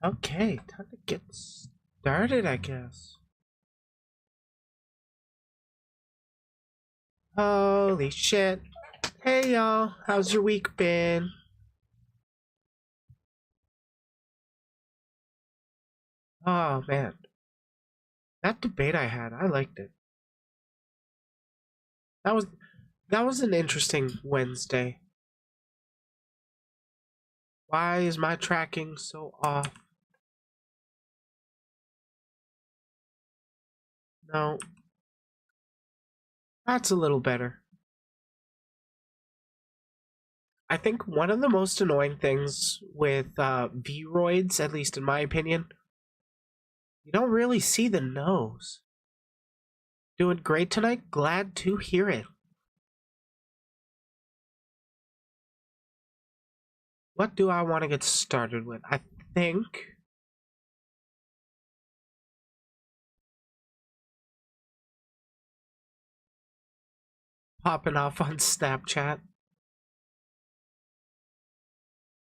Okay, time to get started, I guess. Holy shit. Hey y'all, how's your week been? Oh man, that debate I had, I liked it. That was that was an interesting Wednesday. Why is my tracking so off? No, that's a little better. I think one of the most annoying things with V-roids, at least in my opinion, you don't really see the nose. Doing great tonight? Glad to hear it. What do I want to get started with? I think popping off on Snapchat.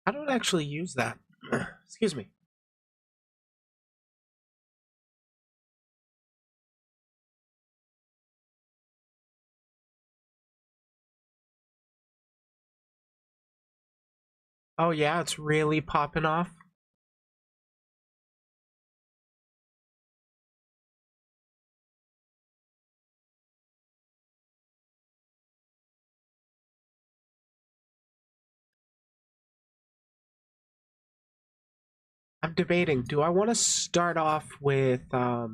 I don't actually use that. Excuse me. Oh yeah, it's really popping off. I'm debating. Do I want to start off with player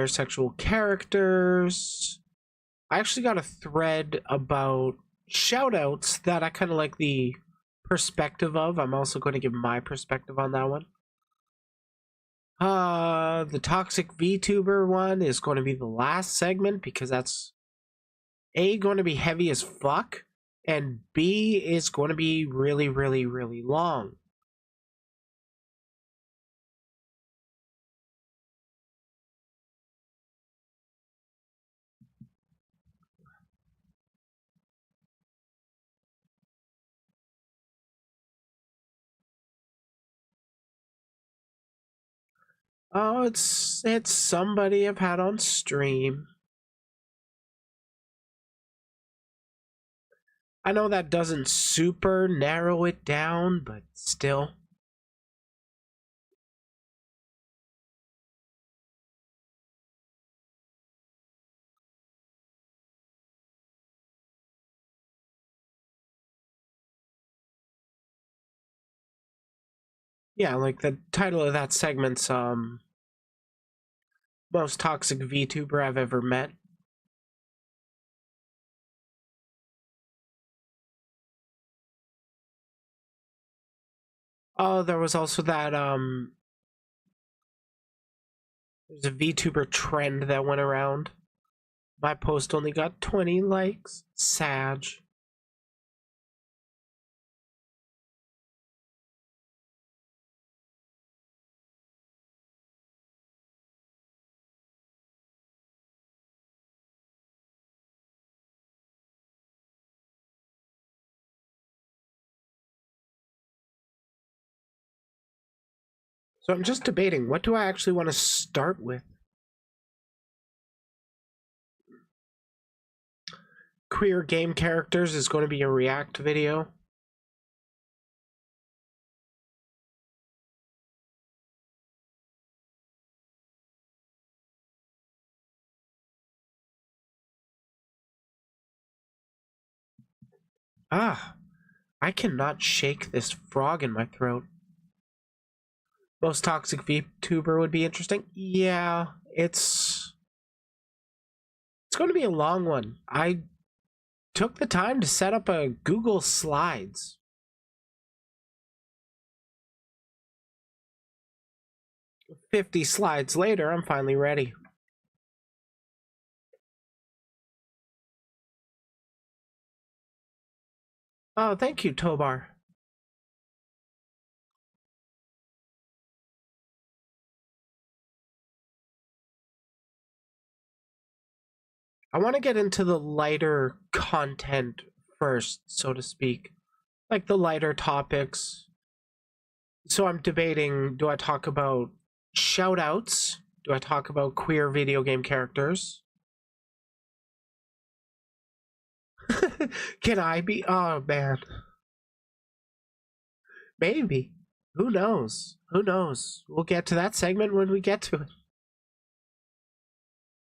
sexual characters? I actually got a thread about shoutouts that I kind of like the perspective of. I'm also going to give my perspective on that one. The toxic VTuber one is going to be the last segment because that's A, going to be heavy as fuck, and B, is going to be really, really, really long. Oh, it's somebody I've had on stream. I know that doesn't super narrow it down, but still. Yeah, like the title of that segment's most toxic VTuber I've ever met. Oh, there was also that there's a VTuber trend that went around. My post only got 20 likes. Sag. So I'm just debating, what do I actually want to start with? Queer game characters is going to be a react video. Ah, I cannot shake this frog in my throat. Most toxic VTuber would be interesting. Yeah, it's going to be a long one. I took the time to set up a Google Slides. 50 slides later, I'm finally ready. Oh, thank you, Tobar. I want to get into the lighter content first, so to speak. Like the lighter topics. So I'm debating, do I talk about shoutouts? Do I talk about queer video game characters? Can I be? Oh man, maybe. Who knows? Who knows? We'll get to that segment when we get to it.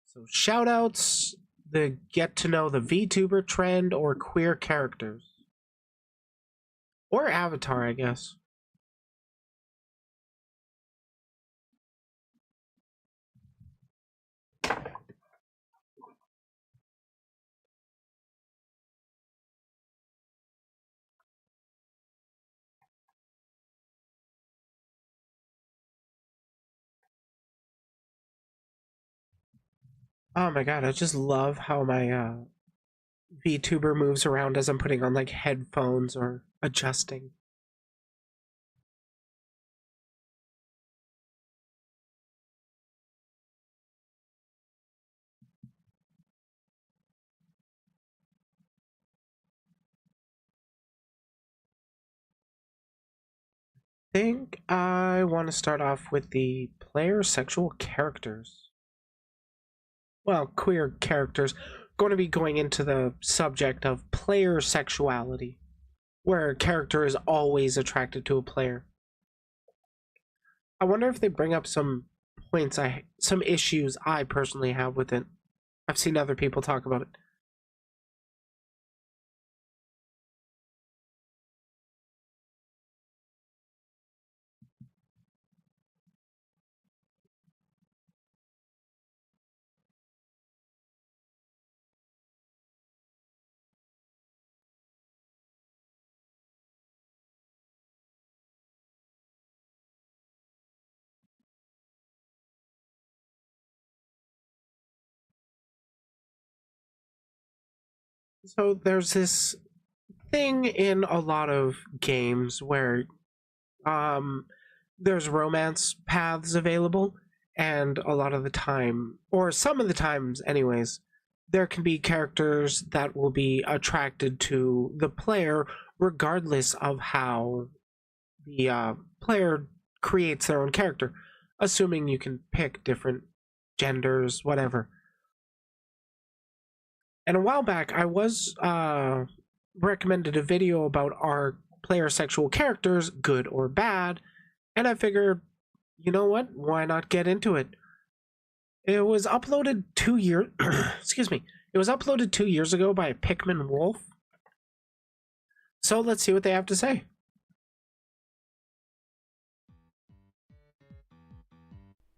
So shoutouts, the get to know the VTuber trend, or queer characters, or Avatar, I guess. Oh my god, I just love how my VTuber moves around as I'm putting on like headphones or adjusting. I think I want to start off with the player sexual characters. Well, queer characters. Going to be going into the subject of player sexuality, where a character is always attracted to a player. I wonder if they bring up some some issues I personally have with it. I've seen other people talk about it. So there's this thing in a lot of games where um there's romance paths available, and a lot of the time, or some of the times anyways, there can be characters that will be attracted to the player regardless of how the player creates their own character, assuming you can pick different genders, whatever. And a while back, I was recommended a video about our player sexual characters, good or bad, and I figured, you know what? Why not get into it? It was uploaded 2 years. Excuse me. It was uploaded 2 years ago by Pikmin Wolf. So let's see what they have to say.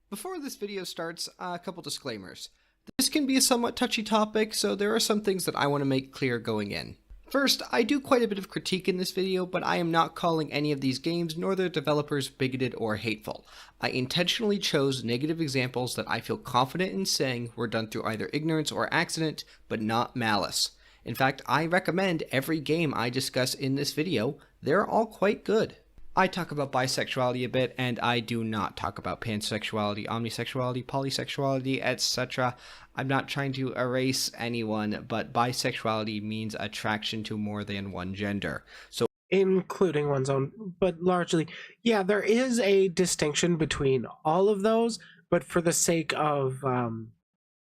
Before this video starts, a couple disclaimers. This can be a somewhat touchy topic, so there are some things that I want to make clear going in. First, I do quite a bit of critique in this video, but I am not calling any of these games nor their developers bigoted or hateful. I intentionally chose negative examples that I feel confident in saying were done through either ignorance or accident, but not malice. In fact, I recommend every game I discuss in this video. They're all quite good. I talk about bisexuality a bit, and I do not talk about pansexuality, omnisexuality, polysexuality, etc. I'm not trying to erase anyone, but bisexuality means attraction to more than one gender. So, Including one's own, but largely, yeah, there is a distinction between all of those, but for the sake of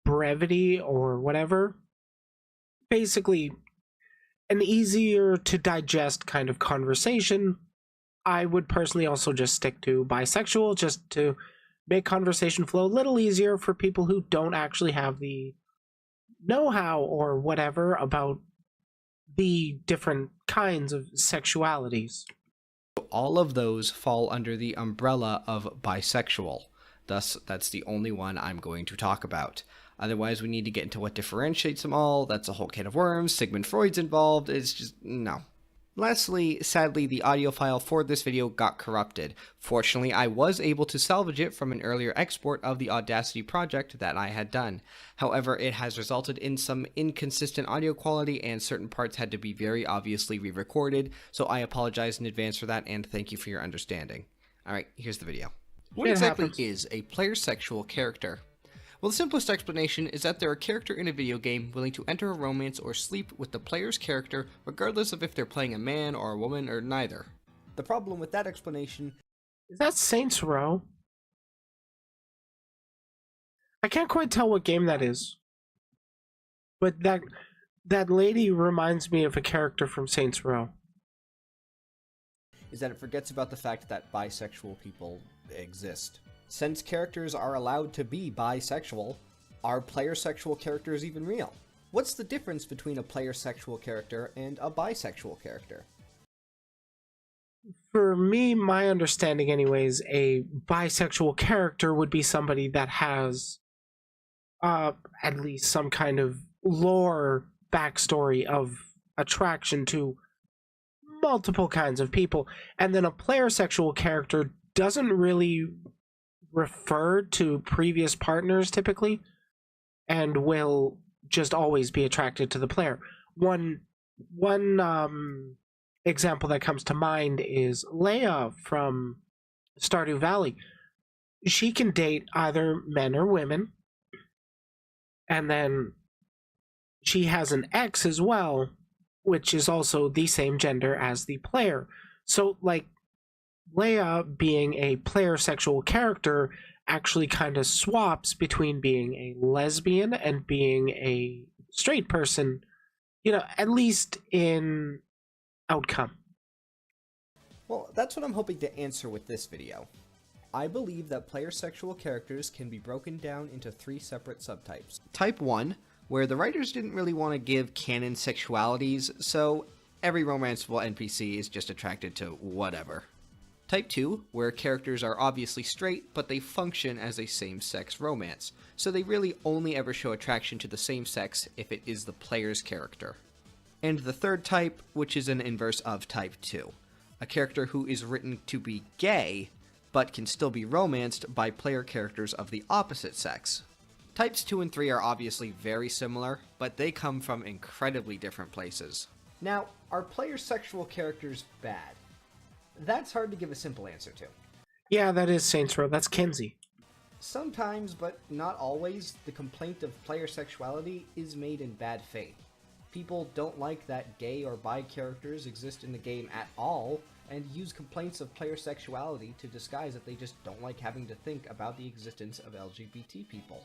brevity or whatever, basically an easier to digest kind of conversation, I would personally also just stick to bisexual, just to make conversation flow a little easier for people who don't actually have the know-how or whatever about the different kinds of sexualities. all of those fall under the umbrella of bisexual. Thus, that's the only one I'm going to talk about. Otherwise, we need to get into what differentiates them all. That's a whole can of worms. Sigmund Freud's involved. It's just, no. Lastly, sadly, the audio file for this video got corrupted. Fortunately, I was able to salvage it from an earlier export of the Audacity project that I had done. However, it has resulted in some inconsistent audio quality, and certain parts had to be very obviously re-recorded, so I apologize in advance for that, and thank you for your understanding. Alright, here's the video. What exactly is a player sexual character? Well, the simplest explanation is that they're a character in a video game willing to enter a romance or sleep with the player's character regardless of if they're playing a man or a woman or neither. The problem with that explanation Is that Saints Row? I can't quite tell what game that is, but that lady reminds me of a character from Saints Row. Is that it forgets about the fact that bisexual people exist. Since characters are allowed to be bisexual, are player sexual characters even real? What's the difference between a player sexual character and a bisexual character? For me, my understanding anyways, a bisexual character would be somebody that has at least some kind of lore backstory of attraction to multiple kinds of people. And then a player sexual character doesn't really refer to previous partners typically, and will just always be attracted to the player. One example that comes to mind is Leia from Stardew Valley. She can date either men or women, and then she has an ex as well, which is also the same gender as the player. So, like, Leia being a player sexual character actually kind of swaps between being a lesbian and being a straight person, at least in outcome. Well, that's what I'm hoping to answer with this video. I believe that player sexual characters can be broken down into 3 separate subtypes. Type 1, where the writers didn't really want to give canon sexualities, so every romanceable NPC is just attracted to whatever. Type 2, where characters are obviously straight, but they function as a same-sex romance, so they really only ever show attraction to the same sex if it is the player's character. And the third type, which is an inverse of Type 2, a character who is written to be gay, but can still be romanced by player characters of the opposite sex. Types 2 and 3 are obviously very similar, but they come from incredibly different places. Now, are player sexual characters bad? That's hard to give a simple answer to. Yeah, that is Saints Row. That's Kinsey. Sometimes, but not always, the complaint of player sexuality is made in bad faith. People don't like that gay or bi characters exist in the game at all, and use complaints of player sexuality to disguise that they just don't like having to think about the existence of LGBT people.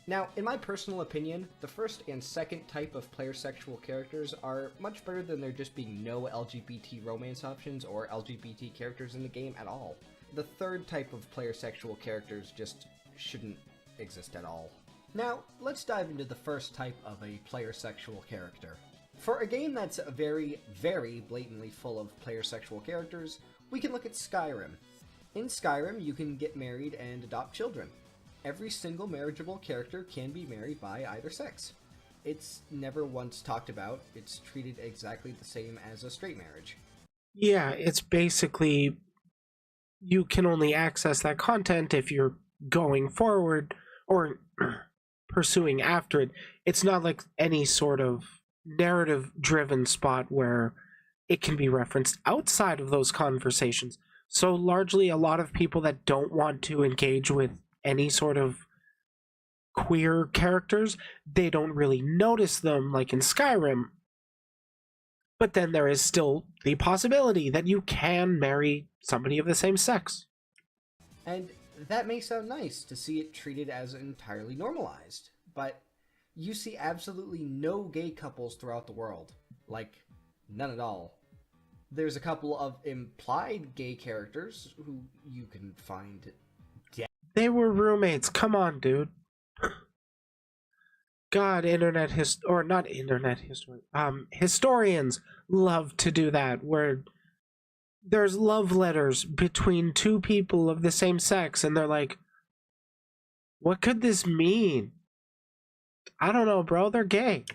Now, in my personal opinion, the first and second type of player sexual characters are much better than there just being no LGBT romance options or LGBT characters in the game at all. The third type of player sexual characters just shouldn't exist at all. Now, let's dive into the first type of a player sexual character. For a game that's very, very blatantly full of player sexual characters, we can look at Skyrim. In Skyrim, you can get married and adopt children. Every single marriageable character can be married by either sex. It's never once talked about, it's treated exactly the same as a straight marriage. Yeah, it's basically you can only access that content if you're going forward or pursuing after it. It's not like any sort of narrative driven spot where it can be referenced outside of those conversations. So largely a lot of people that don't want to engage with any sort of queer characters, they don't really notice them like in Skyrim. But then there is still the possibility that you can marry somebody of the same sex. And that may sound nice to see it treated as entirely normalized, but you see absolutely no gay couples throughout the world. Like, none at all. There's a couple of implied gay characters who you can find dead. They were roommates. Come on, dude. God, historians love to do that, where there's love letters between 2 people of the same sex, and they're like, what could this mean? I don't know, bro. They're gay.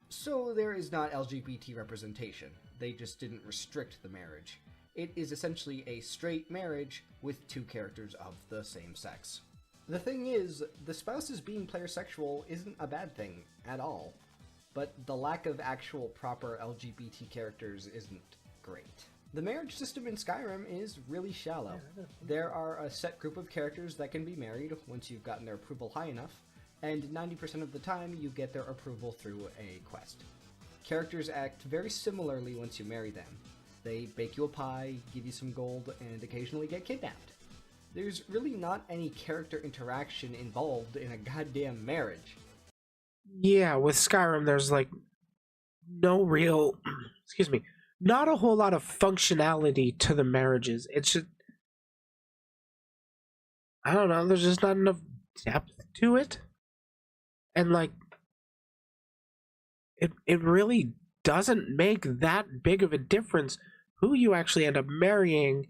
So there is not LGBT representation. They just didn't restrict the marriage. It is essentially a straight marriage with 2 characters of the same sex. The thing is, the spouses being player sexual isn't a bad thing at all, but the lack of actual proper LGBT characters isn't great. The marriage system in Skyrim is really shallow. There are a set group of characters that can be married once you've gotten their approval high enough, and 90% of the time you get their approval through a quest. Characters act very similarly once you marry them. They bake you a pie, give you some gold, and occasionally get kidnapped. There's really not any character interaction involved in a goddamn marriage. Yeah, with Skyrim, there's like no real, excuse me, not a whole lot of functionality to the marriages. It's just, I don't know, there's just not enough depth to it. And like, it really doesn't make that big of a difference who you actually end up marrying,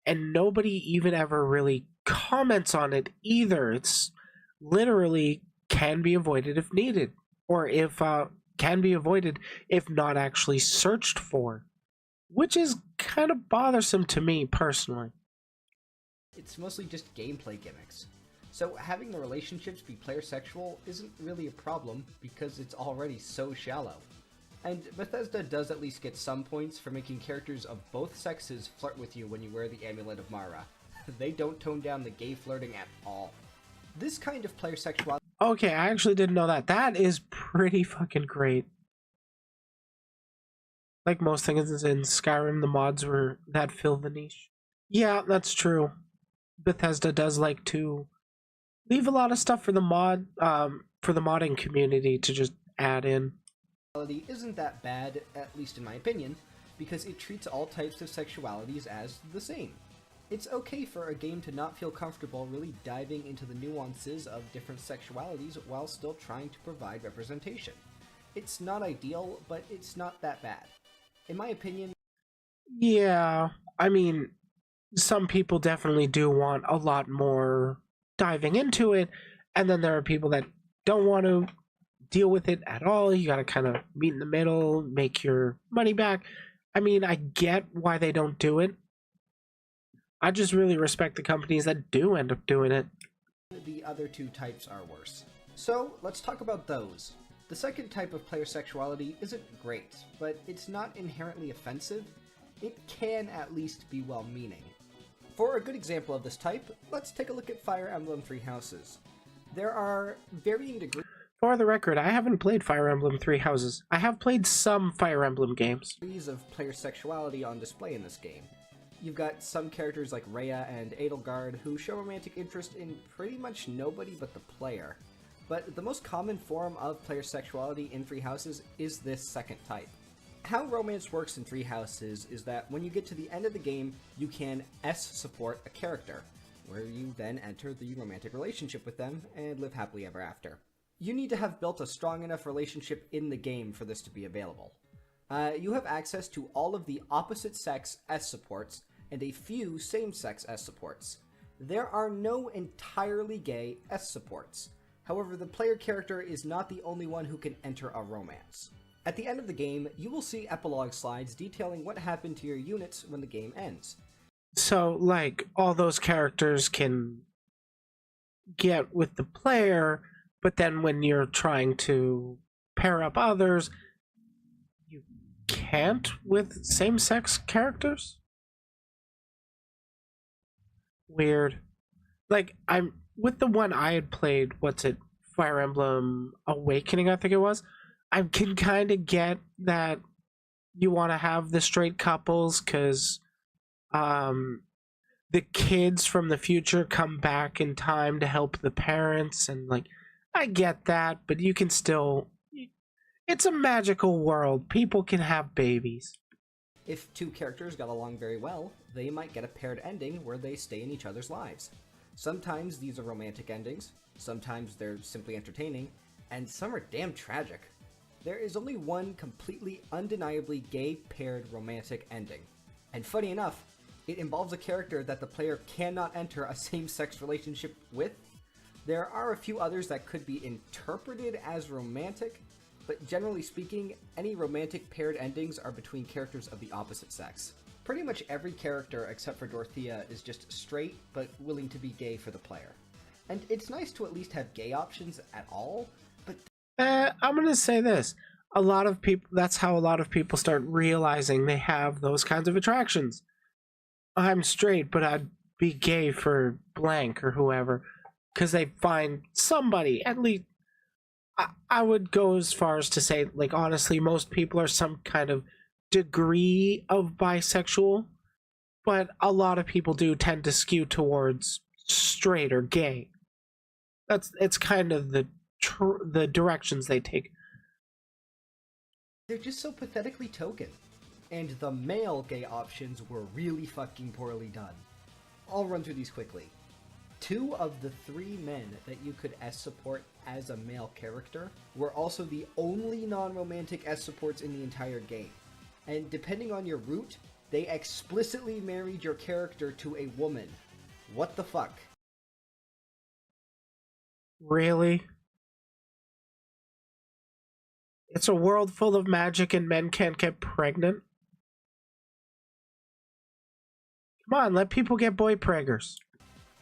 and nobody even ever really comments on it either. It's literally can be avoided if needed, or if can be avoided if not actually searched for, which is kind of bothersome to me personally. It's mostly just gameplay gimmicks. So having the relationships be player sexual isn't really a problem because it's already so shallow. And Bethesda does at least get some points for making characters of both sexes flirt with you when you wear the Amulet of Mara. They don't tone down the gay flirting at all. This kind of player sexuality... Okay, I actually didn't know that. That is pretty fucking great. Like most things in Skyrim, the mods were that fill the niche. Yeah, that's true. Bethesda does like to leave a lot of stuff for the modding community to just add in. Isn't that bad, at least in my opinion, because it treats all types of sexualities as the same. It's okay for a game to not feel comfortable really diving into the nuances of different sexualities while still trying to provide representation. It's not ideal, but it's not that bad. In my opinion... Yeah, I mean, some people definitely do want a lot more diving into it, and then there are people that don't want to deal with it at all. You gotta kind of meet in the middle, make your money back. I mean, I get why they don't do it. I just really respect the companies that do end up doing it. The other two types are worse. So, let's talk about those. The second type of player sexuality isn't great, but it's not inherently offensive. It can at least be well-meaning. For a good example of this type, let's take a look at Fire Emblem Three Houses. There are varying degrees... For the record, I haven't played Fire Emblem Three Houses. I have played some Fire Emblem games. ...of player sexuality on display in this game. You've got some characters like Rhea and Edelgard who show romantic interest in pretty much nobody but the player. But the most common form of player sexuality in Three Houses is this second type. How romance works in Three Houses is that when you get to the end of the game, you can S-support a character, where you then enter the romantic relationship with them and live happily ever after. You need to have built a strong enough relationship in the game for this to be available. You have access to all of the opposite sex S-supports and a few same-sex S-supports. There are no entirely gay S-supports. However, the player character is not the only one who can enter a romance. At the end of the game, you will see epilogue slides detailing what happened to your units when the game ends. So, like, all those characters can get with the player, but then when you're trying to pair up others, you can't with same-sex characters? Weird. Like, I'm with the one I had played, what's it, Fire Emblem Awakening, I think it was. I can kind of get that you want to have the straight couples because the kids from the future come back in time to help the parents, and like, I get that, but you can still, it's a magical world. People can have babies. If two characters got along very well, they might get a paired ending where they stay in each other's lives. Sometimes these are romantic endings, sometimes they're simply entertaining, and some are damn tragic. There is only one completely undeniably gay paired romantic ending. And funny enough, it involves a character that the player cannot enter a same-sex relationship with. There are a few others that could be interpreted as romantic, but generally speaking, any romantic paired endings are between characters of the opposite sex. Pretty much every character except for Dorothea is just straight, but willing to be gay for the player. And it's nice to at least have gay options at all, but... I'm gonna say this. A lot of people, that's how a lot of people start realizing they have those kinds of attractions. I'm straight, but I'd be gay for blank or whoever, because they find somebody, at least... I would go as far as to say, like, honestly, most people are some kind of degree of bisexual, but a lot of people do tend to skew towards straight or gay. It's kind of the directions they take. They're just so pathetically token. And the male gay options were really fucking poorly done. I'll run through these quickly. 2 of the 3 men that you could S-support as a male character were also the only non-romantic S-supports in the entire game. And depending on your route, they explicitly married your character to a woman. What the fuck? Really? It's a world full of magic and men can't get pregnant? Come on, let people get boy preggers.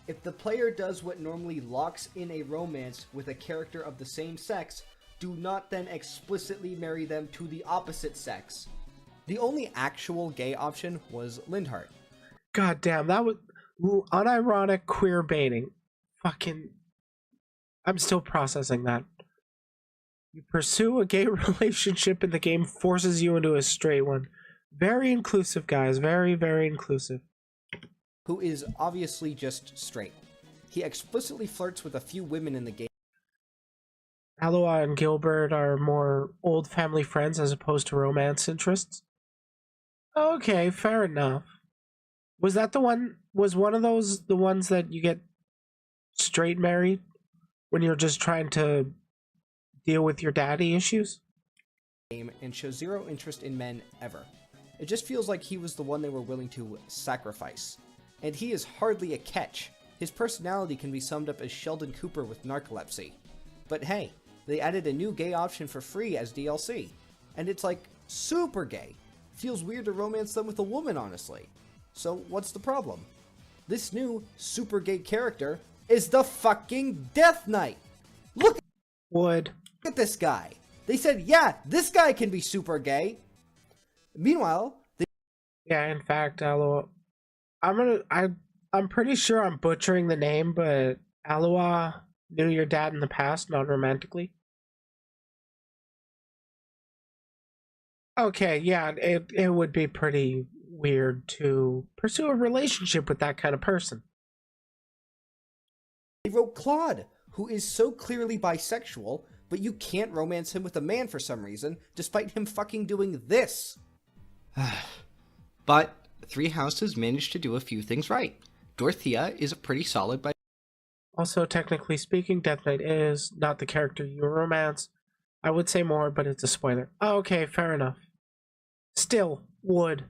If the player does what normally locks in a romance with a character of the same sex, do not then explicitly marry them to the opposite sex. The only actual gay option was Lindhart. God damn, that was unironic queer baiting. Fucking. I'm still processing that. You pursue a gay relationship and the game forces you into a straight one. Very inclusive, guys. Very, very inclusive. Who is obviously just straight. He explicitly flirts with a few women in the game. Aloha and Gilbert are more old family friends as opposed to romance interests. Okay, fair enough. Was that the one? Was one of those the ones that you get straight married when you're just trying to deal with your daddy issues? And shows zero interest in men ever. It just feels like he was the one they were willing to sacrifice. And he is hardly a catch. His personality can be summed up as Sheldon Cooper with narcolepsy. But hey, they added a new gay option for free as DLC. And it's like super gay. Feels weird to romance them with a woman, honestly. So what's the problem? This new super gay character is the fucking Death Knight! Look at this guy! They said, yeah, this guy can be super gay! Meanwhile, yeah, in fact, Aloha, I'm pretty sure I'm butchering the name, but Aloha knew your dad in the past, not romantically. Okay, yeah, it would be pretty weird to pursue a relationship with that kind of person. they wrote Claude, who is so clearly bisexual, but you can't romance him with a man for some reason, despite him fucking doing this. But 3 Houses managed to do a few things right. Dorothea is a pretty solid bi. Also, technically speaking, Death Knight is not the character you romance. I would say more, but it's a spoiler. Okay, fair enough. Still, would.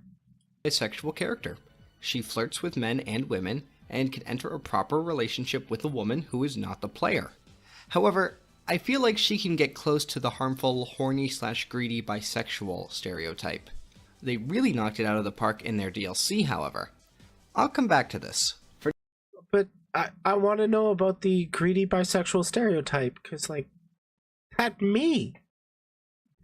Bisexual character. She flirts with men and women, and can enter a proper relationship with a woman who is not the player. However, I feel like she can get close to the harmful, horny/greedy bisexual stereotype. They really knocked it out of the park in their DLC, however. I'll come back to this. But I want to know about the greedy bisexual stereotype, because, like, that's me.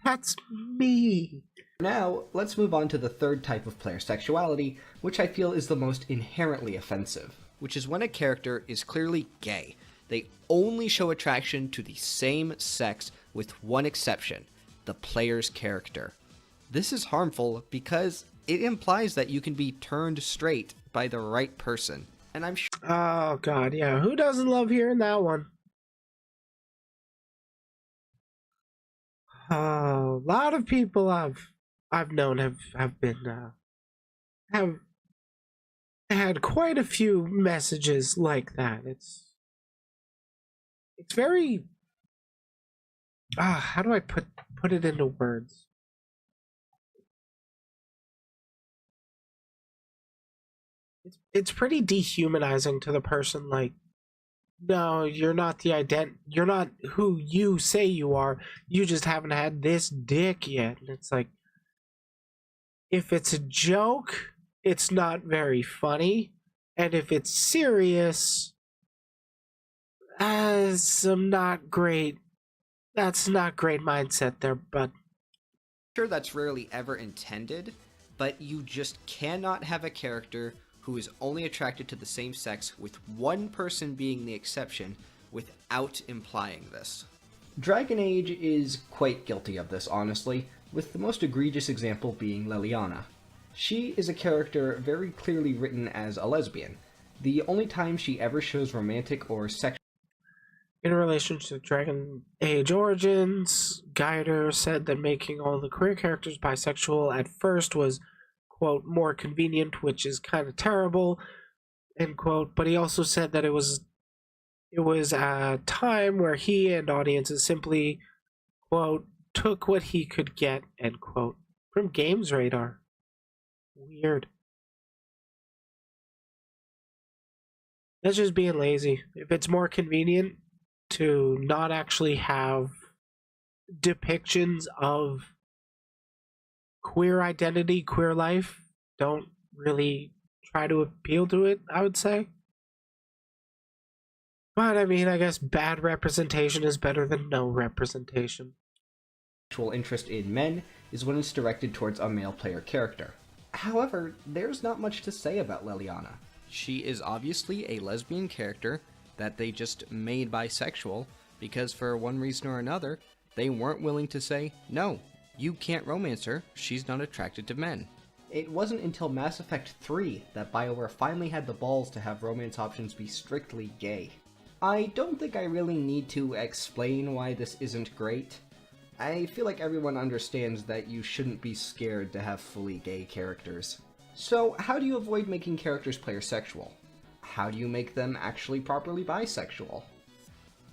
That's me. Now, let's move on to the third type of player sexuality, which I feel is the most inherently offensive, which is when a character is clearly gay. They only show attraction to the same sex with one exception, the player's character. This is harmful because it implies that you can be turned straight by the right person, and I'm sure. Oh god, yeah. Who doesn't love hearing that one? A lot of people I've known have been have had quite a few messages like that. It's very how do I put it into words? It's pretty dehumanizing to the person, like, no, you're not you're not who you say you are. You just haven't had this dick yet. And it's like, if it's a joke, it's not very funny. And if it's serious, some not great. That's not great mindset there, but Sure, that's rarely ever intended, but you just cannot have a character who is only attracted to the same sex, with one person being the exception, without implying this. Dragon Age is quite guilty of this, honestly. with the most egregious example being Leliana. She is a character very clearly written as a lesbian. The only time she ever shows romantic or sexual In relation to Dragon Age Origins, Guider said that making all the queer characters bisexual at first was, quote, more convenient, which is kind of terrible, end quote. But he also said that it was a time where he and audiences simply, quote, took what he could get, end quote, from Games Radar. Weird. That's just being lazy. If it's more convenient to not actually have depictions of queer identity, queer life, don't really try to appeal to it, I would say. But I mean, I guess bad representation is better than no representation. interest in men is when it's directed towards a male player character. However, there's not much to say about Leliana. She is obviously a lesbian character that they just made bisexual because for one reason or another, they weren't willing to say, no, you can't romance her, she's not attracted to men. It wasn't until Mass Effect 3 that BioWare finally had the balls to have romance options be strictly gay. I don't think I really need to explain why this isn't great. I feel like everyone understands that you shouldn't be scared to have fully gay characters. So how do you avoid making characters player-sexual? How do you make them actually properly bisexual?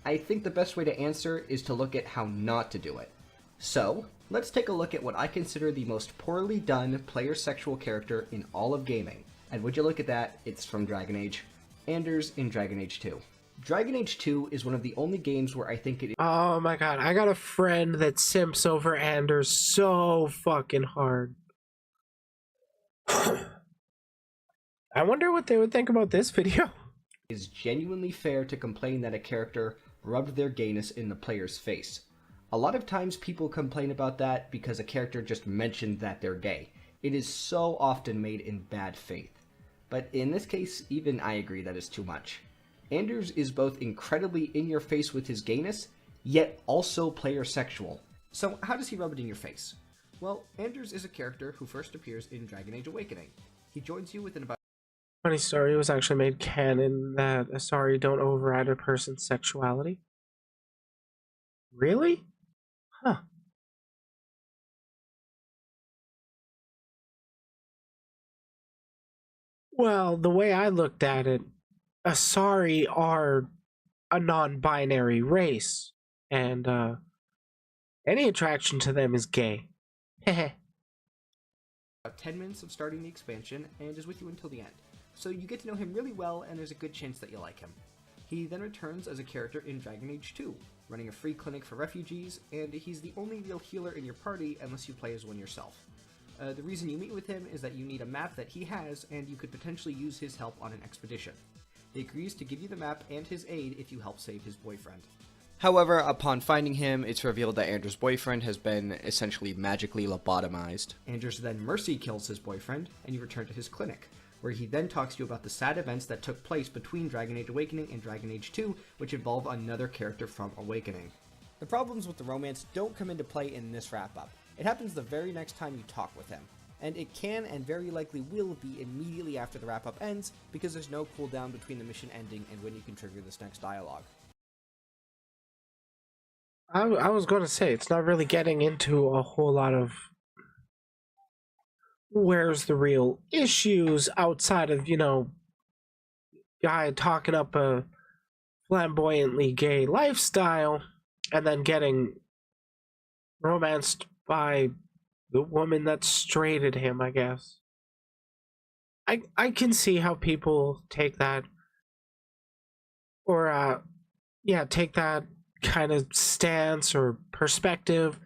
I think the best way to answer is to look at how not to do it. So, let's take a look at what I consider the most poorly done player-sexual character in all of gaming. And would you look at that, it's from Dragon Age. Anders in Dragon Age 2. Dragon Age 2 is one of the only games where I think it is— Oh my god, I got a friend that simps over Anders so fucking hard. I wonder what they would think about this video. is genuinely fair to complain that a character rubbed their gayness in the player's face. A lot of times people complain about that because a character just mentioned that they're gay. It is so often made in bad faith. But in this case, even I agree that is too much. Anders is both incredibly in your face with his gayness, yet also player sexual. So how does he rub it in your face? Well, Anders is a character who first appears in Dragon Age Awakening. He joins you within about— Funny story, it was actually made canon that Asari don't override a person's sexuality. Really? Huh. Well, the way I looked at it, Asari are a non-binary race, and any attraction to them is gay. Heh. about 10 minutes of starting the expansion and is with you until the end. So you get to know him really well and there's a good chance that you'll like him. He then returns as a character in Dragon Age 2, running a free clinic for refugees, and he's the only real healer in your party unless you play as one yourself. The reason you meet with him is that you need a map that he has, and you could potentially use his help on an expedition. He agrees to give you the map and his aid if you help save his boyfriend. However, upon finding him, it's revealed that Anders' boyfriend has been essentially magically lobotomized. Anders then mercy kills his boyfriend, and you return to his clinic, where he then talks to you about the sad events that took place between Dragon Age Awakening and Dragon Age 2, which involve another character from Awakening. The problems with the romance don't come into play in this wrap-up. It happens the very next time you talk with him, and it can and very likely will be immediately after the wrap-up ends, because there's no cooldown between the mission ending and when you can trigger this next dialogue. I was going to say, it's not really getting into a whole lot of where's the real issues outside of, guy talking up a flamboyantly gay lifestyle and then getting romanced by the woman that straighted him, I guess. I can see how people take that, or take that kind of stance or perspective,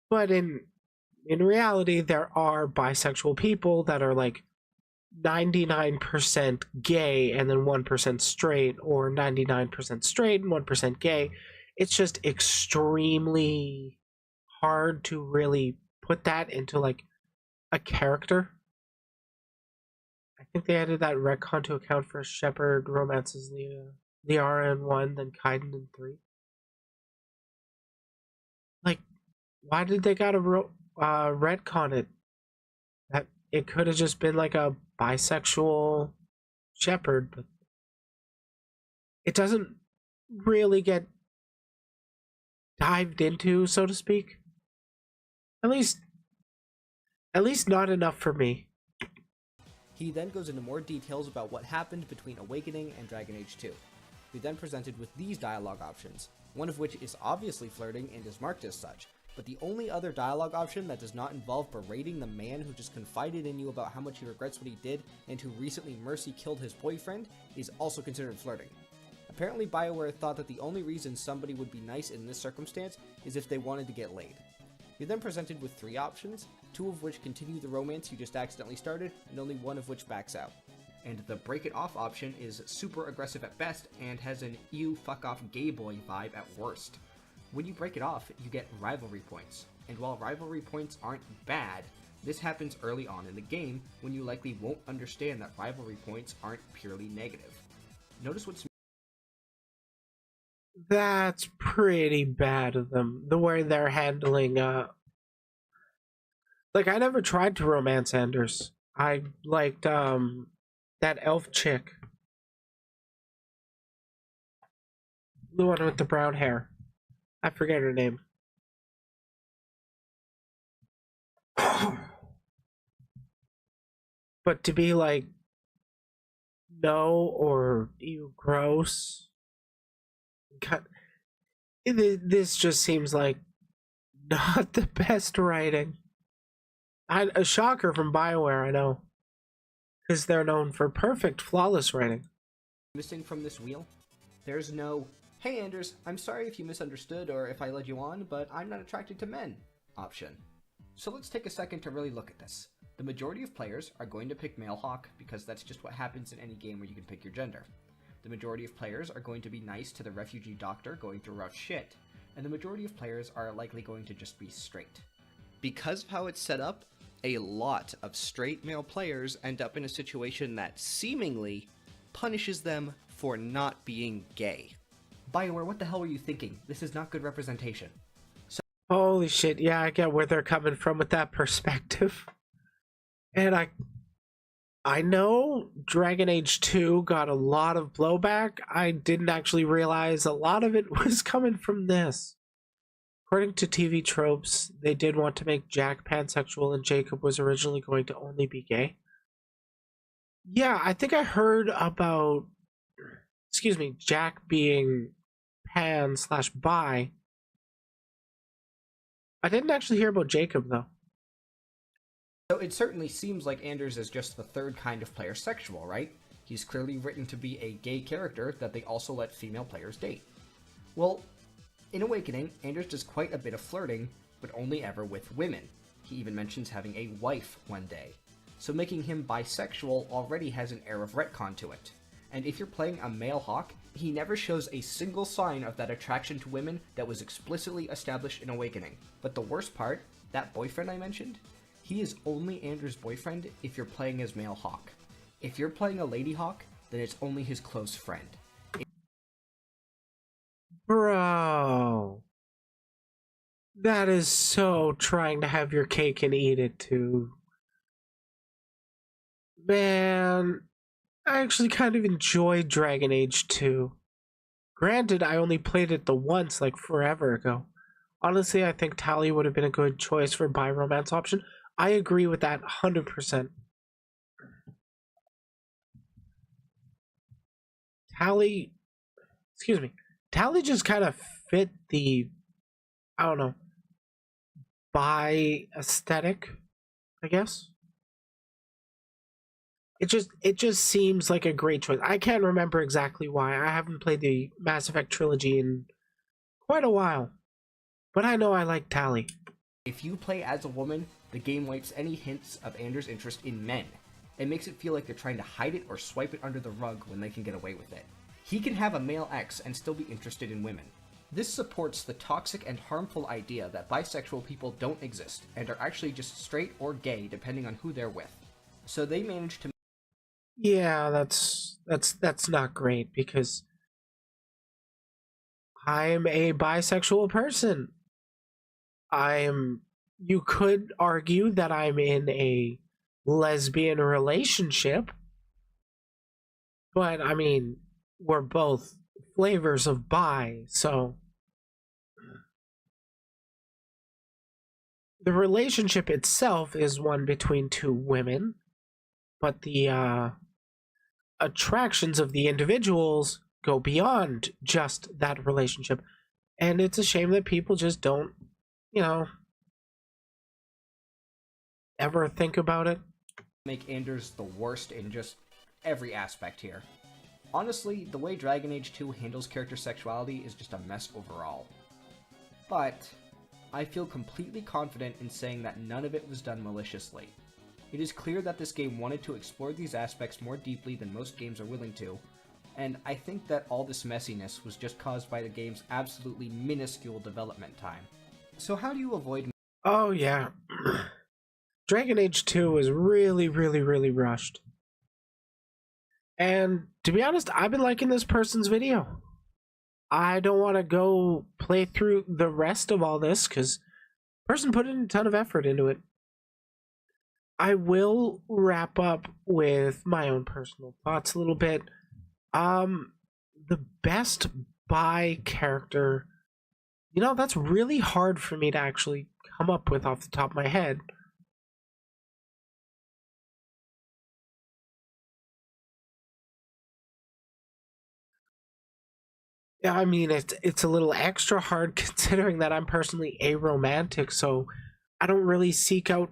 but in reality there are bisexual people that are like 99% gay and then 1% straight, or 99% straight and 1% gay. It's just extremely hard to really put that into like a character. I think they added that retcon to account for Shepard romances Liara in 1, then Kaiden in 3. Like, why did they gotta retcon it? That it could have just been like a bisexual shepherd, but it doesn't really get dived into, so to speak. At least, at least not enough for me. He then goes into more details about what happened between Awakening and Dragon Age 2. We then presented with these dialogue options, one of which is obviously flirting and is marked as such, but the only other dialogue option that does not involve berating the man who just confided in you about how much he regrets what he did and who recently mercy killed his boyfriend is also considered flirting. Apparently BioWare thought that the only reason somebody would be nice in this circumstance is if they wanted to get laid. You're then presented with 3 options, 2 of which continue the romance you just accidentally started, and only 1 of which backs out. And the break it off option is super aggressive at best and has an ew fuck off gay boy vibe at worst. When you break it off, you get rivalry points, and while rivalry points aren't bad, this happens early on in the game when you likely won't understand that rivalry points aren't purely negative. Notice what's That's pretty bad of them. The way they're handling like I never tried to romance Anders. I liked that elf chick. The one with the brown hair. I forget her name. But to be like no or you gross. This just seems like not the best writing. A shocker from BioWare, I know, because they're known for perfect, flawless writing. missing from this wheel? There's no, hey Anders, I'm sorry if you misunderstood or if I led you on, but I'm not attracted to men option. So let's take a second to really look at this. The majority of players are going to pick male hawk because that's just what happens in any game where you can pick your gender. The majority of players are going to be nice to the refugee doctor going through rough shit, and the majority of players are likely going to just be straight. Because of how it's set up, a lot of straight male players end up in a situation that seemingly punishes them for not being gay. BioWare, what the hell were you thinking? This is not good representation. Holy shit, yeah, I get where they're coming from with that perspective. And I know Dragon Age 2 got a lot of blowback. I didn't actually realize a lot of it was coming from this. According to TV tropes, they did want to make Jack pansexual and Jacob was originally going to only be gay. Yeah, I think I heard about, Jack being pan/bi. I didn't actually hear about Jacob, though. So it certainly seems like Anders is just the third kind of player sexual, right? He's clearly written to be a gay character that they also let female players date. Well, in Awakening, Anders does quite a bit of flirting, but only ever with women. He even mentions having a wife one day. So making him bisexual already has an air of retcon to it. And if you're playing a male hawk, he never shows a single sign of that attraction to women that was explicitly established in Awakening. But the worst part, that boyfriend I mentioned, he is only Anders' boyfriend if you're playing as male hawk. If you're playing a lady hawk, then it's only his close friend. Bro. That is so trying to have your cake and eat it too. Man, I actually kind of enjoyed Dragon Age 2. Granted, I only played it the once, like forever ago. Honestly, I think Tally would have been a good choice for bi-romance option. I agree with that 100%. Tally, Tally just kind of fit the, I don't know, bi aesthetic, I guess. It just seems like a great choice. I can't remember exactly why. I haven't played the Mass Effect trilogy in quite a while. But I know I like Tally. If you play as a woman, the game wipes any hints of Anders' interest in men. It makes it feel like they're trying to hide it or swipe it under the rug when they can get away with it. He can have a male ex and still be interested in women. This supports the toxic and harmful idea that bisexual people don't exist and are actually just straight or gay depending on who they're with. So they manage to Yeah, that's not great because I'm a bisexual person. I'm you could argue that I'm in a lesbian relationship, but I mean, we're both flavors of bi, so the relationship itself is one between two women, but the attractions of the individuals go beyond just that relationship. And it's a shame that people just don't, you know, ever think about it. Make Anders the worst in just every aspect here. Honestly, the way Dragon Age 2 handles character sexuality is just a mess overall. But I feel completely confident in saying that none of it was done maliciously. It is clear that this game wanted to explore these aspects more deeply than most games are willing to, and I think that all this messiness was just caused by the game's absolutely minuscule development time. So how do you avoid... Oh, yeah. Dragon Age 2 was really, really, really rushed. And to be honest, I've been liking this person's video. I don't want to go play through the rest of all this because person put in a ton of effort into it. I will wrap up with my own personal thoughts a little bit. The best bi character, that's really hard for me to actually come up with off the top of my head. Yeah, I mean it's a little extra hard considering that I'm personally aromantic, so I don't really seek out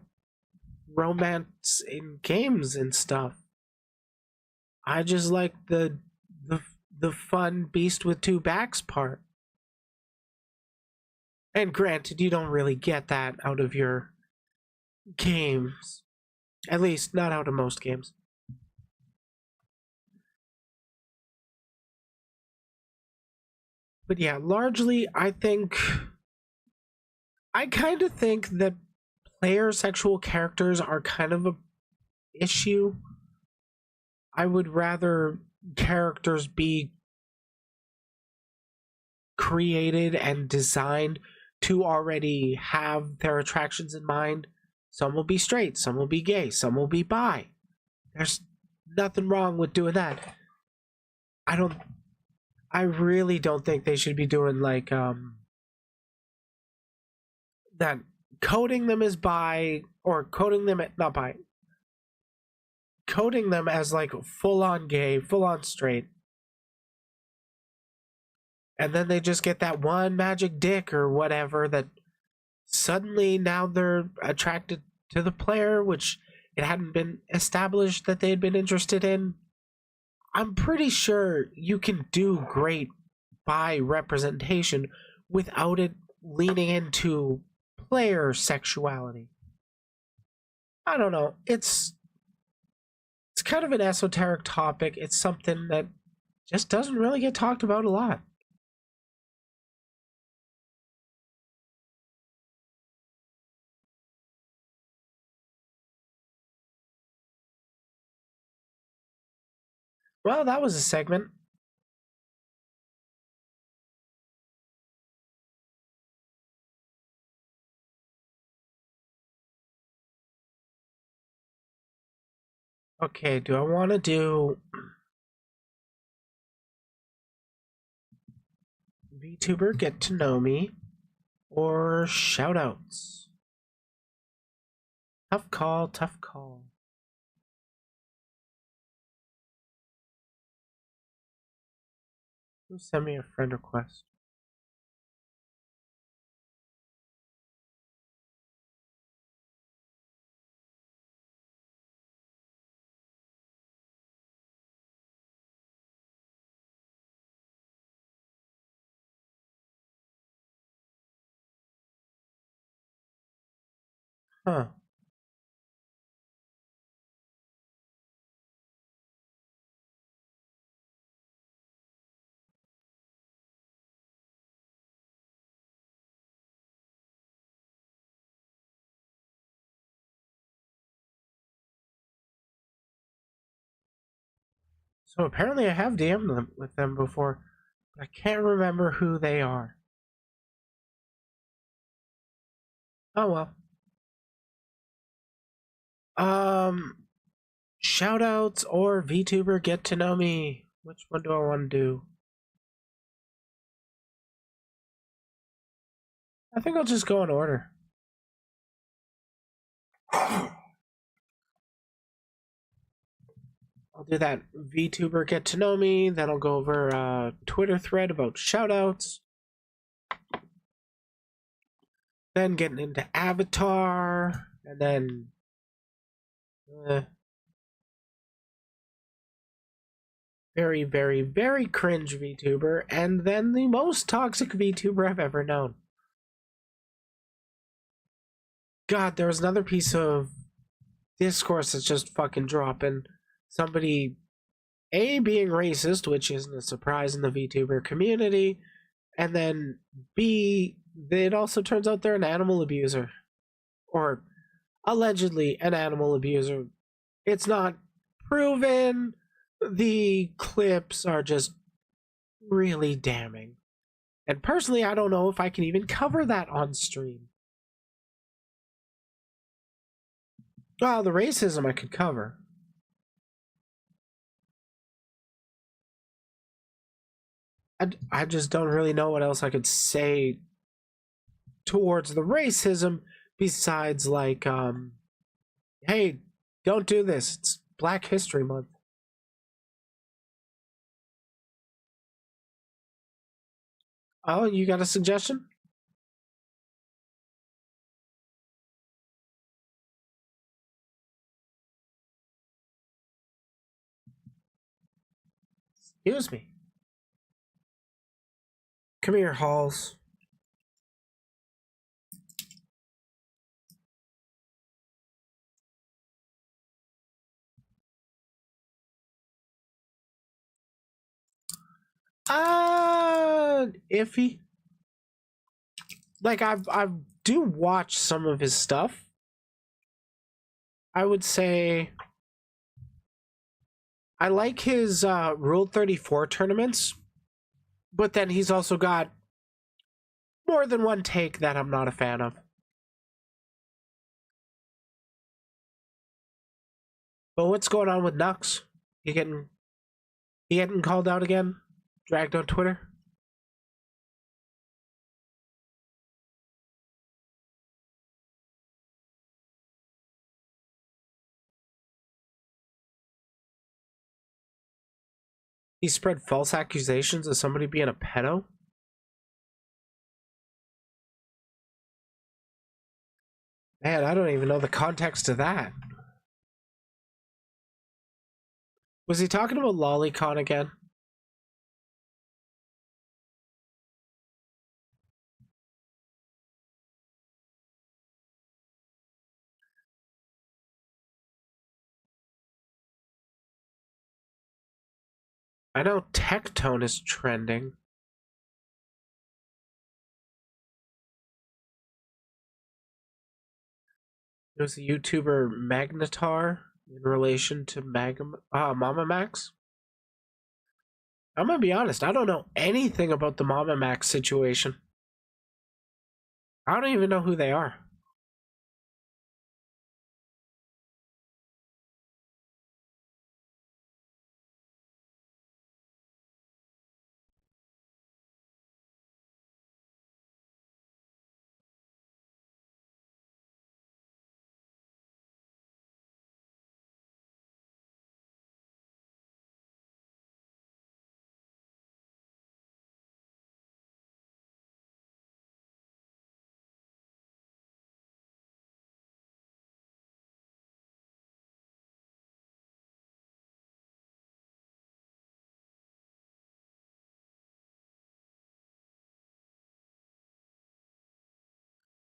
romance in games and stuff. I just like the the fun beast with two backs part. And granted, you don't really get that out of your games. At least not out of most games. But yeah, largely I kind of think that player sexual characters are kind of a issue. I would rather characters be created and designed to already have their attractions in mind. Some will be straight, some will be gay, some will be bi. There's nothing wrong with doing that. I don't I really don't think they should be doing like that coding them as bi or coding them not bi. Coding them as like full on gay, full on straight. And then they just get that one magic dick or whatever that suddenly now they're attracted to the player, which it hadn't been established that they had been interested in. I'm pretty sure you can do great bi representation without it leaning into player sexuality. I don't know. It's kind of an esoteric topic. It's something that just doesn't really get talked about a lot. Well, that was a segment. Okay, do I want to do VTuber Get to Know Me or shoutouts? Tough call, tough call. Who sent me a friend request? Huh. So apparently I have DM'd them with them before, but I can't remember who they are. Oh well. Um, Shoutouts or VTuber get to know me. Which one do I want to do? I think I'll just go in order. I'll do that VTuber get to know me. Then I'll go over a Twitter thread about shoutouts. Then getting into Avatar, and then uh, very, very, very cringe VTuber, and then the most toxic VTuber I've ever known. God, there was another piece of discourse that's just fucking dropping. Somebody A being racist, which isn't a surprise in the VTuber community, and then B, it also turns out they're an animal abuser. Or allegedly an animal abuser. It's not proven. The clips are just really damning. And personally, I don't know if I can even cover that on stream. Well, the racism I could cover. I just don't really know what else I could say towards the racism besides, like, hey, don't do this. It's Black History Month. Oh, you got a suggestion? Excuse me. Come here, Halls. Iffy. Like I do watch some of his stuff. I would say I like his Rule 34 tournaments, but then he's also got more than one take that I'm not a fan of. But what's going on with Nux? He getting he getting called out again? Dragged on Twitter? He spread false accusations of somebody being a pedo? Man, I don't even know the context of that. Was he talking about Lolicon again? I know Tectone is trending. It was the YouTuber Magnetar in relation to Mama Max. I'm gonna be honest, I don't know anything about the Mama Max situation. I don't even know who they are.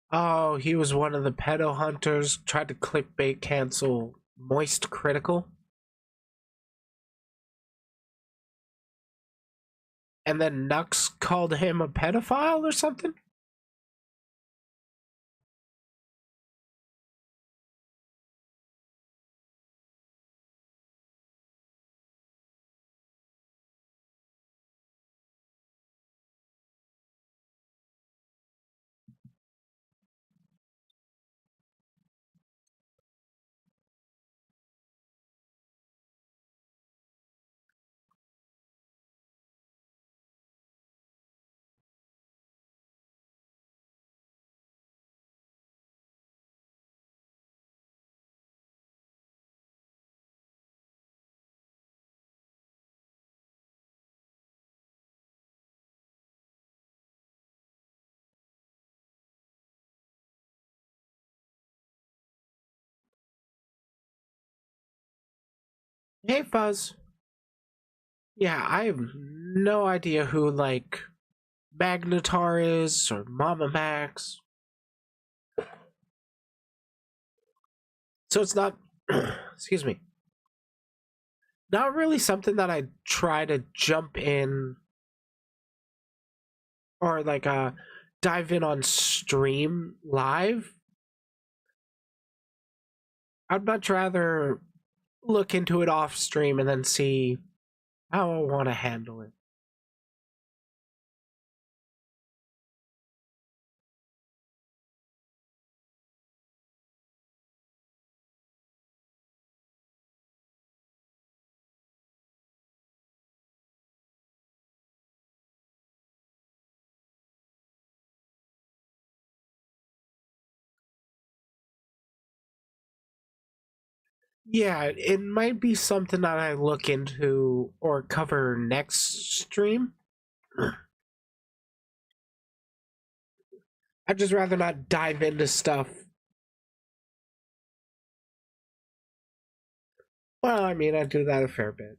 Oh, he was one of the pedo hunters, tried to clickbait cancel Moist Critical, and then Nux called him a pedophile or something? Hey, Fuzz. Yeah, I have no idea who, like, Magnetar is or Mama Max. So it's not, excuse me, not really something that I try to jump in or, like, dive in on stream live. I'd much rather look into it off stream and then see how I want to handle it. Yeah, it might be something that I look into or cover next stream. I'd just rather not dive into stuff. Well, I mean, I do that a fair bit.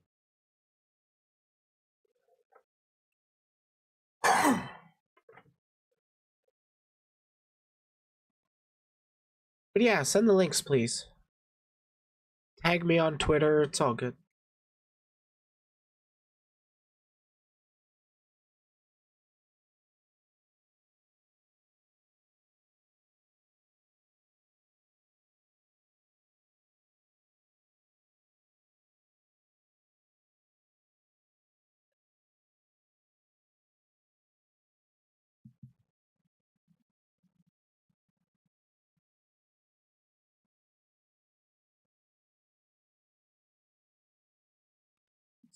But yeah, send the links, please. Tag me on Twitter, it's all good.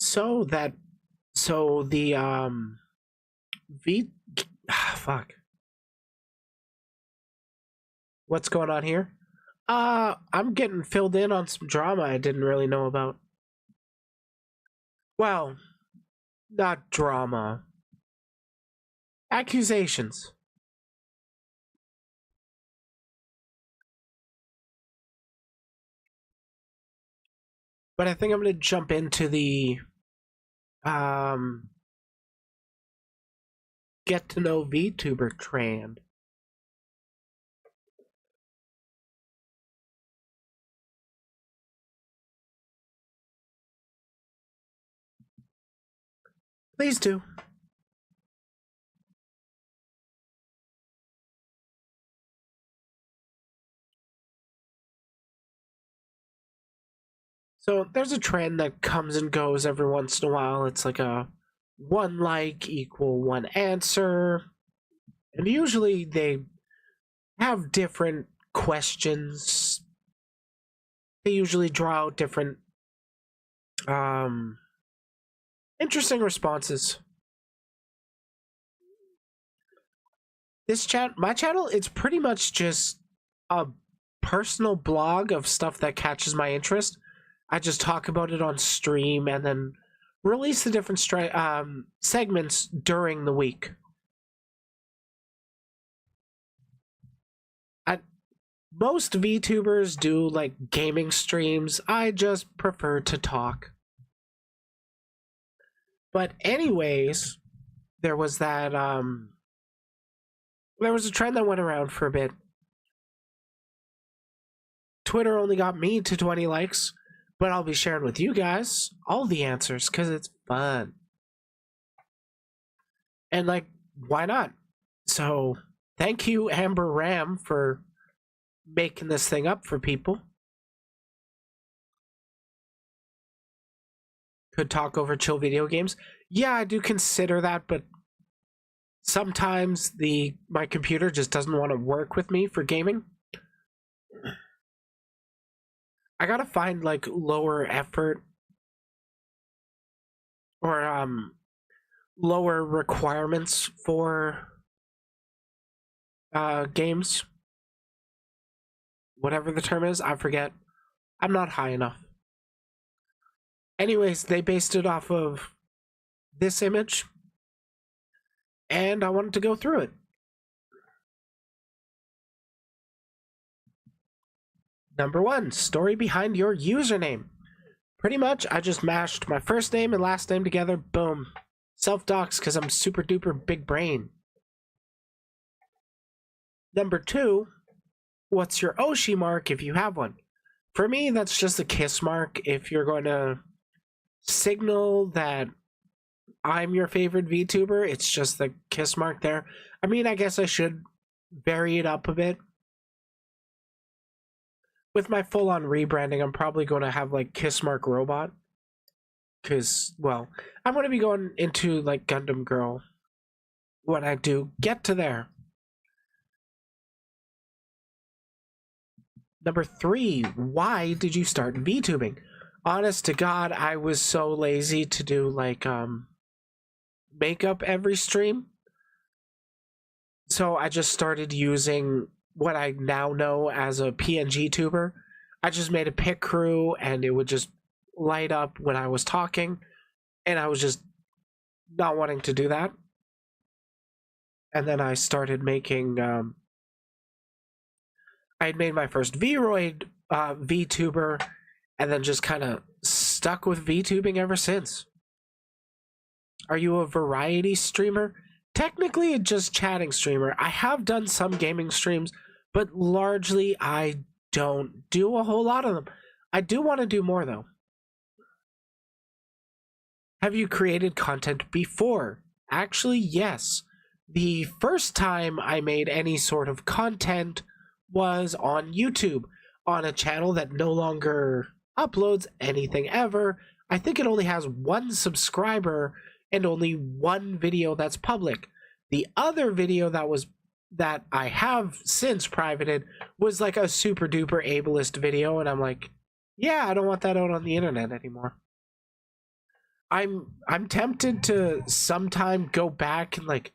So that, so the, V, fuck. What's going on here? I'm getting filled in on some drama I didn't really know about. Well, not drama. Accusations. But I think I'm gonna jump into the um get to know VTuber trend. Please do. So there's a trend that comes and goes every once in a while. It's like a one like equal one answer. And usually they have different questions. They usually draw out different um interesting responses. My channel, it's pretty much just a personal blog of stuff that catches my interest. I just talk about it on stream and then release the different segments during the week. Most VTubers do like gaming streams. I just prefer to talk. But anyways, there was that there was a trend that went around for a bit. Twitter only got me to 20 likes, but I'll be sharing with you guys all the answers cuz it's fun. And like why not? So, thank you Amber Ram for making this thing up for people. Could talk over chill video games. Yeah, I do consider that, but sometimes my computer just doesn't want to work with me for gaming. I gotta find like lower effort or lower requirements for games. Whatever the term is, I forget. I'm not high enough. Anyways, they based it off of this image, and I wanted to go through it. Number 1, story behind your username. Pretty much, I just mashed my first name and last name together. Boom. Self-docs because I'm super duper big brain. Number 2, what's your Oshi mark if you have one? For me, that's just a kiss mark. If you're going to signal that I'm your favorite VTuber, it's just the kiss mark there. I mean, I guess I should vary it up a bit. With my full-on rebranding, I'm probably going to have like kiss mark robot. Because, well, I'm going to be going into like Gundam Girl when I do get to there. Number 3, why did you start VTubing? Honest to God, I was so lazy to do like makeup every stream. So I just started using what I now know as a PNG tuber. I just made a pic crew and it would just light up when I was talking, and I was just not wanting to do that. And then I started making I had made my first Vroid VTuber, and then just kind of stuck with VTubing ever since. Are you a variety streamer? Technically, just chatting streamer. I have done some gaming streams, but largely I don't do a whole lot of them. I do want to do more, though. Have you created content before? Actually, yes. The first time I made any sort of content was on YouTube, on a channel that no longer uploads anything ever. I think it only has 1 subscriber and only 1 video that's public. The other video that I have since privated was like a super duper ableist video, and I'm like, yeah, I don't want that out on the internet anymore. I'm tempted to sometime go back and like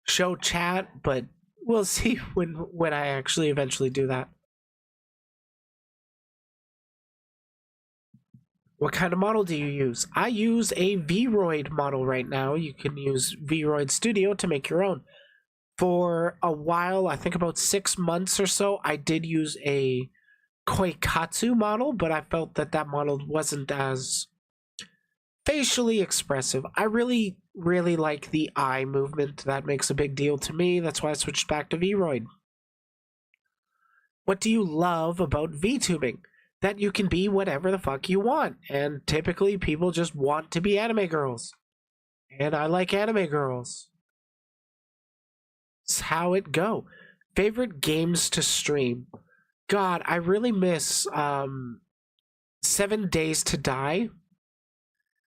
show chat, but we'll see when I actually eventually do that. What kind of model do you use? I use a Vroid model right now. You can use Vroid Studio to make your own. For a while, I think about 6 months or so, I did use a Koikatsu model, but I felt that that model wasn't as facially expressive. I really like the eye movement. That makes a big deal to me. That's why I switched back to Vroid. What do you love about VTubing? That you can be whatever the fuck you want, and typically people just want to be anime girls. And I like anime girls. It's how it go. Favorite games to stream? God, I really miss 7 Days to Die.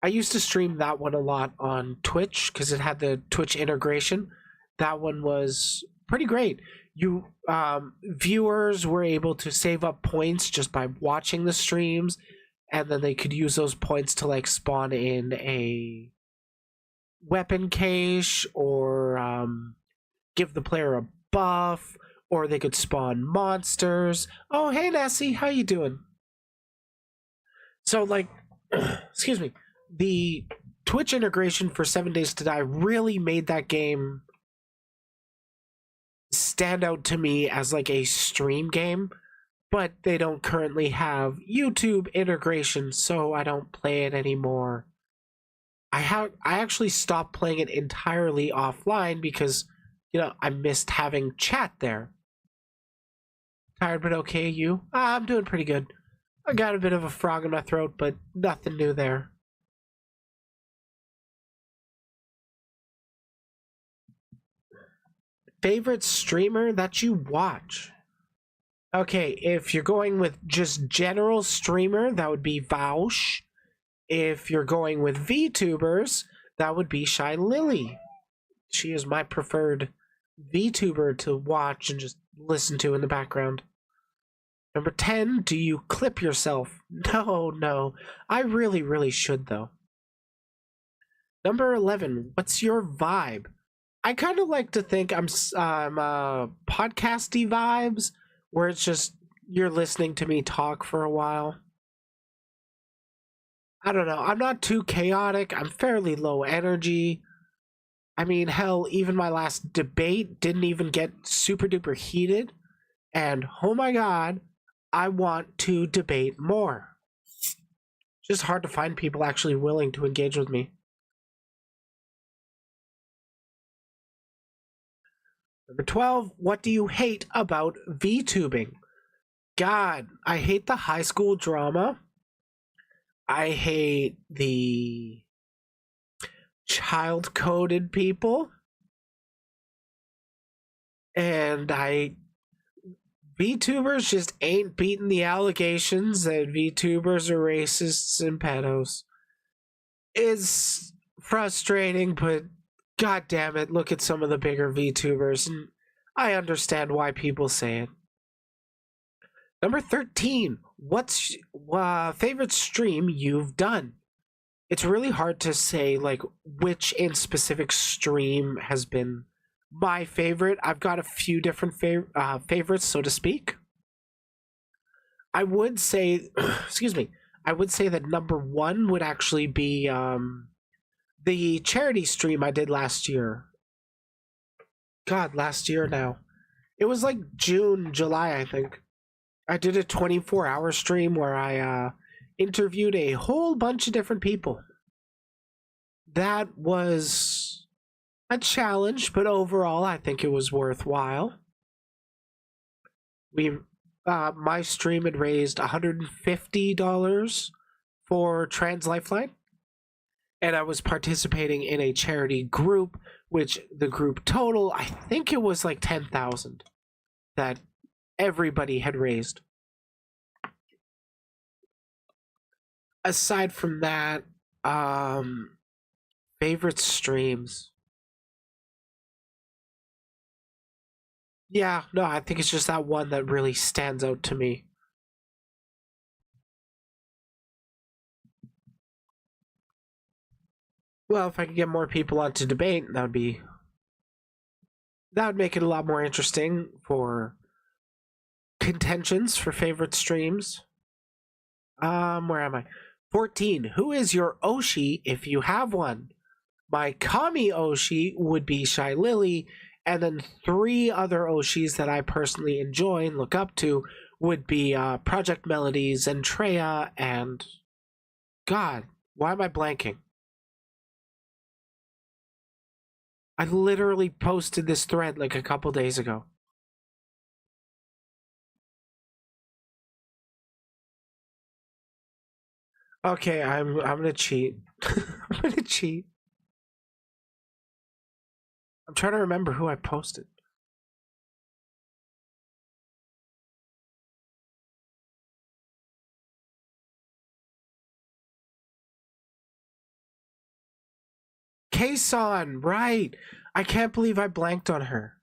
I used to stream that one a lot on Twitch because it had the Twitch integration. That one was pretty great. You viewers were able to save up points just by watching the streams, and then they could use those points to like spawn in a weapon cache, or give the player a buff, or they could spawn monsters. Oh, hey Nessie, how you doing? So like, excuse me, the Twitch integration for 7 Days to Die really made that game stand out to me as like a stream game, but they don't currently have YouTube integration, so I don't play it anymore. I actually stopped playing it entirely offline because, you know, I missed having chat there. Tired but okay, you? I'm doing pretty good. I got a bit of a frog in my throat, but nothing new there. Favorite streamer that you watch? Okay, if you're going with just general streamer, that would be Vaush. If you're going with VTubers, that would be Shy Lily. She is my preferred VTuber to watch and just listen to in the background. Number 10, do you clip yourself? No. I really should, though. Number 11, what's your vibe? I kind of like to think I'm podcasty vibes, where it's just you're listening to me talk for a while. I don't know. I'm not too chaotic. I'm fairly low energy. I mean, hell, even my last debate didn't even get super duper heated. And oh my god, I want to debate more. Just hard to find people actually willing to engage with me. Number 12, what do you hate about VTubing? God, I hate the high school drama. I hate the child coded people. And VTubers just ain't beating the allegations that VTubers are racists and pedos. It's frustrating, but god damn it, look at some of the bigger VTubers, and I understand why people say it. Number 13, what's favorite stream you've done? It's really hard to say like which in specific stream has been my favorite. I've got a few different favorites, so to speak. I would say, excuse me, I would say that number one would actually be the charity stream I did last year. God, last year now. It was like June, July, I think. I did a 24-hour stream where I interviewed a whole bunch of different people. That was a challenge, but overall, I think it was worthwhile. My stream had raised $150 for Trans Lifeline, and I was participating in a charity group, which the group total, I think it was like 10,000 that everybody had raised. Aside from that, favorite streams. Yeah, no, I think it's just that one that really stands out to me. Well, if I could get more people on to debate, that would make it a lot more interesting for contentions for favorite streams. Where am I? 14. Who is your Oshi if you have one? My Kami Oshi would be Shy Lily, and then 3 other Oshis that I personally enjoy and look up to would be Project Melodies, Entreya, and God, why am I blanking? I literally posted this thread like a couple days ago. Okay, I'm gonna cheat. I'm gonna cheat. I'm trying to remember who I posted. Kason, right. I can't believe I blanked on her.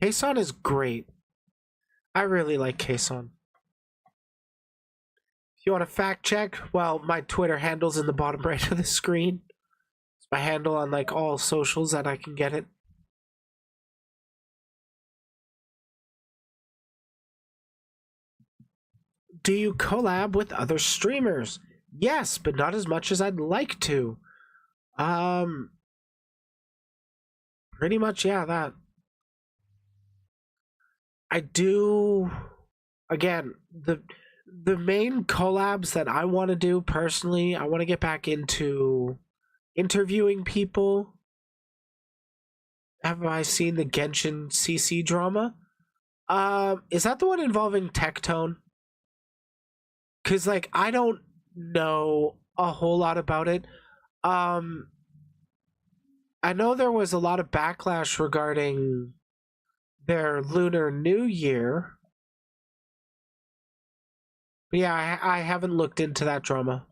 Kason is great. I really like Kason. If you want a fact check, well, my Twitter handle's in the bottom right of the screen. It's my handle on like all socials that I can get it. Do you collab with other streamers? Yes, but not as much as I'd like to. Pretty much, yeah, that. I do. Again, the main collabs that I want to do personally, I want to get back into interviewing people. Have I seen the Genshin CC drama? Is that the one involving Tectone? Cause like I don't know a whole lot about it. Um, I know there was a lot of backlash regarding their Lunar New Year. But yeah, I haven't looked into that drama.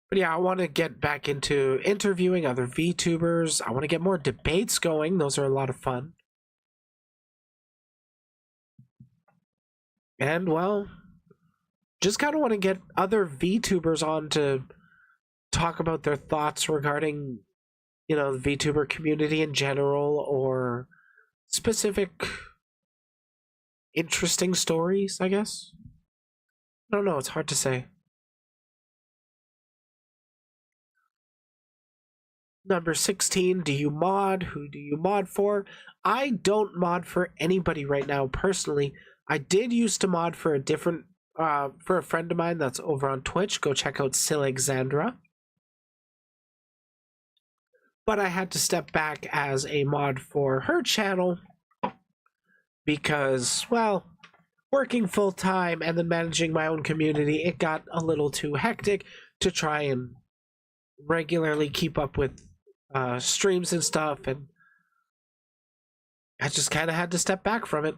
But yeah, I want to get back into interviewing other VTubers. I want to get more debates going. Those are a lot of fun. And well, just kind of want to get other VTubers on to talk about their thoughts regarding, the VTuber community in general or specific interesting stories, I guess. I don't know, it's hard to say. Number 16, do you mod? Who do you mod for? I don't mod for anybody right now personally. I did used to mod for for a friend of mine that's over on Twitch. Go check out Silexandra. But I had to step back as a mod for her channel because, well, working full time and then managing my own community, it got a little too hectic to try and regularly keep up with streams and stuff, and I just kind of had to step back from it.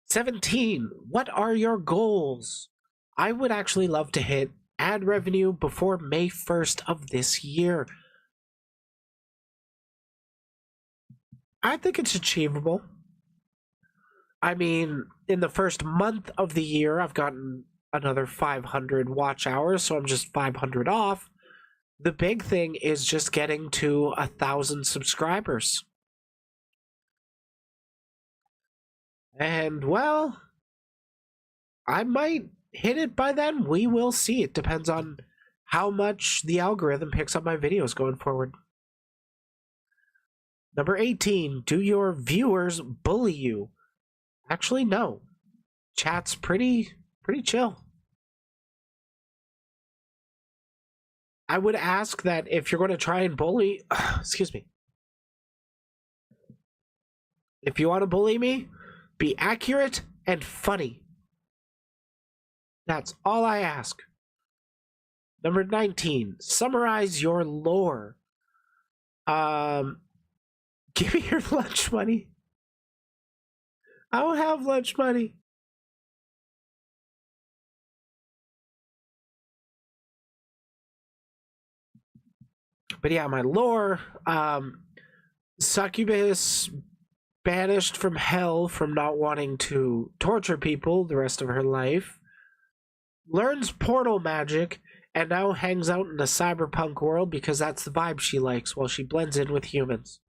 17, what are your goals? I would actually love to hit ad revenue before May 1st of this year. I think it's achievable. I mean, in the first month of the year, I've gotten another 500 watch hours, so I'm just 500 off. The big thing is just getting to 1,000 subscribers. And, well, I might hit it by then. We will see. It depends on how much the algorithm picks up my videos going forward. Number 18, do your viewers bully you? Actually, no. Chat's pretty chill. I would ask that if you're going to try and bully, excuse me. If you want to bully me, be accurate and funny. That's all I ask. Number 19, summarize your lore. Give me your lunch money. I don't have lunch money. But yeah, my lore, Succubus banished from hell from not wanting to torture people the rest of her life, learns portal magic, and now hangs out in the cyberpunk world because that's the vibe she likes while she blends in with humans.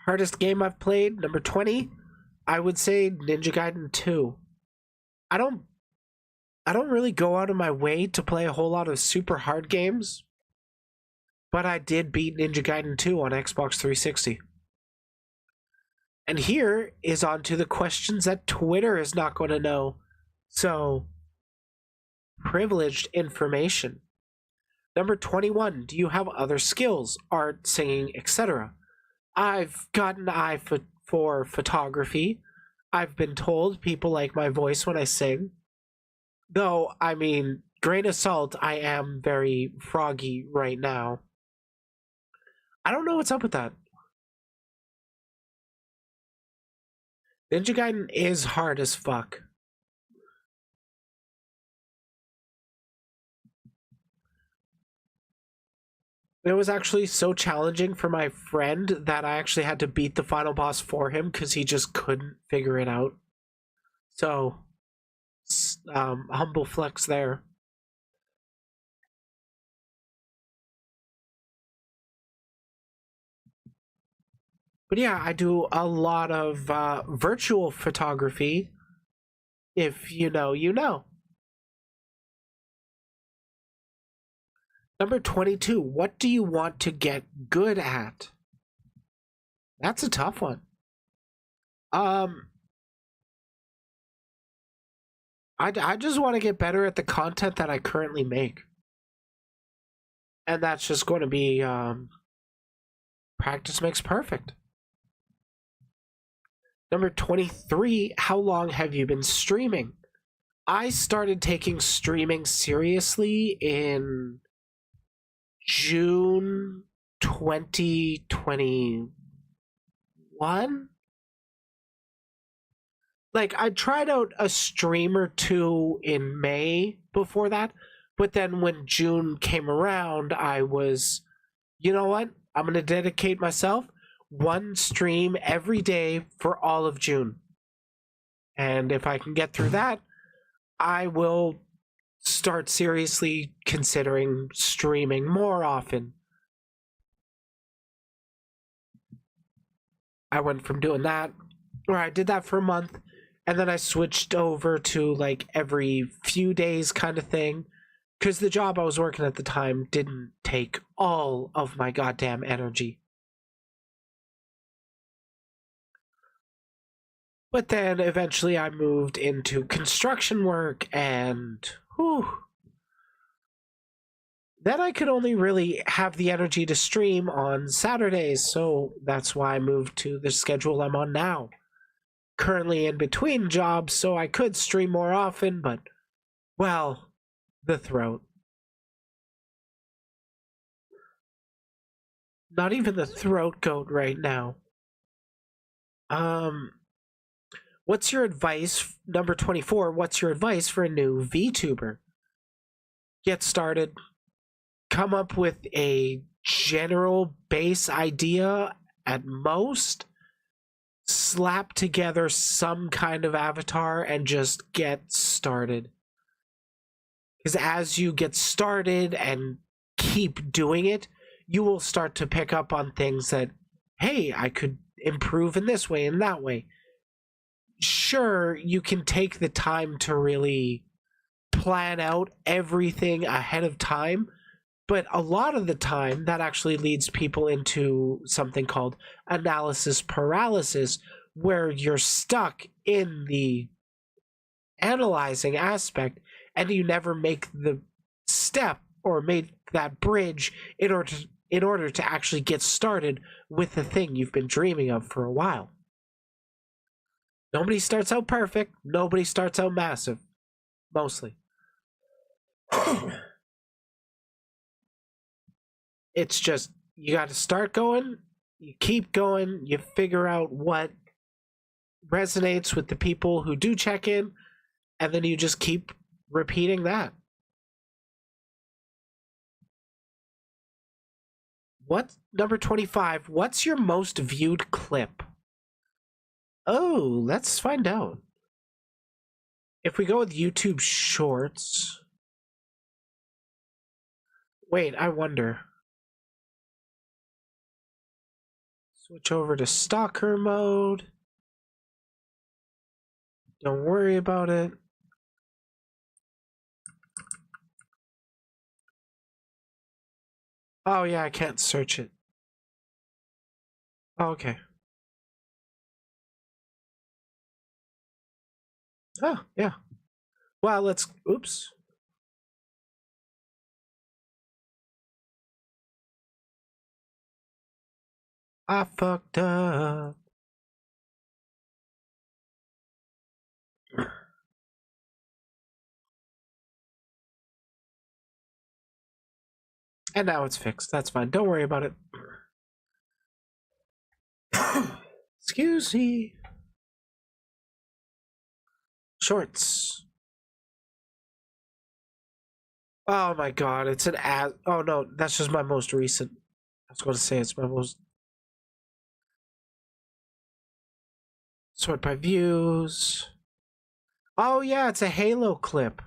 Hardest game I've played, number 20, I would say Ninja Gaiden 2. I don't really go out of my way to play a whole lot of super hard games, but I did beat Ninja Gaiden 2 on Xbox 360. And here is on to the questions that Twitter is not going to know. So, privileged information. Number 21, do you have other skills, art, singing, etc.? I've got an eye for photography. I've been told people like my voice when I sing. Though, I mean, grain of salt, I am very froggy right now. I don't know what's up with that. Ninja Gaiden is hard as fuck. It was actually so challenging for my friend that I actually had to beat the final boss for him because he just couldn't figure it out. So, humble flex there. But yeah, I do a lot of virtual photography. If you know, you know. Number 22, what do you want to get good at? That's a tough one. I just want to get better at the content that I currently make. And that's just going to be practice makes perfect. Number 23, how long have you been streaming? I started taking streaming seriously in June 2021. Like, I tried out a stream or two in May before that, but then when June came around, I was, you know what? I'm going to dedicate myself one stream every day for all of June. And if I can get through that, I will start seriously considering streaming more often. I went from doing that, or I did that for a month, And then I switched over to like every few days kind of thing. Because the job I was working at the time didn't take all of my goddamn energy. But then eventually I moved into construction work and whew, then I could only really have the energy to stream on Saturdays, so that's why I moved to the schedule I'm on now. Currently in between jobs, so I could stream more often, but well, the throat. Not even the throat goat right now. What's your advice, number 24, what's your advice for a new VTuber? Get started. Come up with a general base idea at most. Slap together some kind of avatar and just get started. Because as you get started and keep doing it, you will start to pick up on things that, hey, I could improve in this way and that way. Sure, you can take the time to really plan out everything ahead of time, but a lot of the time that actually leads people into something called analysis paralysis, where you're stuck in the analyzing aspect and you never make the step or make that bridge in order to actually get started with the thing you've been dreaming of for a while. Nobody starts out perfect. Nobody starts out massive. Mostly. It's just, you got to start going, you keep going, you figure out what resonates with the people who do check in, and then you just keep repeating that. What, number 25, what's your most viewed clip? Oh, let's find out. If we go with YouTube Shorts... Wait, I wonder. Switch over to stalker mode. Don't worry about it. Oh yeah, I can't search it. Oh, okay. Oh, yeah. Well, let's... Oops. I fucked up. And now it's fixed. That's fine. Don't worry about it. Excuse me. Shorts. Oh my god, it's an ad. Oh no, that's just my most recent. I was going to say it's my most. Sort by views. Oh yeah, it's a Halo clip.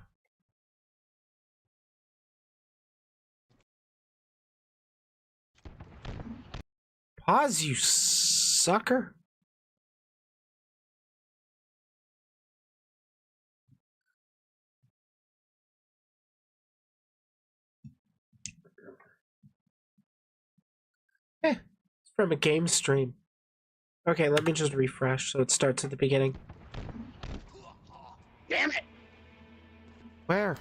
Pause, you sucker. It's from a game stream. Okay, let me just refresh so it starts at the beginning. Damn it! Where?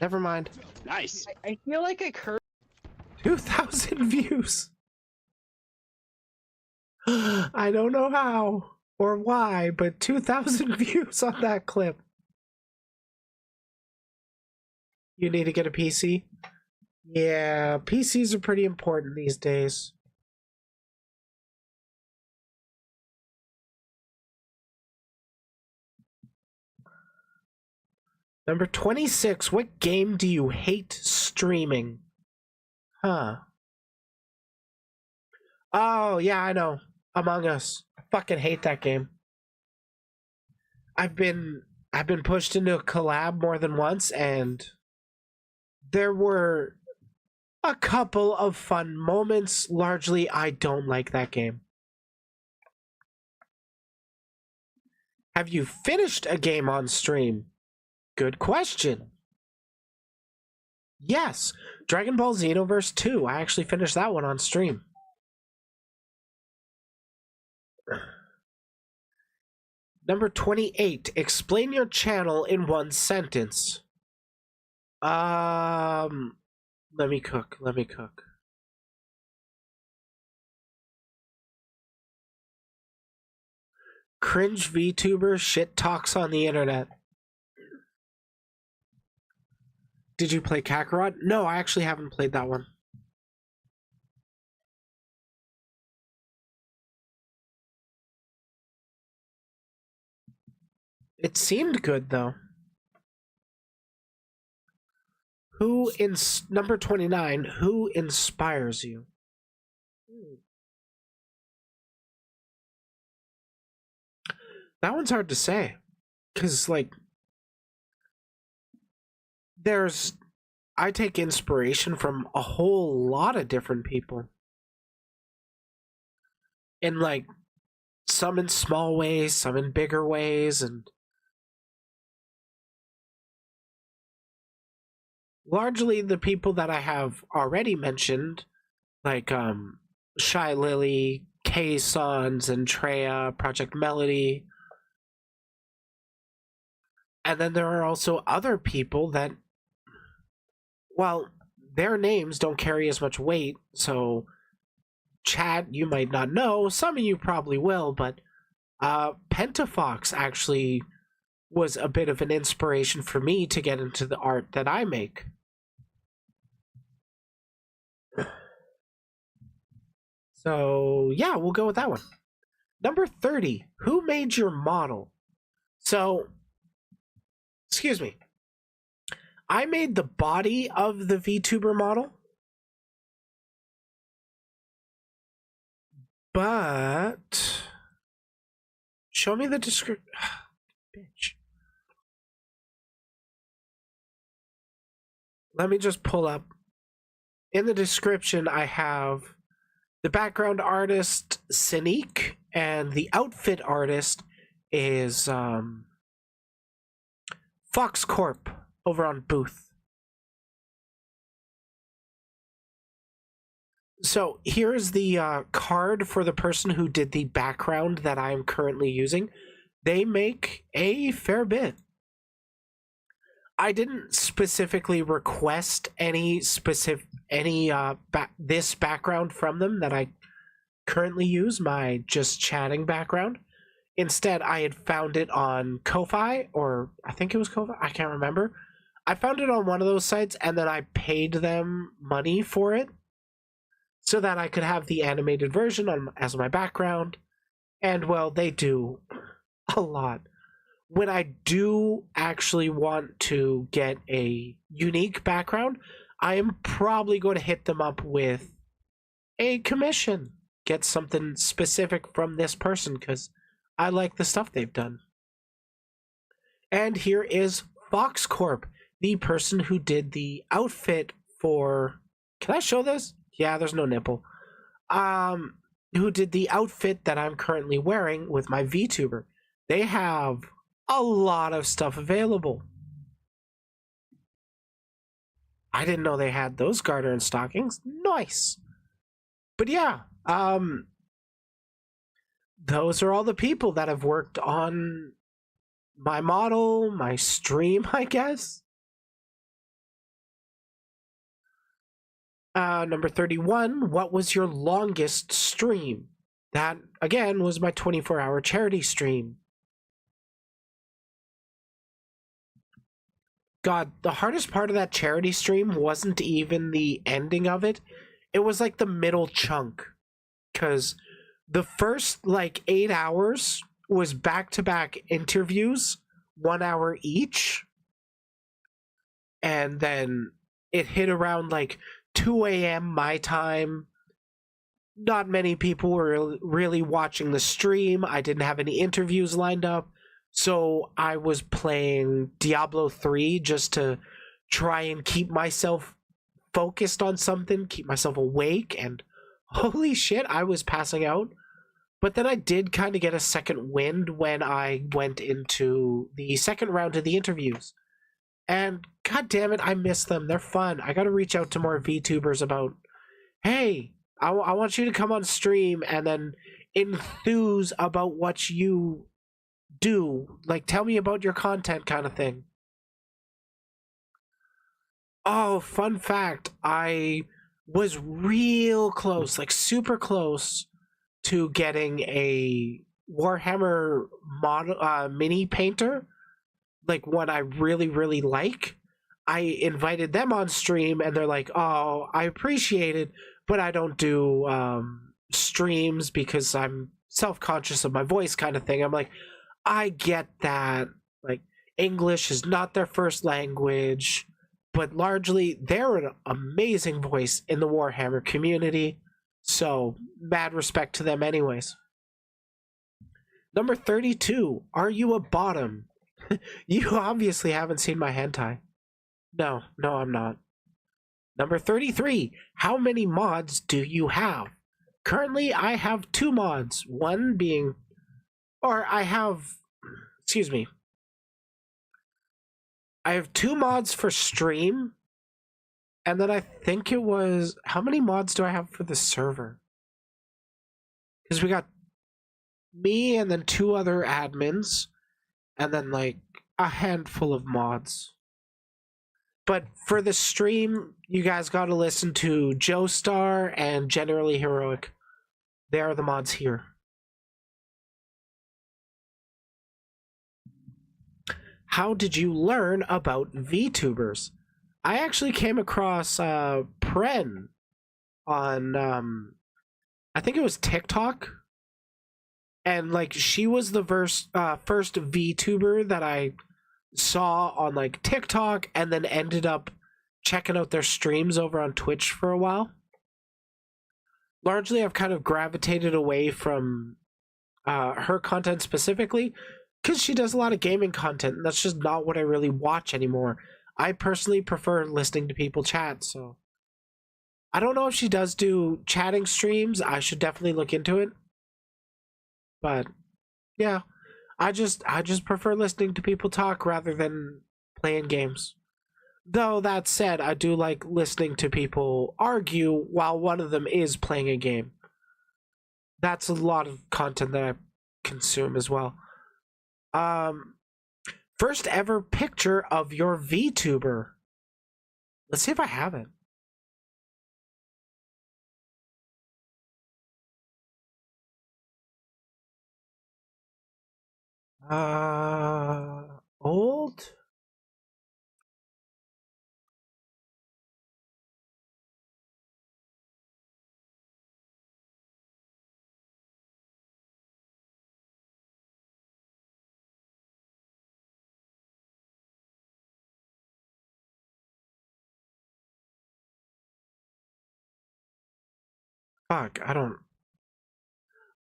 Never mind. Nice. I feel like I cursed. 2,000 views. I don't know how or why, but 2,000 views on that clip. You need to get a PC? Yeah, PCs are pretty important these days. Number 26, what game do you hate streaming? Huh. Oh, yeah, I know. Among Us. I fucking hate that game. I've been pushed into a collab more than once, and there were a couple of fun moments. Largely, I don't like that game. Have you finished a game on stream? Good question. Yes, Dragon Ball Xenoverse 2. I actually finished that one on stream. Number 28. Explain your channel in one sentence. Let me cook. Cringe VTuber shit talks on the internet. Did you play Kakarot? No, I actually haven't played that one. It seemed good though. Number 29, who inspires you? That one's hard to say. Cause like I take inspiration from a whole lot of different people. And like some in small ways, some in bigger ways, and largely the people that I have already mentioned, like Shy Lily, K Sons, and Treya, Project Melody. And then there are also other people that, well, their names don't carry as much weight, so chat, you might not know, some of you probably will, but Pentafox actually was a bit of an inspiration for me to get into the art that I make. So, yeah, we'll go with that one. Number 30, who made your model? So, excuse me. I made the body of the VTuber model, but show me the description. Bitch. Let me just pull up. In the description, I have the background artist, Sinique, and the outfit artist is Fox Corp over on Booth. So here's the card for the person who did the background that I'm currently using. They make a fair bit. I didn't specifically request this background from them that I currently use, my just chatting background. Instead, I had found it on Ko-Fi, or I think it was Ko-Fi, I can't remember. I found it on one of those sites, and then I paid them money for it so that I could have the animated version as my background. And, well, they do a lot. When I do actually want to get a unique background, I am probably going to hit them up with a commission. Get something specific from this person, because I like the stuff they've done. And here is Fox Corp, the person who did the outfit for... Can I show this? Yeah, there's no nipple. Who did the outfit that I'm currently wearing with my VTuber. They have a lot of stuff available. I didn't know they had those garter and stockings. Nice. But yeah, those are all the people that have worked on my model, my stream, I guess. Number 31, what was your longest stream? That, again, was my 24-hour charity stream. God, the hardest part of that charity stream wasn't even the ending of it. It was like the middle chunk. Because the first, 8 hours was back-to-back interviews, 1 hour each. And then it hit around, 2 a.m. my time. Not many people were really watching the stream. I didn't have any interviews lined up. So I was playing Diablo 3 just to try and keep myself focused on something, keep myself awake, and holy shit, I was passing out. But then I did kind of get a second wind when I went into the second round of the interviews. And god damn it, I miss them. They're fun. I gotta reach out to more VTubers about, hey, I want you to come on stream and then enthuse about what you do. Like, tell me about your content kind of thing. Oh, fun fact, I was real close, like super close to getting a Warhammer model mini painter, like one I really really like. I invited them on stream, and they're like, "Oh, I appreciate it, but I don't do streams because I'm self conscious of my voice," kind of thing. I'm like, I get that. Like, English is not their first language, but largely they're an amazing voice in the Warhammer community. So, mad respect to them, anyways. Number 32. Are you a bottom? You obviously haven't seen my hentai. No, no, I'm not. Number 33. How many mods do you have? Currently, I have 2 mods. One being. Or I have. Excuse me. I have 2 mods for stream. And then I think it was. How many mods do I have for the server? Because we got me and then 2 other admins. And then like a handful of mods. But for the stream, you guys got to listen to Joestar and Generally Heroic. They are the mods here. How did you learn about VTubers? I actually came across Pren on, I think it was TikTok. And like she was the first VTuber that I saw on like TikTok, and then ended up checking out their streams over on Twitch for a while. Largely, I've kind of gravitated away from her content specifically because she does a lot of gaming content, and that's just not what I really watch anymore. I personally prefer listening to people chat, so I don't know if she does do chatting streams. I should definitely look into it. But yeah, I just prefer listening to people talk rather than playing games. Though that said, I do like listening to people argue while one of them is playing a game. That's a lot of content that I consume as well. First ever picture of your VTuber. Let's see if I have it. Old? Fuck, I don't.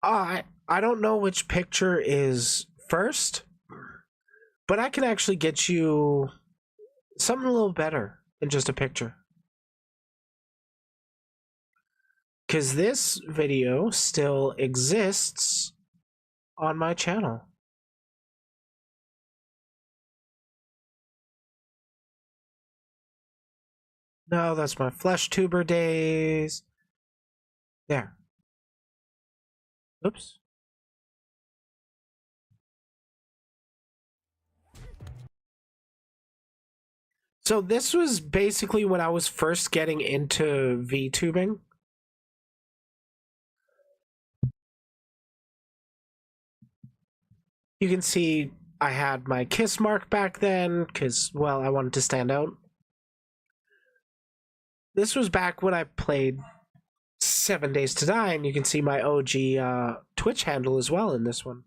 I don't know which picture is first, but I can actually get you something a little better than just a picture. Because this video still exists on my channel. No, that's my Fleshtuber days. There. Oops. So this was basically when I was first getting into VTubing. You can see I had my kiss mark back then because, well, I wanted to stand out. This was back when I played 7 Days to Die, and you can see my OG Twitch handle as well in this one.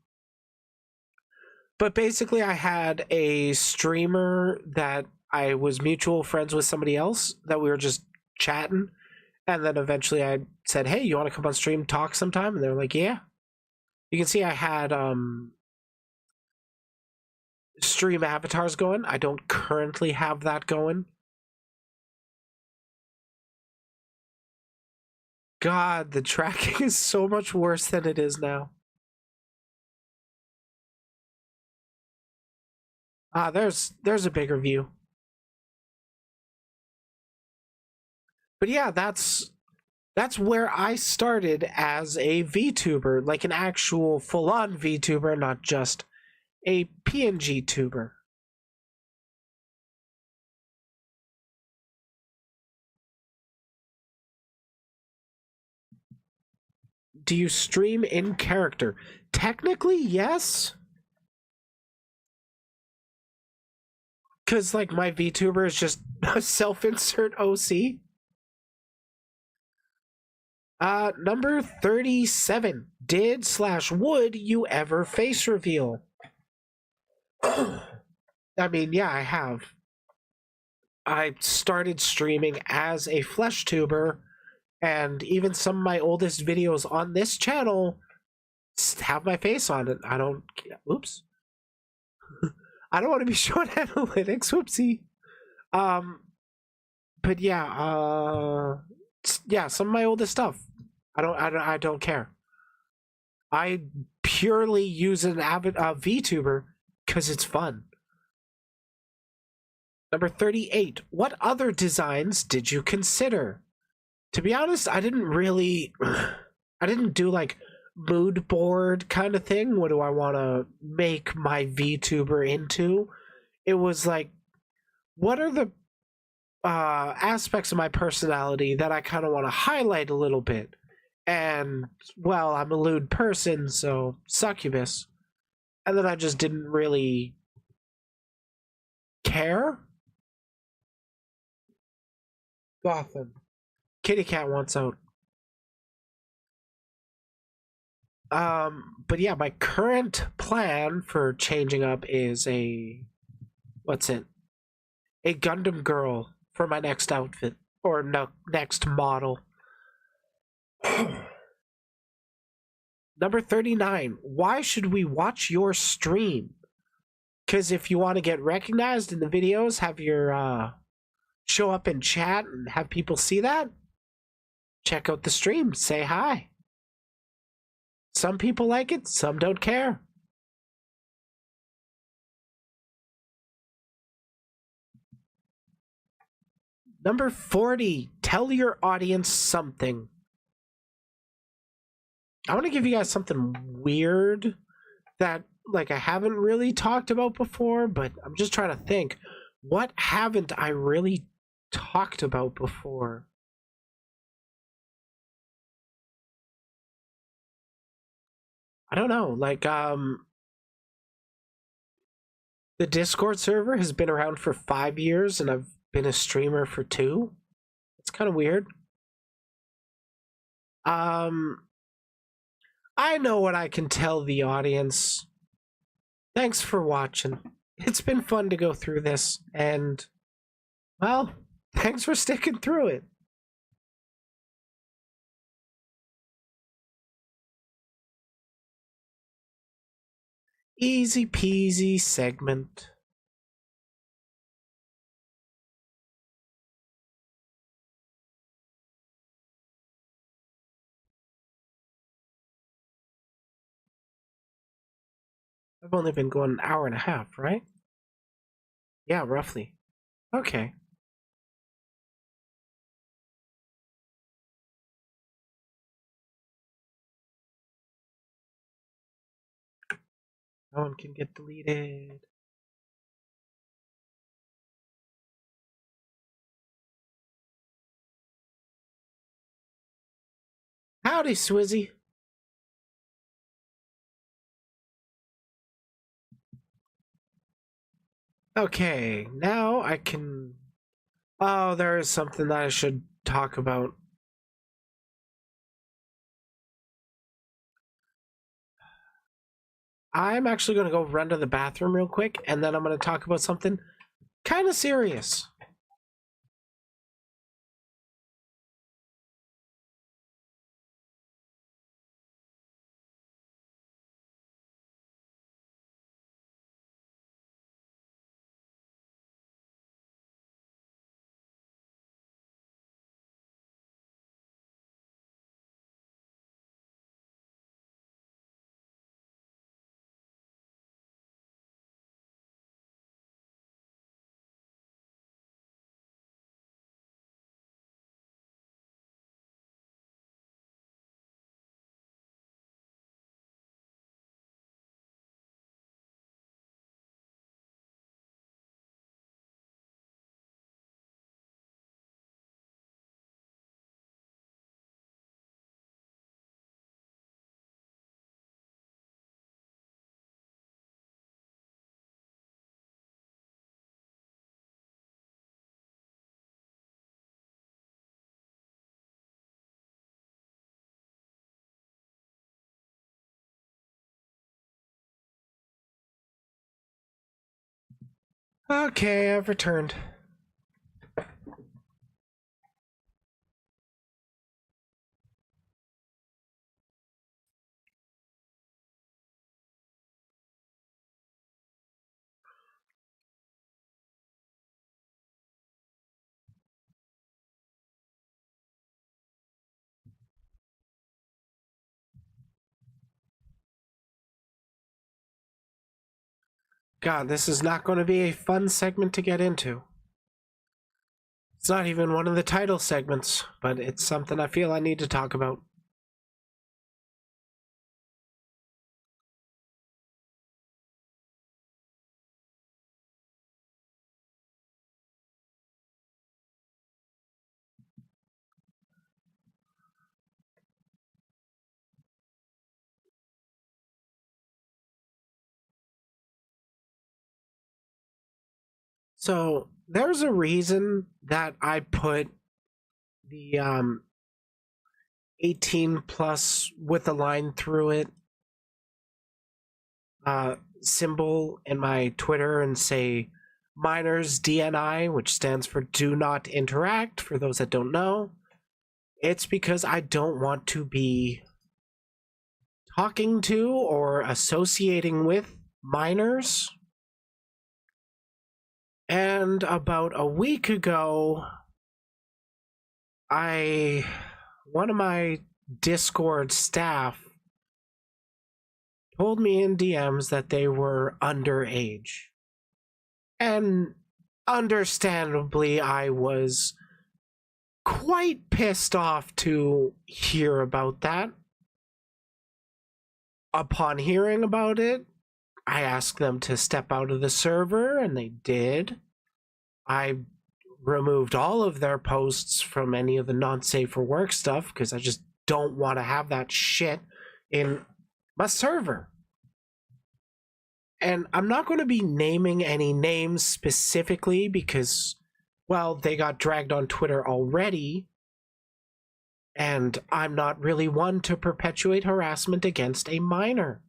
But basically, I had a streamer that I was mutual friends with somebody else that we were just chatting. And then eventually I said, hey, you want to come on stream talk sometime? And they're like, yeah. You can see I had stream avatars going. I don't currently have that going. God, the tracking is so much worse than it is now. Ah, there's a bigger view. But yeah, that's where I started as a VTuber, like an actual full-on VTuber, not just a PNG tuber. Do you stream in character? Technically, yes. Because, like, my VTuber is just a self-insert OC. Number 37. Did/would you ever face reveal? I mean, yeah, I have. I started streaming as a flesh tuber, and even some of my oldest videos on this channel have my face on it. I don't. Oops. I don't want to be showing analytics. Whoopsie. Um, but yeah, yeah, some of my oldest stuff. I don't care. I purely use an avid VTuber because it's fun. Number 38. What other designs did you consider? To be honest, I didn't really. I didn't do like mood board kind of thing. What do I want to make my VTuber into? It was like, what are the aspects of my personality that I kind of want to highlight a little bit? And, well, I'm a lewd person, so succubus. And then I just didn't really care. Gotham. Kitty cat wants out. But yeah, my current plan for changing up is a what's it? A Gundam girl for my next outfit or no next model. Number 39. Why should we watch your stream? Because if you want to get recognized in the videos, have your show up in chat and have people see that, check out the stream. Say hi. Some people like it, some don't care. Number 40. Tell your audience something. I want to give you guys something weird that like I haven't really talked about before, but I'm just trying to think. What haven't I really talked about before? I don't know. Like the Discord server has been around for 5 years and I've been a streamer for 2. It's kind of weird. Um I know what I can tell the audience. Thanks for watching. It's been fun to go through this, and, well, thanks for sticking through it. Easy peasy segment. I've only been going an hour and a half, right? Yeah, roughly. Okay. No one can get deleted. Howdy, Swizzy. Okay, now I can. Oh, there is something that I should talk about. I'm actually going to go run to the bathroom real quick, and then I'm going to talk about something kind of serious. Okay, I've returned. God, this is not going to be a fun segment to get into. It's not even one of the title segments, but it's something I feel I need to talk about. So, there's a reason that I put the 18 plus with a line through it symbol in my Twitter and say minors DNI, which stands for do not interact, for those that don't know. It's because I don't want to be talking to or associating with minors. And about a week ago, one of my Discord staff told me in DMs that they were underage. And understandably, I was quite pissed off to hear about that. Upon hearing about it, I asked them to step out of the server, and they did. I removed all of their posts from any of the not safe for work stuff because I just don't want to have that shit in my server. And I'm not going to be naming any names specifically because, well, they got dragged on Twitter already. And I'm not really one to perpetuate harassment against a minor.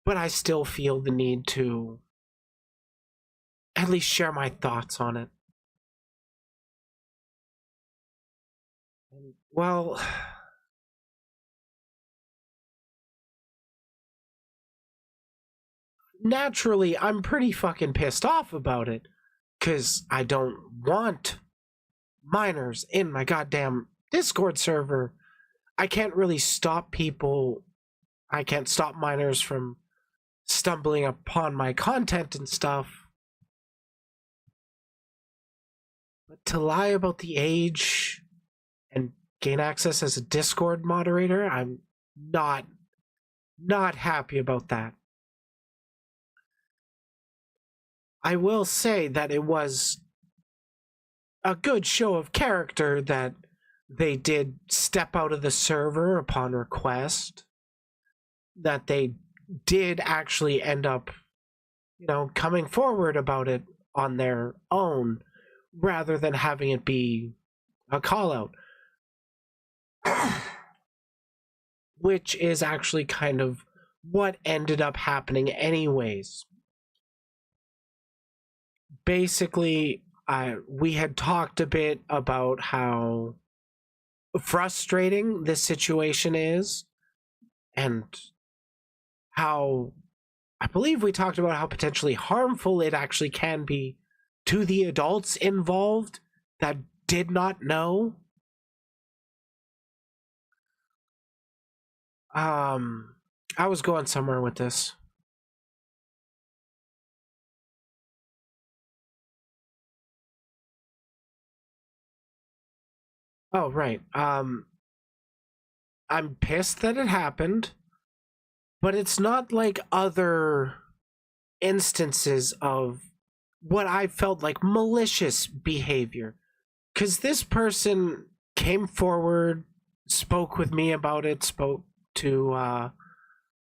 But I still feel the need to at least share my thoughts on it. Well, naturally, I'm pretty fucking pissed off about it. Because I don't want minors in my goddamn Discord server. I can't really stop people. I can't stop minors from stumbling upon my content and stuff. But to lie about the age and gain access as a Discord moderator, I'm not happy about that. I will say that it was a good show of character that they did step out of the server upon request, that they did actually end up, coming forward about it on their own rather than having it be a call out. Which is actually kind of what ended up happening anyways. Basically, we had talked a bit about how frustrating this situation is, and how I believe we talked about how potentially harmful it actually can be to the adults involved that did not know. I was going somewhere with this. Oh, right. I'm pissed that it happened, but it's not like other instances of what I felt like malicious behavior. Because this person came forward, spoke with me about it, spoke to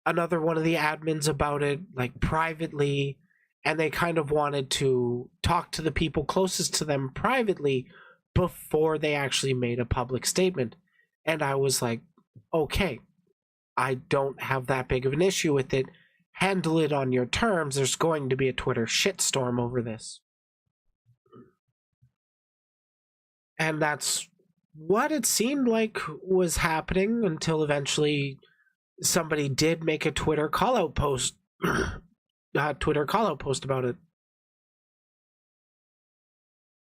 another one of the admins about it, like privately, and they kind of wanted to talk to the people closest to them privately before they actually made a public statement. And I was like, okay, I don't have that big of an issue with it. handle it on your terms, there's going to be a Twitter shitstorm over this. And that's what it seemed like was happening until eventually somebody did make a Twitter call-out post. About it.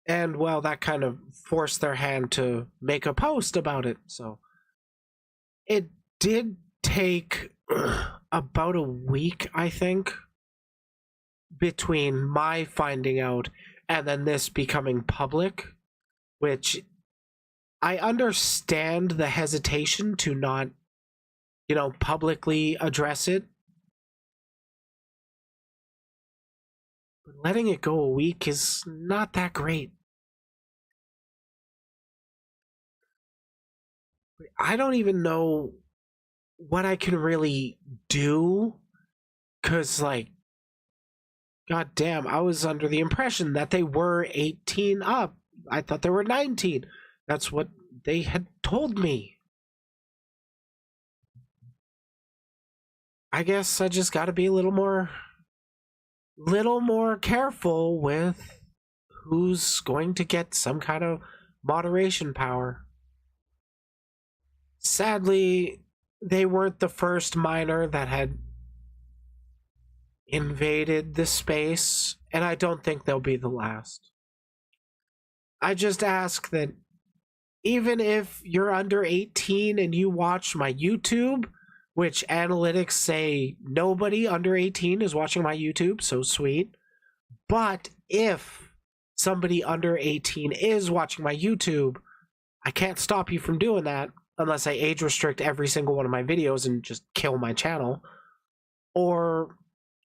And well, that kind of forced their hand to make a post about it. So it did take about a week, I think, between my finding out and then this becoming public, which I understand the hesitation to not, publicly address it. But letting it go a week is not that great. I don't even know what I can really do, because, god damn, I was under the impression that they were 18 up. I thought they were 19. That's what they had told me. I guess I just gotta be a little more careful with who's going to get some kind of moderation power. Sadly, they weren't the first miner that had invaded the space, and I don't think they'll be the last. I just ask that even if you're under 18 and you watch my YouTube, which analytics say nobody under 18 is watching my YouTube, so sweet. But if somebody under 18 is watching my YouTube, I can't stop you from doing that unless I age restrict every single one of my videos and just kill my channel. Or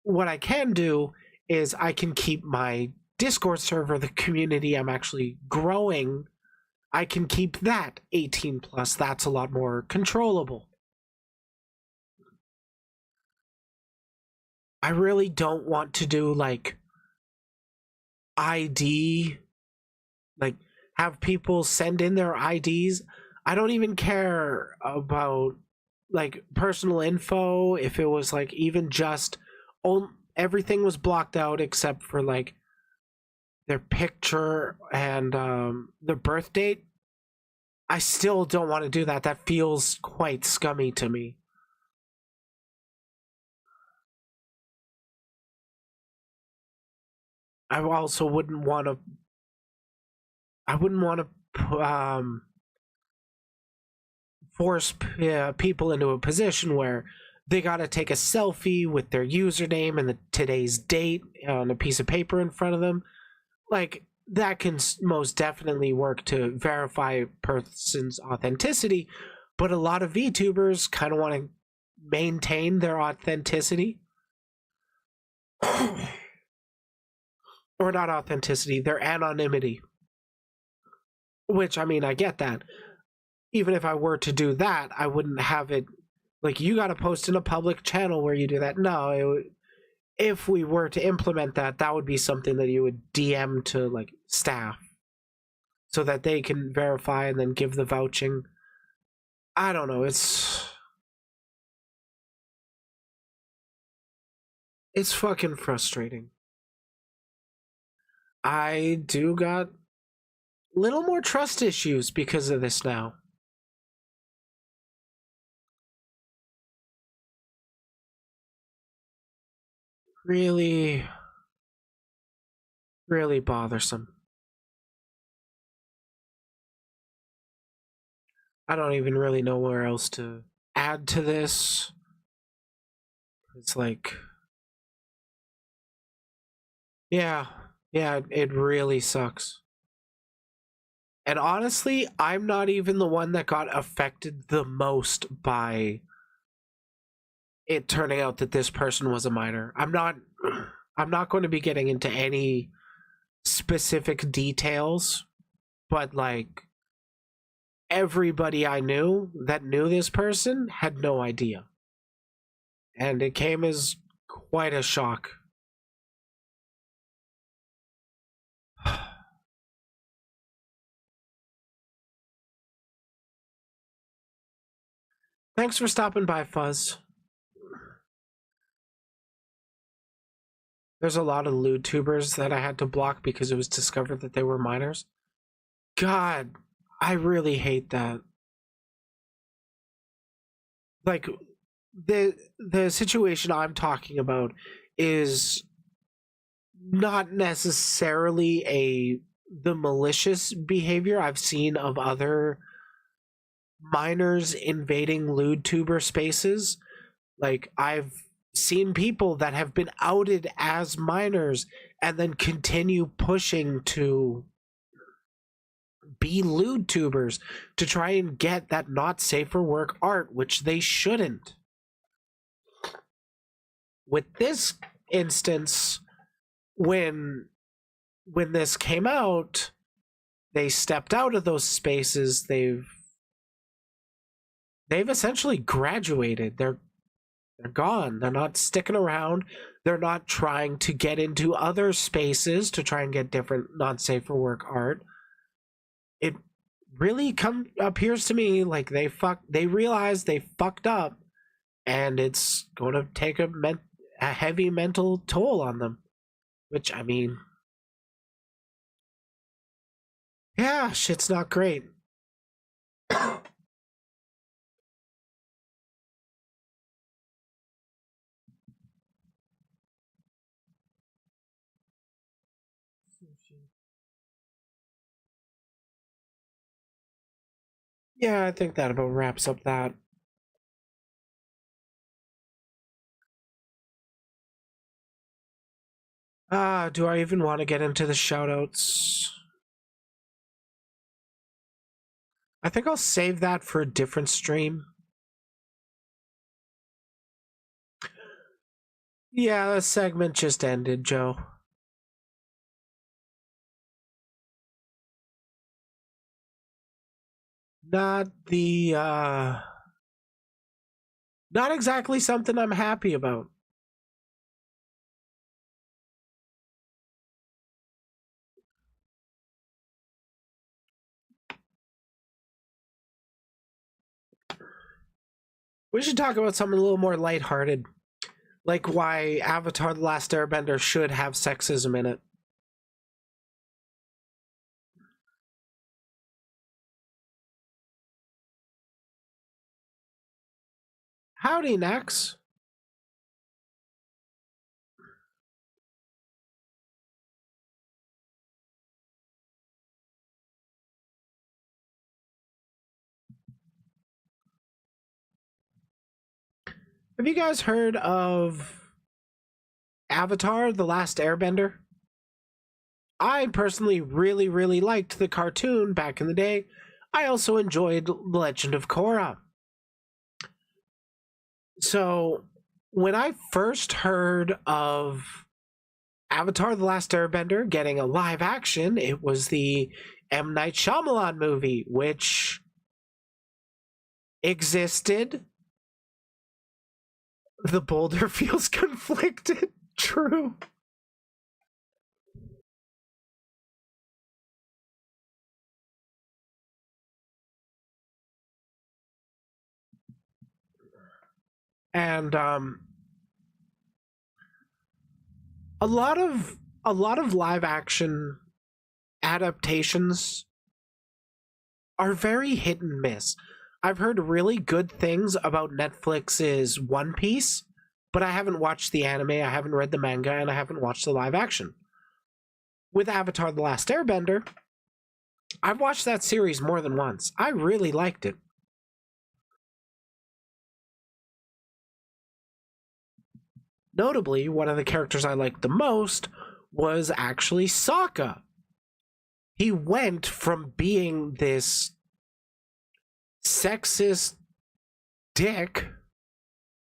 what I can do is I can keep my Discord server, the community I'm actually growing, I can keep that 18 plus. That's a lot more controllable. I really don't want to do ID, have people send in their IDs. I don't even care about personal info. If it was even just everything was blocked out except for their picture and their birth date, I still don't want to do that. That feels quite scummy to me. I also wouldn't want to. I wouldn't want to force people into a position where they got to take a selfie with their username and today's date on a piece of paper in front of them. That can most definitely work to verify a person's authenticity, but a lot of VTubers kind of want to maintain their authenticity. Or not authenticity, their anonymity. Which, I get that. Even if I were to do that, I wouldn't have it you gotta post in a public channel where you do that. No, if we were to implement that, that would be something that you would DM to staff so that they can verify and then give the vouching. I don't know, it's fucking frustrating. I do got little more trust issues because of this now. Really, really bothersome. I don't even really know where else to add to this. It's yeah, it really sucks. And honestly, I'm not even the one that got affected the most by it turning out that this person was a minor. I'm not going to be getting into any specific details, but everybody I knew that knew this person had no idea. And it came as quite a shock. Thanks for stopping by, Fuzz. There's a lot of lewd tubers that I had to block because it was discovered that they were minors. God, I really hate that. Like the situation I'm talking about is not necessarily the malicious behavior I've seen of other minors invading lewd tuber spaces. Like, I've seen people that have been outed as minors and then continue pushing to be lewd tubers to try and get that not safe for work art, which they shouldn't. With this instance, when this came out, they stepped out of those spaces. They've essentially graduated. They're gone. They're not sticking around. They're not trying to get into other spaces to try and get different not safe for work art. It really appears to me like they realize they fucked up, and it's going to take a heavy mental toll on them. Which, I mean, yeah, shit's not great. Yeah, I think that about wraps up that. Do I even want to get into the shoutouts? I think I'll save that for a different stream. Yeah, the segment just ended, Joe. Not not exactly something I'm happy about. We should talk about something a little more lighthearted, like why Avatar: The Last Airbender should have sexism in it. Howdy, Nax. Have you guys heard of Avatar: The Last Airbender? I personally really, really liked the cartoon back in the day. I also enjoyed Legend of Korra. So, when I first heard of Avatar: The Last Airbender getting a live action, it was the M. Night Shyamalan movie, which existed. The Boulder feels conflicted. True. And a lot of live action adaptations are very hit and miss. I've heard really good things about Netflix's One Piece, but I haven't watched the anime, I haven't read the manga, and I haven't watched the live action. With Avatar: The Last Airbender, I've watched that series more than once. I really liked it. Notably, one of the characters I liked the most was actually Sokka. He went from being this sexist dick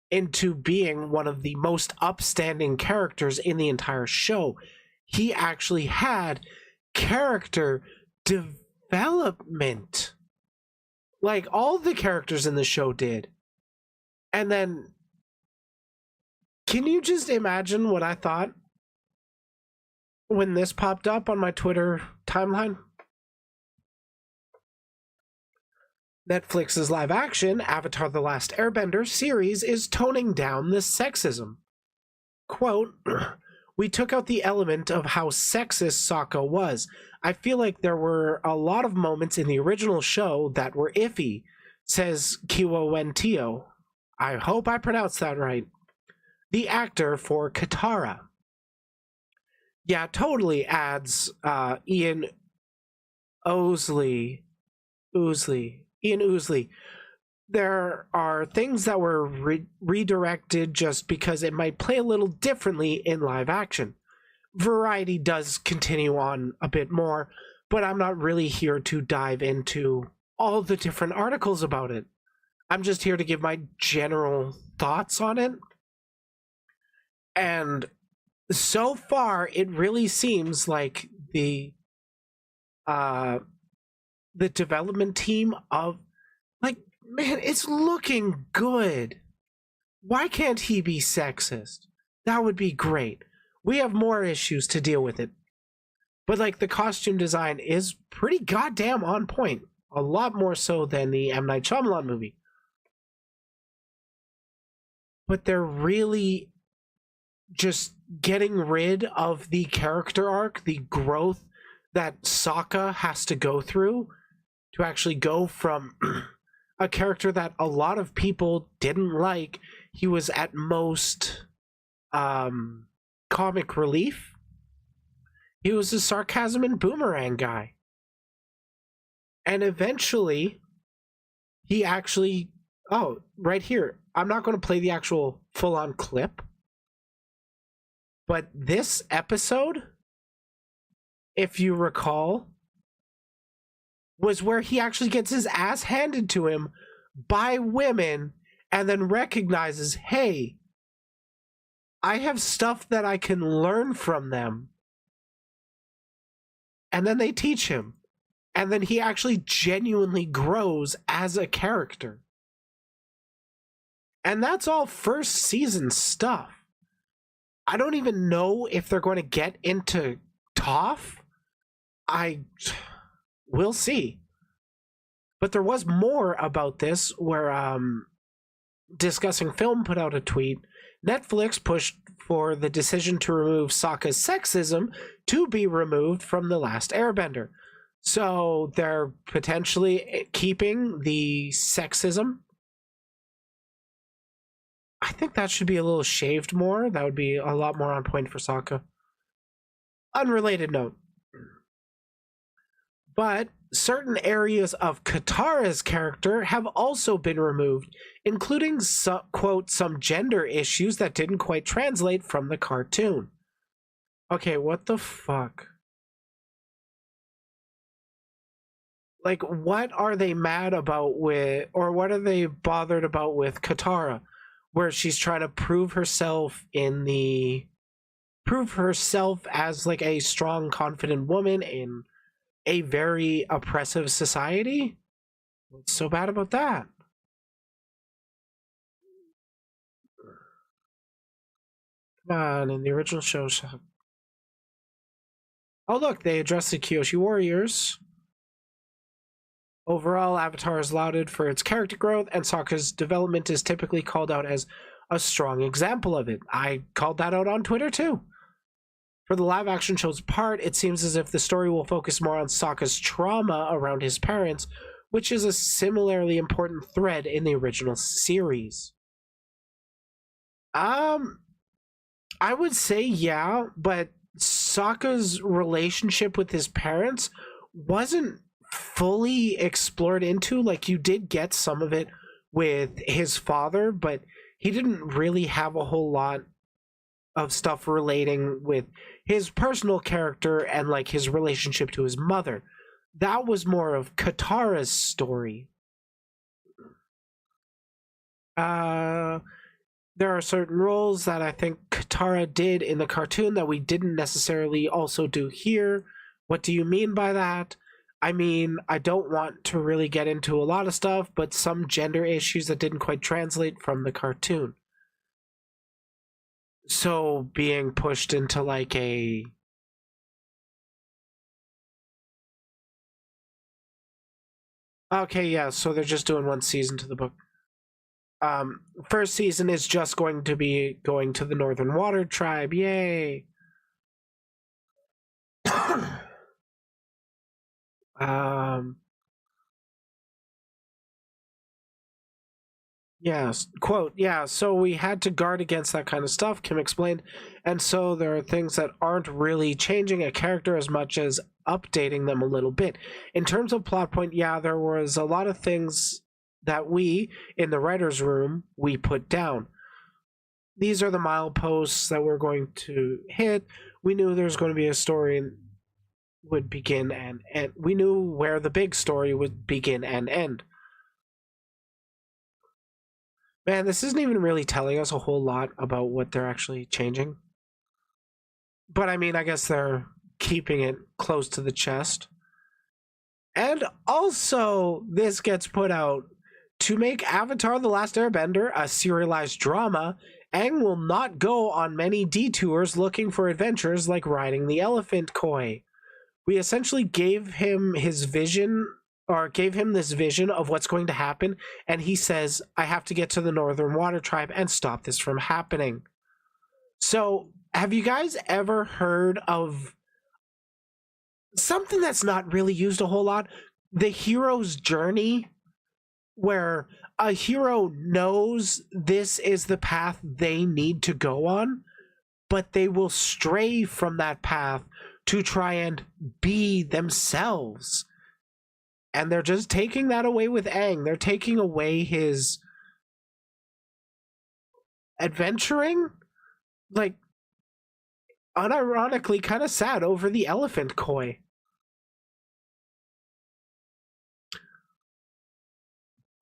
into being one of the most upstanding characters in the entire show. He actually had character development. Like all the characters in the show did. And then, can you just imagine what I thought when this popped up on my Twitter timeline? Netflix's live action Avatar: The Last Airbender series is toning down this sexism. Quote, we took out the element of how sexist Sokka was. I feel like there were a lot of moments in the original show that were iffy, says Kiwo Wentio. I hope I pronounced that right. The actor for Katara. Yeah, totally adds Ian Ian Ousley. There are things that were redirected just because it might play a little differently in live action. Variety does continue on a bit more, but I'm not really here to dive into all the different articles about it. I'm just here to give my general thoughts on it. And so far, it really seems like the development team of, like, man, it's looking good. Why can't he be sexist? That would be great. We have more issues to deal with it. But, like, the costume design is pretty goddamn on point. A lot more so than the M. Night Shyamalan movie. But they're really just getting rid of the character arc, the growth that Sokka has to go through to actually go from a character that a lot of people didn't like. He was at most comic relief. He was a sarcasm and boomerang guy. And eventually, he actually... Oh, right here. I'm not going to play the actual full-on clip. But this episode, if you recall, was where he actually gets his ass handed to him by women and then recognizes, hey, I have stuff that I can learn from them. And then they teach him. And then he actually genuinely grows as a character. And that's all first season stuff. I don't even know if they're going to get into Toph. We'll see. But there was more about this where Discussing Film put out a tweet. Netflix pushed for the decision to remove Sokka's sexism to be removed from The Last Airbender. So they're potentially keeping the sexism. I think that should be a little shaved more. That would be a lot more on point for Sokka. Unrelated note. But certain areas of Katara's character have also been removed, including, quote, some gender issues that didn't quite translate from the cartoon. Okay, what the fuck? Like, what are they mad about with, or what are they bothered about with Katara? Where she's trying to prove herself as like a strong, confident woman in a very oppressive society? What's so bad about that? Come on, in the original show. Oh look, they addressed the Kyoshi Warriors. Overall, Avatar is lauded for its character growth, and Sokka's development is typically called out as a strong example of it. I called that out on Twitter too. For the live-action show's part, it seems as if the story will focus more on Sokka's trauma around his parents, which is a similarly important thread in the original series. I would say yeah, but Sokka's relationship with his parents wasn't fully explored into. Like, you did get some of it with his father, but he didn't really have a whole lot of stuff relating with his personal character and like his relationship to his mother. That was more of Katara's story. There are certain roles that I think Katara did in the cartoon that we didn't necessarily also do here. What do you mean by that? I mean, I don't want to really get into a lot of stuff, but some gender issues that didn't quite translate from the cartoon. So being pushed into like a... Okay, yeah, so they're just doing one season to the book. First season is just going to be going to the Northern Water Tribe, yay! Um, yes, quote, yeah, so we had to guard against that kind of stuff, Kim explained. And so there are things that aren't really changing a character as much as updating them a little bit. In terms of plot point, yeah, there was a lot of things that we, in the writer's room, we put down. These are the mileposts that we're going to hit. We knew there was going to be a story would begin and end. We knew where the big story would begin and end. Man, this isn't even really telling us a whole lot about what they're actually changing. But I mean, I guess they're keeping it close to the chest. And also, this gets put out to make Avatar The Last Airbender a serialized drama. Aang will not go on many detours looking for adventures like riding the elephant koi. We essentially gave him his vision, or gave him this vision of what's going to happen, and he says, I have to get to the Northern Water Tribe and stop this from happening. So, have you guys ever heard of something that's not really used a whole lot? The hero's journey, where a hero knows this is the path they need to go on, but they will stray from that path to try and be themselves. And they're just taking that away with Aang. They're taking away his adventuring, like, unironically kind of sad over the elephant koi.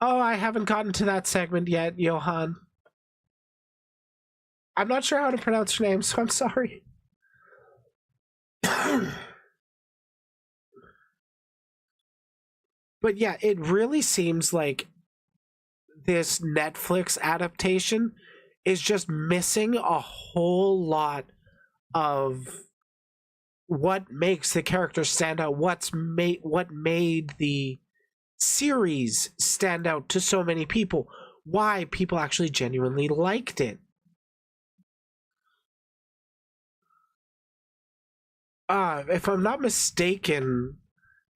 Oh, I haven't gotten to that segment yet, Johan. I'm not sure how to pronounce your name, so I'm sorry. But yeah, it really seems like this Netflix adaptation is just missing a whole lot of what makes the character stand out, what made the series stand out to so many people, why people actually genuinely liked it. If I'm not mistaken,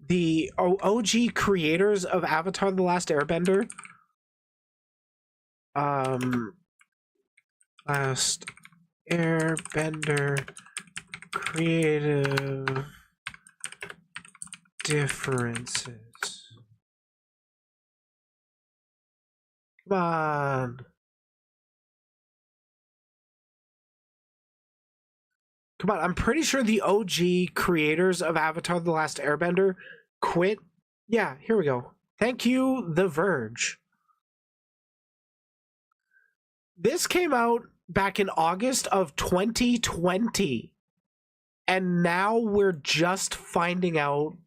the OG creators of Avatar The Last Airbender, Last Airbender creative differences. Come on. Come on, I'm pretty sure the OG creators of Avatar The Last Airbender quit. Yeah, here we go. Thank you, The Verge. This came out back in August of 2020. And now we're just finding out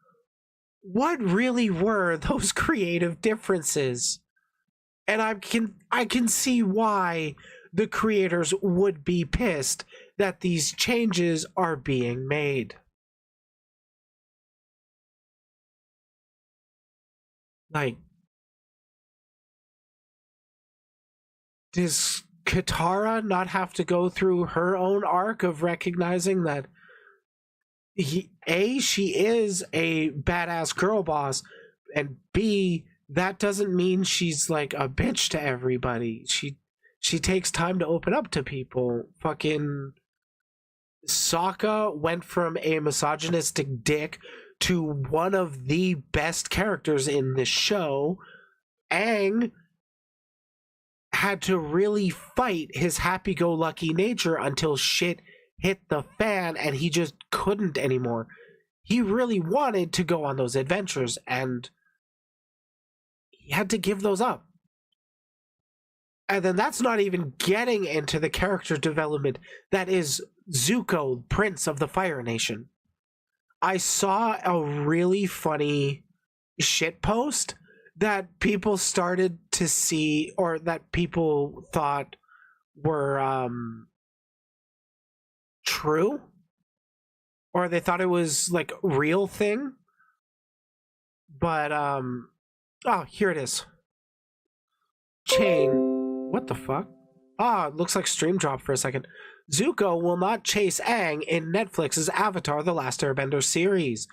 what really were those creative differences. And I can see why the creators would be pissed that these changes are being made. Like, does Katara not have to go through her own arc of recognizing that she is a badass girl boss, and B, that doesn't mean she's like a bitch to everybody. She takes time to open up to people. Fucking Sokka went from a misogynistic dick to one of the best characters in the show. Aang had to really fight his happy-go-lucky nature until shit hit the fan and he just couldn't anymore. He really wanted to go on those adventures and he had to give those up. And then that's not even getting into the character development that is Zuko, Prince of the Fire Nation. I saw a really funny shit post that people started to see, or that people thought were true, or they thought it was like real thing. But oh, here it is. Chain. What the fuck? Ah, it looks like stream dropped for a second. Zuko will not chase Aang in Netflix's Avatar The Last Airbender series.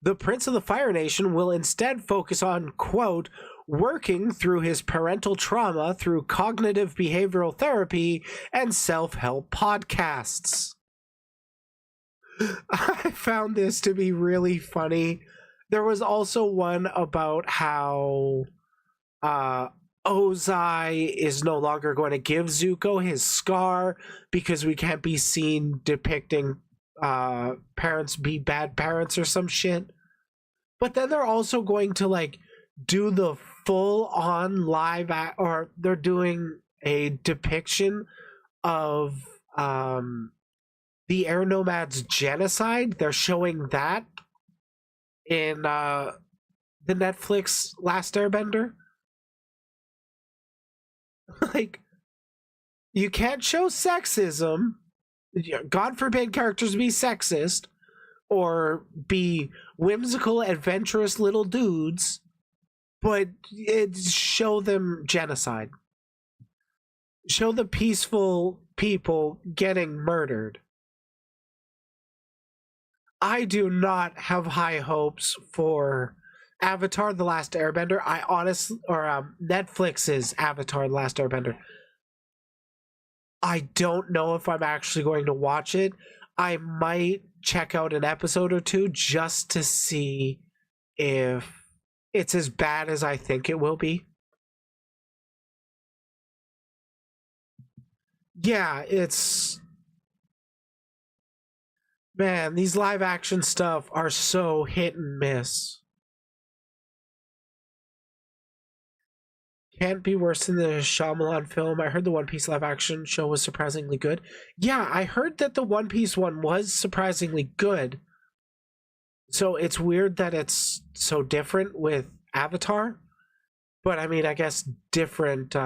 The Prince of the Fire Nation will instead focus on, quote, working through his parental trauma through cognitive behavioral therapy and self-help podcasts. I found this to be really funny. There was also one about how Ozai is no longer going to give Zuko his scar because we can't be seen depicting parents be bad parents or some shit. But then they're also going to like do the full on or they're doing a depiction of the Air Nomads genocide. They're showing that in the Netflix Last Airbender. Like, you can't show sexism. God forbid characters be sexist or be whimsical, adventurous little dudes, but show them genocide. Show the peaceful people getting murdered. I do not have high hopes for Avatar: The Last Airbender. Netflix's Avatar: The Last Airbender. I don't know if I'm actually going to watch it. I might check out an episode or two just to see if it's as bad as I think it will be. Yeah, it's... Man, these live action stuff are so hit and miss. Can't be worse than the Shyamalan film. I heard the One Piece live action show was surprisingly good. Yeah, I heard that the One Piece one was surprisingly good. So it's weird that it's so different with Avatar. But I mean, I guess different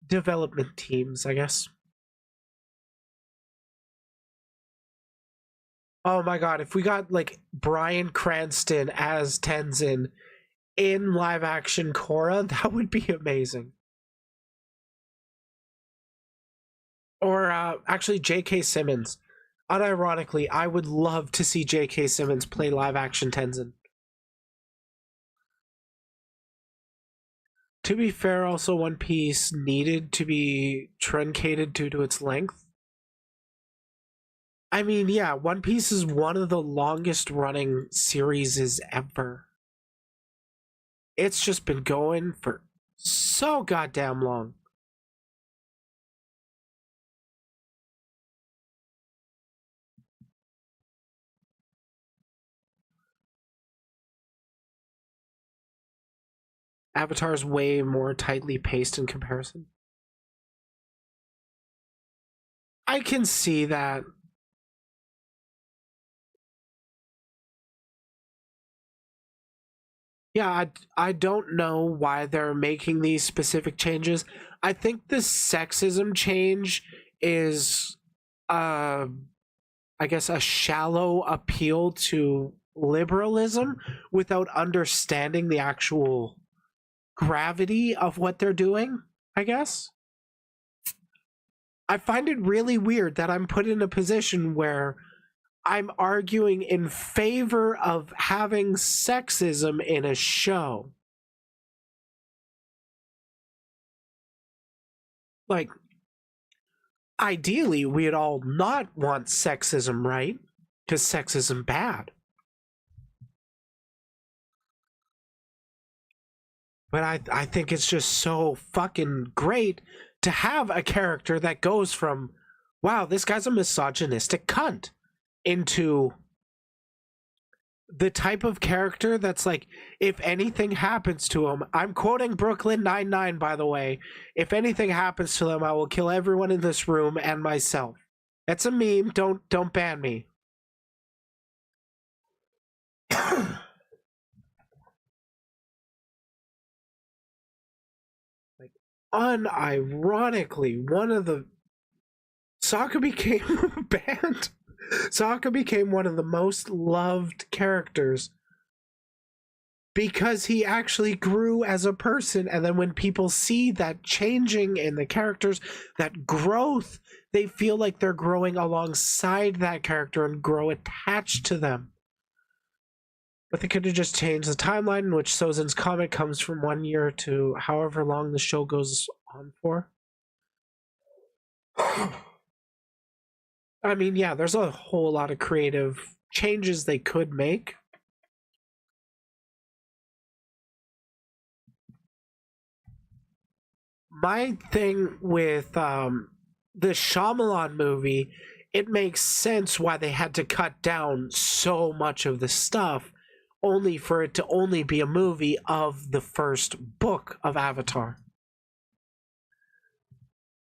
development teams, I guess. Oh my god, if we got like Bryan Cranston as Tenzin in live action Korra, that would be amazing. Or actually J.K. Simmons. Unironically, I would love to see J.K. Simmons play live action Tenzin. To be fair, also One Piece needed to be truncated due to its length. I mean, yeah, One Piece is one of the longest running series ever. It's just been going for so goddamn long. Avatar's way more tightly paced in comparison. I can see that. Yeah, I don't know why they're making these specific changes. I think the sexism change is, I guess, a shallow appeal to liberalism without understanding the actual gravity of what they're doing, I guess. I find it really weird that I'm put in a position where I'm arguing in favor of having sexism in a show. Like, ideally, we'd all not want sexism, right? Because sexism bad. But I think it's just so fucking great to have a character that goes from, wow, this guy's a misogynistic cunt, into the type of character that's like, if anything happens to him, I'm quoting Brooklyn Nine-Nine, by the way, if anything happens to them, I will kill everyone in this room and myself. That's a meme. Don't ban me. Like, unironically, one of the Sokka became banned. Sokka became one of the most loved characters because he actually grew as a person, and then when people see that changing in the characters, that growth, they feel like they're growing alongside that character and grow attached to them. But they could have just changed the timeline in which Sozin's comet comes from 1 year to however long the show goes on for. I mean, yeah, there's a whole lot of creative changes they could make. My thing with the Shyamalan movie, it makes sense why they had to cut down so much of the stuff only for it to only be a movie of the first book of Avatar.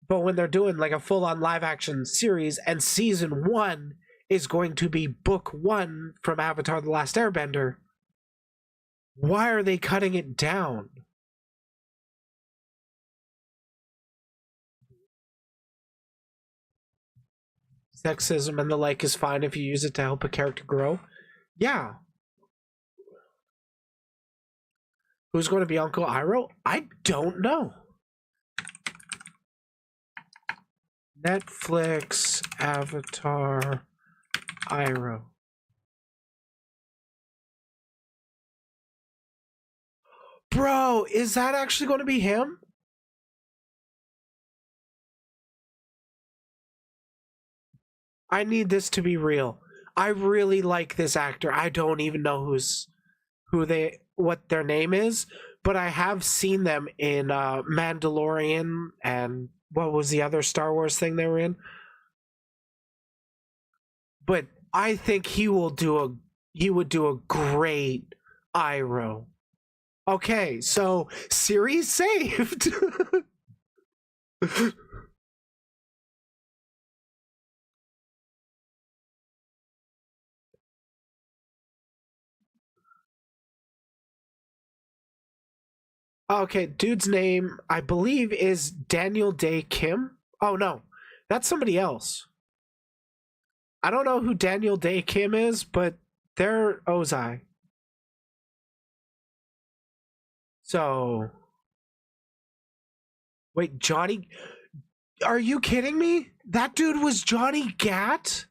But when they're doing like a full-on live-action series and season 1 is going to be book 1 from Avatar The Last Airbender, why are they cutting it down? Sexism and the like is fine if you use it to help a character grow. Yeah. Who's going to be Uncle Iroh? I don't know. Netflix Avatar Iroh. Bro, is that actually going to be him? I need this to be real. I really like this actor. I don't even know what their name is, but I have seen them in Mandalorian and what was the other Star Wars thing they were in? But I think he would do a great Iroh. Okay, so series saved. Okay, dude's name I believe is Daniel Day Kim. Oh no, that's somebody else. I don't know who Daniel Day Kim is, but they're Ozai. So wait, Johnny, are you kidding me? That dude was Johnny Gat?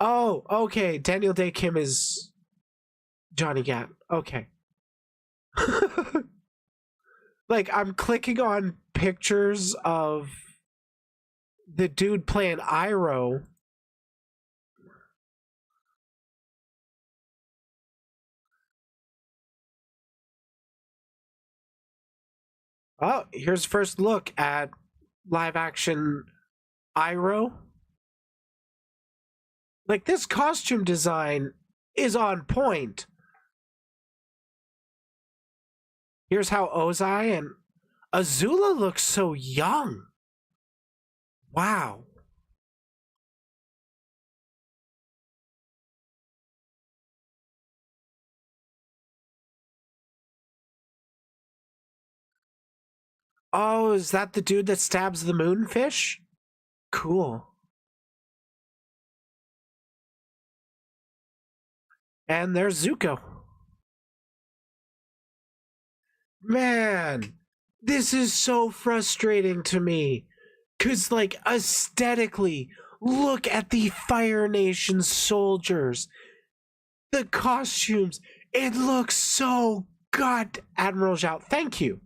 Oh, okay. Daniel Day Kim is Johnny Gat. Okay. Like, I'm clicking on pictures of the dude playing Iroh. Oh, here's first look at live action Iroh. Like, this costume design is on point. Here's how Ozai and Azula looks so young. Wow. Oh, is that the dude that stabs the moonfish? Cool. And there's Zuko. Man, this is so frustrating to me. Cause like aesthetically, look at the Fire Nation soldiers. The costumes. It looks so god Admiral Zhao. Thank you.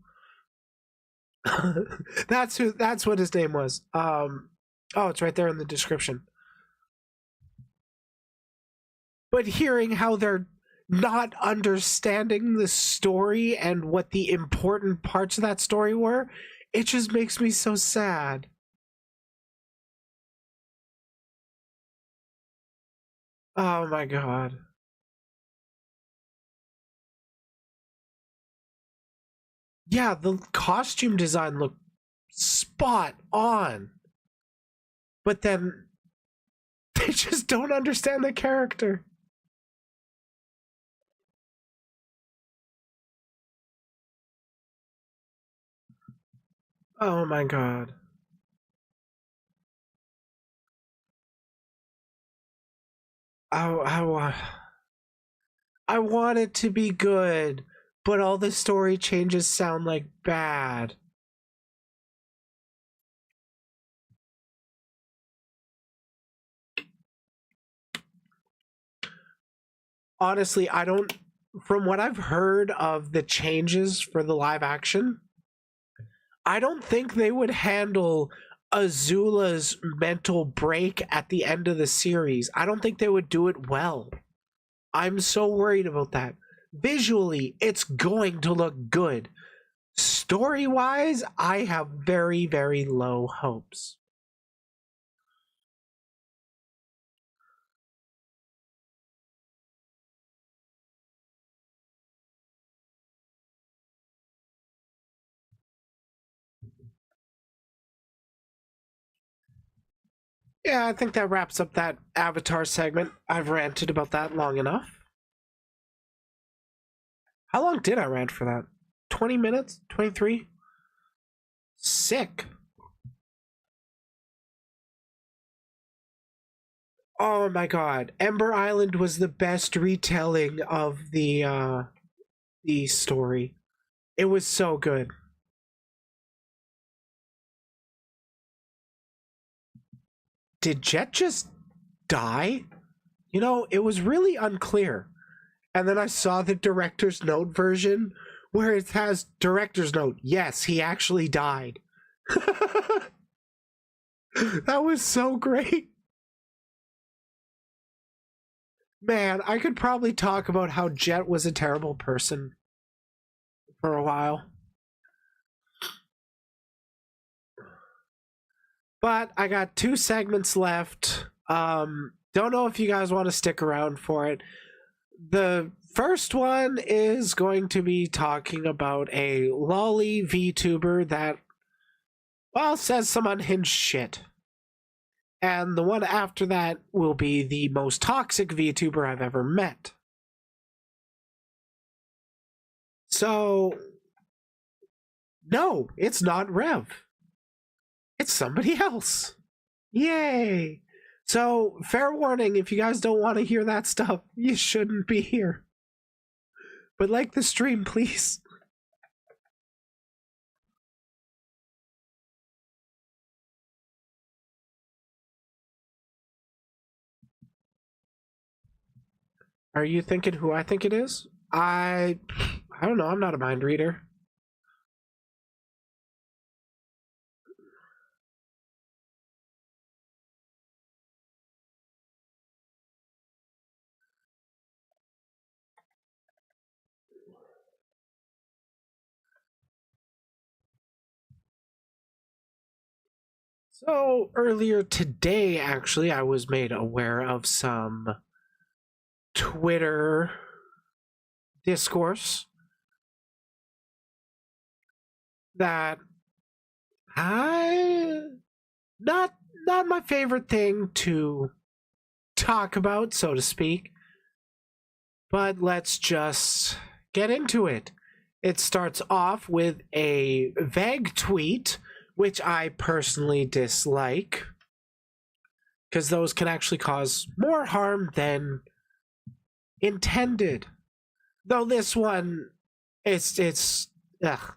That's what his name was. Oh, it's right there in the description. But hearing how they're not understanding the story and what the important parts of that story were, it just makes me so sad. Oh my god. Yeah, the costume design looked spot on. But then they just don't understand the character. Oh my god. I, I want it to be good, but all the story changes sound like bad. honestly, I don't. From what I've heard of the changes for the live action, I don't think they would handle Azula's mental break at the end of the series. I don't think they would do it well. I'm so worried about that. Visually, it's going to look good. Story wise, I have very, very low hopes. Yeah, I think that wraps up that Avatar segment. I've ranted about that long enough. How long did I rant for that? 20 minutes? 23? Sick. Oh my god. Ember Island was the best retelling of the story. It was so good. Did Jet just die? You know, it was really unclear. And then I saw the director's note version where it has director's note. Yes, he actually died. That was so great. Man, I could probably talk about how Jet was a terrible person for a while. But I got 2 segments left. Don't know if you guys want to stick around for it. The first one is going to be talking about a lolly VTuber that, well, says some unhinged shit. And the one after that will be the most toxic VTuber I've ever met. So, no, it's not Rev. It's somebody else. Yay! So, fair warning, if you guys don't want to hear that stuff, you shouldn't be here. But like the stream, please. Are you thinking who I think it is? I don't know, I'm not a mind reader. So, earlier today, actually, I was made aware of some Twitter discourse that I not my favorite thing to talk about, so to speak. But let's just get into it. It starts off with a vague tweet, which I personally dislike, because those can actually cause more harm than intended. Though this one, it's ugh.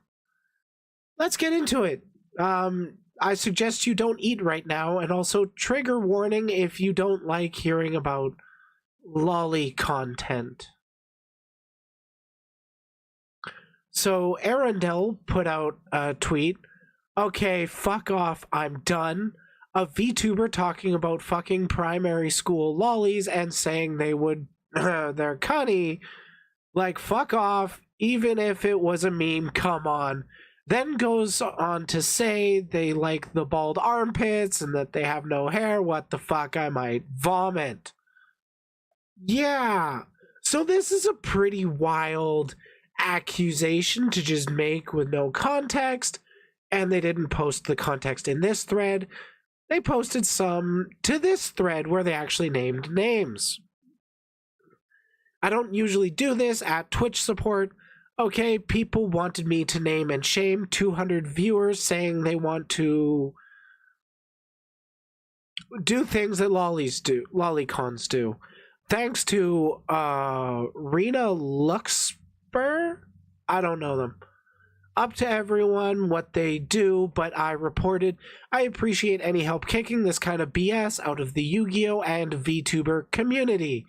Let's get into it. I suggest you don't eat right now, and also trigger warning if you don't like hearing about lolly content. So Arundel put out a tweet. Okay, fuck off, I'm done. A VTuber talking about fucking primary school lollies and saying they would they're cunny. Like, fuck off, even if it was a meme, come on. Then goes on to say they like the bald armpits and that they have no hair. What the fuck, I might vomit. Yeah, so this is a pretty wild accusation to just make with no context, and they didn't post the context in this thread. They posted some to this thread where they actually named names. I don't usually do this at Twitch support. Okay, people wanted me to name and shame 200 viewers saying they want to do things that lollycons do. Thanks to Rena Luxper? I don't know them. Up to everyone what they do, but I reported I appreciate any help kicking this kind of BS out of the Yu-Gi-Oh! And VTuber community.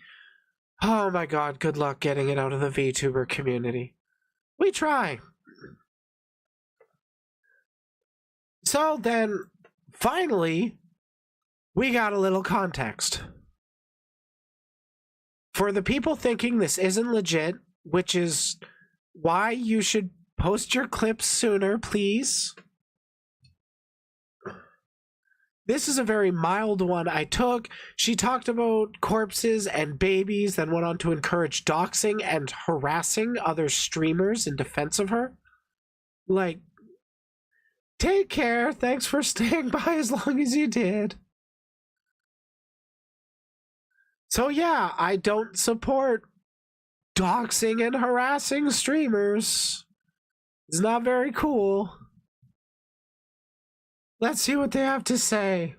Oh my god, good luck getting it out of the VTuber community. We try. So then, finally, we got a little context. For the people thinking this isn't legit, which is why you should post your clips sooner, please. This is a very mild one I took. She talked about corpses and babies, then went on to encourage doxing and harassing other streamers in defense of her. Like, take care. Thanks for staying by as long as you did. So yeah, I don't support doxing and harassing streamers. It's not very cool. Let's see what they have to say.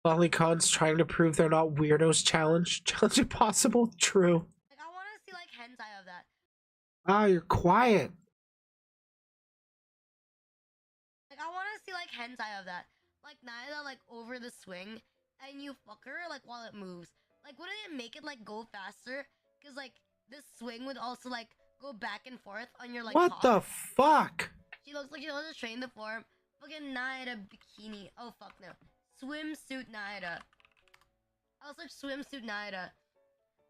Lollycon's trying to prove they're not weirdos challenge. Challenge impossible? True. Like, I want to see, like, hentai of that. Ah, you're quiet. Like, I want to see, like, hentai of that. Like, Naida, like, over the swing, and you fuck her, like, while it moves. Like, wouldn't it make it, like, go faster? Because, like, the swing would also, like, go back and forth on your, like, What cock. the fuck? She looks like she knows to train the form. Fucking Naida bikini. Oh, fuck no. Swimsuit Naida. I'll search swimsuit Naida.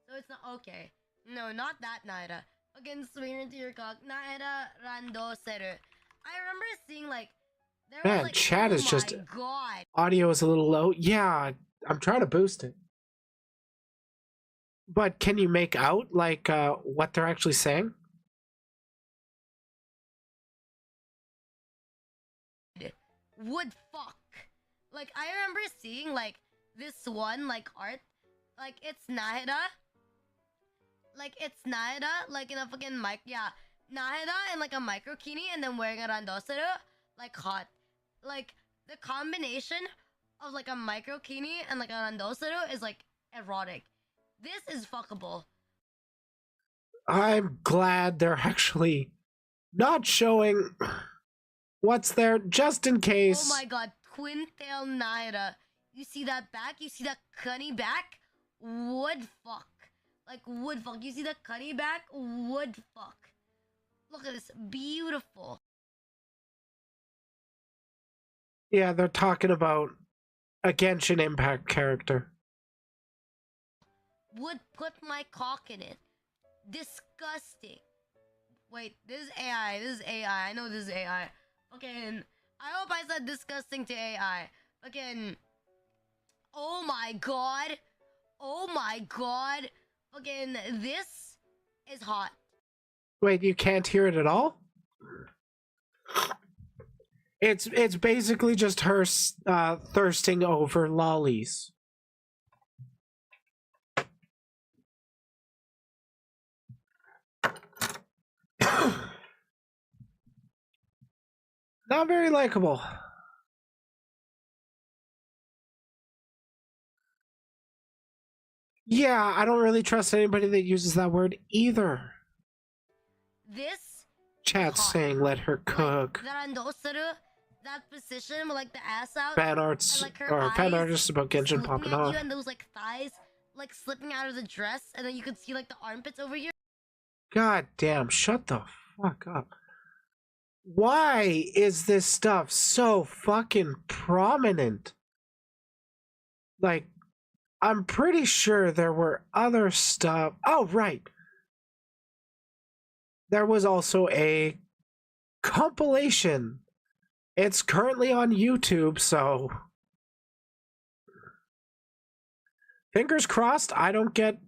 So it's not okay. No, not that Naida. Fucking swing into your cock. Naida Rando Seru. I remember seeing, like, there Man, was, like, chat oh is just... my god. Audio is a little low. Yeah, I'm trying to boost it. But can you make out, like, what they're actually saying? Would fuck. Like, I remember seeing, like, this one, like, art. Like, it's Nahida. Like, it's Nahida, like, in a fucking mic. Yeah. Nahida in, like, a microkini and then wearing a randosero. Like, hot. Like, the combination of, like, a microkini and, like, a randosero is, like, erotic. This is fuckable. I'm glad they're actually not showing what's there, just in case. Oh my god, twin tail Naira. You see that back? You see that cunny back? Would fuck. Like, would fuck. You see that cunny back? Would fuck. Look at this. Beautiful. Yeah, they're talking about a Genshin Impact character. Would put my cock in it. Disgusting. Wait, this is AI. This is AI. I know this is AI. Fucking, I hope I said disgusting to AI. Fucking, oh my god. Oh my god. Fucking, this is hot. Wait, you can't hear it at all? It's basically just her thirsting over lollies. Not very likable. Yeah, I don't really trust anybody that uses that word either. This Chat's hot. saying let her cook. Like, that position with, like, the ass out. Fan arts and, like, her or fan eyes artists about Genshin looking popping at off. you and those, like, thighs, like, slipping out of the dress, and then you could see, like, the armpits over here. God damn, shut the fuck up. Why is this stuff so fucking prominent? Like, I'm pretty sure there were other stuff. Oh, right. There was also a compilation. It's currently on YouTube, so fingers crossed I don't get...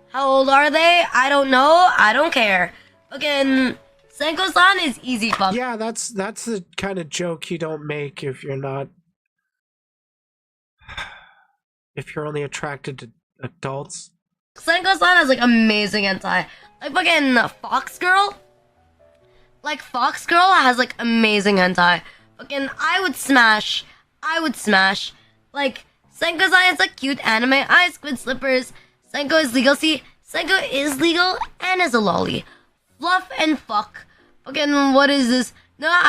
How old are they? I don't know. I don't care. Fucking Senko-san is easy fuck. Yeah, that's the kind of joke you don't make if you're not... if you're only attracted to adults. Senko-san has, like, amazing hentai. Like, fucking Fox Girl. Like, Fox Girl has, like, amazing hentai. Fucking, I would smash. Like, Senko-san has, like, cute anime eyes, squid slippers. Senko is legal. See, Senko is legal and is a lolly. Fluff and fuck. Fucking, what is this? Not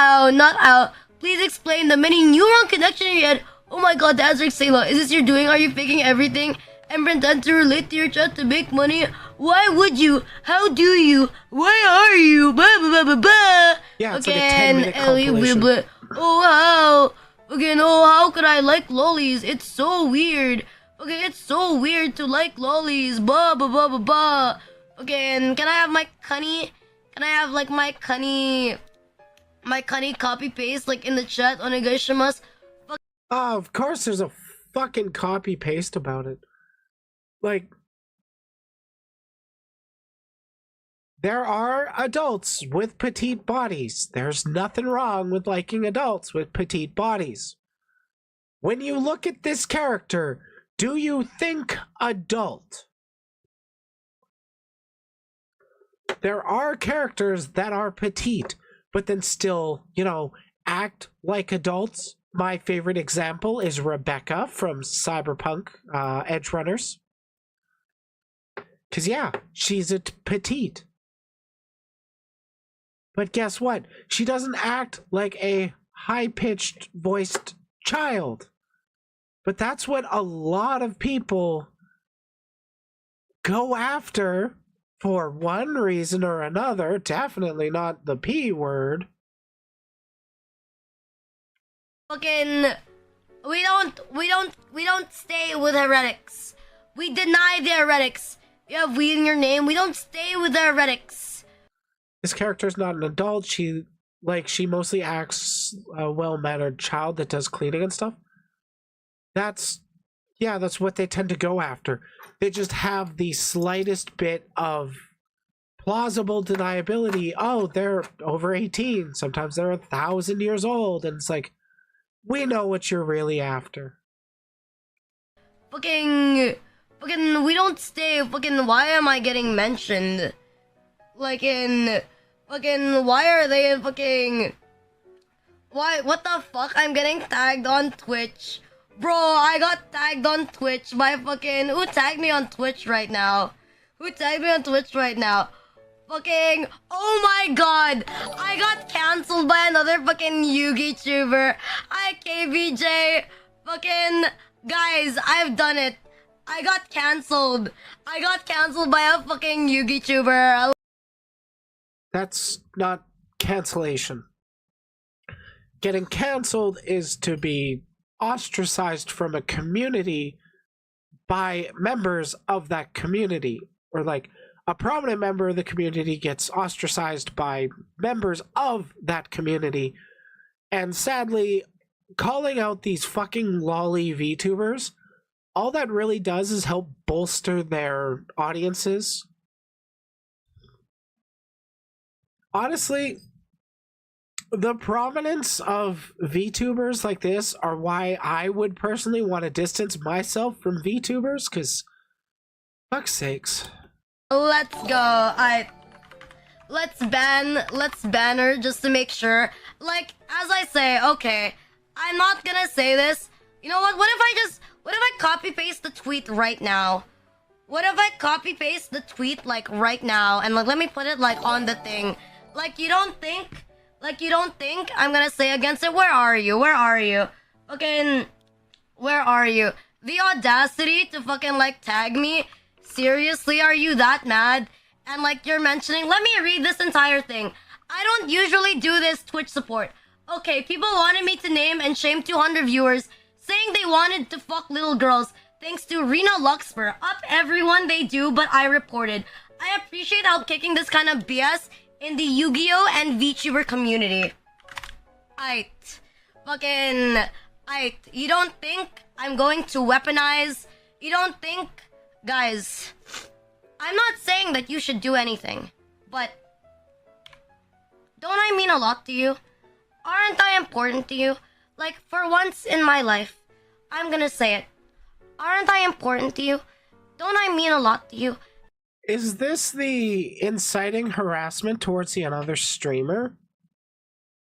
out. Please explain the many neuron connection you had. Oh my god, that's like Sayla. Is this you're doing? Are you faking everything and pretend to relate to your chat to make money? Why would you? How do you? Why are you? Blah, blah, blah, blah, blah. Yeah, it's Okay, like a 10-minute Ellie, compilation. oh wow. Okay, no, how could I like lollies? It's so weird. Okay, it's so weird to like lollies. Blah blah blah blah blah. Okay, and can I have my cunny? Can I have like my cunny copy paste like in the chat? Onegaishimasu. Oh, of course there's a fucking copy paste about it. Like, there are adults with petite bodies. There's nothing wrong with liking adults with petite bodies. When you look at this character, do you think adult? There are characters that are petite, but then still, act like adults. My favorite example is Rebecca from Cyberpunk Edge Runners. Because, yeah, she's a petite. But guess what? She doesn't act like a high-pitched voiced child. But that's what a lot of people go after for one reason or another. Definitely not the P word. Fucking, we don't stay with heretics. We deny the heretics. You have "we" in your name. We don't stay with the heretics. This character is not an adult. She mostly acts a well-mannered child that does cleaning and stuff. That's what they tend to go after. They just have the slightest bit of plausible deniability. Oh, they're over 18. Sometimes they're 1,000 years old. And it's like, we know what you're really after. Fucking, we don't stay. Fucking, why am I getting mentioned? Like in, fucking, why are they in fucking... Why, what the fuck? I'm getting tagged on Twitch. Bro, I got tagged on Twitch by fucking... Who tagged me on Twitch right now? Fucking... Oh my god! I got cancelled by another fucking Yugi tuber. Hi, KVJ. Fucking... Guys, I've done it. I got cancelled by a fucking Yugi tuber. That's not cancellation. Getting cancelled is to be ostracized from a community by members of that community, or like a prominent member of the community gets ostracized by members of that community. And sadly, calling out these fucking lolly VTubers, all that really does is help bolster their audiences. Honestly, the prominence of VTubers like this are why I would personally want to distance myself from VTubers, because fuck's sakes. Let's go. Let's ban her just to make sure. Like, as I say, okay, I'm not gonna say this. You know what? What if I copy paste the tweet right now? What if I copy paste the tweet like right now and like let me put it like on the thing? Like you don't think I'm gonna say against it? Where are you? Fucking, where are you? The audacity to fucking like tag me? Seriously, are you that mad? And like you're mentioning, let me read this entire thing. I don't usually do this Twitch support. Okay, people wanted me to name and shame 200 viewers, saying they wanted to fuck little girls. Thanks to Rena Luxper. Up everyone, they do, but I reported. I appreciate help kicking this kind of BS in the Yu-Gi-Oh! And VTuber community. You don't think I'm going to weaponize? You don't think... Guys, I'm not saying that you should do anything, but... Don't I mean a lot to you? Aren't I important to you? Like, for once in my life, I'm gonna say it. Aren't I important to you? Don't I mean a lot to you? Is this the inciting harassment towards the another streamer?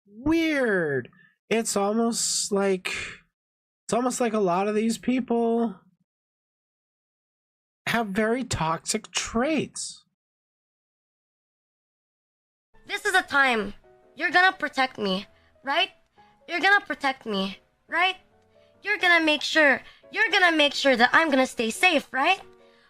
Weird. It's almost like a lot of these people have very toxic traits. This is a time. You're gonna protect me, right? You're gonna protect me, right? you're gonna make sure that I'm gonna stay safe, right?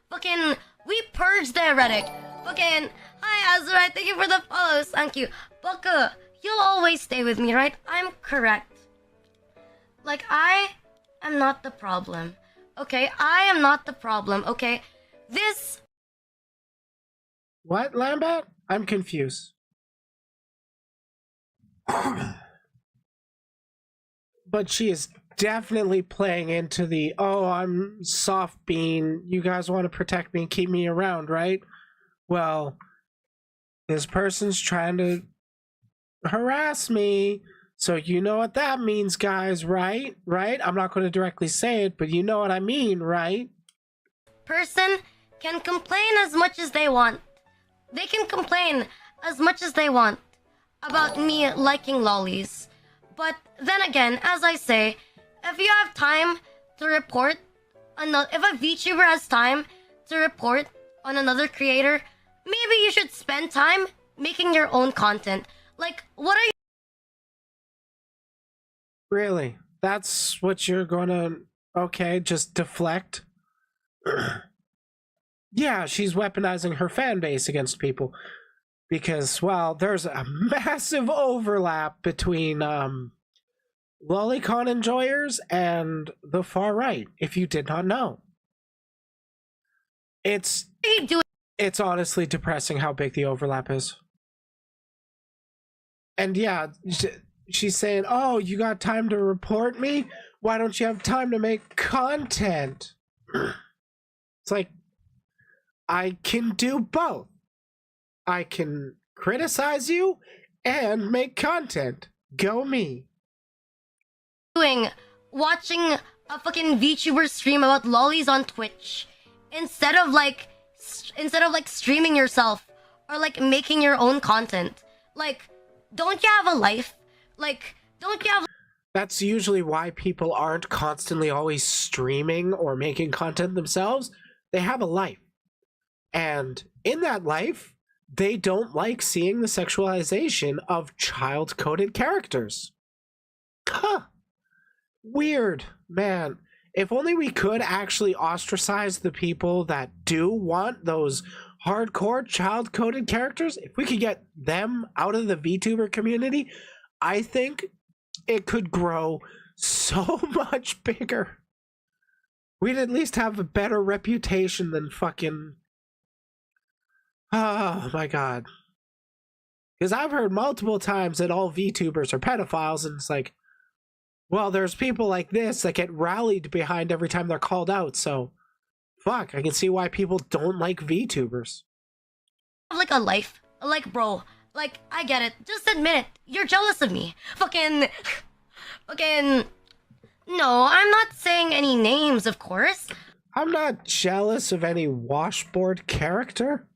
Fucking, we purge the heretic. Fucking, hi Azurite, thank you for the follows, thank you. Bucka, you'll always stay with me, right? I'm correct. Like, I am not the problem. Okay, I am not the problem, okay? This... What, Lambert? I'm confused. But she is definitely playing into the, oh, I'm soft bean, you guys want to protect me and keep me around, right? Well, this person's trying to harass me, so you know what that means, guys, right? I'm not going to directly say it, but you know what I mean, right? person can complain as much as they want. They can complain as much as they want about me liking lollies. But then again, as I say, if you have time to report, if a VTuber has time to report on another creator, maybe you should spend time making your own content. Like, what are you... Really? That's what you're gonna... Okay, just deflect? Yeah, she's weaponizing her fan base against people. Because, well, there's a massive overlap between, lolicon enjoyers and the far right, if you did not know. It's honestly depressing how big the overlap is. And yeah, she's saying, oh, you got time to report me? Why don't you have time to make content? It's like, I can do both. I can criticize you and make content. Go me. Doing watching a fucking VTuber stream about lollies on Twitch instead of like streaming yourself or like making your own content? Like, don't you have a life? Like, don't you have... That's usually why people aren't constantly always streaming or making content themselves. They have a life. And in that life, they don't like seeing the sexualization of child-coded characters. Huh. Weird, man. If only we could actually ostracize the people that do want those hardcore child-coded characters, if we could get them out of the VTuber community, I think it could grow so much bigger. We'd at least have a better reputation than fucking... Oh my god. Because I've heard multiple times that all VTubers are pedophiles, and it's like, well, there's people like this that get rallied behind every time they're called out, so fuck, I can see why people don't like VTubers. like a life? Like, bro, like, I get it. Just admit it. You're jealous of me. Fucking... No, I'm not saying any names, of course. I'm not jealous of any washboard character.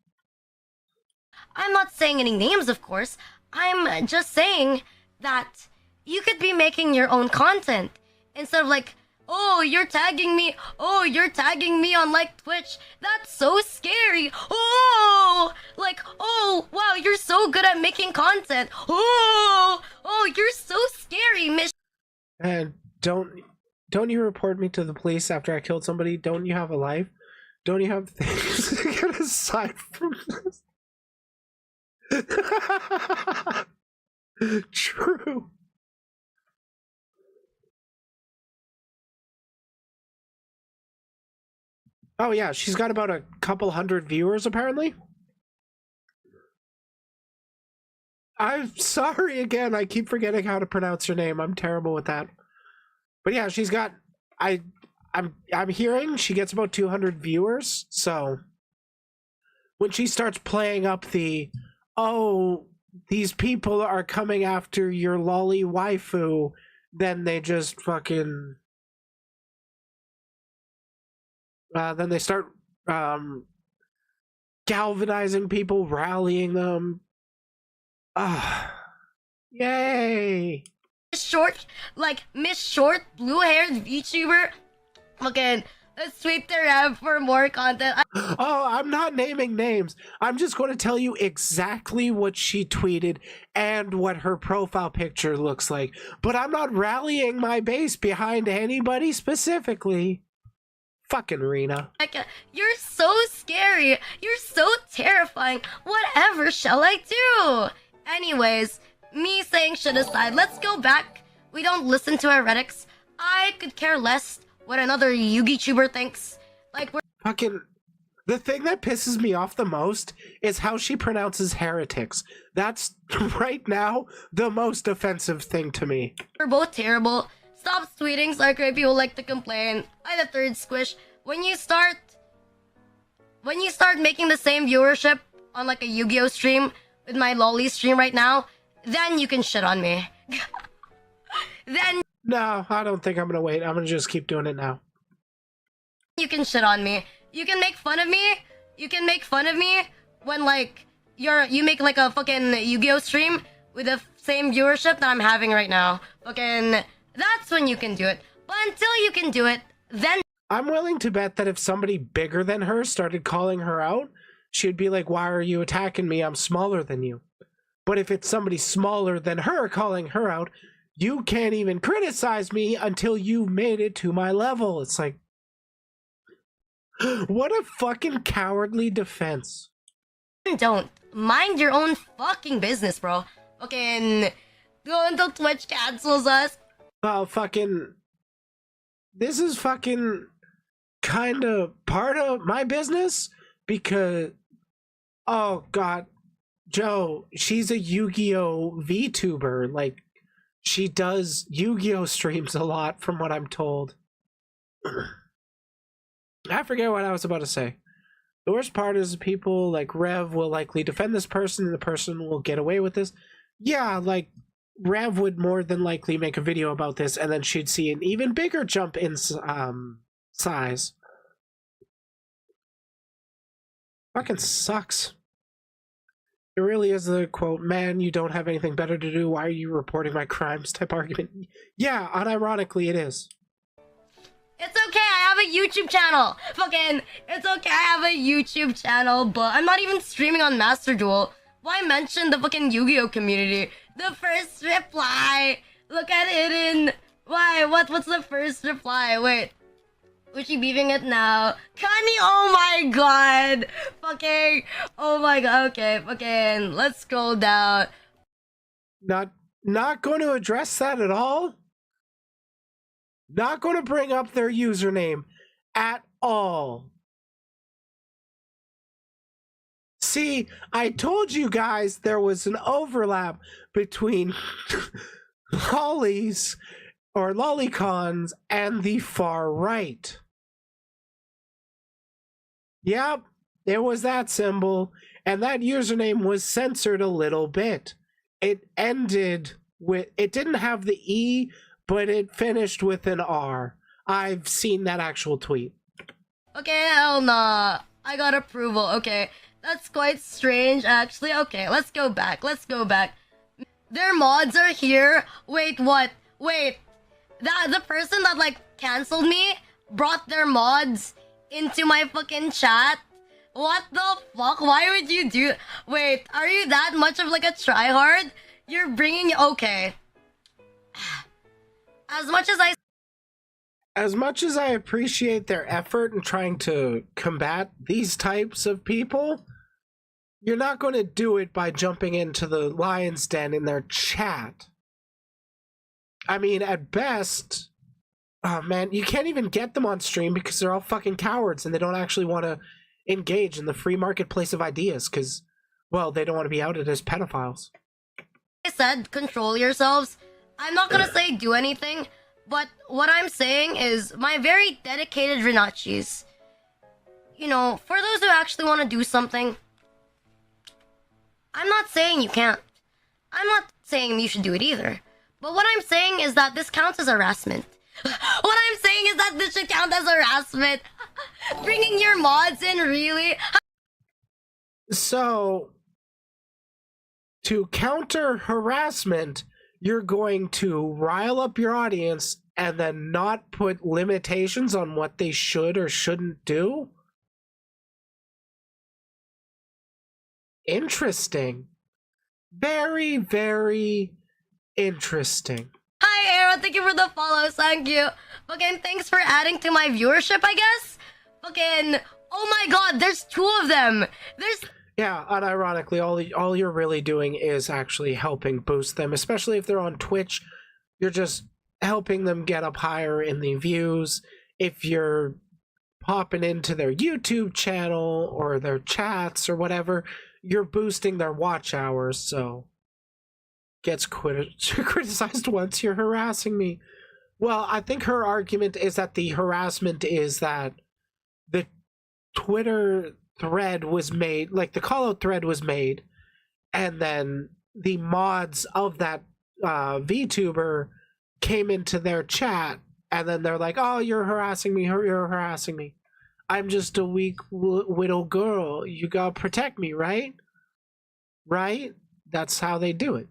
I'm not saying any names, of course. I'm just saying that you could be making your own content instead of like, oh, you're tagging me on like Twitch. That's so scary. Oh, like, oh, wow, you're so good at making content. Oh, you're so scary, Miss. And don't you report me to the police after I killed somebody? Don't you have a life? Don't you have things to get aside from this? True. Oh yeah, she's got about a couple hundred viewers apparently. I'm sorry again, I keep forgetting how to pronounce her name. I'm terrible with that. But yeah, she's got I'm hearing she gets about 200 viewers, so when she starts playing up the, oh, these people are coming after your lolly waifu, then they just fucking then they start galvanizing people, rallying them. Yay! Miss Short, blue-haired VTuber, fucking Let's tweet the Rev for more content. Oh, I'm not naming names. I'm just going to tell you exactly what she tweeted and what her profile picture looks like. But I'm not rallying my base behind anybody specifically. Fucking Rena. You're so scary. You're so terrifying. Whatever shall I do? Anyways, me saying shit aside, let's go back. We don't listen to heretics. I could care less what another Yugi-tuber thinks. Like, we're Fucking. The thing that pisses me off the most is how she pronounces heretics. That's, right now, the most offensive thing to me. both terrible. Stop tweeting, Sarkray. People like to complain. I the third squish. When you start making the same viewership on like a Yu-Gi-Oh stream with my lolly stream right now, then you can shit on me. Then No, I don't think I'm gonna wait. I'm gonna just keep doing it now. you can shit on me. You can make fun of me. You can make fun of me when like you make like a fucking Yu-Gi-Oh stream with the same viewership that I'm having right now. Fucking that's when you can do it. But until you can do it, then I'm willing to bet that if somebody bigger than her started calling her out, she'd be like, why are you attacking me? I'm smaller than you. But if it's somebody smaller than her calling her out, you can't even criticize me until you've made it to my level. It's like, what a fucking cowardly defense. don't mind your own fucking business, bro. Fucking go until Twitch cancels us. Well, fucking, this is fucking kind of part of my business because, oh god, Joe, she's a Yu-Gi-Oh VTuber. Like, she does Yu-Gi-Oh streams a lot from what I'm told. I forget what I was about to say. The worst part is people like Rev will likely defend this person and the person will get away with this. Yeah, like, Rev would more than likely make a video about this and then she'd see an even bigger jump in size. Fucking sucks. It really is the quote, man, you don't have anything better to do, why are you reporting my crimes type argument. Yeah, unironically it is. It's okay, I have a YouTube channel. Fucking, it's okay, I have a YouTube channel, but I'm not even streaming on Master Duel. Why mention the fucking Yu-Gi-Oh community? The first reply. Look at it in. Why? What's the first reply? Wait. Was she beefing it now? Connie, oh my god. Fucking. Oh my god. Okay, fucking. Let's scroll down. Not going to address that at all. Not going to bring up their username at all. See, I told you guys there was an overlap between lollies or lollicons and the far right. Yep, it was that symbol, and that username was censored a little bit. It ended with, it didn't have the E, but it finished with an R. I've seen that actual tweet. Okay, hell nah. I got approval. Okay. That's quite strange, actually. Okay, let's go back. Let's go back. Their mods are here. Wait, what? Wait. The person that, like, canceled me brought their mods into my fucking chat? What the fuck? Why would you do... Wait, are you that much of, like, a tryhard? You're bringing... Okay. As much as I appreciate their effort in trying to combat these types of people... You're not going to do it by jumping into the lion's den in their chat. I mean, at best, oh man, you can't even get them on stream because they're all fucking cowards and they don't actually want to engage in the free marketplace of ideas because, well, they don't want to be outed as pedophiles. I said, control yourselves. I'm not going to say do anything, but what I'm saying is my very dedicated Renachis, you know, for those who actually want to do something, I'm not saying you can't. I'm not saying you should do it either. But what I'm saying is that this counts as harassment. What I'm saying is that this should count as harassment. Bringing your mods in, really? So, to counter harassment, you're going to rile up your audience and then not put limitations on what they should or shouldn't do? Interesting. Very, very interesting. Hi, Aaron. Thank you for the follows. Thank you. Fucking thanks for adding to my viewership, I guess. Fucking, oh my god, there's 2 of them. Yeah, unironically, all you're really doing is actually helping boost them, especially if they're on Twitch. You're just helping them get up higher in the views. If you're popping into their YouTube channel or their chats or whatever, you're boosting their watch hours, so gets criticized once you're harassing me. Well, I think her argument is that the harassment is that the Twitter thread was made, like the call out thread was made, and then the mods of that VTuber came into their chat, and then they're like, oh, you're harassing me, you're harassing me. I'm just a weak widow girl. You gotta protect me, right? Right? That's how they do it.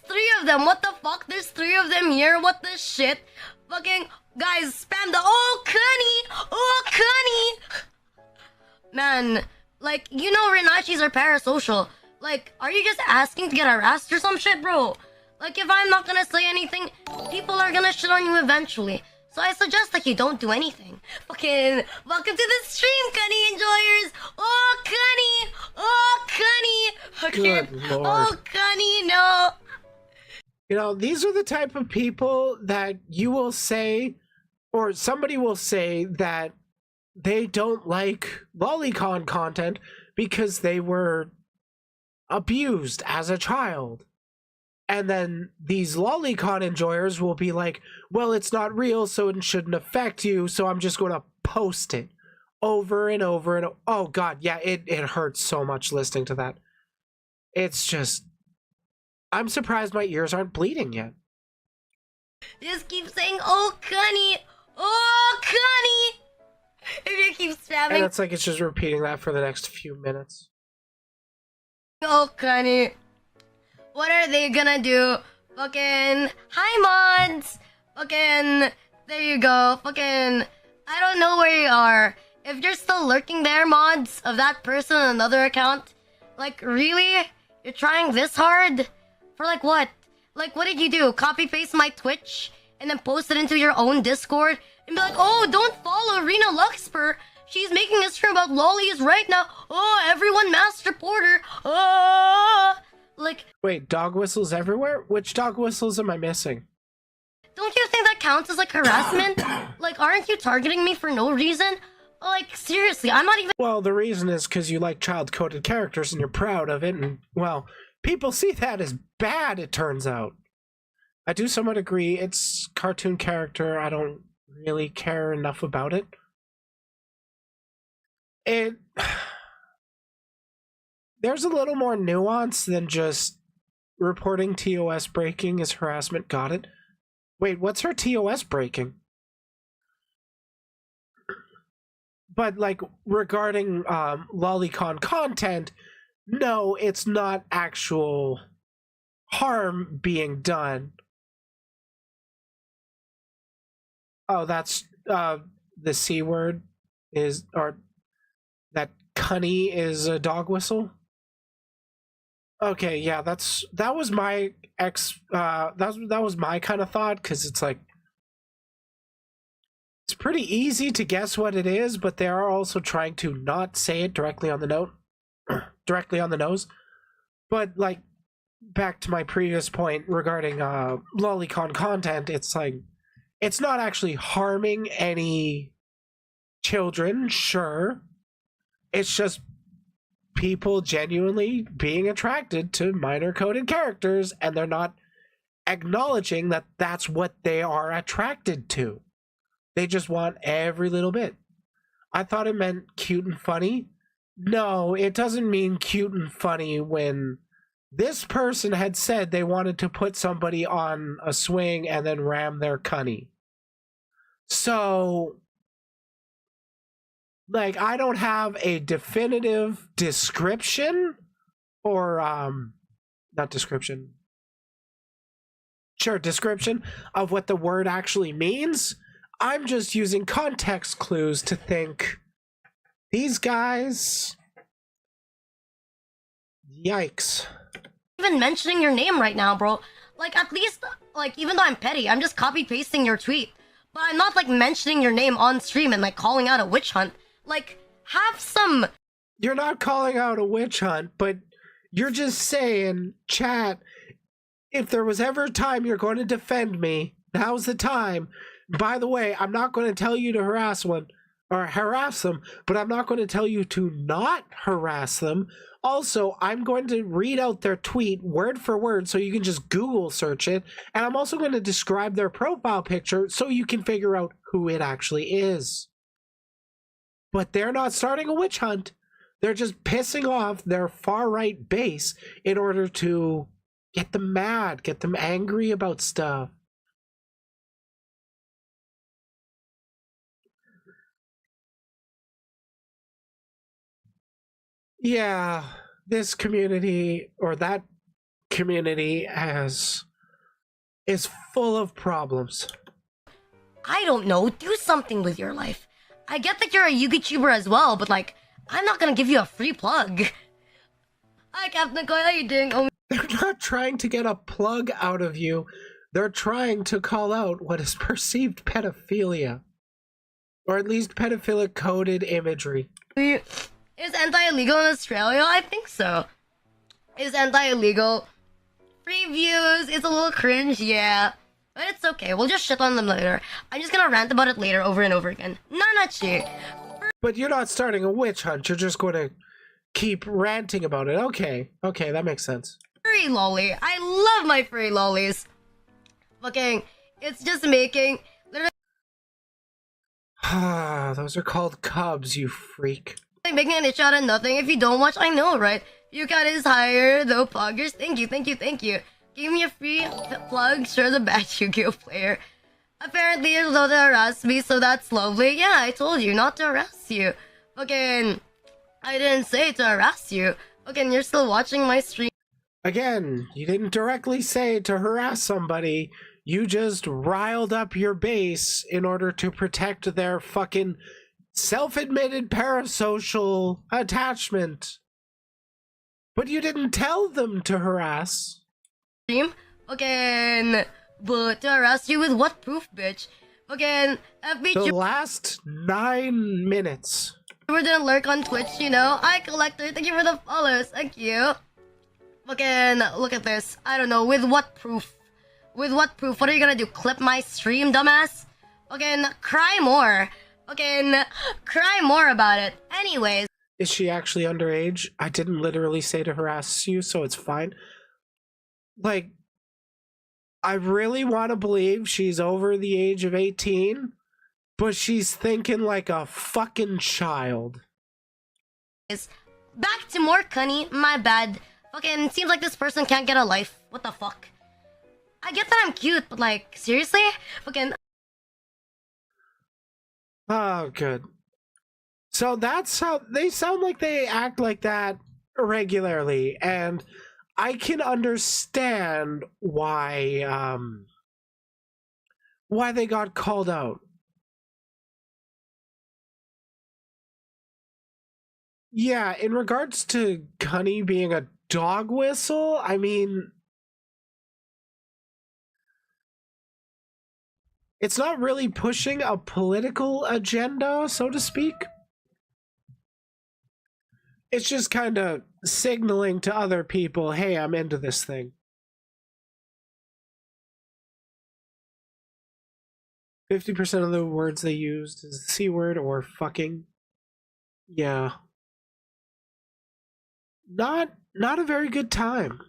3 of them. What the fuck? There's 3 of them here. What the shit? Fucking guys, spam the oh Cunny! Oh Cunny! Man, like, you know Renachis are parasocial. Like, are you just asking to get harassed or some shit, bro? Like, if I'm not gonna say anything, people are gonna shit on you eventually. So I suggest that you don't do anything. Fucking welcome to the stream, Cunny enjoyers! Oh Cunny! Oh Cunny! Fucking Good lord. oh Cunny, no! You know, these are the type of people that you will say, or somebody will say that they don't like lolicon content because they were abused as a child. And then these lolicon enjoyers will be like, well, it's not real, so it shouldn't affect you, so I'm just going to post it over and over and oh god, yeah, it hurts so much listening to that. It's just, I'm surprised my ears aren't bleeding yet. Just keep saying, oh, Cunny! Oh, Cunny! If you keep And spamming, it's like it's just repeating that for the next few minutes. oh, Cunny. What are they gonna do? Fucking, hi, mods! Fucking, there you go. Fucking, I don't know where you are. If you're still lurking there, mods, of that person on another account, like, really? You're trying this hard? For like what? Like, what did you do? Copy paste my Twitch and then post it into your own Discord and be like, oh, don't follow Rena Luxper. She's making a stream about lollies right now. Oh, everyone Master Porter. Oh, like, Wait, dog whistles everywhere? Which dog whistles am I missing? don't you think that counts as like harassment? Like, aren't you targeting me for no reason? Like, seriously, I'm not even. Well, the reason is because you like child-coded characters and you're proud of it, and, well, people see that as bad, it turns out. I do somewhat agree. It's cartoon character. I don't really care enough about it. There's a little more nuance than just reporting TOS breaking is harassment. Got it. Wait, what's her TOS breaking? But, like, regarding lolicon content, no, it's not actual harm being done. Oh, that's the C word is, or that cunny is a dog whistle. Okay, yeah, that was my that was my kind of thought, because it's like, it's pretty easy to guess what it is, but they are also trying to not say it directly on the note, directly on the nose. But, like, back to my previous point regarding lolicon content, it's like, it's not actually harming any children, sure. It's just people genuinely being attracted to minor coded characters, and they're not acknowledging that that's what they are attracted to. They just want every little bit. I thought it meant cute and funny. No, it doesn't mean cute and funny when this person had said they wanted to put somebody on a swing and then ram their cunny. So, like, I don't have a definitive description or not description. Sure, description of what the word actually means. I'm just using context clues to think these guys. Yikes. Even mentioning your name right now, bro. Like, at least, like, even though I'm petty, I'm just copy pasting your tweet. But I'm not, like, mentioning your name on stream and, like, calling out a witch hunt. Like, have some. You're not calling out a witch hunt, but you're just saying, chat, if there was ever a time you're going to defend me, now's the time. By the way, I'm not going to tell you to harass them, but I'm not going to tell you to not harass them. Also, I'm going to read out their tweet word for word so you can just Google search it. And I'm also going to describe their profile picture so you can figure out who it actually is. But they're not starting a witch hunt. They're just pissing off their far-right base in order to get them mad, get them angry about stuff. Yeah, this community or that community is full of problems. I don't know, do something with your life. I get that you're a YouTuber as well, but, like, I'm not gonna give you a free plug. Hi, Captain Koi, how you doing? Oh, They're not trying to get a plug out of you. They're trying to call out what is perceived pedophilia. Or at least pedophilic coded imagery. is anti-illegal in Australia? I think so. Is anti-illegal? Free views, it's a little cringe, yeah. But it's okay, we'll just shit on them later. I'm just gonna rant about it later over and over again. Nanachi! But you're not starting a witch hunt, you're just going to keep ranting about it. Okay, that makes sense. Furry lolly. I love my furry lollies. Fucking, it's just making... Those are called cubs, you freak. Making an itch out of nothing. If you don't watch, I know, right? You got is higher, though, poggers. Thank you. Give me a free plug, sure, the bad Yu-Gi-Oh player. Apparently, you're low to harass me, so that's lovely. Yeah, I told you not to harass you. Fucking, I didn't say to harass you. Fucking, you're still watching my stream. Again, you didn't directly say to harass somebody. You just riled up your base in order to protect their fucking self-admitted parasocial attachment. But you didn't tell them to harass. Fucking, but to harass you with what proof, bitch? Fucking, The last 9 minutes. You didn't lurk on Twitch, you know? Hi, Collector, thank you for the follows, thank you. Fucking, look at this. I don't know, with what proof? With what proof? What are you gonna do? Clip my stream, dumbass? Fucking, cry more. Fucking, cry more about it. Anyways. Is she actually underage? I didn't literally say to harass you, so it's fine. Like, I really want to believe she's over the age of 18, but she's thinking like a fucking child. Back to more Cunny, my bad. Fucking, seems like this person can't get a life. What the fuck? I get that I'm cute, but like, seriously? Fucking... Oh, good. So that's how they sound like they act like that regularly, and I can understand why they got called out. Yeah, in regards to Cunny being a dog whistle, I mean, it's not really pushing a political agenda, so to speak. It's just kind of signaling to other people, hey, I'm into this thing. 50% of the words they used is the C word or fucking. Yeah. Not a very good time.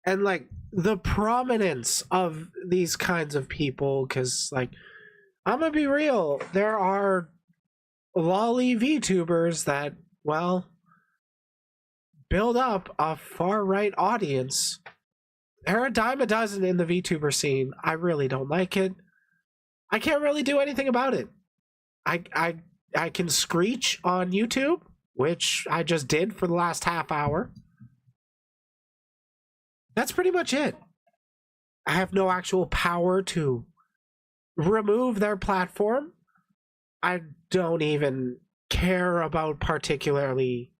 And like the prominence of these kinds of people, because like, I'm gonna be real, there are lolly VTubers that, well, build up a far-right audience. They're a dime a dozen in the VTuber scene. I really don't like it. I can't really do anything about it. I can screech on YouTube, which I just did for the last half hour. That's pretty much it. I have no actual power to remove their platform. I don't even care about particularly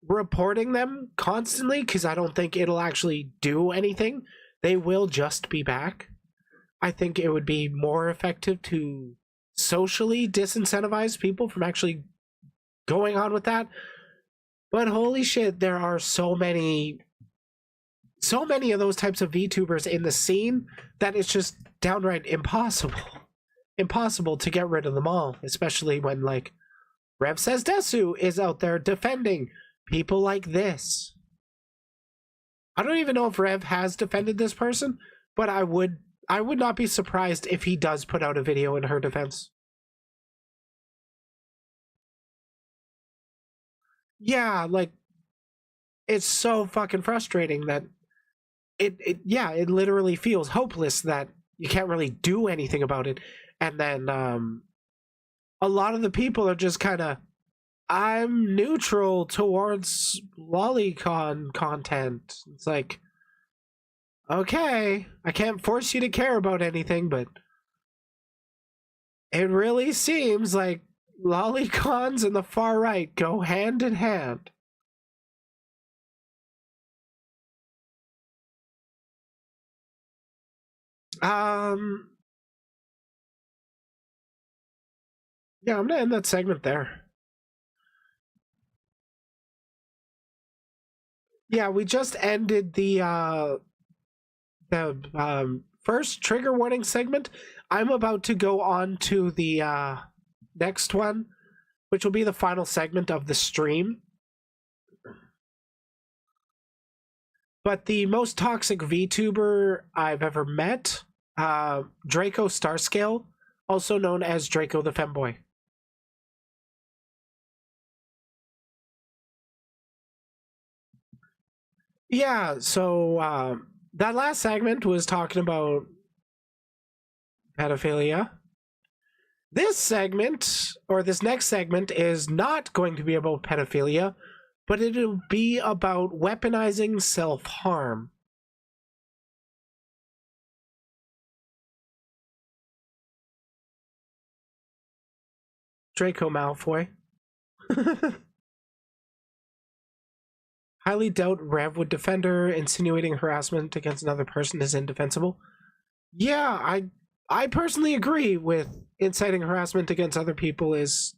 reporting them constantly because I don't think it'll actually do anything. They will just be back. I think it would be more effective to socially disincentivize people from actually going on with that. But holy shit, there are so many of those types of VTubers in the scene that it's just downright impossible to get rid of them all, especially when like Rev Says Desu is out there defending people like this. I don't even know if Rev has defended this person, but I would not be surprised if he does put out a video in her defense. Yeah, like it's so fucking frustrating that it literally feels hopeless that you can't really do anything about it. And then a lot of the people are just kind of, I'm neutral towards lolicon content. It's like, okay, I can't force you to care about anything, but it really seems like lolicons and the far right go hand in hand. Yeah, I'm gonna end that segment there. Yeah, we just ended the first trigger warning segment. I'm about to go on to the next one, which will be the final segment of the stream. But the most toxic VTuber I've ever met, Draco Starscale, also known as Draco the Femboy. Yeah, so that last segment was talking about pedophilia. This segment, or this next segment, is not going to be about pedophilia, but it'll be about weaponizing self-harm. Draco Malfoy. Highly doubt Rev would defend her. Insinuating harassment against another person is indefensible. Yeah, I personally agree with inciting harassment against other people is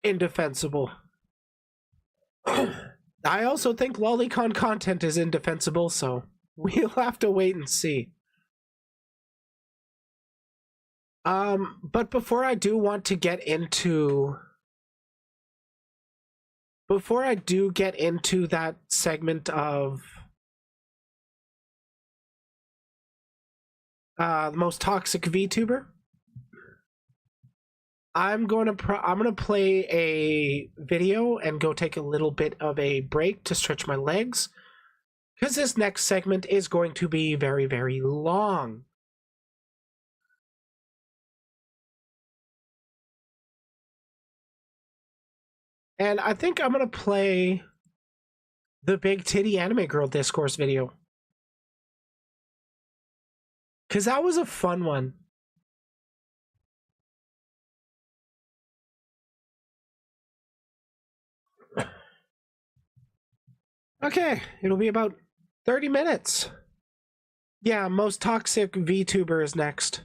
indefensible. I also think lolicon content is indefensible, so we'll have to wait and see. But before I do want to get into that segment of the most toxic VTuber, I'm gonna play a video and go take a little bit of a break to stretch my legs, because this next segment is going to be very, very long. And I think I'm gonna play the Big Titty Anime Girl Discourse video, because that was a fun one. Okay, it'll be about 30 minutes. Yeah, most toxic VTuber is next.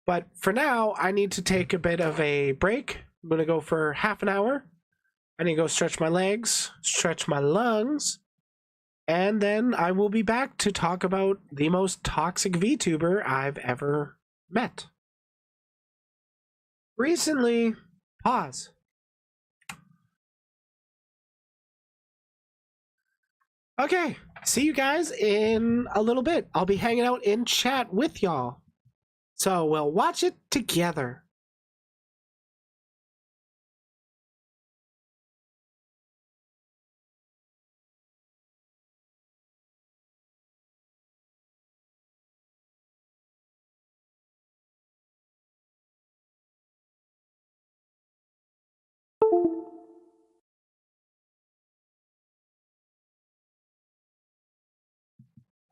But for now, I need to take a bit of a break. I'm gonna go for half an hour. I need to go stretch my legs, stretch my lungs, and then I will be back to talk about the most toxic VTuber I've ever met. Recently, pause. Okay, see you guys in a little bit. I'll be hanging out in chat with y'all. So we'll watch it together.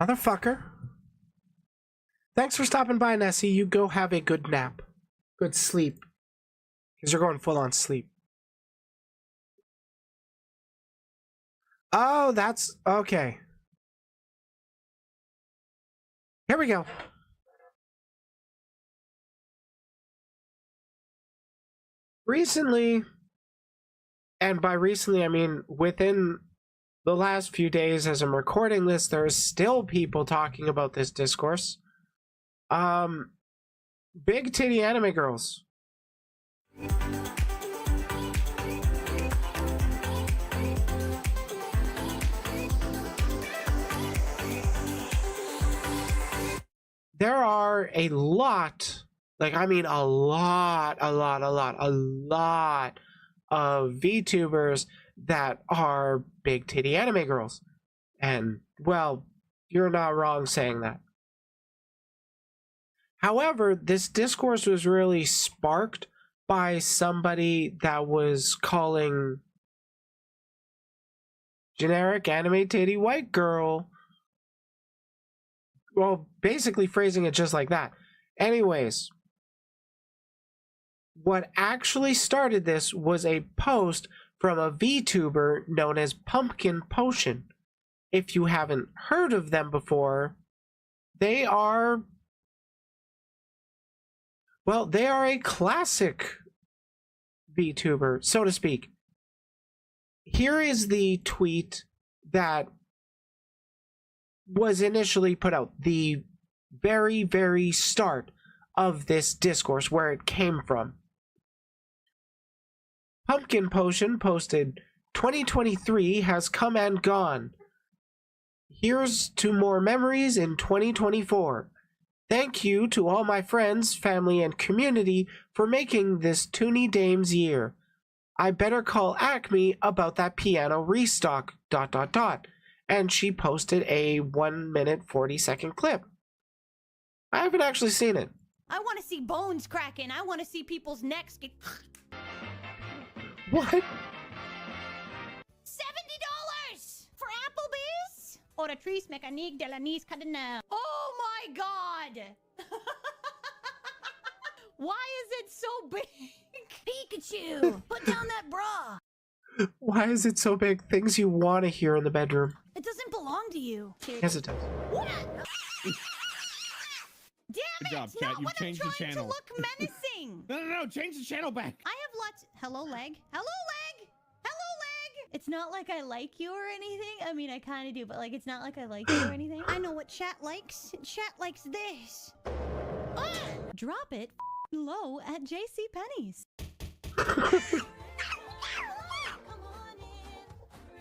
Motherfucker. Thanks for stopping by, Nessie. You go have a good nap. Good sleep. Because you're going full on sleep. Oh, that's... okay. Here we go. Recently, and by recently I mean within the last few days as I'm recording this, there's still people talking about this discourse. Big titty anime girls. There are a lot, like I mean a lot of VTubers that are big titty anime girls. And, well, you're not wrong saying that. However, this discourse was really sparked by somebody that was calling generic anime titty white girl. Well, basically phrasing it just like that. Anyways, what actually started this was a post from a VTuber known as Pumpkin Potion. If you haven't heard of them before, they are... well, they are a classic VTuber, so to speak. Here is the tweet that was initially put out, the very start of this discourse, where it came from. Pumpkin Potion posted, 2023 has come and gone. Here's to more memories in 2024. Thank you to all my friends, family, and community for making this Toonie Dames year. I better call Acme about that piano restock, ... And she posted a 1 minute 40-second clip. I haven't actually seen it. I want to see bones cracking. I want to see people's necks get... What? $70 for Applebee's? Oratrice mécanique de la nice cadenas. Oh my god! Why is it so big? Pikachu, put down that bra. Why is it so big? Things you want to hear in the bedroom. It doesn't belong to you. Yes, it does. What? Damn Good job, it! chat. Not You've when I'm changed the trying to channel. look menacing. No, change the channel back. I have lots. Hello, leg. Hello, leg. Hello, leg. It's not like I like you or anything. I mean, I kind of do, but like, it's not like I like you or anything. I know what chat likes. Chat likes this. Ah! Drop it low at J.C. Penney's.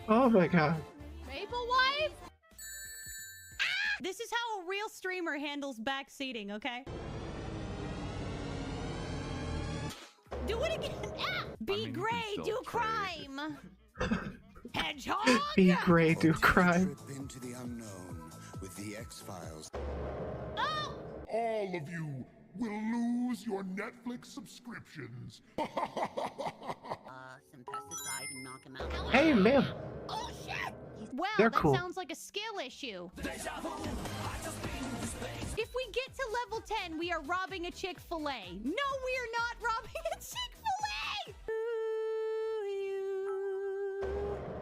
Oh my god. Maple wife. This is how a real streamer handles backseating, okay? Do it again. Ah! Be gray, do crime. Hedgehog. Be gray, do crime. Trip into the unknown with the X-Files. Oh! All of you will lose your Netflix subscriptions. Some pesticide and knock him out. Hey, man. Oh shit! Wow, They're that cool. sounds like a skill issue. If we get to level 10, we are robbing a Chick-fil-A. No, we are not robbing a Chick-fil-A!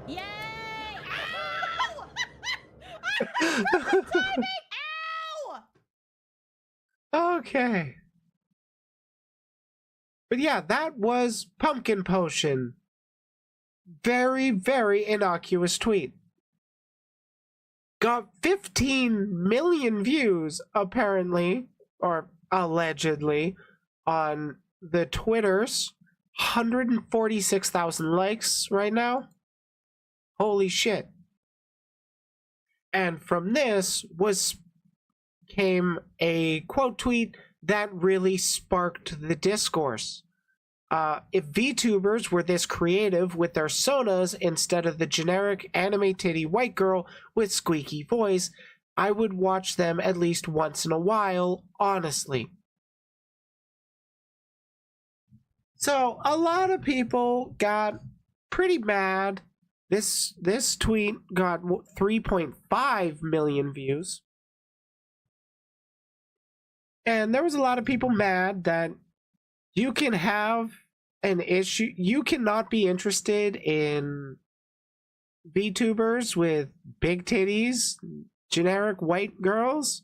Yay! Ow! Perfect timing! Ow! Okay. But yeah, that was Pumpkin Potion. Very innocuous tweet. Got 15 million views, apparently, or allegedly, on the Twitters. 146,000 likes right now. Holy shit. And from this came a quote tweet that really sparked the discourse. If VTubers were this creative with their sonas instead of the generic anime titty white girl with squeaky voice, I would watch them at least once in a while, honestly. So, a lot of people got pretty mad This tweet got 3.5 million views. And there was a lot of people mad that you can have an issue. You cannot be interested in VTubers with big titties, generic white girls.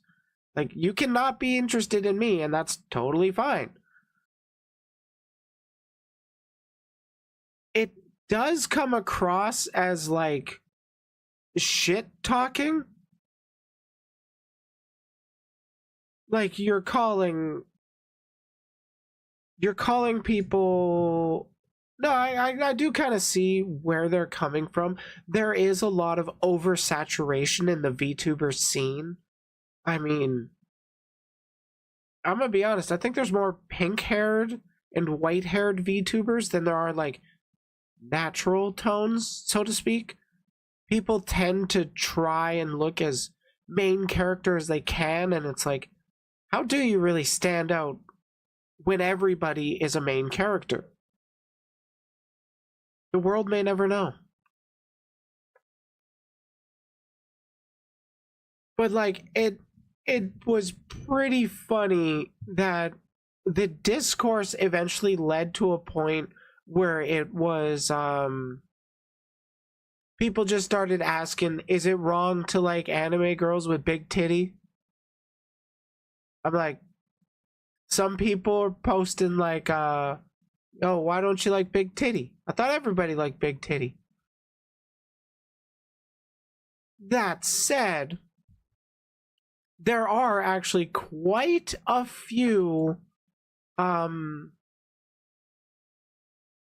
Like, you cannot be interested in me, and that's totally fine. It does come across as, like, shit talking. Like, you're calling people. No, I do kind of see where they're coming from. There is a lot of oversaturation in the VTuber scene. I mean, I'm gonna be honest, I think there's more pink-haired and white-haired VTubers than there are, like, natural tones, so to speak. People tend to try and look as main character as they can, and it's like, how do you really stand out when everybody is a main character? The world may never know. But, like, it was pretty funny that the discourse eventually led to a point where it was people just started asking, is it wrong to like anime girls with big titty? I'm like, some people are posting like oh, why don't you like big titty? I thought everybody liked big titty. That said, there are actually quite a few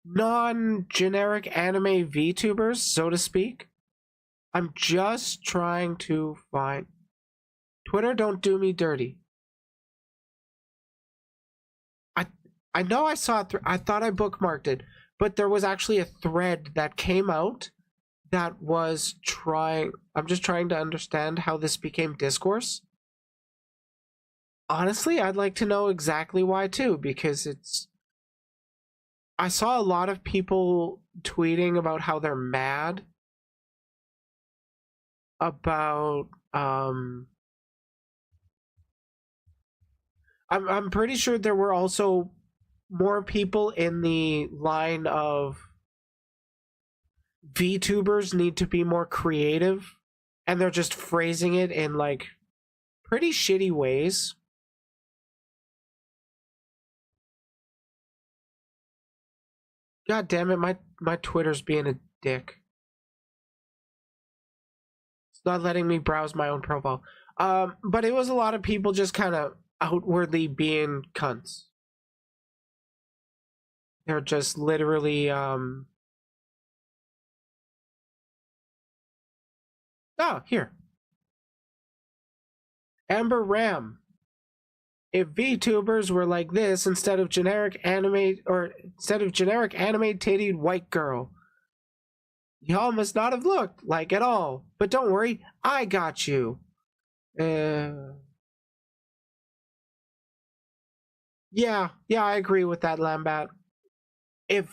non-generic anime VTubers, so to speak. I'm just trying to find Twitter. Don't do me dirty. I know I saw it. I thought I bookmarked it, but there was actually a thread that came out that was trying. I'm just trying to understand how this became discourse. Honestly, I'd like to know exactly why too, because I saw a lot of people tweeting about how they're mad about I'm pretty sure there were also more people in the line of VTubers need to be more creative, and they're just phrasing it in like pretty shitty ways. God damn it, my Twitter's being a dick. It's not letting me browse my own profile. But it was a lot of people just kind of outwardly being cunts. They're just literally here. Amber Ram. If VTubers were like this instead of generic anime tittied white girl, y'all must not have looked like at all. But don't worry, I got you. Yeah, I agree with that, Lambat. If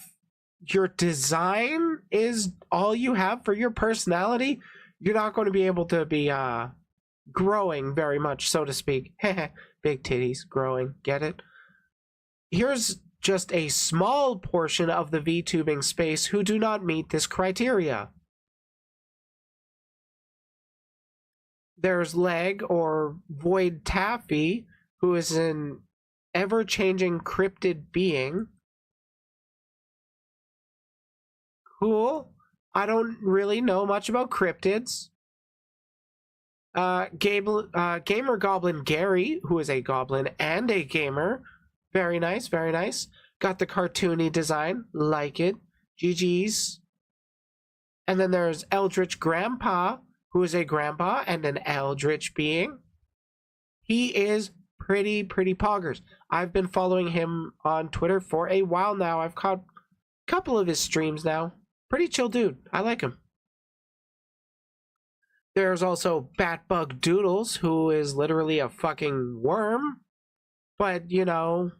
your design is all you have for your personality, you're not going to be able to be growing very much, so to speak. Big titties, growing, get it? Here's just a small portion of the VTubing space who do not meet this criteria. There's Leg, or Void Taffy, who is an ever-changing cryptid being. Cool. I don't really know much about cryptids. Gamer Goblin Gary, who is a goblin and a gamer. Very nice, very nice. Got the cartoony design, like it. GG's. And then there's Eldritch Grandpa, who is a grandpa and an eldritch being. He is pretty poggers. I've been following him on Twitter for a while now. I've caught a couple of his streams now. Pretty chill dude. I like him. There's also Batbug Doodles, who is literally a fucking worm. But, you know,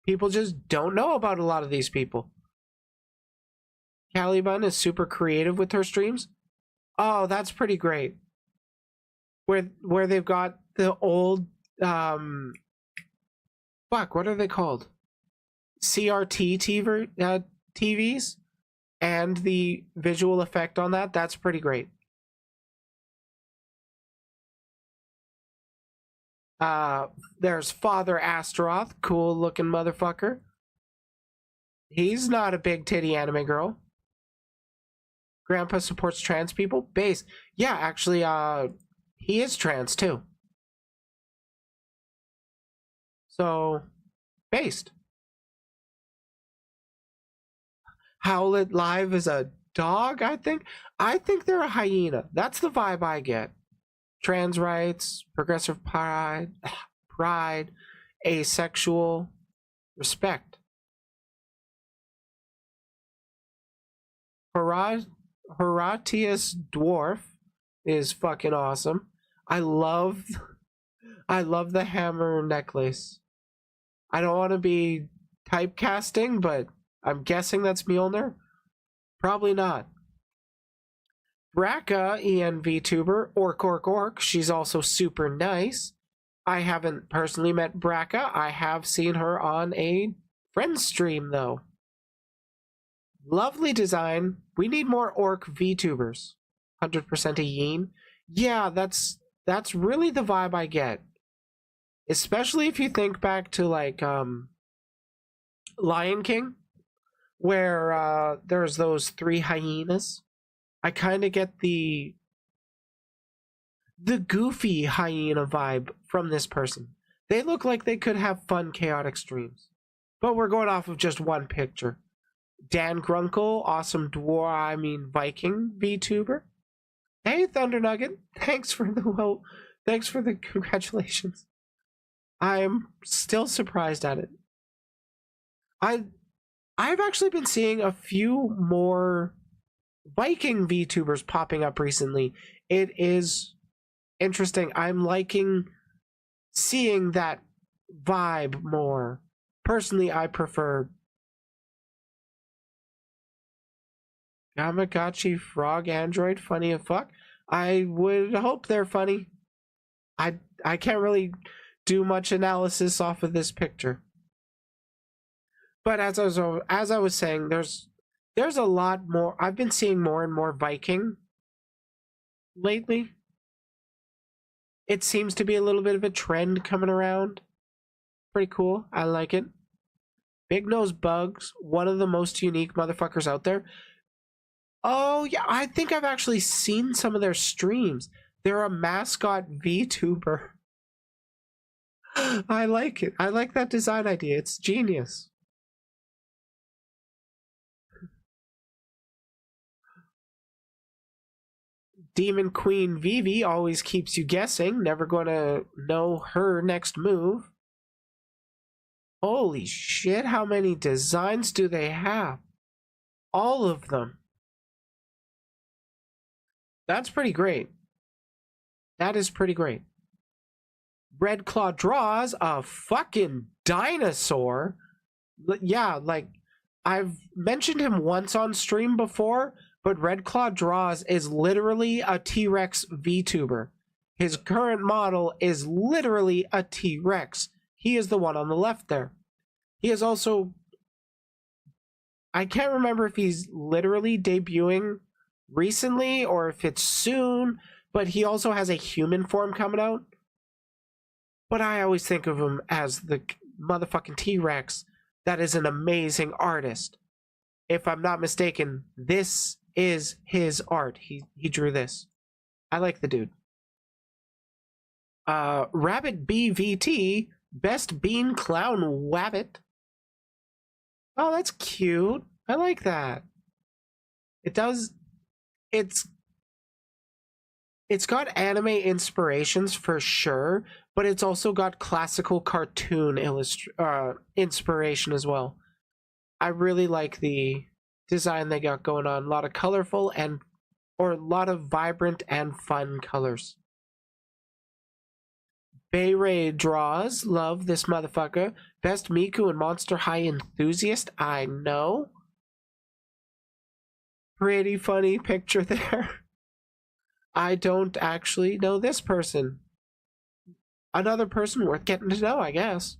people just don't know about a lot of these people. Caliban is super creative with her streams. Oh, that's pretty great. Where they've got the old fuck, what are they called? CRT TVs and the visual effect on that. That's pretty great. There's Father Astaroth, cool looking motherfucker. He's not a big titty anime girl. Grandpa supports trans people. Base. Yeah, actually, he is trans too. So, based. Howlet Live is a dog, I think. I think they're a hyena. That's the vibe I get. Trans rights, progressive pride, asexual, respect. Horatius Dwarf is fucking awesome. I love the hammer necklace. I don't want to be typecasting, but I'm guessing that's Mjolnir. Probably not. Braca, Vtuber, Orc. She's also super nice. I haven't personally met Braca. I have seen her on a friend stream, though. Lovely design. We need more Orc VTubers. 100% a Yeen. Yeah, that's really the vibe I get. Especially if you think back to, like, Lion King, where there's those 3 hyenas. I kind of get the goofy hyena vibe from this person. They look like they could have fun, chaotic streams. But we're going off of just one picture. Dan Grunkle, awesome Viking VTuber. Hey, Thunder Nugget, thanks for the congratulations. I'm still surprised at it. I've actually been seeing a few more Viking VTubers popping up recently. It is interesting. I'm liking seeing that vibe more. Personally, I prefer Gamagachi Frog Android funny as fuck. I would hope they're funny. I can't really do much analysis off of this picture. But as I was saying, there's a lot more. I've been seeing more and more Viking lately. It seems to be a little bit of a trend coming around. Pretty cool. I like it. Big Nose Bugs, one of the most unique motherfuckers out there. Oh, yeah, I think I've actually seen some of their streams. They're a mascot VTuber. I like it. I like that design idea. It's genius. Demon Queen Vivi always keeps you guessing. Never gonna know her next move. Holy shit, how many designs do they have? All of them. That's pretty great. That is pretty great. Red Claw draws a fucking dinosaur. Yeah, like, I've mentioned him once on stream before, but Red Claw Draws is literally a T-Rex VTuber. His current model is literally a T-Rex. He is the one on the left there. He is also... I can't remember if he's literally debuting recently or if it's soon, but he also has a human form coming out. But I always think of him as the motherfucking T-Rex. That is an amazing artist. If I'm not mistaken, this is his art. He drew this. I like the dude. Rabbit BVT, Best Bean Clown Wabbit. Oh, that's cute. I like that. It's got anime inspirations for sure, but it's also got classical cartoon inspiration as well. I really like the design they got going on. A lot of colorful or a lot of vibrant and fun colors. Bay Ray draws. Love this motherfucker. Best Miku and Monster High enthusiast I know. Pretty funny picture there. I don't actually know this person. Another person worth getting to know, I guess.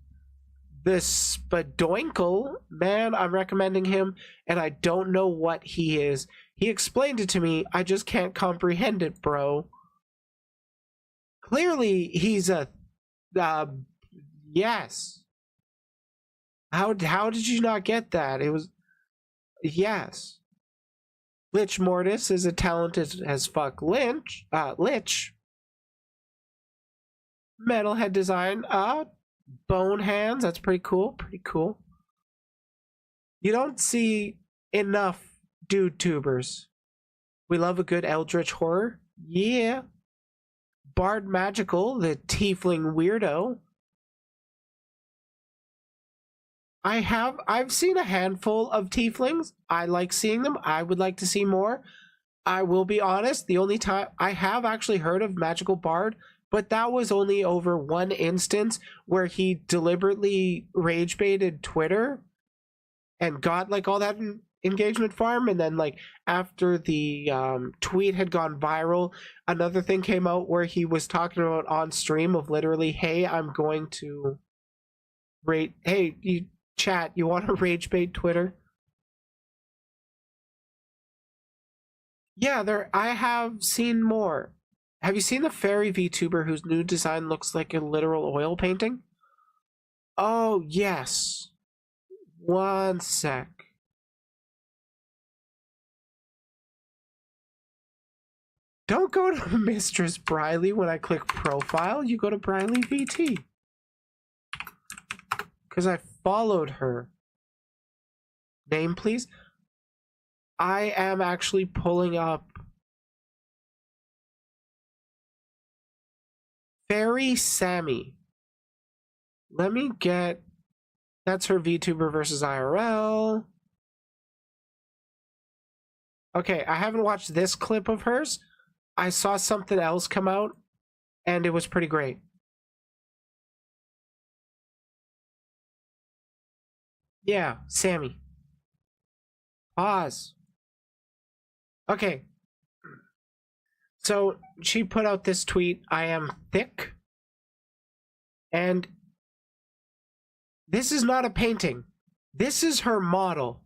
This Spadoinkle, man, I'm recommending him, and I don't know what he is. He explained it to me, I just can't comprehend it, bro. Clearly, he's a... yes. How did you not get that? It was... yes. Lich Mortis is a talented as fuck Lich. Metalhead design. Bone hands. That's pretty cool. Pretty cool. You don't see enough dude tubers. We love a good eldritch horror. Yeah. Bard Magical, the tiefling weirdo. I've seen a handful of tieflings. I like seeing them. I would like to see more. I will be honest, the only time I have actually heard of Magical Bard, but that was only over one instance where he deliberately rage baited Twitter and got like all that engagement farm, and then like after the tweet had gone viral, another thing came out where he was talking about on stream of literally, hey, I'm going to rate, hey, you chat, you want to rage bait Twitter? Yeah, I have seen more. Have you seen the fairy VTuber whose new design looks like a literal oil painting? Oh, yes. One sec. Don't go to Mistress Briley when I click profile. You go to Briley VT. Because I followed her. Name, please. I am actually pulling up Fairy Sammy. Let me get... that's her VTuber versus IRL. Okay, I haven't watched this clip of hers. I saw something else come out, and it was pretty great. Yeah, Sammy. Pause. Okay. So she put out this tweet, I am thick. And this is not a painting. This is her model.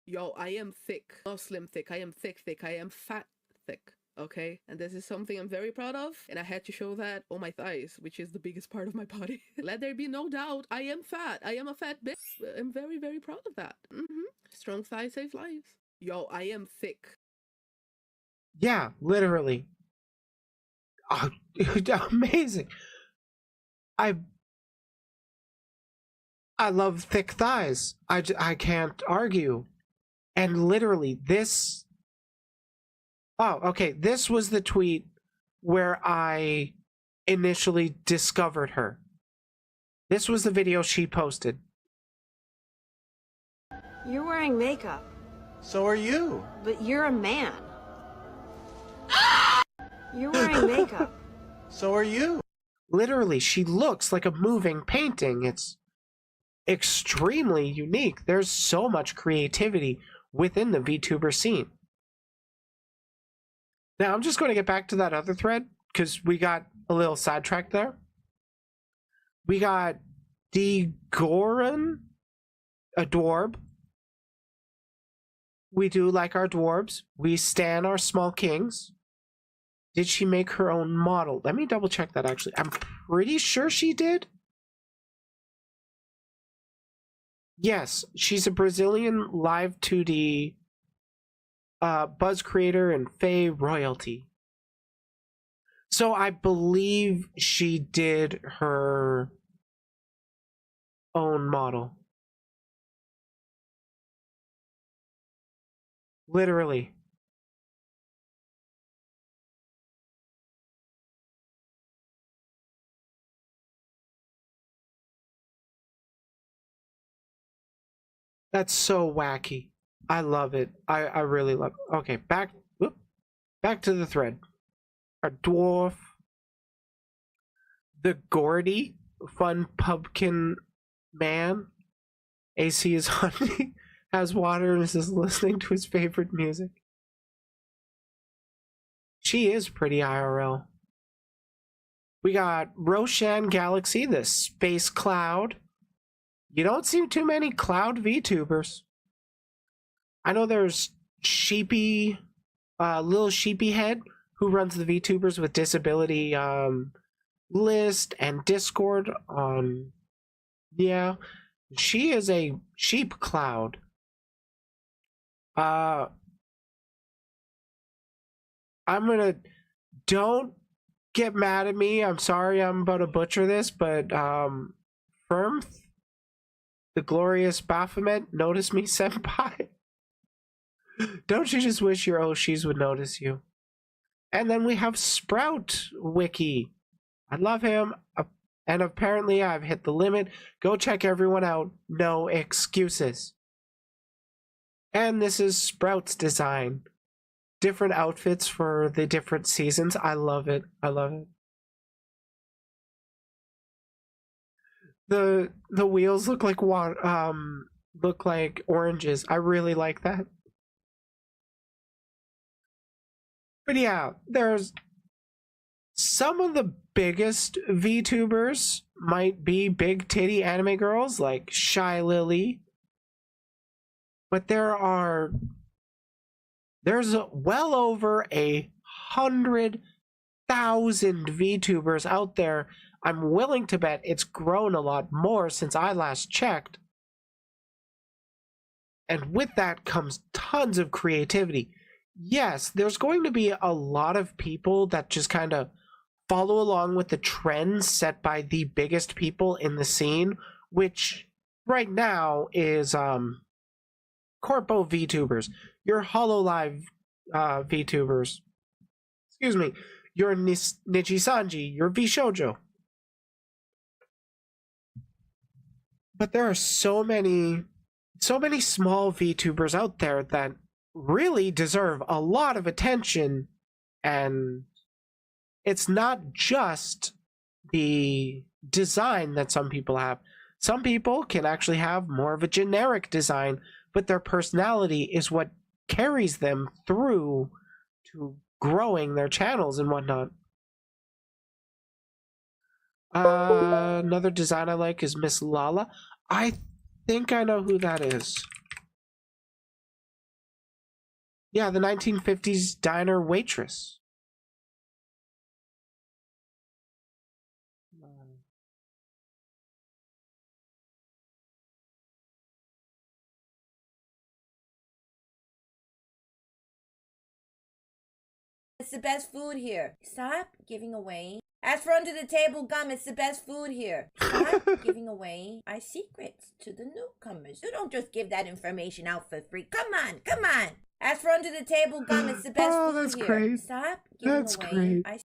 Yo, I am thick. Not slim thick. I am thick. I am fat thick. Okay? And this is something I'm very proud of. And I had to show that on my thighs, which is the biggest part of my body. Let there be no doubt. I am fat. I am a fat bitch. I'm very, very proud of that. Strong thighs save lives. Yo, I am thick. Yeah, literally. Oh, amazing. I love thick thighs. I can't argue. And literally, this... oh, okay. This was the tweet where I initially discovered her. This was the video she posted. You're wearing makeup, So are you. but you're a man. You're wearing makeup. So are you. Literally, she looks like a moving painting. It's extremely unique. There's so much creativity within the VTuber scene. Now, I'm just going to get back to that other thread because we got a little sidetracked there. We got Goran, a dwarb. We do like our dwarves. We stan our small kings. Did she make her own model? Let me double check that actually. I'm pretty sure she did. Yes, she's a Brazilian live 2D Buzz creator and Fae royalty. So I believe she did her own model. Literally. That's so wacky. I love it. I really love it. Okay, back to the thread. A dwarf. The Gordy, fun pumpkin man. AC is hunting, has water, and is listening to his favorite music. She is pretty IRL. We got Roshan Galaxy, the space cloud. You don't see too many cloud VTubers. I know there's Sheepy, little Sheepy Head, who runs the VTubers with disability list and Discord on. Yeah, she is a sheep cloud. I'm gonna. Don't get mad at me. I'm sorry I'm about to butcher this, but Firmth, the glorious Baphomet, notice me, senpai. Don't you just wish your Oshis would notice you? And then we have Sprout Wiki. I love him. And apparently I've hit the limit. Go check everyone out. No excuses. And this is Sprout's design. Different outfits for the different seasons. I love it. I love it. The wheels look like oranges. I really like that. But yeah, there's some of the biggest VTubers might be big titty anime girls like Shy Lily. But there's well over 100,000 VTubers out there. I'm willing to bet it's grown a lot more since I last checked. And with that comes tons of creativity. Yes, there's going to be a lot of people that just kind of follow along with the trends set by the biggest people in the scene, which right now is Corpo VTubers, your HoloLive VTubers, excuse me, your Nijisanji, your VShojo. But there are so many small VTubers out there that really deserve a lot of attention, and it's not just the design that some people have. Some people can actually have more of a generic design, but their personality is what carries them through to growing their channels and whatnot. Another design I like is Miss Lala. I think I know who that is. Yeah, the 1950s diner waitress. It's the best food here. Stop giving away. Ask for under the table gum. It's the best food here. Stop giving away our secrets to the newcomers. You don't just give that information out for free. Come on, come on. Ask for under the table gum. It's the best food that's here. Great. Stop giving That's away. great.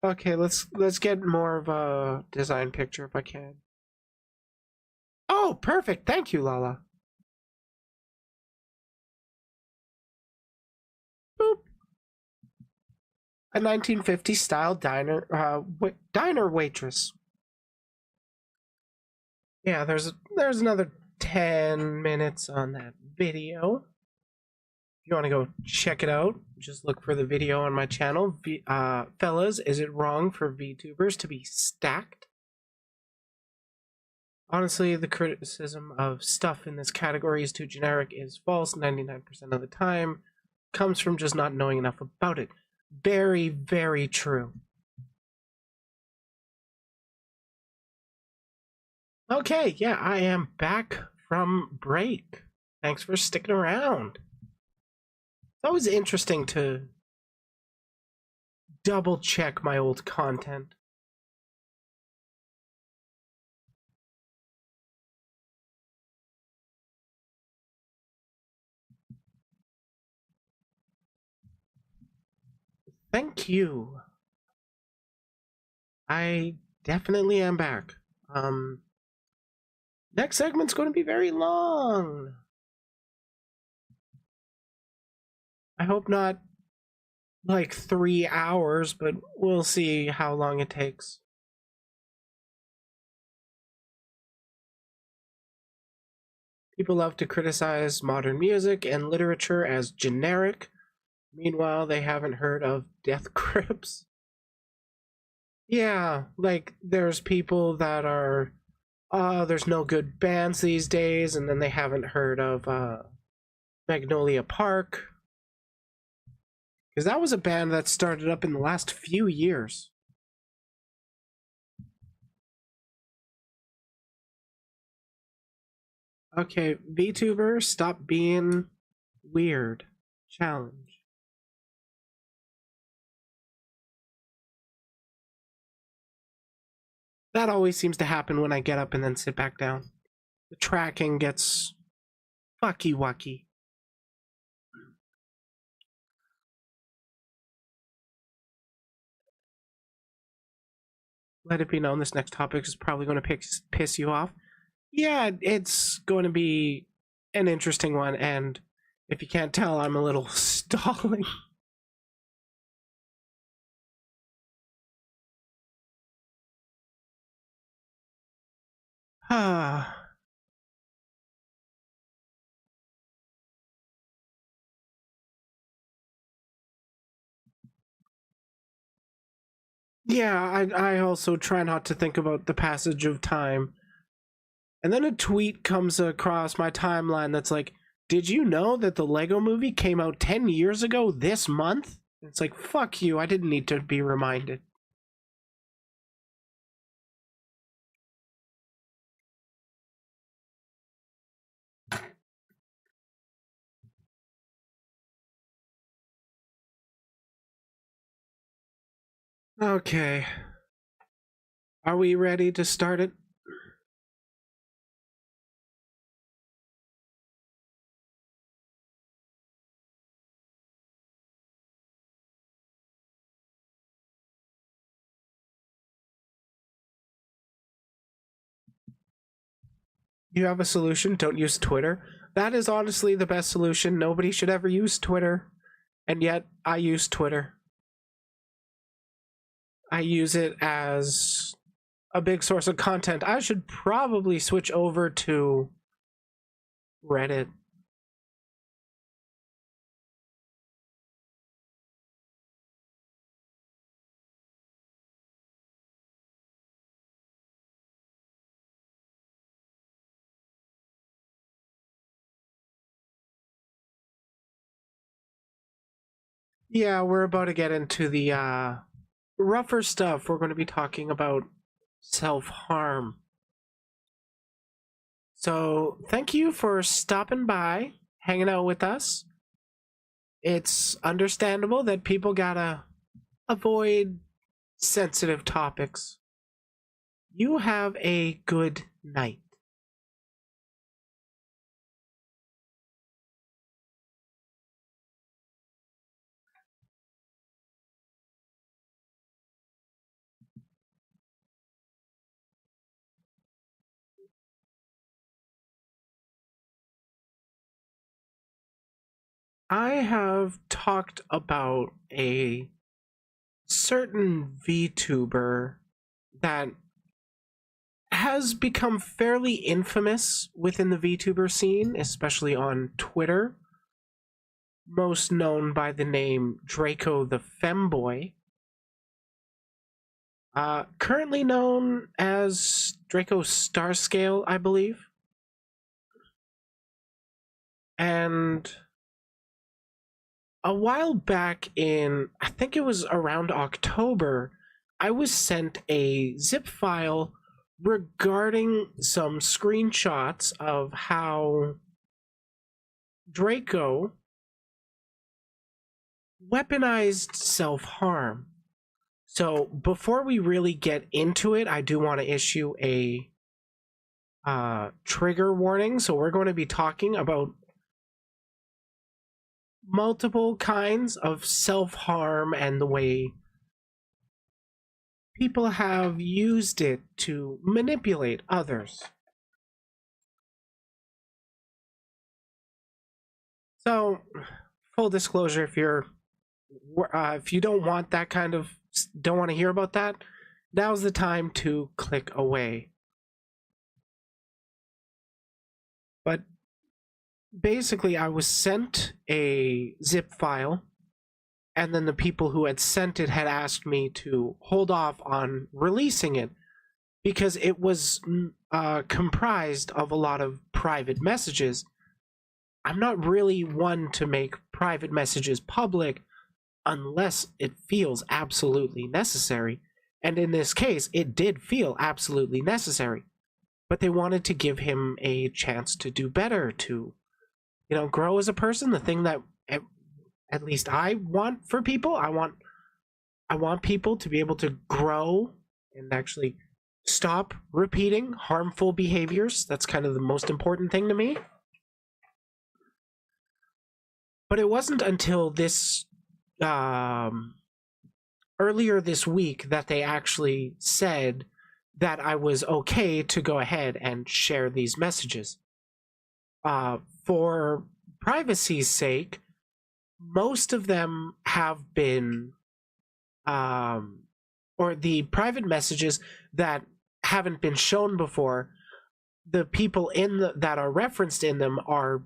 Okay, let's get more of a design picture if I can. Oh, perfect. Thank you, Lala. Boop. A 1950s style diner waitress. Yeah, there's another 10 minutes on that video. If you want to go check it out, just look for the video on my channel. Fellas, is it wrong for VTubers to be stacked? Honestly, the criticism of stuff in this category is too generic is false 99% of the time. Comes from just not knowing enough about it. Very, very true. Okay, yeah, I am back from break. Thanks for sticking around. It's always interesting to double check my old content. Thank you. I definitely am back. Next segment's going to be very long. I hope not like 3 hours, but we'll see how long it takes. People love to criticize modern music and literature as generic. Meanwhile, they haven't heard of Death Grips. Yeah, like there's people that are, there's no good bands these days, and then they haven't heard of Magnolia Park. Because that was a band that started up in the last few years. Okay, VTuber, stop being weird. Challenge. That always seems to happen when I get up and then sit back down. The tracking gets fucky wucky. Let it be known this next topic is probably going to piss you off. Yeah, it's going to be an interesting one, and if you can't tell, I'm a little stalling. Yeah, I also try not to think about the passage of time. And then a tweet comes across my timeline that's like, did you know that the Lego movie came out 10 years ago this month? It's like, fuck you, I didn't need to be reminded. Okay. Are we ready to start it? You have a solution? Don't use Twitter? That is honestly the best solution. Nobody should ever use Twitter. And yet, I use Twitter. I use it as a big source of content. I should probably switch over to Reddit. Yeah, we're about to get into the rougher stuff. We're going to be talking about self-harm. So, thank you for stopping by, hanging out with us. It's understandable that people gotta avoid sensitive topics. You have a good night. I have talked about a certain VTuber that has become fairly infamous within the VTuber scene, especially on Twitter. Most known by the name Draco the Femboy. Currently known as Draco Starscale, I believe. And a while back in, I think it was around October, I was sent a zip file regarding some screenshots of how Draco weaponized self-harm. So before we really get into it, I do want to issue a trigger warning. So we're going to be talking about multiple kinds of self-harm and the way people have used it to manipulate others. So, full disclosure, if you don't want that kind of, don't want to hear about that, now's the time to click away. But basically, I was sent a zip file and then the people who had sent it had asked me to hold off on releasing it because it was comprised of a lot of private messages. I'm not really one to make private messages public unless it feels absolutely necessary. And in this case, it did feel absolutely necessary. But they wanted to give him a chance to do better, to, grow as a person. The thing that at least I want for people, I want people to be able to grow and actually stop repeating harmful behaviors. That's kind of the most important thing to me. But it wasn't until this earlier this week that they actually said that I was okay to go ahead and share these messages. For privacy's sake, most of them have been, or the private messages that haven't been shown before, the people that are referenced in them are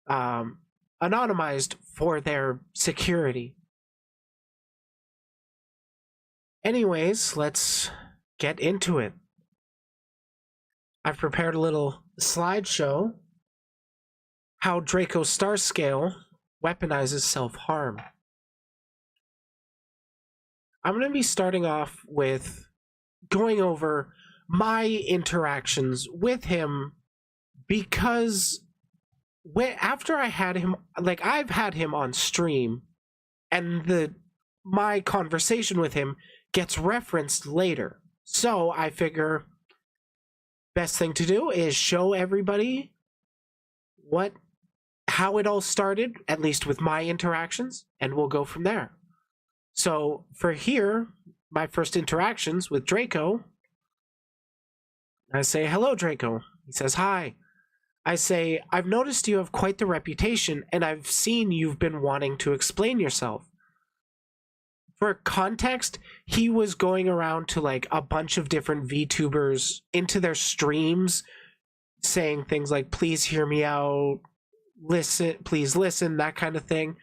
anonymized for their security. Anyways, let's get into it. I've prepared a little slideshow. How Draco's star scale weaponizes self-harm. I'm going to be starting off with going over my interactions with him because after I had him, I've had him on stream, and my conversation with him gets referenced later. So I figure best thing to do is show everybody how it all started, at least with my interactions, and we'll go from there. So for here, my first interactions with Draco, I say, "Hello, Draco." He says, "Hi." I say, "I've noticed you have quite the reputation, and I've seen you've been wanting to explain yourself." For context, he was going around to a bunch of different VTubers into their streams saying things like, "Please hear me out, please listen," that kind of thing.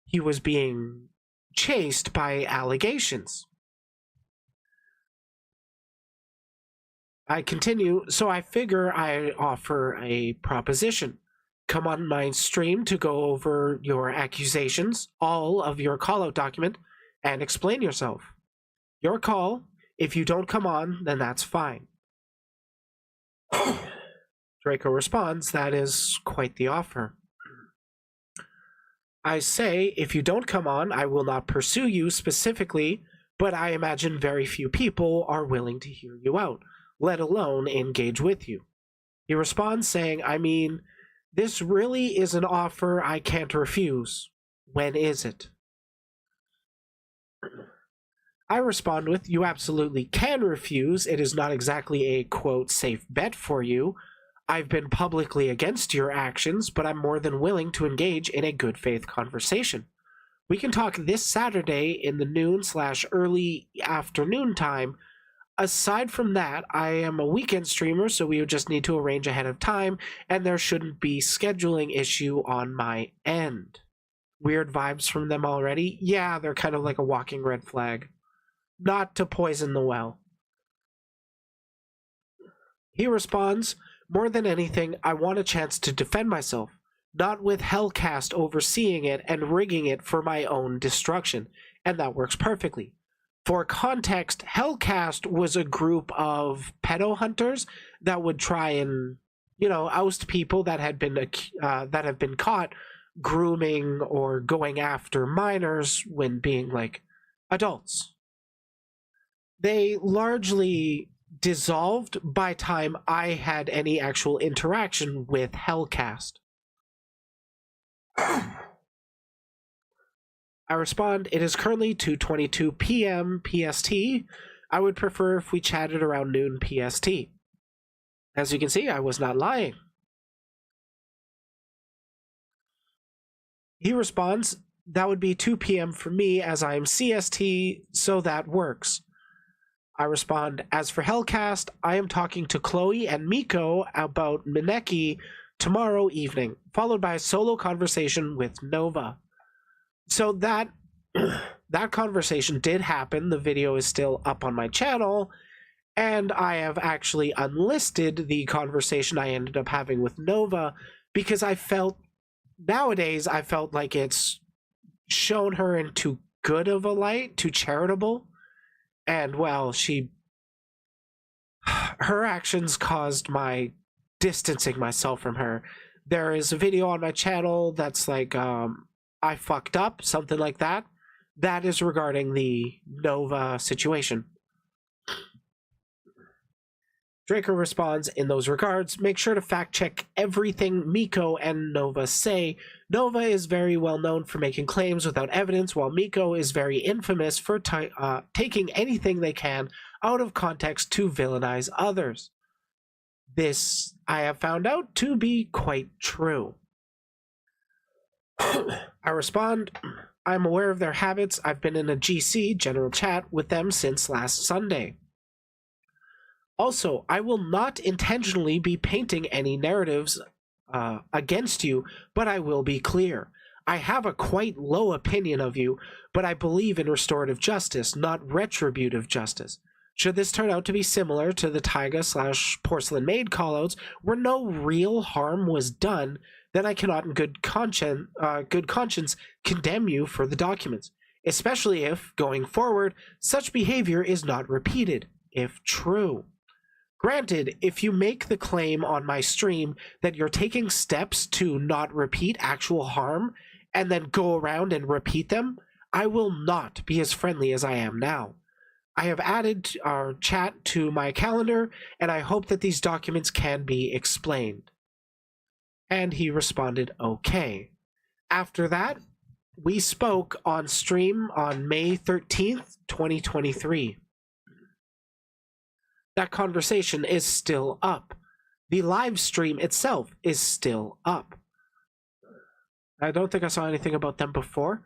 He was being chased by allegations. I continue, so I figure I offer a proposition. Come on my stream to go over your accusations, all of your call-out document, and explain yourself. Your call. If you don't come on, then that's fine. Draco responds, "That is quite the offer." I say, "If you don't come on, I will not pursue you specifically, but I imagine very few people are willing to hear you out, let alone engage with you." He responds saying, "I mean, this really is an offer I can't refuse. When is it?" I respond with, "You absolutely can refuse. It is not exactly a, quote, safe bet for you. I've been publicly against your actions, but I'm more than willing to engage in a good faith conversation. We can talk this Saturday in the noon/early afternoon time. Aside from that, I am a weekend streamer, so we would just need to arrange ahead of time, and there shouldn't be scheduling issue on my end." Weird vibes from them already. Yeah, they're kind of like a walking red flag. Not to poison the well. He responds, "More than anything, I want a chance to defend myself, not with Hellcast overseeing it and rigging it for my own destruction, and that works perfectly. For context, Hellcast was a group of pedo hunters that would try and, oust people that have been caught grooming or going after minors when being adults. They largely dissolved by time I had any actual interaction with Hellcast." I respond, "It is currently 2:22 p.m. PST. I would prefer if we chatted around noon PST. As you can see, I was not lying. He responds, "That would be 2 p.m. for me as I am CST, so that works." I respond, "As for Hellcast, I am talking to Chloe and Miko about Mineki tomorrow evening, followed by a solo conversation with Nova." So that that conversation did happen. The video is still up on my channel, and I have actually unlisted the conversation I ended up having with Nova because I felt like it's shown her in too good of a light, too charitable, and well, her actions caused my distancing myself from her. There is a video on my channel that's like, I fucked up, something like that. That is regarding the Nova situation. Draco responds, in those regards, make sure to fact check everything Miko and Nova say. Nova is very well known for making claims without evidence, while Miko is very infamous for taking anything they can out of context to villainize others. This I have found out to be quite true. I respond, I'm aware of their habits. I've been in a GC, general chat, with them since last Sunday. Also, I will not intentionally be painting any narratives against you, but I will be clear. I have a quite low opinion of you, but I believe in restorative justice, not retributive justice. Should this turn out to be similar to the Taiga/Porcelain Maid callouts, where no real harm was done, then I cannot in good conscience condemn you for the documents, especially if, going forward, such behavior is not repeated, if true. Granted, if you make the claim on my stream that you're taking steps to not repeat actual harm and then go around and repeat them, I will not be as friendly as I am now. I have added our chat to my calendar, and I hope that these documents can be explained. And he responded, okay. After that, we spoke on stream on May 13th, 2023. That conversation is still up. The live stream itself is still up. I don't think I saw anything about them before.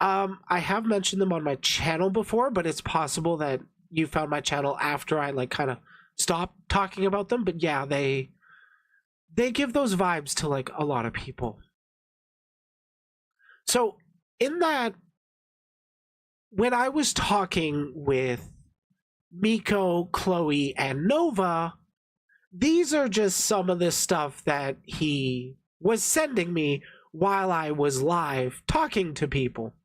I have mentioned them on my channel before, but it's possible that you found my channel after I like kind of stopped talking about them. But yeah, they give those vibes to like a lot of people. So in that, when I was talking with Miko, Chloe, and Nova, these are just some of the stuff that he was sending me while I was live talking to people.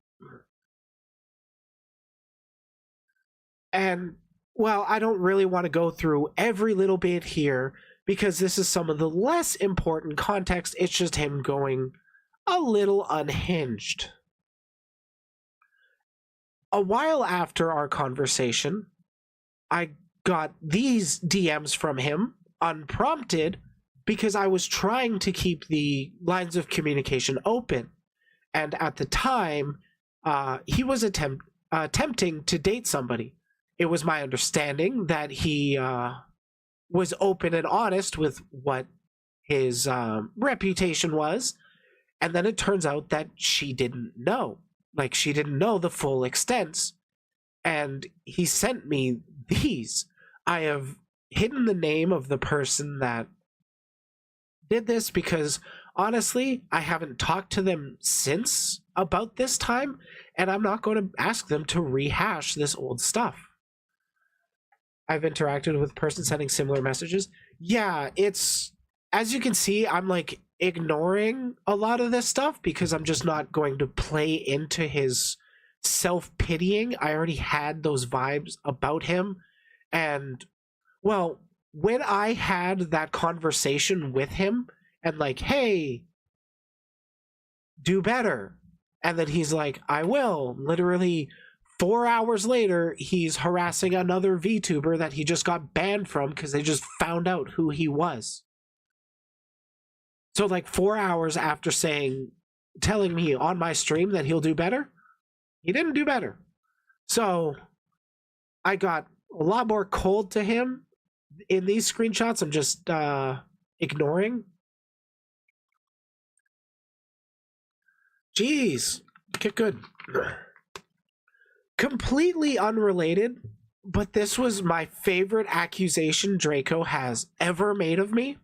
And, well, I don't really want to go through every little bit here because this is some of the less important context. It's just him going a little unhinged. A while after our conversation, I got these DMs from him unprompted because I was trying to keep the lines of communication open. And at the time, he was attempting to date somebody. It was my understanding that he was open and honest with what his reputation was. And then it turns out that she didn't know. Like, she didn't know the full extent. And he sent me these. I have hidden the name of the person that did this because, honestly, I haven't talked to them since about this time, and I'm not going to ask them to rehash this old stuff. I've interacted with a person sending similar messages. Yeah, it's, as you can see, I'm like ignoring a lot of this stuff because I'm just not going to play into his self-pitying. I already had those vibes about him. And, well, when I had that conversation with him and like, hey, do better. And then he's like, I will. Literally 4 hours later, he's harassing another VTuber that he just got banned from because they just found out who he was. So like 4 hours after telling me on my stream that he'll do better, he didn't do better. So I got a lot more cold to him in these screenshots. I'm just ignoring. Jeez, get good. Completely unrelated, but this was my favorite accusation Draco has ever made of me.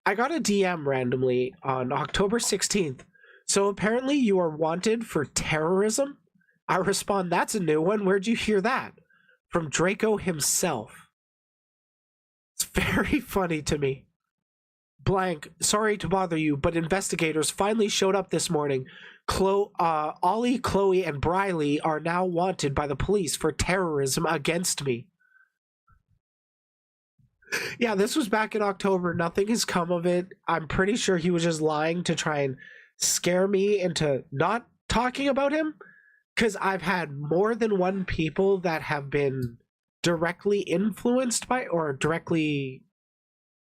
I got a DM randomly on October 16th. So apparently you are wanted for terrorism. I respond, that's a new one. Where'd you hear that? From Draco himself. It's very funny to me. Blank, sorry to bother you, but investigators finally showed up this morning. Ollie, Chloe, and Briley are now wanted by the police for terrorism against me. Yeah, this was back in October. Nothing has come of it. I'm pretty sure he was just lying to try and scare me into not talking about him. Because I've had more than one people that have been directly influenced by or directly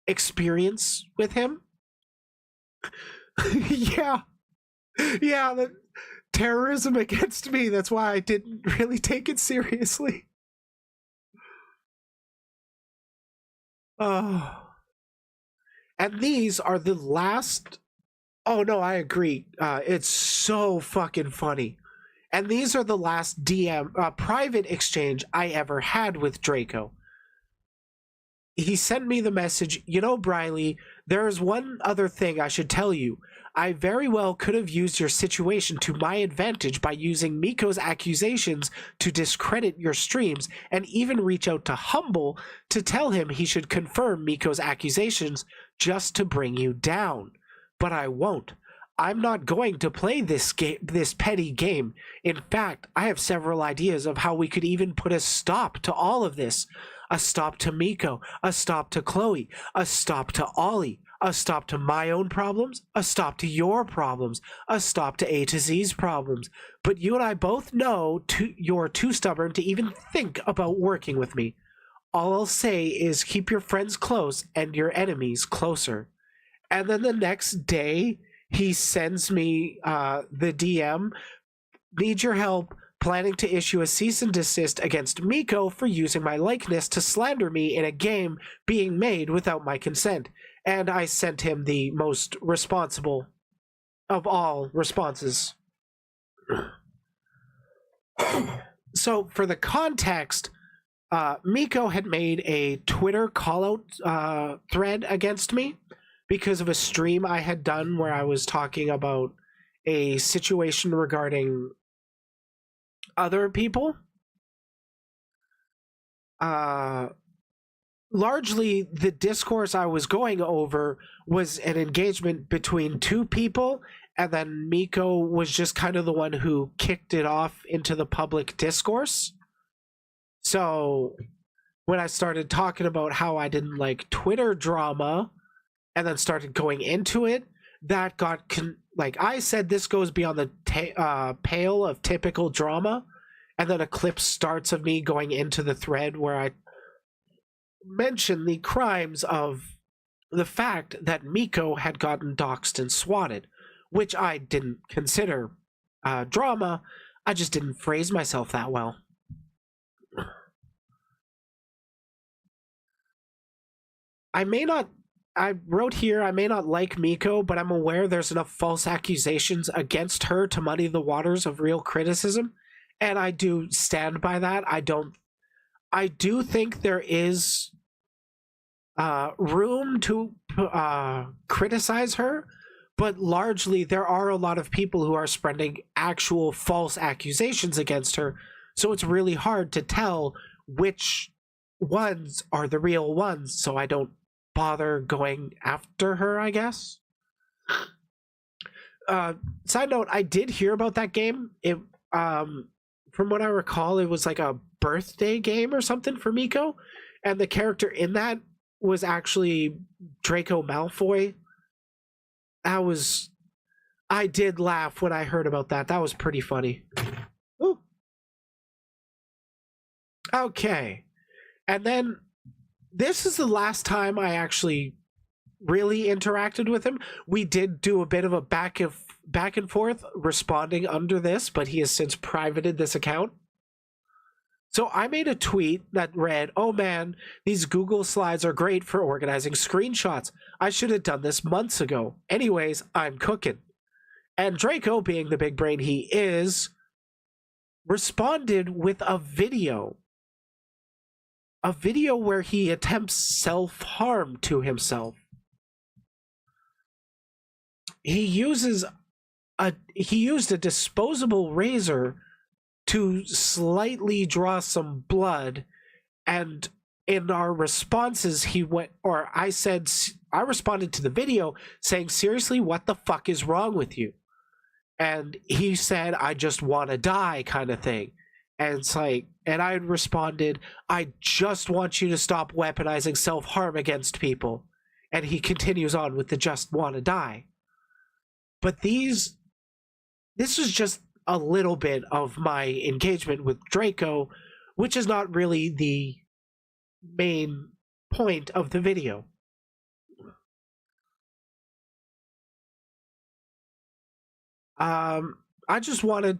experience with him. Yeah, the terrorism against me. That's why I didn't really take it seriously. Oh, and these are the last. Oh no, I agree. It's so fucking funny. And these are the last DM private exchange I ever had with Draco. He sent me the message, you know, Briley, there is one other thing I should tell you. I very well could have used your situation to my advantage by using Miko's accusations to discredit your streams and even reach out to Humble to tell him he should confirm Miko's accusations just to bring you down. But I won't. I'm not going to play this petty game. In fact, I have several ideas of how we could even put a stop to all of this. A stop to Miko, a stop to Chloe, a stop to Ollie, a stop to my own problems, a stop to your problems, a stop to A to Z's problems. But you and I both know you're too stubborn to even think about working with me. All I'll say is keep your friends close and your enemies closer. And then the next day, he sends me the DM, need your help, planning to issue a cease and desist against Miko for using my likeness to slander me in a game being made without my consent. And I sent him the most responsible of all responses. So for the context, Miko had made a Twitter call-out thread against me because of a stream I had done where I was talking about a situation regarding other people. Largely, the discourse I was going over was an engagement between two people, and then Miko was just kind of the one who kicked it off into the public discourse. So when I started talking about how I didn't like Twitter drama and then started going into it, that got like I said, this goes beyond the pale of typical drama, and then a clip starts of me going into the thread where I mention the crimes of the fact that Miko had gotten doxxed and swatted, which I didn't consider drama. I just didn't phrase myself that well. I wrote here, I may not like Miko, but I'm aware there's enough false accusations against her to muddy the waters of real criticism, and I do stand by that. I do think there is room to criticize her, but largely there are a lot of people who are spreading actual false accusations against her, so it's really hard to tell which ones are the real ones, so I don't bother going after her, I guess. Side note, I did hear about that game. It from what I recall, it was like a birthday game or something for Miko, and the character in that was actually Draco Malfoy. I did laugh when I heard about that. That was pretty funny. Ooh. Okay. And then this is the last time I actually really interacted with him. We did do a bit of a back and forth responding under this, but he has since privated this account. So I made a tweet that read, "Oh man, these Google Slides are great for organizing screenshots. I should have done this months ago. Anyways, I'm cooking." And Draco, being the big brain he is, responded with a video where he attempts self-harm to himself. He used a disposable razor to slightly draw some blood, and in our responses he went, or I responded to the video saying, seriously, what the fuck is wrong with you? And he said, I just want to die, kind of thing. And it's like, and I responded, I just want you to stop weaponizing self-harm against people. And he continues on with the just want to die. But this was just a little bit of my engagement with Draco, which is not really the main point of the video. I just wanted,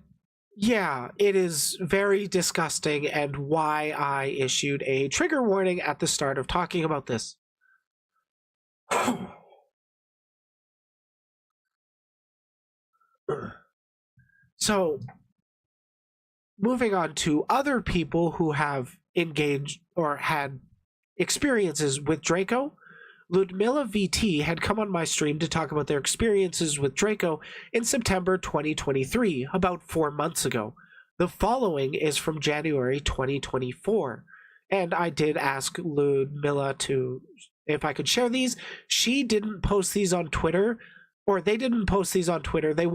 yeah, it is very disgusting, and why I issued a trigger warning at the start of talking about this. So, moving on to other people who have engaged or had experiences with Draco. Ludmilla VT had come on my stream to talk about their experiences with Draco in September 2023, about 4 months ago. The following is from January 2024, and I did ask Ludmilla if I could share these. She didn't post these on Twitter, or they didn't post these on Twitter. They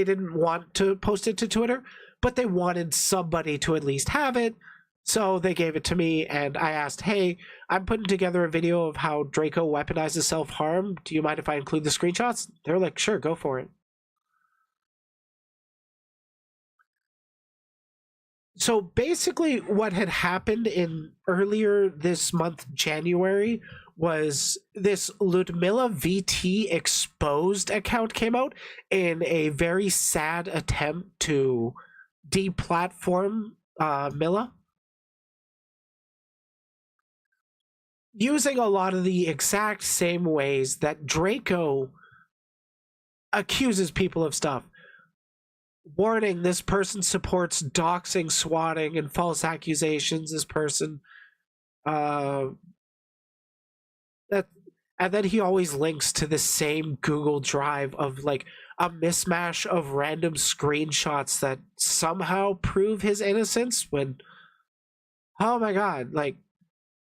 didn't want to post it to Twitter, but they wanted somebody to at least have it. So they gave it to me, and I asked, hey, I'm putting together a video of how Draco weaponizes self-harm. Do you mind if I include the screenshots? They're like, sure, go for it. So basically what had happened in earlier this month, January, was this Ludmilla VT exposed account came out in a very sad attempt to deplatform Milla, using a lot of the exact same ways that Draco accuses people of stuff. Warning, this person supports doxing, swatting, and false accusations. This person, and then he always links to the same Google Drive of like a mismatch of random screenshots that somehow prove his innocence when, oh my god, like,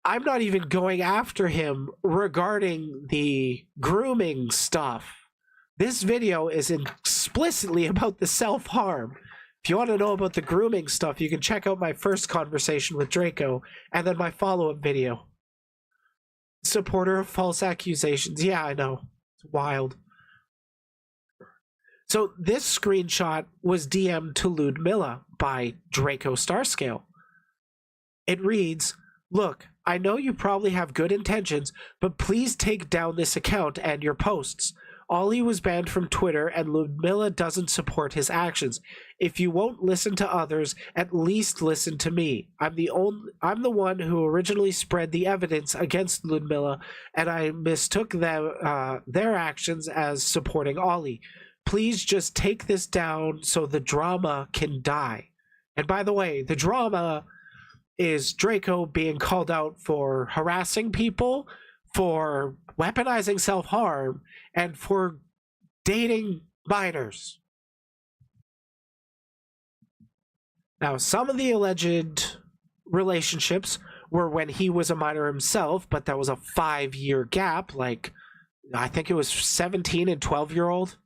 I'm not even going after him regarding the grooming stuff. This video is explicitly about the self-harm. If you want to know about the grooming stuff, you can check out my first conversation with Draco and then my follow-up video. Supporter of false accusations. Yeah, I know. It's wild. So this screenshot was DM'd to Ludmilla by Draco Starscale. It reads, look, I know you probably have good intentions, but please take down this account and your posts. Ollie was banned from Twitter, and Ludmilla doesn't support his actions. If you won't listen to others, at least listen to me. I'm the one who originally spread the evidence against Ludmilla, and I mistook their actions as supporting Ollie. Please just take this down so the drama can die. And by the way, the drama is Draco being called out for harassing people, for weaponizing self-harm, and for dating minors. Now, some of the alleged relationships were when he was a minor himself, but that was a 5-year gap. Like, I think it was 17 and 12-year-old.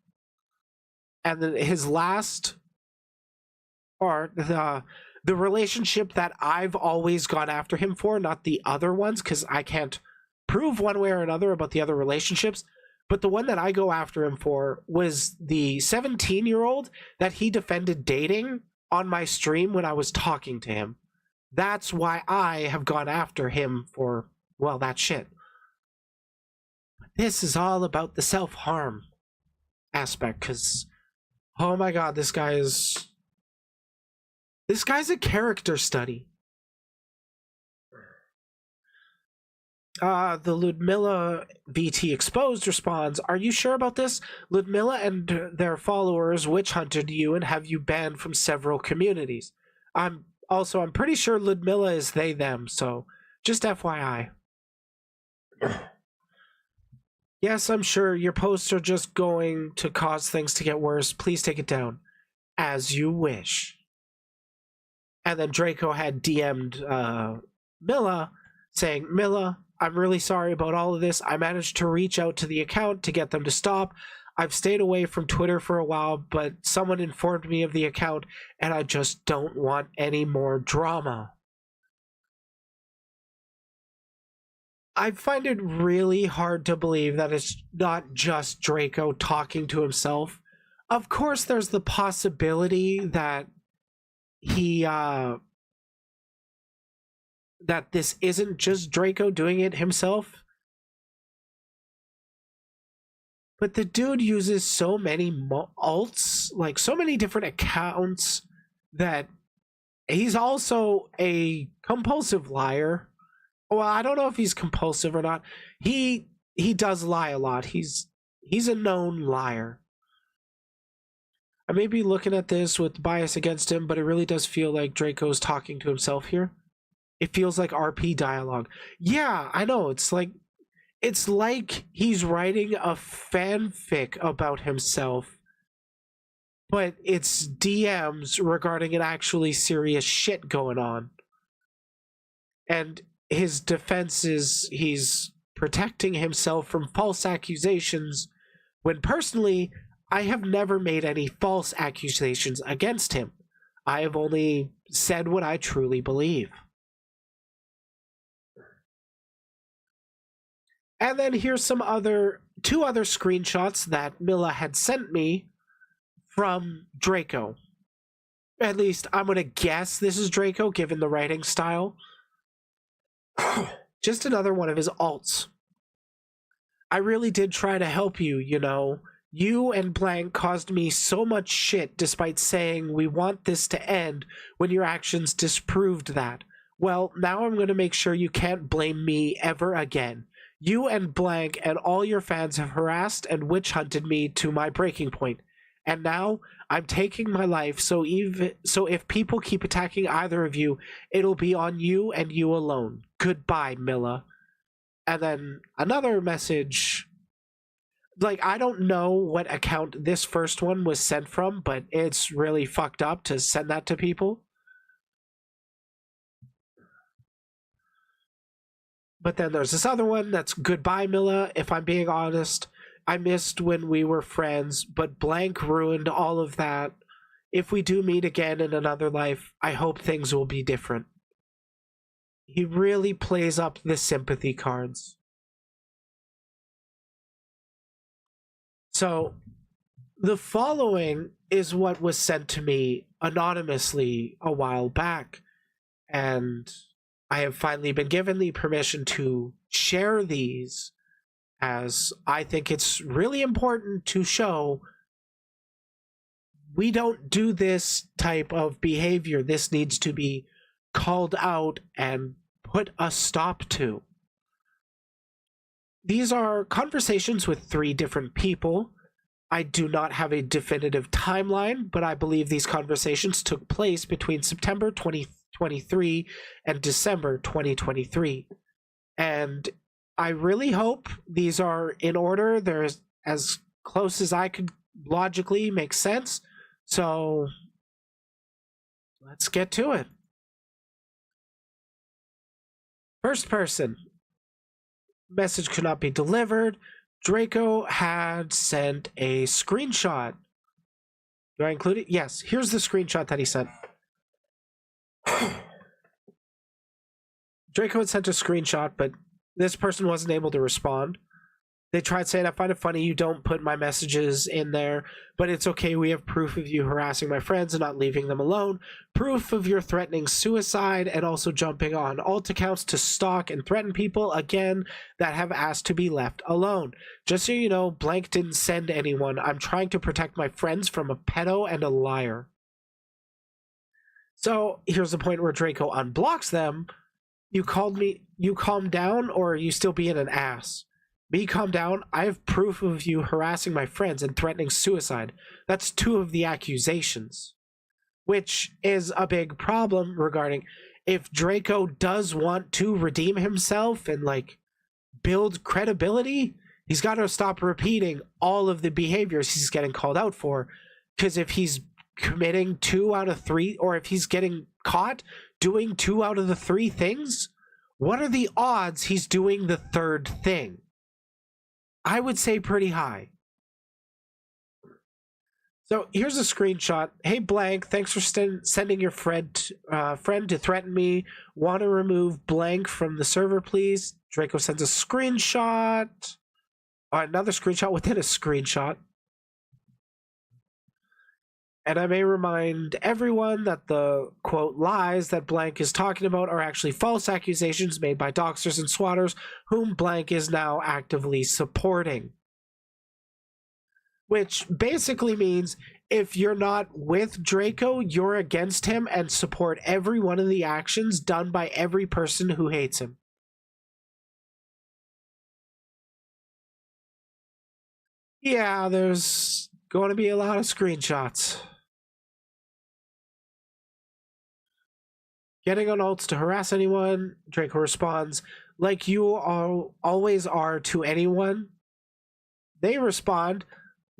And then his last, or the relationship that I've always gone after him for, not the other ones, because I can't prove one way or another about the other relationships, but the one that I go after him for was the 17-year-old that he defended dating on my stream when I was talking to him. That's why I have gone after him for, well, that shit. This is all about the self-harm aspect, because, oh my god, this guy's a character study. The Ludmilla VT Exposed responds, are you sure about this? Ludmilla and their followers witch hunted you and have you banned from several communities. I'm pretty sure Ludmilla is they, them, so just FYI. Yes, I'm sure your posts are just going to cause things to get worse. Please take it down. As you wish. And then Draco had DM'd Milla saying, Milla, I'm really sorry about all of this. I managed to reach out to the account to get them to stop. I've stayed away from Twitter for a while, but someone informed me of the account, and I just don't want any more drama. I find it really hard to believe that it's not just Draco talking to himself. Of course, there's the possibility that that this isn't just Draco doing it himself. But the dude uses so many alts, like so many different accounts, that he's also a compulsive liar. Well, I don't know if he's compulsive or not. He does lie a lot. He's a known liar. I may be looking at this with bias against him, but it really does feel like Draco's talking to himself here. It feels like RP dialogue. Yeah, I know. It's like he's writing a fanfic about himself, but it's DMs regarding an actually serious shit going on. And his defense is he's protecting himself from false accusations, when personally, I have never made any false accusations against him. I have only said what I truly believe. And then here's two other screenshots that Milla had sent me from Draco. At least I'm going to guess this is Draco, given the writing style. Just another one of his alts. I really did try to help you, you know. You and blank caused me so much shit despite saying we want this to end when your actions disproved that. Well, now I'm going to make sure you can't blame me ever again. You and blank and all your fans have harassed and witch hunted me to my breaking point. And now I'm taking my life, so if people keep attacking either of you, it'll be on you and you alone. Goodbye, Milla. And then another message. Like, I don't know what account this first one was sent from, but it's really fucked up to send that to people. But then there's this other one that's goodbye, Milla. If I'm being honest, I missed when we were friends, but blank ruined all of that. If we do meet again in another life, I hope things will be different. He really plays up the sympathy cards. So, the following is what was sent to me anonymously a while back, and I have finally been given the permission to share these, as I think it's really important to show we don't do this type of behavior. This needs to be called out and put a stop to. These are conversations with 3 different people. I do not have a definitive timeline, but I believe these conversations took place between September 2023 and December 2023. And I really hope these are in order. They're as close as I could logically make sense. So let's get to it. First person. Message could not be delivered. Draco had sent a screenshot. Do I include it? Yes. Here's the screenshot that he sent. Draco had sent a screenshot, but this person wasn't able to respond. They tried saying, I find it funny you don't put my messages in there, but it's okay. We have proof of you harassing my friends and not leaving them alone. Proof of your threatening suicide and also jumping on alt accounts to stalk and threaten people, again, that have asked to be left alone. Just so you know, blank didn't send anyone. I'm trying to protect my friends from a pedo and a liar. So here's the point where Draco unblocks them. You calm down, or are you still being an ass? Me calm down? I have proof of you harassing my friends and threatening suicide. That's 2 of the accusations. Which is a big problem regarding if Draco does want to redeem himself and, like, build credibility, he's got to stop repeating all of the behaviors he's getting called out for. Because if he's committing 2 out of 3, or if he's getting caught doing 2 out of the 3 things, what are the odds he's doing the third thing? I would say pretty high. So here's a screenshot. Hey blank, thanks for sending your friend to threaten me. Want to remove blank from the server, please? Draco sends a screenshot. Another screenshot within a screenshot. And I may remind everyone that the, quote, lies that blank is talking about are actually false accusations made by doxers and swatters whom blank is now actively supporting. Which basically means if you're not with Draco, you're against him and support every one of the actions done by every person who hates him. Yeah, there's going to be a lot of screenshots. Getting on ults to harass anyone, Draco responds, like you always are to anyone. They respond,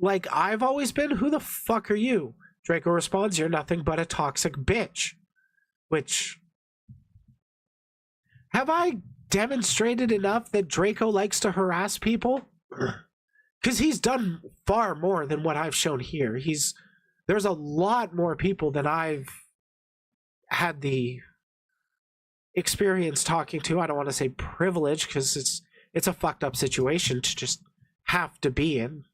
like I've always been, who the fuck are you? Draco responds, you're nothing but a toxic bitch. Which, have I demonstrated enough that Draco likes to harass people? Because he's done far more than what I've shown here. There's a lot more people than I've had the experience talking to. I don't want to say privilege, because it's a fucked up situation to just have to be in.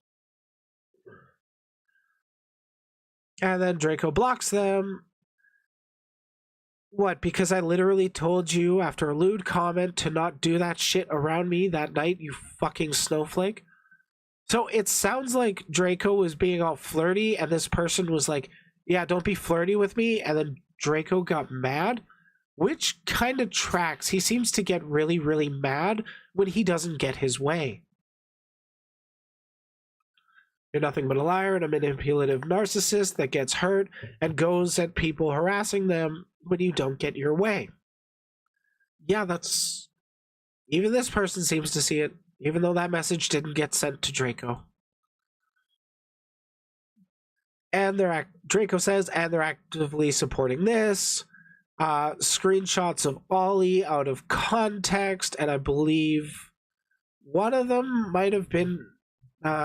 And then Draco blocks them. What, because I literally told you after a lewd comment to not do that shit around me that night, you fucking snowflake? So it sounds like Draco was being all flirty, and this person was like, yeah, don't be flirty with me, and then Draco got mad, which kind of tracks. He seems to get really, really mad when he doesn't get his way. You're nothing but a liar and a manipulative narcissist that gets hurt and goes at people harassing them when you don't get your way. Yeah, that's... Even this person seems to see it, even though that message didn't get sent to Draco. And Draco says, and they're actively supporting this. Screenshots of Ollie out of context, and I believe one of them might have been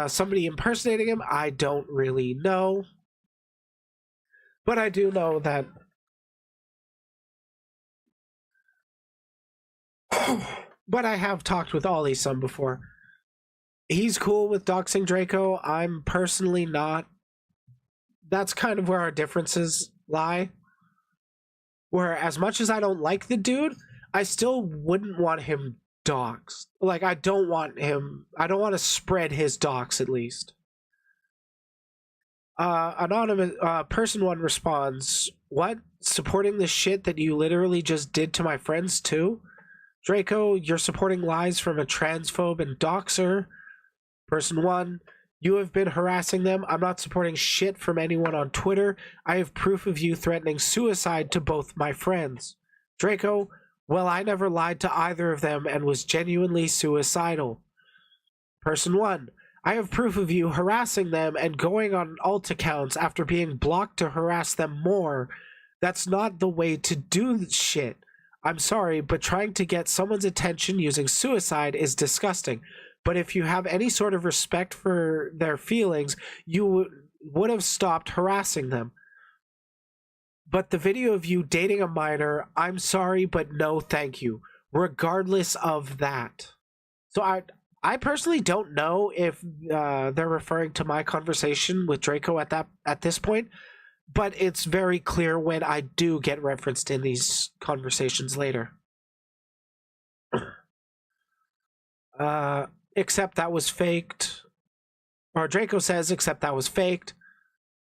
somebody impersonating him. I don't really know. But I do know that but I have talked with Ollie some before. He's cool with doxing Draco. I'm personally not. That's kind of where our differences lie. Where as much as I don't like the dude, I still wouldn't want him doxed. Like, I don't want to spread his dox, at least. Anonymous person one responds, what? Supporting the shit that you literally just did to my friends too? Draco, you're supporting lies from a transphobe and doxer. Person one, you have been harassing them. I'm not supporting shit from anyone on Twitter. I have proof of you threatening suicide to both my friends. Draco, well, I never lied to either of them and was genuinely suicidal. Person one, I have proof of you harassing them and going on alt accounts after being blocked to harass them more. That's not the way to do shit. I'm sorry, but trying to get someone's attention using suicide is disgusting. But if you have any sort of respect for their feelings, you would have stopped harassing them. But the video of you dating a minor, I'm sorry, but no thank you, regardless of that. So I personally don't know if they're referring to my conversation with Draco at this point, but it's very clear when I do get referenced in these conversations later. Except that was faked. Or Draco says, except that was faked.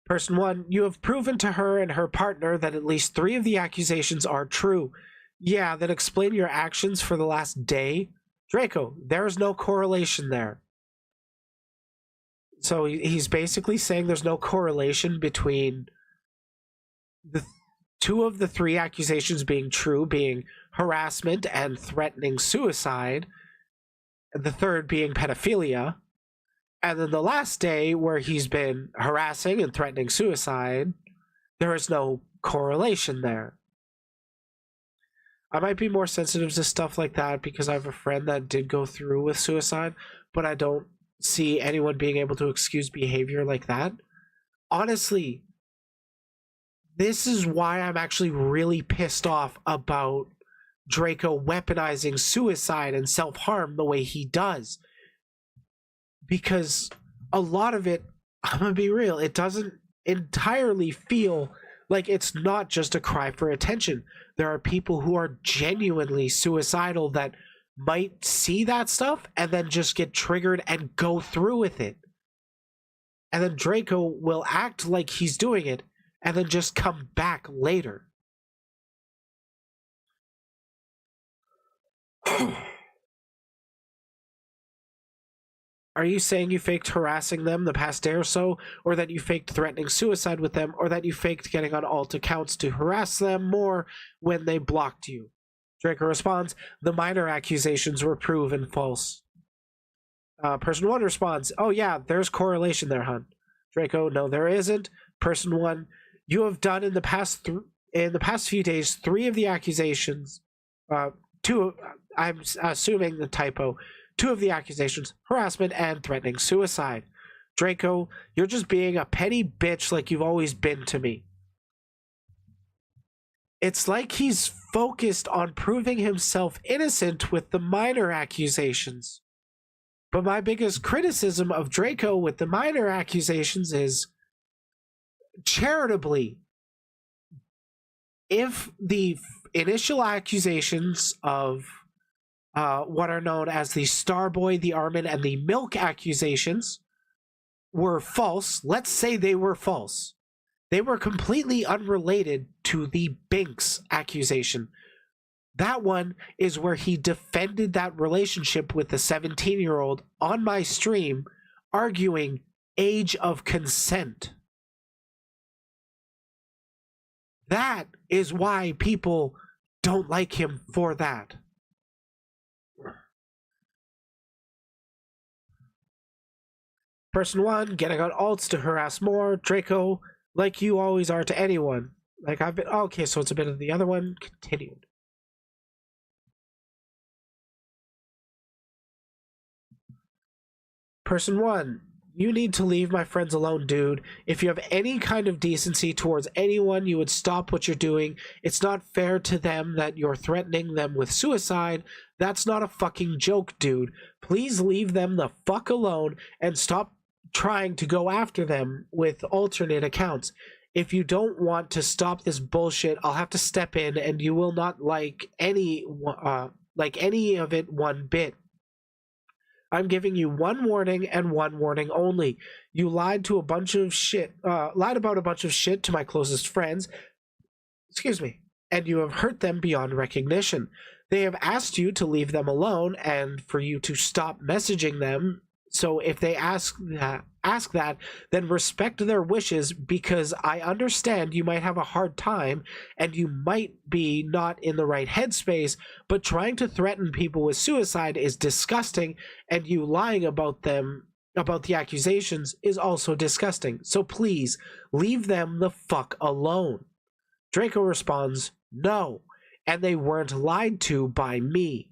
Person one, you have proven to her and her partner that at least 3 of the accusations are true. Yeah, then explain your actions for the last day. Draco, there's no correlation there. So he's basically saying there's no correlation between the 2 of the 3 accusations being true, being harassment and threatening suicide, and the 3rd being pedophilia. And then the last day where he's been harassing and threatening suicide, there is no correlation there. I might be more sensitive to stuff like that because I have a friend that did go through with suicide, but I don't see anyone being able to excuse behavior like that. Honestly, this is why I'm actually really pissed off about Draco weaponizing suicide and self-harm the way he does. Because a lot of it, I'm gonna be real, it doesn't entirely feel like it's not just a cry for attention. There are people who are genuinely suicidal that might see that stuff and then just get triggered and go through with it. And then Draco will act like he's doing it and then just come back later. Are you saying you faked harassing them the past day or so, or that you faked threatening suicide with them, or that you faked getting on alt accounts to harass them more when they blocked you? Draco responds, the minor accusations were proven false. Person 1 responds, oh yeah, there's correlation there, hun. Draco, no there isn't. Person 1, you have done in the past few days 3 of the accusations, 2, I'm assuming the typo, 2 of the accusations, harassment and threatening suicide. Draco, you're just being a petty bitch like you've always been to me. It's like he's focused on proving himself innocent with the minor accusations. But my biggest criticism of Draco with the minor accusations is, charitably, if the initial accusations of what are known as the Starboy, the Armin, and the Milk accusations were false. Let's say they were false. They were completely unrelated to the Binks accusation. That one is where he defended that relationship with the 17-year-old on my stream, arguing age of consent. That is why people don't like him for that. Person 1, getting on alts to harass more. Draco, like you always are to anyone. Like I've been. Okay, so it's a bit of the other one. Continued. Person 1, you need to leave my friends alone, dude. If you have any kind of decency towards anyone, you would stop what you're doing. It's not fair to them that you're threatening them with suicide. That's not a fucking joke, dude. Please leave them the fuck alone and stop trying to go after them with alternate accounts. If you don't want to stop this bullshit, I'll have to step in, and you will not like any of it one bit. I'm giving you one warning and one warning only. You lied to a bunch of shit, lied about a bunch of shit to my closest friends. Excuse me. And you have hurt them beyond recognition. They have asked you to leave them alone and for you to stop messaging them. So if they ask that, then respect their wishes, because I understand you might have a hard time and you might be not in the right headspace, but trying to threaten people with suicide is disgusting, and you lying about the accusations is also disgusting. So please, leave them the fuck alone. Draco responds, no, and they weren't lied to by me.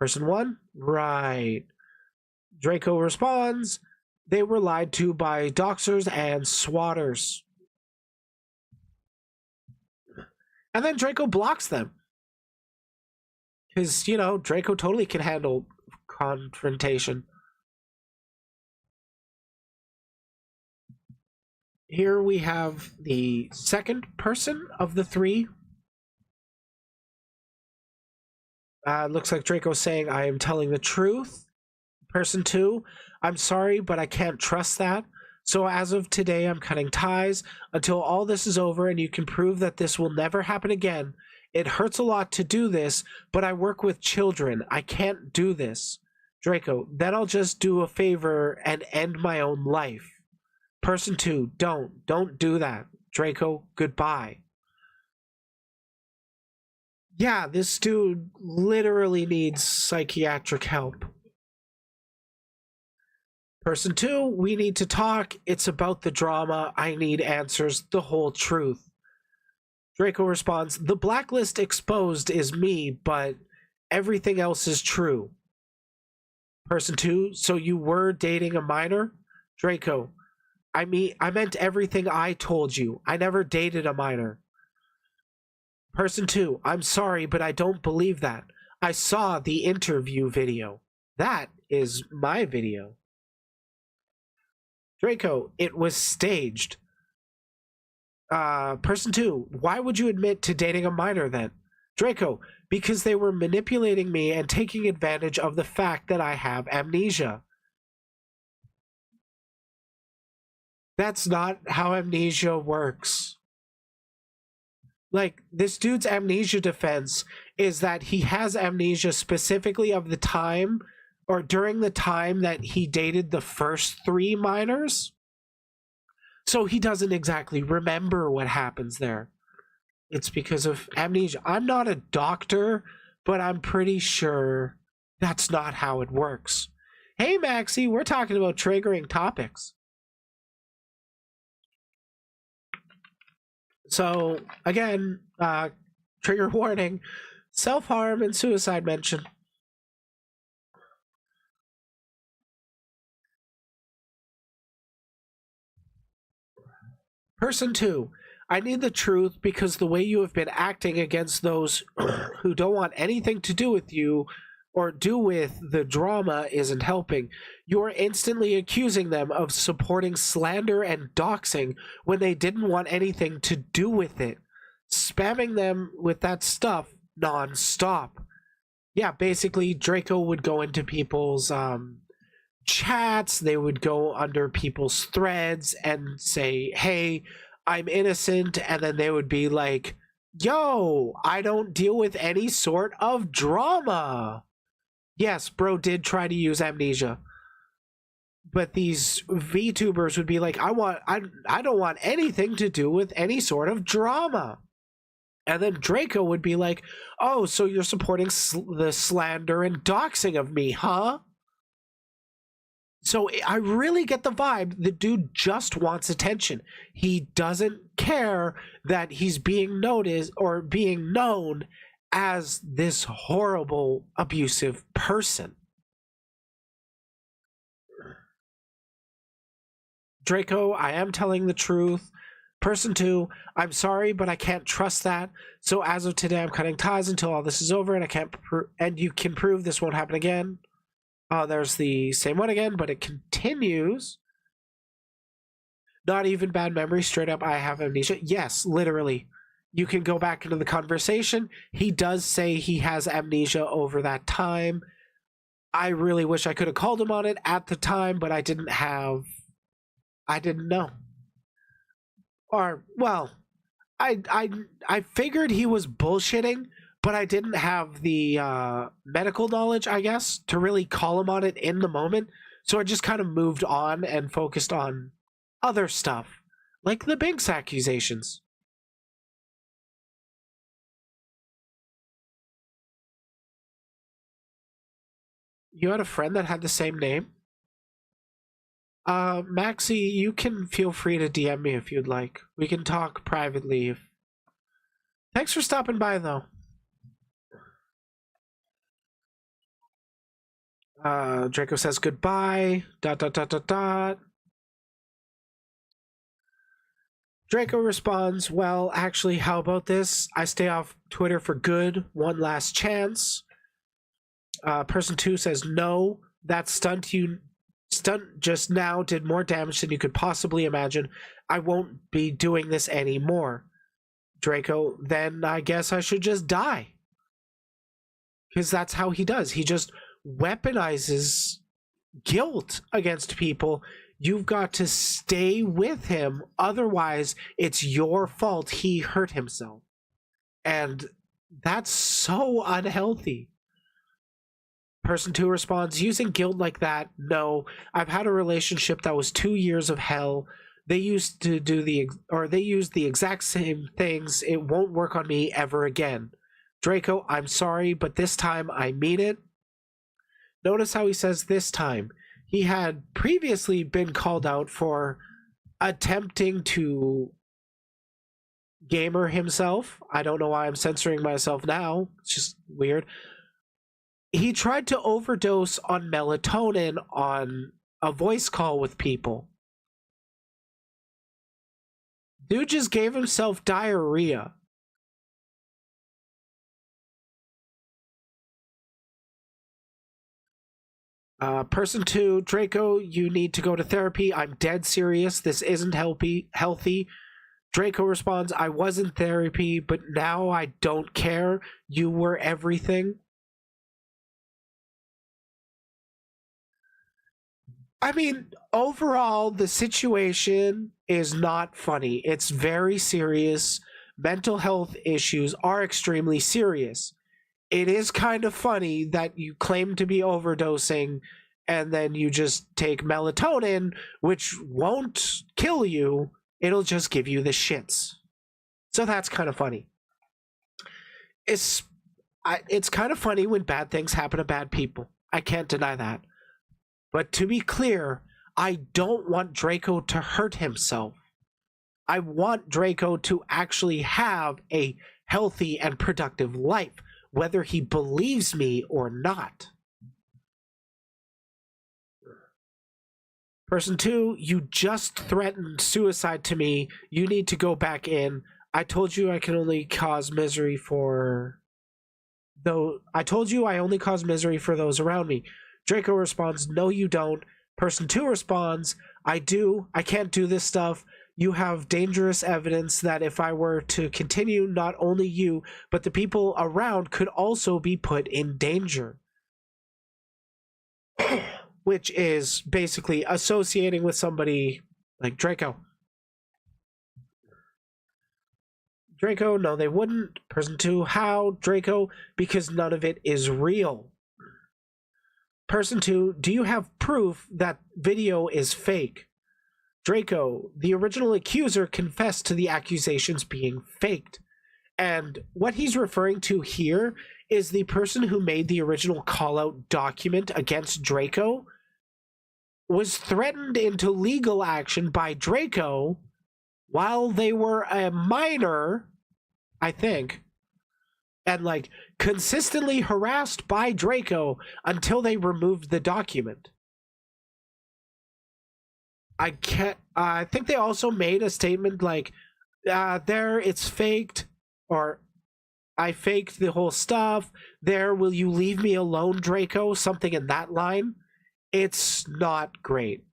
Person 1, right. Draco responds, they were lied to by doxers and swatters. And then Draco blocks them. Because, Draco totally can handle confrontation. Here we have the second person of the 3. Looks like Draco's saying, I am telling the truth. Person 2, I'm sorry, but I can't trust that. So as of today, I'm cutting ties until all this is over and you can prove that this will never happen again. It hurts a lot to do this, but I work with children. I can't do this. Draco, then I'll just do a favor and end my own life. Person 2, don't do that. Draco, goodbye. Yeah, this dude literally needs psychiatric help. Person 2, we need to talk. It's about the drama. I need answers, the whole truth. Draco responds, the blacklist exposed is me, but everything else is true. Person 2, so you were dating a minor? Draco, I meant everything I told you. I never dated a minor. Person 2, I'm sorry, but I don't believe that. I saw the interview video. That is my video. Draco, it was staged. Person 2, why would you admit to dating a minor then? Draco, because they were manipulating me and taking advantage of the fact that I have amnesia. That's not how amnesia works. Like, this dude's amnesia defense is that he has amnesia specifically of the time or during the time that he dated the first 3 minors. So he doesn't exactly remember what happens there. It's because of amnesia. I'm not a doctor, but I'm pretty sure that's not how it works. Hey, Maxie, we're talking about triggering topics. So, again, trigger warning, self-harm and suicide mention. Person 2, I need the truth because the way you have been acting against those who don't want anything to do with you or do with the drama isn't helping. You're instantly accusing them of supporting slander and doxing when they didn't want anything to do with it. Spamming them with that stuff non-stop. Yeah, basically Draco would go into people's chats, they would go under people's threads and say, hey, I'm innocent, and then they would be like, yo, I don't deal with any sort of drama. Yes, bro did try to use amnesia. But these VTubers would be like, I don't want anything to do with any sort of drama. And then Draco would be like, oh, so you're supporting the slander and doxing of me, huh? So I really get the vibe the dude just wants attention. He doesn't care that he's being noticed or being known as this horrible, abusive person. Draco, I am telling the truth. Person 2, I'm sorry, but I can't trust that. So as of today, I'm cutting ties until all this is over, and I can't and you can prove this won't happen again. There's the same one again, but it continues. Not even bad memory, straight up, I have amnesia. Yes, literally. You can go back into the conversation. He does say he has amnesia over that time. I really wish I could have called him on it at the time, but I didn't know. Or, well, I figured he was bullshitting, but I didn't have the medical knowledge, I guess, to really call him on it in the moment. So I just kind of moved on and focused on other stuff, like the Binks accusations. You had a friend that had the same name? Maxie, you can feel free to DM me if you'd like. We can talk privately. Thanks for stopping by, though. Draco says goodbye. ... Draco responds, well, actually, how about this? I stay off Twitter for good. One last chance. Person 2 says, no, that stunt just now did more damage than you could possibly imagine. I won't be doing this anymore. Draco, then I guess I should just die. Because that's how he does. He just weaponizes guilt against people. You've got to stay with him. Otherwise, it's your fault he hurt himself. And that's so unhealthy. Person 2 responds, using guilt like that, no. I've had a relationship that was 2 years of hell. They used to they used the exact same things. It won't work on me ever again. Draco, I'm sorry, but this time I mean it. Notice how he says this time. he had previously been called out for attempting to gamer himself. I don't know why I'm censoring myself now. It's just weird. He tried to overdose on melatonin on a voice call with people. Dude just gave himself diarrhea. Person 2, Draco, you need to go to therapy. I'm dead serious. This isn't healthy. Draco responds, I was in therapy, but now I don't care. You were everything. I mean, overall, the situation is not funny. It's very serious. Mental health issues are extremely serious. It is kind of funny that you claim to be overdosing and then you just take melatonin, which won't kill you. It'll just give you the shits. So that's kind of funny. It's kind of funny when bad things happen to bad people. I can't deny that. But to be clear, I don't want Draco to hurt himself. I want Draco to actually have a healthy and productive life, whether he believes me or not. Person 2, you just threatened suicide to me. You need to go back in. I told you I can only cause misery for... I told you I only cause misery for those around me. Draco responds, no you don't. Person 2 responds, I do. I can't do this stuff. You have dangerous evidence that if I were to continue, not only you, but the people around could also be put in danger. Which is basically associating with somebody like Draco. Draco, no they wouldn't. Person 2, how? Draco, because none of it is real. Person 2, do you have proof that video is fake? Draco, the original accuser confessed to the accusations being faked. And what he's referring to here is the person who made the original call-out document against Draco was threatened into legal action by Draco while they were a minor, I think, and like consistently harassed by Draco until they removed the document. I think they also made a statement like, there, it's faked, or I faked the whole stuff. There, will you leave me alone, Draco? Something in that line. It's not great.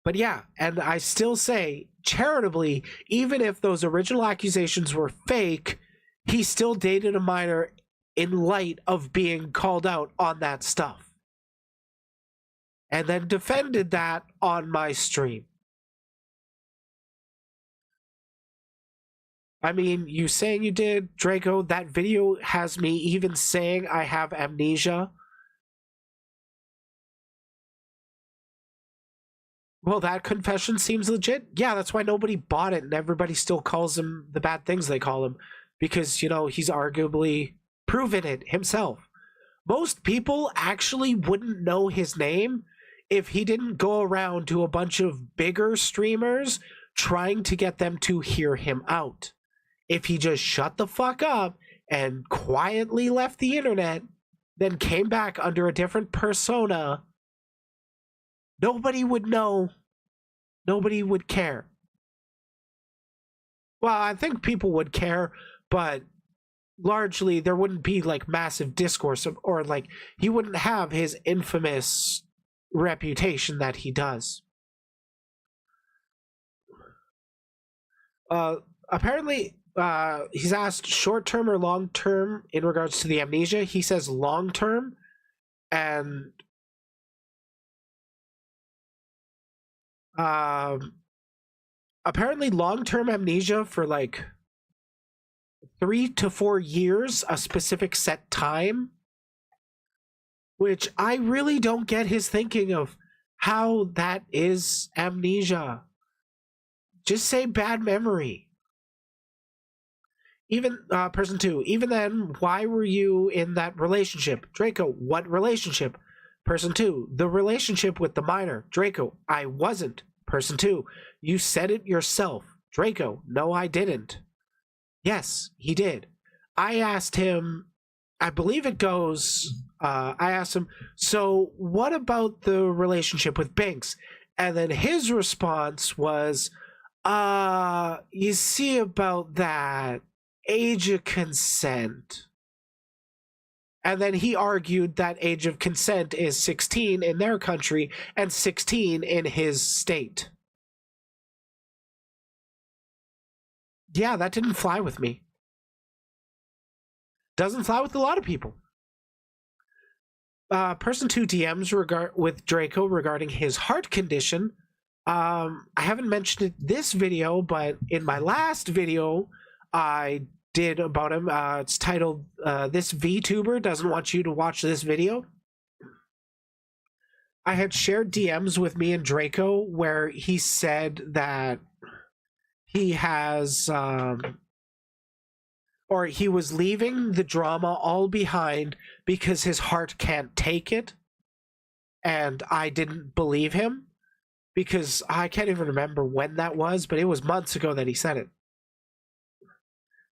But yeah, and I still say, charitably, even if those original accusations were fake, he still dated a minor in light of being called out on that stuff. And then defended that on my stream. I mean, you saying you did, Draco, that video has me even saying I have amnesia. Well, that confession seems legit. Yeah, that's why nobody bought it and everybody still calls him the bad things they call him. Because, you know, he's arguably proven it himself. Most people actually wouldn't know his name if he didn't go around to a bunch of bigger streamers trying to get them to hear him out. If he just shut the fuck up and quietly left the internet, then came back under a different persona, nobody would know. Nobody would care. Well, I think people would care, but largely there wouldn't be like massive discourse, or like he wouldn't have his infamous reputation that he does. Apparently, he's asked short-term or long-term in regards to the amnesia. He says long-term, and apparently long-term amnesia for like 3 to 4 years, a specific set time, which I really don't get his thinking of how that is amnesia. Just say bad memory. Even person 2, even then, why were you in that relationship? Draco, what relationship? Person 2, the relationship with the minor. Draco, I wasn't. Person 2, you said it yourself. Draco, no, I didn't. Yes, he did. I asked him, I believe it goes, I asked him, so what about the relationship with Binks? And then his response was, you see about that, age of consent. And then he argued that age of consent is 16 in their country and 16 in his state. Yeah, that didn't fly with me. Doesn't fly with a lot of people. Person 2 DMs with Draco regarding his heart condition. I haven't mentioned it this video, but in my last video I did about him. It's titled "This VTuber Doesn't Want You to Watch This Video." I had shared DMs with me and Draco where he said that he has or he was leaving the drama all behind because his heart can't take it. And I didn't believe him because I can't even remember when that was, but it was months ago that he said it.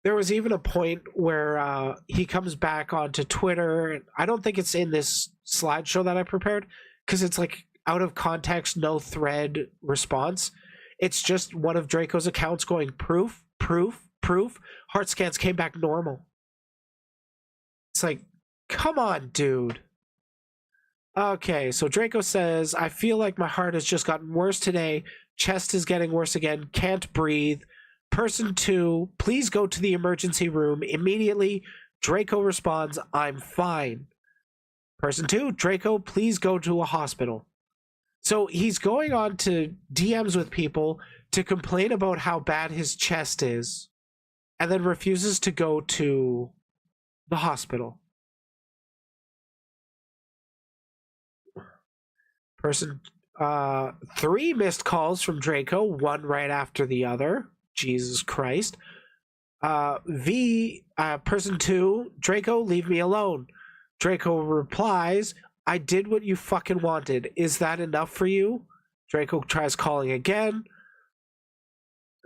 There was even a point where he comes back onto Twitter. And I don't think it's in this slideshow that I prepared because it's like out of context, no thread response. It's just one of Draco's accounts going proof, proof, proof. Heart scans came back normal. It's like, come on, dude. Okay, so Draco says, I feel like my heart has just gotten worse today. Chest is getting worse again. Can't breathe. Person 2, please go to the emergency room immediately. Draco responds, I'm fine. Person 2, Draco, please go to a hospital. So he's going on to DMs with people to complain about how bad his chest is, and then refuses to go to the hospital. Person 3 missed calls from Draco, one right after the other. Jesus Christ. Person 2, Draco, leave me alone. Draco replies, I did what you fucking wanted. Is that enough for you? Draco tries calling again.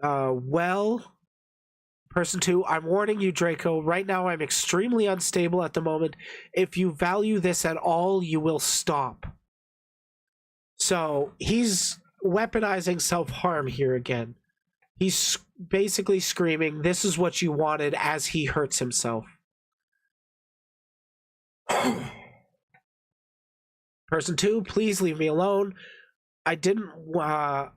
Well, person 2, I'm warning you, Draco. Right now I'm extremely unstable at the moment. If you value this at all, you will stop. So he's weaponizing self-harm here again. He's basically screaming, this is what you wanted, as he hurts himself. Person 2, please leave me alone. I didn't, I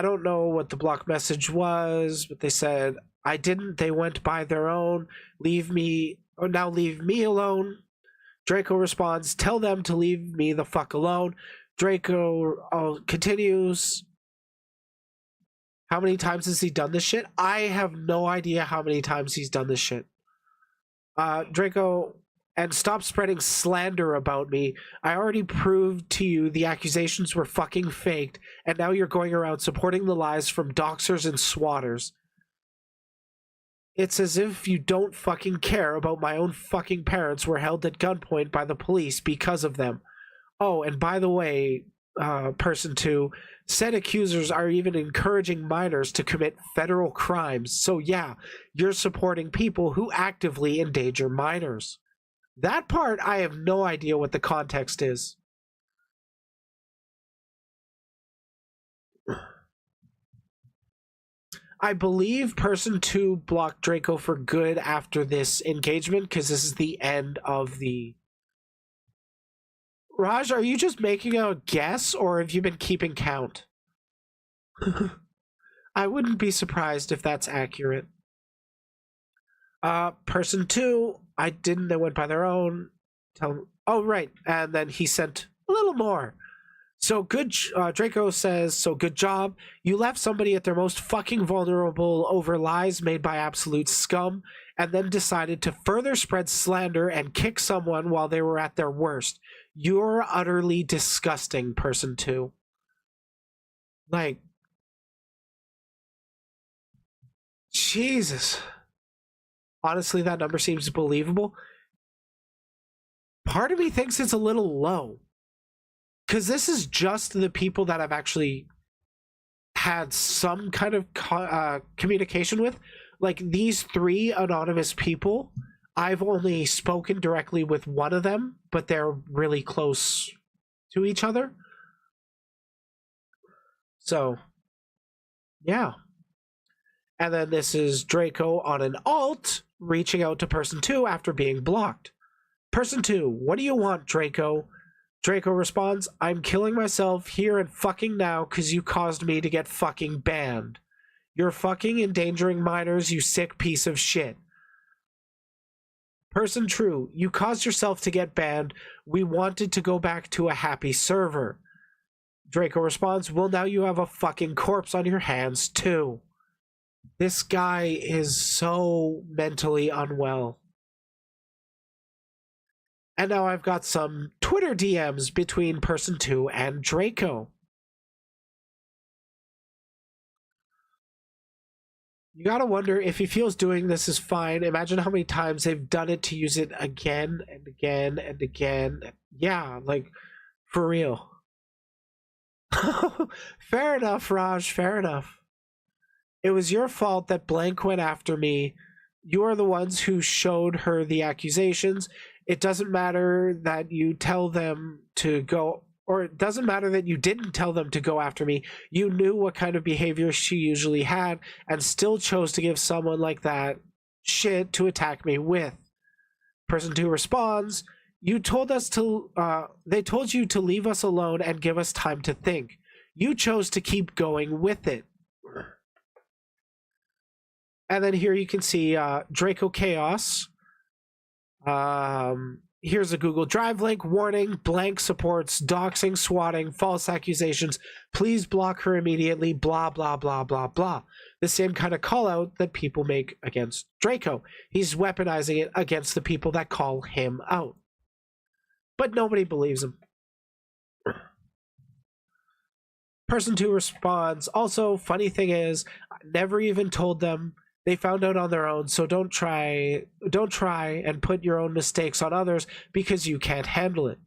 don't know what the block message was, but they said, I didn't, they went by their own. Leave me, or now leave me alone. Draco responds, tell them to leave me the fuck alone. Draco continues. How many times has he done this shit? I have no idea how many times he's done this shit. Draco, and stop spreading slander about me. I already proved to you the accusations were fucking faked, and now you're going around supporting the lies from doxers and swatters. It's as if you don't fucking care about my own fucking parents were held at gunpoint by the police because of them. Oh, and by the way, person 2, said accusers are even encouraging minors to commit federal crimes. So yeah, you're supporting people who actively endanger minors. That part, I have no idea what the context is. I believe person 2 blocked Draco for good after this engagement, because this is the end of the... Raj, are you just making a guess, or have you been keeping count? I wouldn't be surprised if that's accurate. Person 2, I didn't, they went by their own. Oh, right, and then he sent a little more. So good, Draco says, so good job. You left somebody at their most fucking vulnerable over lies made by absolute scum, and then decided to further spread slander and kick someone while they were at their worst. You're utterly disgusting, person 2. Like, Jesus. honestly, that number seems believable. Part of me thinks it's a little low. Because this is just the people that I've actually had some kind of communication with. Like, these 3 anonymous people, I've only spoken directly with one of them, but they're really close to each other. So, yeah. And then this is Draco on an alt reaching out to person 2 after being blocked. Person 2, what do you want, Draco? Draco responds, I'm killing myself here and fucking now because you caused me to get fucking banned. You're fucking endangering minors, you sick piece of shit. Person True, you caused yourself to get banned. We wanted to go back to a happy server. Draco responds, well, now you have a fucking corpse on your hands too. This guy is so mentally unwell. And now I've got some Twitter DMs between Person 2 and Draco. You gotta wonder if he feels doing this is fine. Imagine how many times they've done it to use it again and again and again. Yeah, like, for real. Fair enough, Raj, fair enough. It was your fault that Blank went after me. You are the ones who showed her the accusations. It doesn't matter that you tell them to go, or it doesn't matter that you didn't tell them to go after me. You knew what kind of behavior she usually had and still chose to give someone like that shit to attack me with. Person 2 responds, you told us to, they told you to leave us alone and give us time to think. You chose to keep going with it. And then here you can see Draco Chaos. Here's a Google Drive link. Warning, Blank supports doxing, swatting, false accusations. Please block her immediately, blah, blah, blah, blah, blah. The same kind of call out that people make against Draco. He's weaponizing it against the people that call him out. But nobody believes him. Person 2 responds, also, funny thing is, I never even told them. They found out on their own, so don't try and put your own mistakes on others because you can't handle it.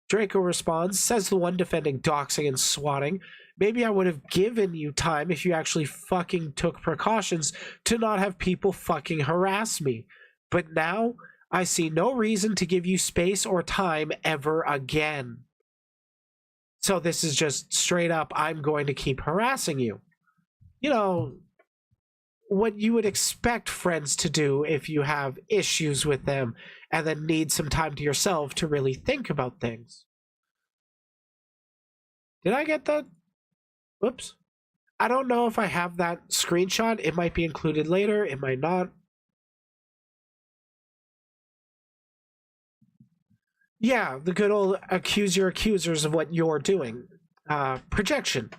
Draco responds, says the one defending doxing and swatting, maybe I would have given you time if you actually fucking took precautions to not have people fucking harass me. But now, I see no reason to give you space or time ever again. So this is just straight up, I'm going to keep harassing you. You know, what you would expect friends to do if you have issues with them and then need some time to yourself to really think about things. Did I get that? Whoops. I don't know if I have that screenshot. It might be included later. It might not. Yeah, the good old accuse your accusers of what you're doing. Projection.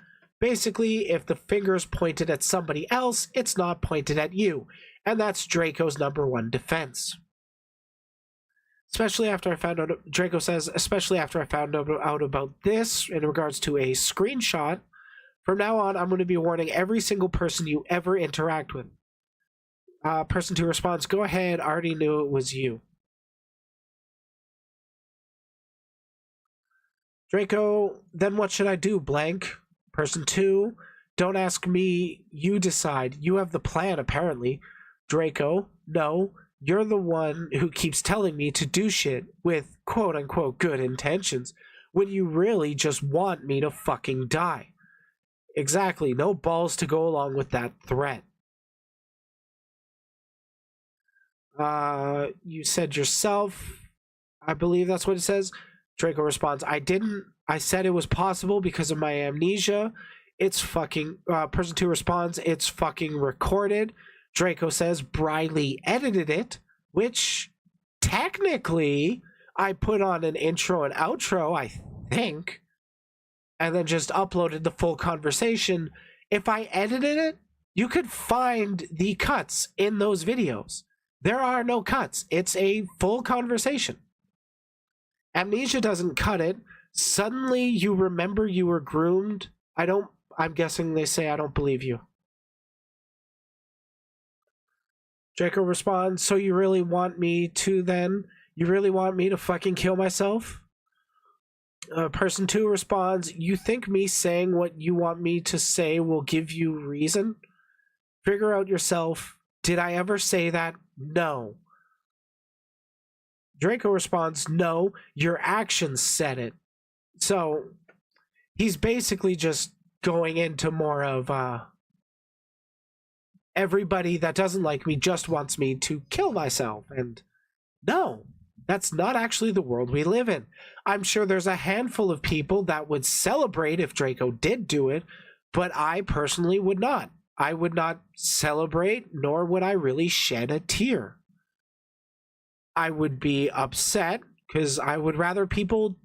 Basically, if the finger's pointed at somebody else, it's not pointed at you. And that's Draco's #1 defense. Especially after I found out, Draco says, especially after I found out about this in regards to a screenshot, from now on, I'm going to be warning every single person you ever interact with. Person 2 responds, go ahead, I already knew it was you. Draco, then what should I do, Blank? Person 2, don't ask me, you decide. You have the plan, apparently. Draco, no, you're the one who keeps telling me to do shit with quote-unquote good intentions when you really just want me to fucking die. Exactly, no balls to go along with that threat. You said yourself, I believe that's what it says. Draco responds, I didn't. I said it was possible because of my amnesia. It's fucking... person 2 responds, it's fucking recorded. Draco says, Briley edited it, which technically I put on an intro and outro, I think, and then just uploaded the full conversation. If I edited it, you could find the cuts in those videos. There are no cuts. It's a full conversation. Amnesia doesn't cut it. Suddenly you remember you were groomed. I'm guessing they say I don't believe you. Draco responds, so you really want me to then? You really want me to fucking kill myself? Person 2 responds, you think me saying what you want me to say will give you reason? Figure out yourself. Did I ever say that? No. Draco responds, no, your actions said it. So, he's basically just going into more of, everybody that doesn't like me just wants me to kill myself. And no, that's not actually the world we live in. I'm sure there's a handful of people that would celebrate if Draco did do it, but I personally would not. I would not celebrate, nor would I really shed a tear. I would be upset because I would rather people,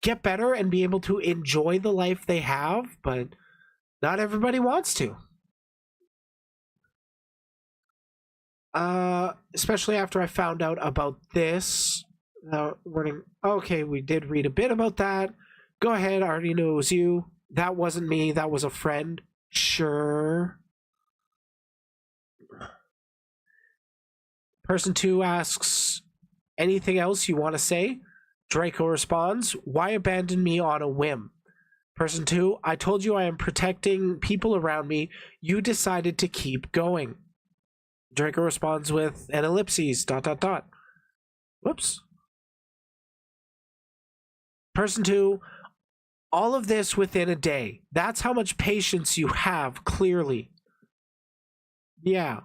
get better and be able to enjoy the life they have, but not everybody wants to. Especially after I found out about this. Warning. Okay, we did read a bit about that. Go ahead, I already knew it was you. That wasn't me, that was a friend. Sure. Person 2 asks, anything else you want to say? Draco responds, why abandon me on a whim? Person 2, I told you I am protecting people around me. You decided to keep going. Draco responds with an ellipses, ... Whoops. Person 2, all of this within a day. That's how much patience you have, clearly. Yeah.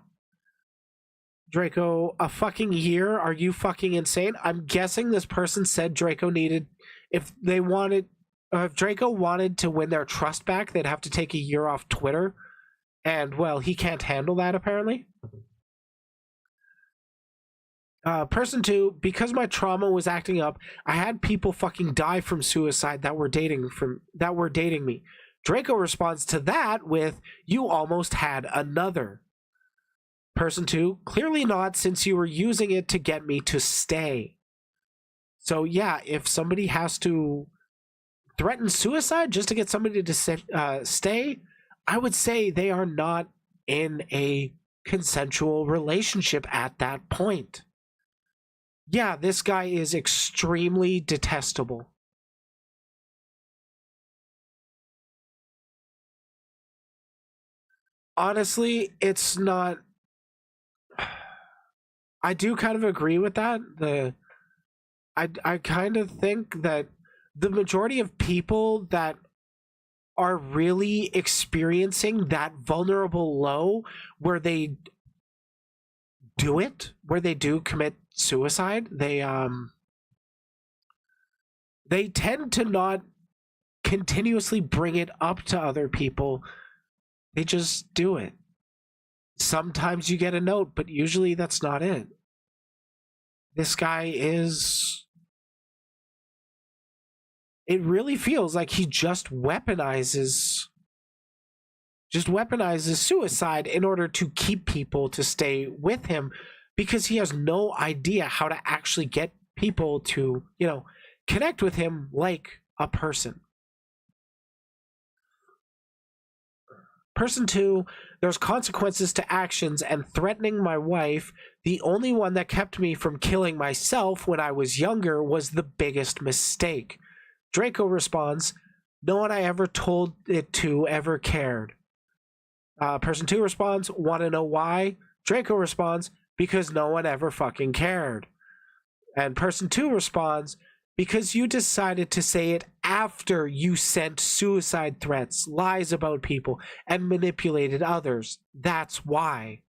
Draco, a fucking year? Are you fucking insane? I'm guessing this person said Draco needed... If Draco wanted to win their trust back, they'd have to take a year off Twitter. And, well, he can't handle that, apparently. Person 2, because my trauma was acting up, I had people fucking die from suicide that were dating me. Draco responds to that with, you almost had another. Person 2, clearly not, since you were using it to get me to stay. So yeah, if somebody has to threaten suicide just to get somebody to stay, I would say they are not in a consensual relationship at that point. Yeah, this guy is extremely detestable. Honestly, it's not... I do kind of agree with that. I kind of think that the majority of people that are really experiencing that vulnerable low where they do commit suicide, they tend to not continuously bring it up to other people. They just do it. Sometimes you get a note, but usually that's not it. This guy is... It really feels like he just weaponizes suicide in order to keep people to stay with him, because he has no idea how to actually get people to, connect with him like a person. Person 2, there's consequences to actions, and threatening my wife, the only one that kept me from killing myself when I was younger, was the biggest mistake. Draco responds, no one I ever told it to ever cared. Person 2 responds, want to know why? Draco responds, because no one ever fucking cared. And person 2 responds, because you decided to say it after you sent suicide threats, lies about people, and manipulated others. That's why.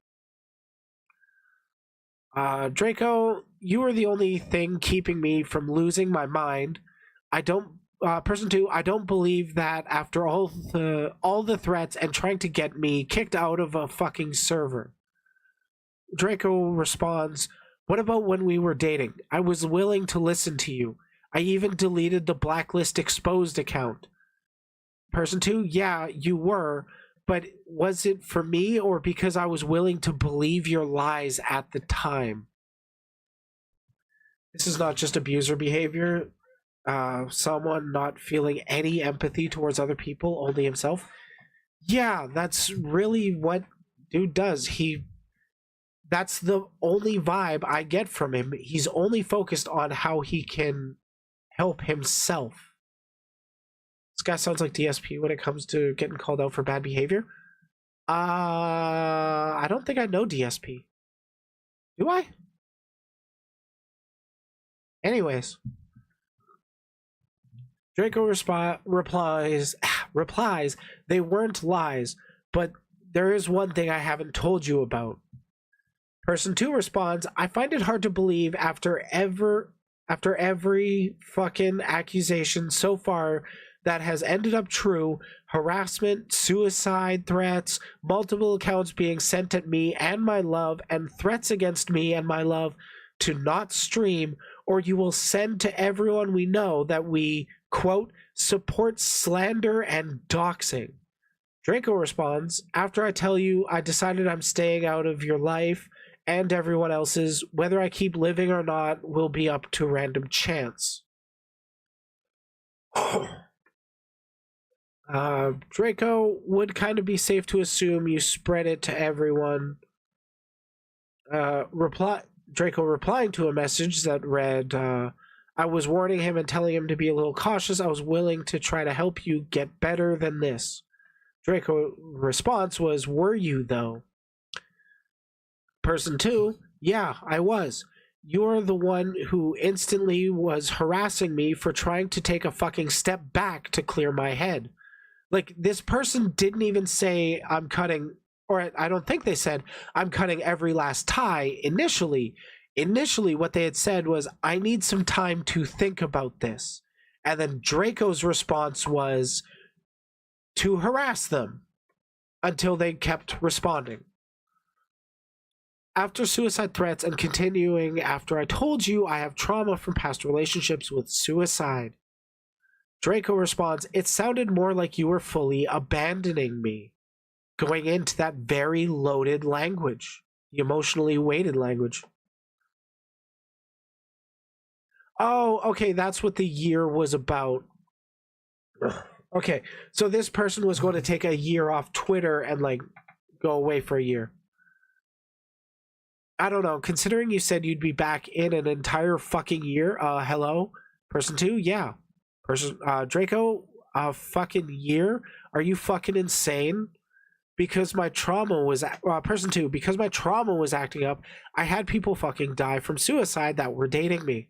Draco, you are the only thing keeping me from losing my mind. Person 2, I don't believe that after all the threats and trying to get me kicked out of a fucking server. Draco responds, what about when we were dating? I was willing to listen to you. I even deleted the Blacklist Exposed account. Person 2, yeah, you were, but was it for me or because I was willing to believe your lies at the time? This is not just abuser behavior. Someone not feeling any empathy towards other people, only himself. Yeah, that's really what dude does. He That's the only vibe I get from him. He's only focused on how he can help himself. This guy sounds like DSP when it comes to getting called out for bad behavior. I don't think I know DSP. Do I? Anyways. Draco replies, they weren't lies, but there is one thing I haven't told you about. Person 2 responds, I find it hard to believe after every fucking accusation so far that has ended up true, harassment, suicide threats, multiple accounts being sent at me and my love, and threats against me and my love to not stream, or you will send to everyone we know that we, quote, support slander and doxing. Draco responds, after I tell you I decided I'm staying out of your life and everyone else's, whether I keep living or not will be up to random chance. Draco, would kind of be safe to assume you spread it to everyone. Draco replying to a message that read, I was warning him and telling him to be a little cautious. I was willing to try to help you get better than this. Draco's response was, were you though? Person 2, yeah, I was. You're the one who instantly was harassing me for trying to take a fucking step back to clear my head. Like, this person didn't even say I'm cutting, or I don't think they said I'm cutting every last tie initially. Initially, what they had said was, I need some time to think about this. And then Draco's response was to harass them until they kept responding. After suicide threats and continuing after I told you I have trauma from past relationships with suicide. Draco responds, it sounded more like you were fully abandoning me. Going into that very loaded language. The emotionally weighted language. Oh, okay, that's what the year was about. Okay, so this person was going to take a year off Twitter and, like, go away for a year. I don't know, considering you said you'd be back in an entire fucking year, hello? Person 2, yeah. Draco, a fucking year? Are you fucking insane? Because my trauma was, person 2, because my trauma was acting up, I had people fucking die from suicide that were dating me.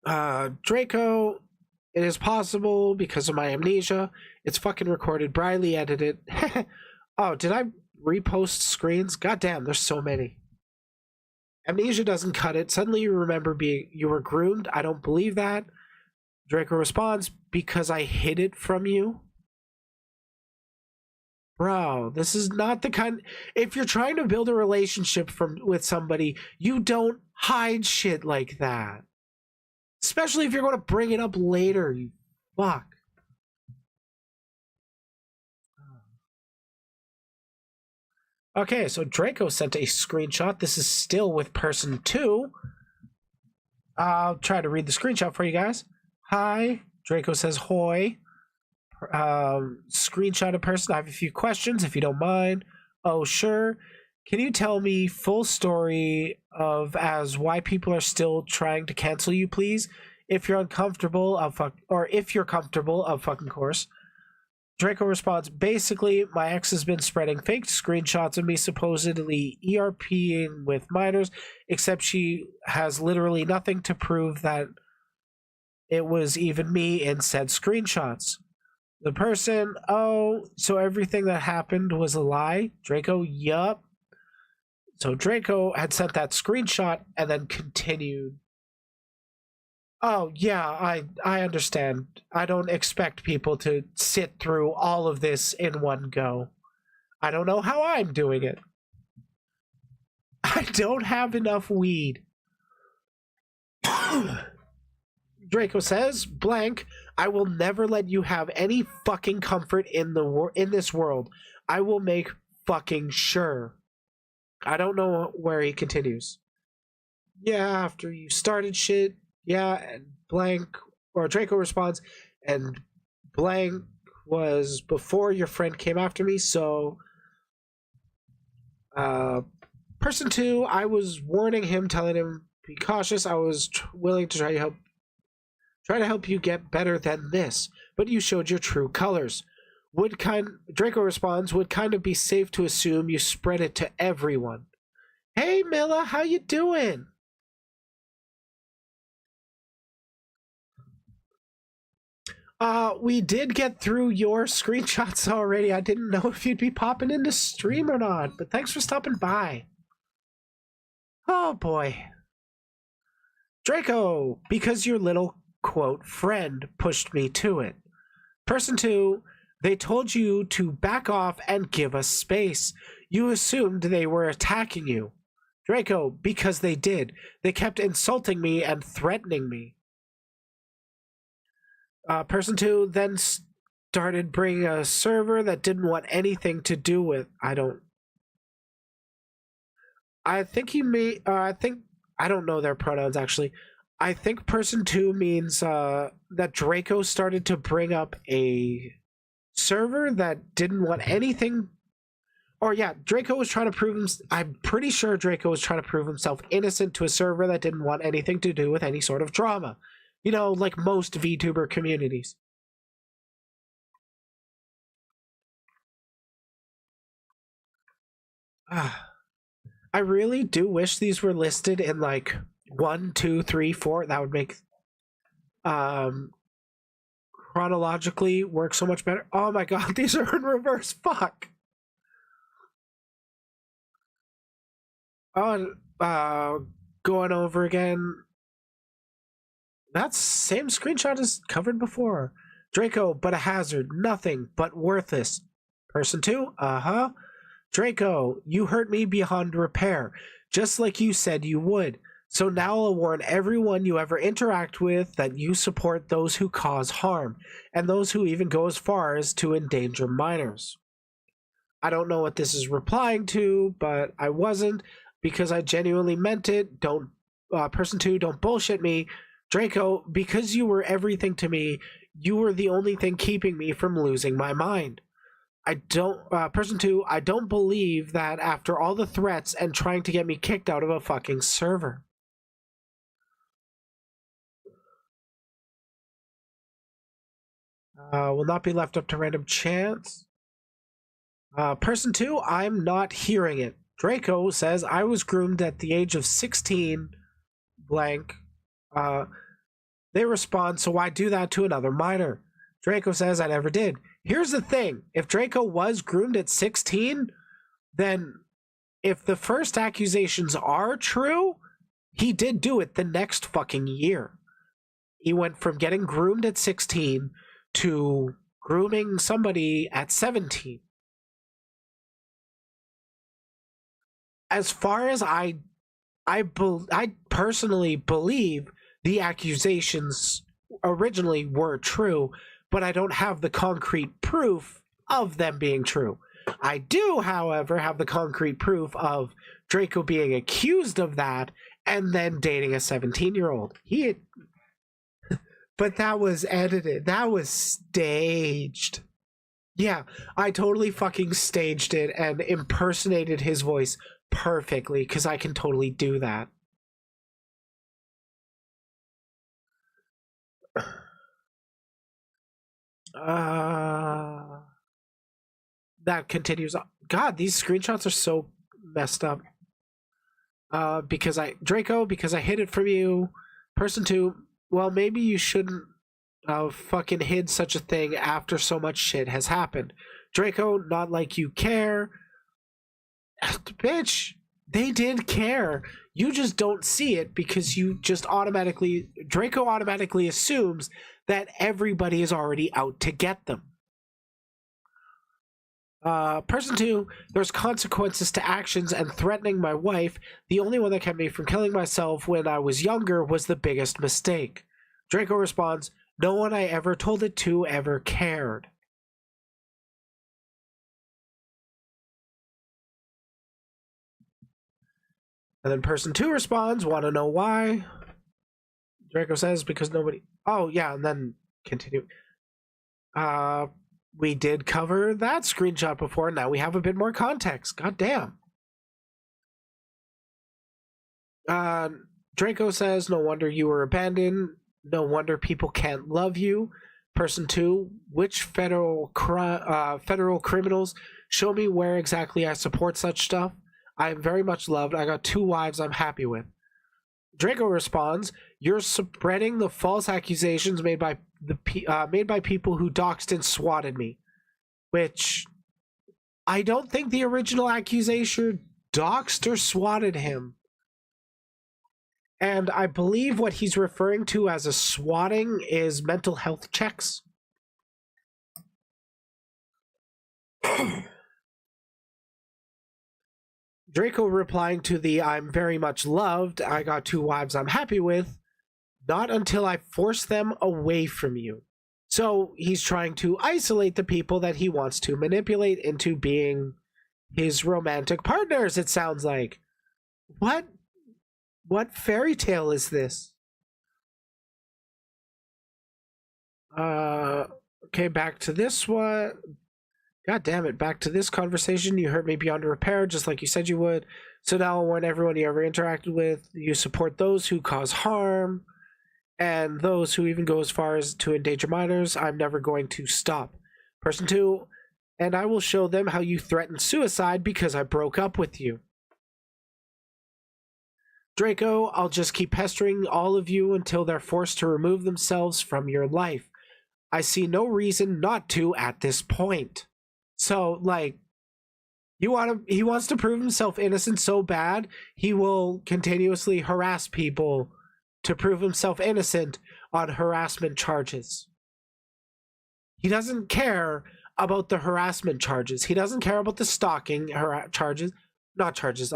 Draco, it is possible because of my amnesia. It's fucking recorded. Briley edited. Oh, did I repost screens? Goddamn, there's so many. Amnesia doesn't cut it. Suddenly you remember you were groomed. I don't believe that. Draco responds, because I hid it from you. Bro, this is not the kind. If you're trying to build a relationship with somebody, you don't hide shit like that. Especially if you're going to bring it up later, you fuck. Okay, so Draco sent a screenshot. This is still with person 2. I'll try to read the screenshot for you guys. Hi. Draco says, hoy. Screenshot of person. I have a few questions, if you don't mind. Oh, sure. Can you tell me full story of why people are still trying to cancel you, please? If you're uncomfortable, if you're comfortable, of fucking course. Draco responds, basically, my ex has been spreading fake screenshots of me supposedly ERPing with minors, except she has literally nothing to prove that it was even me in said screenshots. The person, oh, so everything that happened was a lie? Draco, yup. So Draco had sent that screenshot and then continued. Oh, yeah, I understand. I don't expect people to sit through all of this in one go. I don't know how I'm doing it. I don't have enough weed. Draco says, blank, I will never let you have any fucking comfort in this world. I will make fucking sure. I don't know where he continues. Yeah, after you started shit. Yeah, and blank, or Draco responds, and blank was before your friend came after me, so person 2, I was warning him, telling him be cautious. I was willing to try to help you get better than this, but you showed your true colors. Draco responds, would kind of be safe to assume you spread it to everyone. Hey Milla, how you doing? We did get through your screenshots already. I didn't know if you'd be popping into stream or not, but thanks for stopping by. Oh boy. Draco, because your little, quote, friend pushed me to it. Person 2, they told you to back off and give us space. You assumed they were attacking you. Draco, because they did. They kept insulting me and threatening me. Person 2 then started bringing a server that didn't want anything to do with. I don't know their pronouns actually. I think person 2 means that Draco started to bring up a server that didn't want anything. Or yeah, Draco was trying to prove I'm pretty sure Draco was trying to prove himself innocent to a server that didn't want anything to do with any sort of drama. You know, like most VTuber communities. I really do wish these were listed in like 1, 2, 3, 4. That would make chronologically work so much better. Oh my god, these are in reverse. Fuck. Oh, going over again. That same screenshot is covered before. Draco, but a hazard. Nothing but worthless. Person 2, Draco, you hurt me beyond repair, just like you said you would. So now I'll warn everyone you ever interact with that you support those who cause harm, and those who even go as far as to endanger minors. I don't know what this is replying to, but I wasn't, because I genuinely meant it. Don't, person 2, don't bullshit me. Draco, because you were everything to me, you were the only thing keeping me from losing my mind. Person 2, I don't believe that after all the threats and trying to get me kicked out of a fucking server. Will not be left up to random chance. Person 2, I'm not hearing it. Draco says I was groomed at the age of 16, blank. They respond, so why do that to another minor? Draco says I never did. Here's the thing. If Draco was groomed at 16, then if the first accusations are true, he did do it the next fucking year. He went from getting groomed at 16 to grooming somebody at 17. As far as I personally believe the accusations originally were true, but I don't have the concrete proof of them being true. I do, however, have the concrete proof of Draco being accused of that and then dating a 17-year-old. But that was edited. That was staged. Yeah, I totally fucking staged it and impersonated his voice perfectly, because I can totally do that. That continues. God, these screenshots are so messed up. Because I hid it from you. Person 2, well, maybe you shouldn't fucking hid such a thing after so much shit has happened. Draco, not like you care. Bitch, they did care. You just don't see it because you just Draco automatically assumes that everybody is already out to get them. Person 2, there's consequences to actions, and threatening my wife, the only one that kept me from killing myself when I was younger, was the biggest mistake. Draco responds, no one I ever told it to ever cared. And then person 2 responds, want to know why? Draco says, because nobody... Oh, yeah, and then continue. we did cover that screenshot before. Now we have a bit more context. God damn. Draco says, no wonder you were abandoned. No wonder people can't love you. Person 2, which federal criminals? Show me where exactly I support such stuff. I am very much loved. I got 2 wives I'm happy with. Draco responds, you're spreading the false accusations made by people who doxed and swatted me. Which, I don't think the original accusation doxed or swatted him. And I believe what he's referring to as a swatting is mental health checks. Draco replying to the I'm very much loved, I got 2 wives I'm happy with, not until I force them away from you. So he's trying to isolate the people that he wants to manipulate into being his romantic partners, it sounds like. What fairy tale is this? Okay, back to this one. God damn it, back to this conversation. You hurt me beyond repair, just like you said you would. So now when everyone you ever interacted with, you support those who cause harm, and those who even go as far as to endanger minors. I'm never going to stop. Person 2, and I will show them how you threatened suicide because I broke up with you. Draco, I'll just keep pestering all of you until they're forced to remove themselves from your life. I see no reason not to at this point. So, like, he wants to prove himself innocent so bad, he will continuously harass people to prove himself innocent on harassment charges. He doesn't care about the harassment charges. He doesn't care about the stalking charges. Not charges,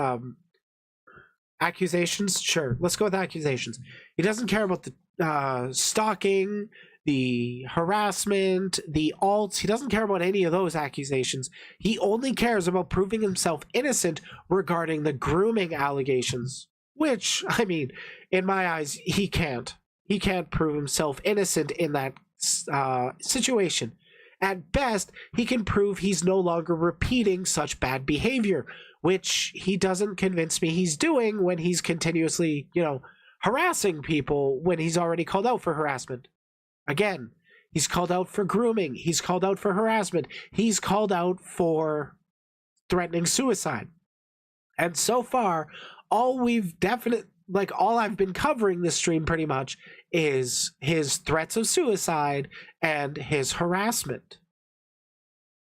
accusations? Sure, let's go with accusations. He doesn't care about the stalking, the harassment, the alts. He doesn't care about any of those accusations. He only cares about proving himself innocent regarding the grooming allegations. Which, I mean, in my eyes, he can't. He can't prove himself innocent in that situation. At best, he can prove he's no longer repeating such bad behavior, which he doesn't convince me he's doing when he's continuously, harassing people when he's already called out for harassment. Again, he's called out for grooming. He's called out for harassment. He's called out for threatening suicide. And so far, all I've been covering this stream pretty much is his threats of suicide and his harassment.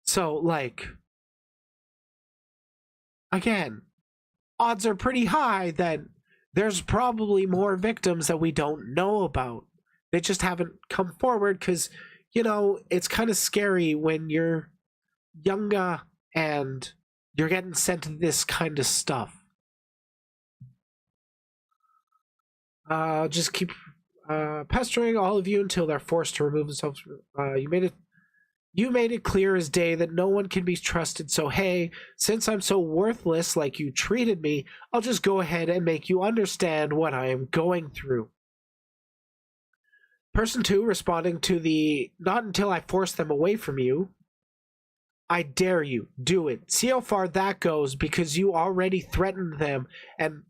So, again, odds are pretty high that there's probably more victims that we don't know about. They just haven't come forward because, it's kind of scary when you're younger and you're getting sent this kind of stuff. Just keep pestering all of you until they're forced to remove themselves. You made it clear as day that no one can be trusted, so hey, since I'm so worthless like you treated me, I'll just go ahead and make you understand what I am going through. Person 2 responding to the not until I force them away from you. I dare you, do it. See how far that goes because you already threatened them and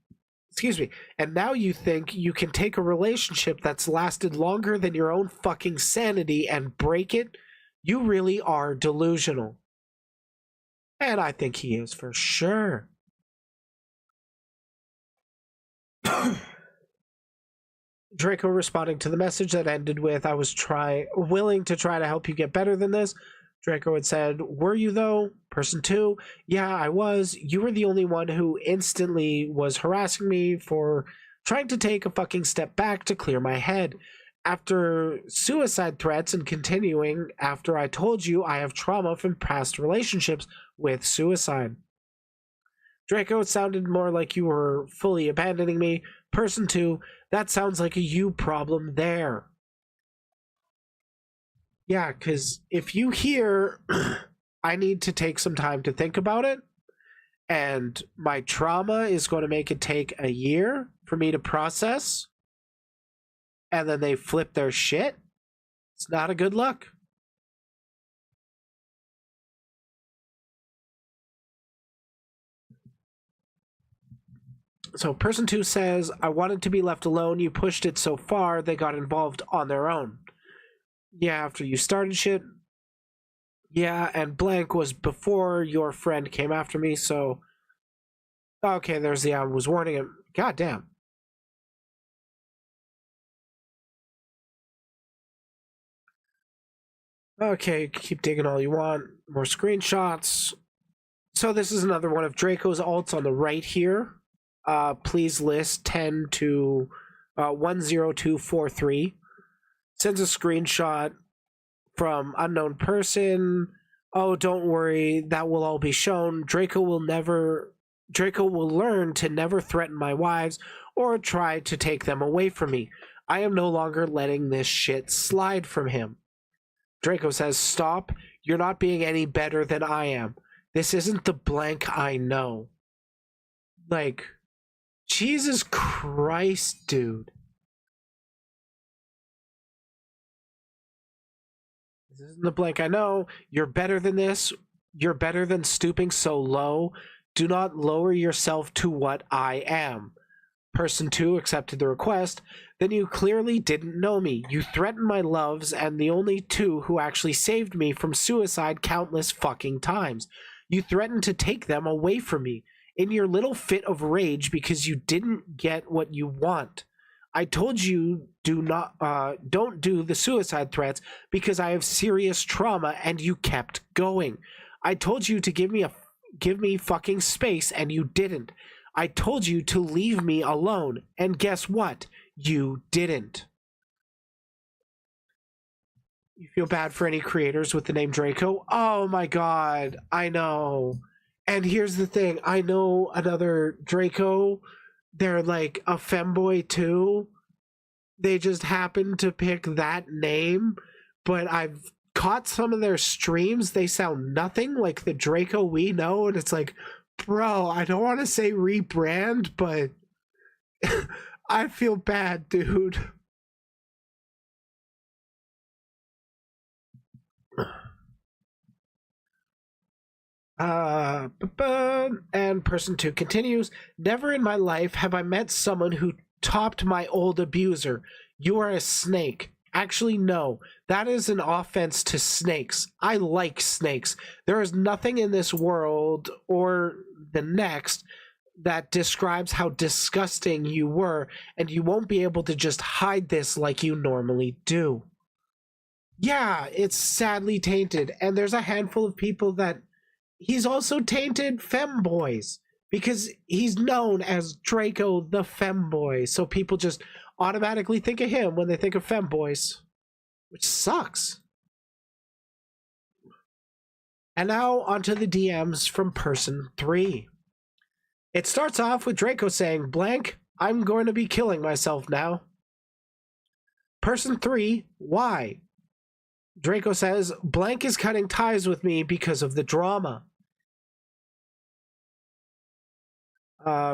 now you think you can take a relationship that's lasted longer than your own fucking sanity and break it? You really are delusional. And I think he is for sure. Draco responding to the message that ended with, I was willing to try to help you get better than this. Draco had said, were you though? Person 2, yeah, I was. You were the only one who instantly was harassing me for trying to take a fucking step back to clear my head. After suicide threats and continuing after I told you I have trauma from past relationships with suicide. Draco, it sounded more like you were fully abandoning me. Person 2, that sounds like a you problem there. Yeah, because if you hear I need to take some time to think about it, and my trauma is going to make it take a year for me to process, and then they flip their shit, it's not a good look. So person 2 says, I wanted to be left alone. You pushed it so far, they got involved on their own. Yeah, after you started shit. Yeah, and blank was before your friend came after me, so... Okay, there's the I was warning him. God damn. Okay, keep digging all you want. More screenshots. So this is another one of Draco's alts on the right here. Please list 10 to 10243. Sends a screenshot from unknown person. Oh, don't worry, that will all be shown. Draco will learn to never threaten my wives or try to take them away from me. I am no longer letting this shit slide from him. Draco says, stop. You're not being any better than I am. This isn't the blank I know. Like, Jesus Christ, dude. This isn't the blank I know. You're better than this. You're better than stooping so low. Do not lower yourself to what I am. Person 2 accepted the request. Then you clearly didn't know me. You threatened my loves and the only two who actually saved me from suicide countless fucking times. You threatened to take them away from me in your little fit of rage because you didn't get what you want. I told you don't do the suicide threats because I have serious trauma and you kept going. I told you to give me fucking space and you didn't. I told you to leave me alone, and guess what? You didn't. You feel bad for any creators with the name Draco? Oh my god, I know. And here's the thing, I know another Draco. They're like a femboy too. They just happen to pick that name, but I've caught some of their streams. They sound nothing like the Draco we know, and it's like, bro, I don't want to say rebrand, but I feel bad, dude. And person 2 continues, never in my life have I met someone who topped my old abuser. You are a snake. Actually, no. That is an offense to snakes. I like snakes. There is nothing in this world or the next that describes how disgusting you were, and you won't be able to just hide this like you normally do. Yeah, it's sadly tainted, and there's a handful of people that he's also tainted femboys because he's known as Draco the Femboy, so people just automatically think of him when they think of femboys, which sucks. And now onto the DMs from person 3. It starts off with Draco saying, blank, I'm going to be killing myself now. Person 3, why? Draco says, blank is cutting ties with me because of the drama.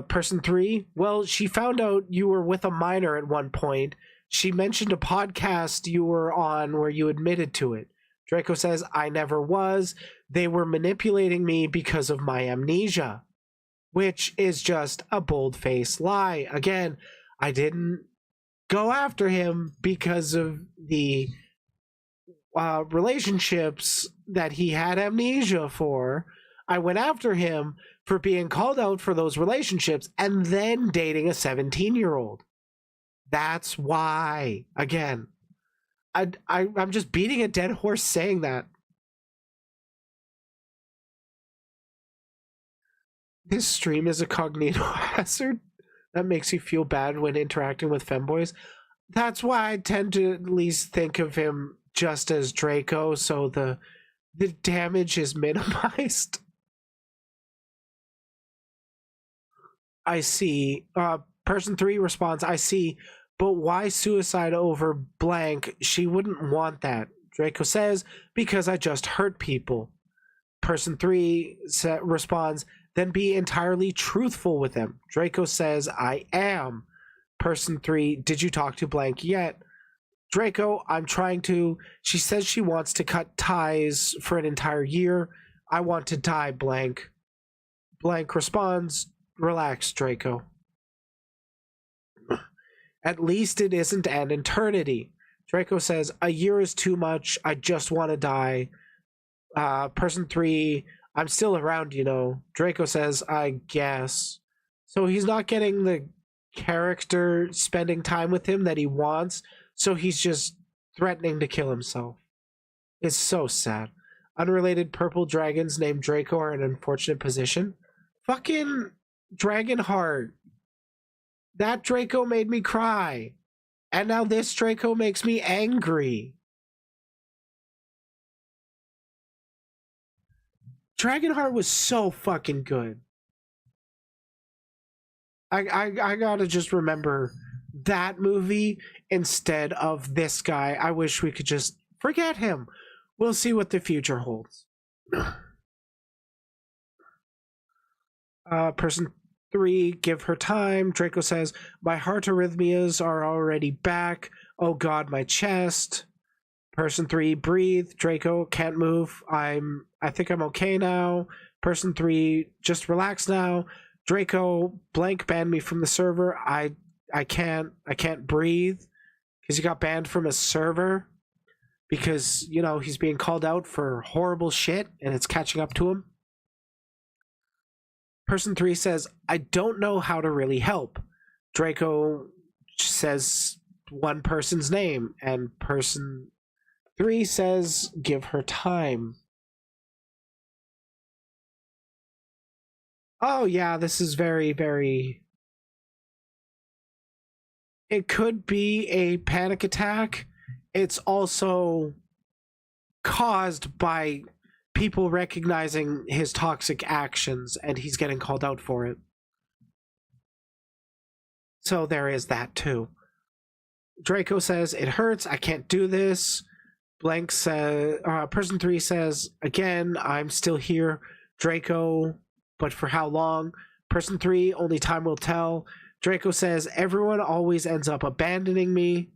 Person 3, well, she found out you were with a minor at one point. She mentioned a podcast you were on where you admitted to it. Draco says, I never was. They were manipulating me because of my amnesia, which is just a bold-faced lie. Again, I didn't go after him because of the relationships that he had amnesia for. I went after him for being called out for those relationships and then dating a 17-year-old. That's why. Again, I'm just beating a dead horse saying that. This stream is a cognito hazard that makes you feel bad when interacting with femboys. That's why I tend to at least think of him just as Draco, so the damage is minimized. I see. Person 3 responds, I see, but why suicide over blank? She wouldn't want that. Draco says, because I just hurt people. Person 3 responds, then be entirely truthful with them. Draco says, I am. Person 3, did you talk to blank yet? Draco, I'm trying to. She says she wants to cut ties for an entire year. I want to die, blank. Blank responds, relax, Draco. At least it isn't an eternity. Draco says, a year is too much. I just want to die. Person 3, I'm still around, you know. Draco says, I guess. So he's not getting the character spending time with him that he wants. So he's just threatening to kill himself. It's so sad. Unrelated purple dragons named Draco are in an unfortunate position. Fucking Dragonheart. That Draco made me cry. And now this Draco makes me angry. Dragonheart was so fucking good. I gotta just remember that movie instead of this guy. I wish we could just forget him. We'll see what the future holds. Person 3, give her time. Draco says, my heart arrhythmias are already back. Oh god, my chest. Person 3, breathe. Draco, can't move. I think I'm okay now. Person 3, just relax now. Draco, blank banned me from the server. I can't breathe because he got banned from a server because, you know, he's being called out for horrible shit and it's catching up to him. Person 3 says, I don't know how to really help. Draco says one person's name, and person 3 says, give her time. Oh yeah, this is very, very... It could be a panic attack. It's also caused by people recognizing his toxic actions, and he's getting called out for it. So there is that too. Draco says, it hurts, I can't do this. Blank says, person 3 says, again, I'm still here. Draco, but for how long? Person 3, only time will tell. Draco says, everyone always ends up abandoning me.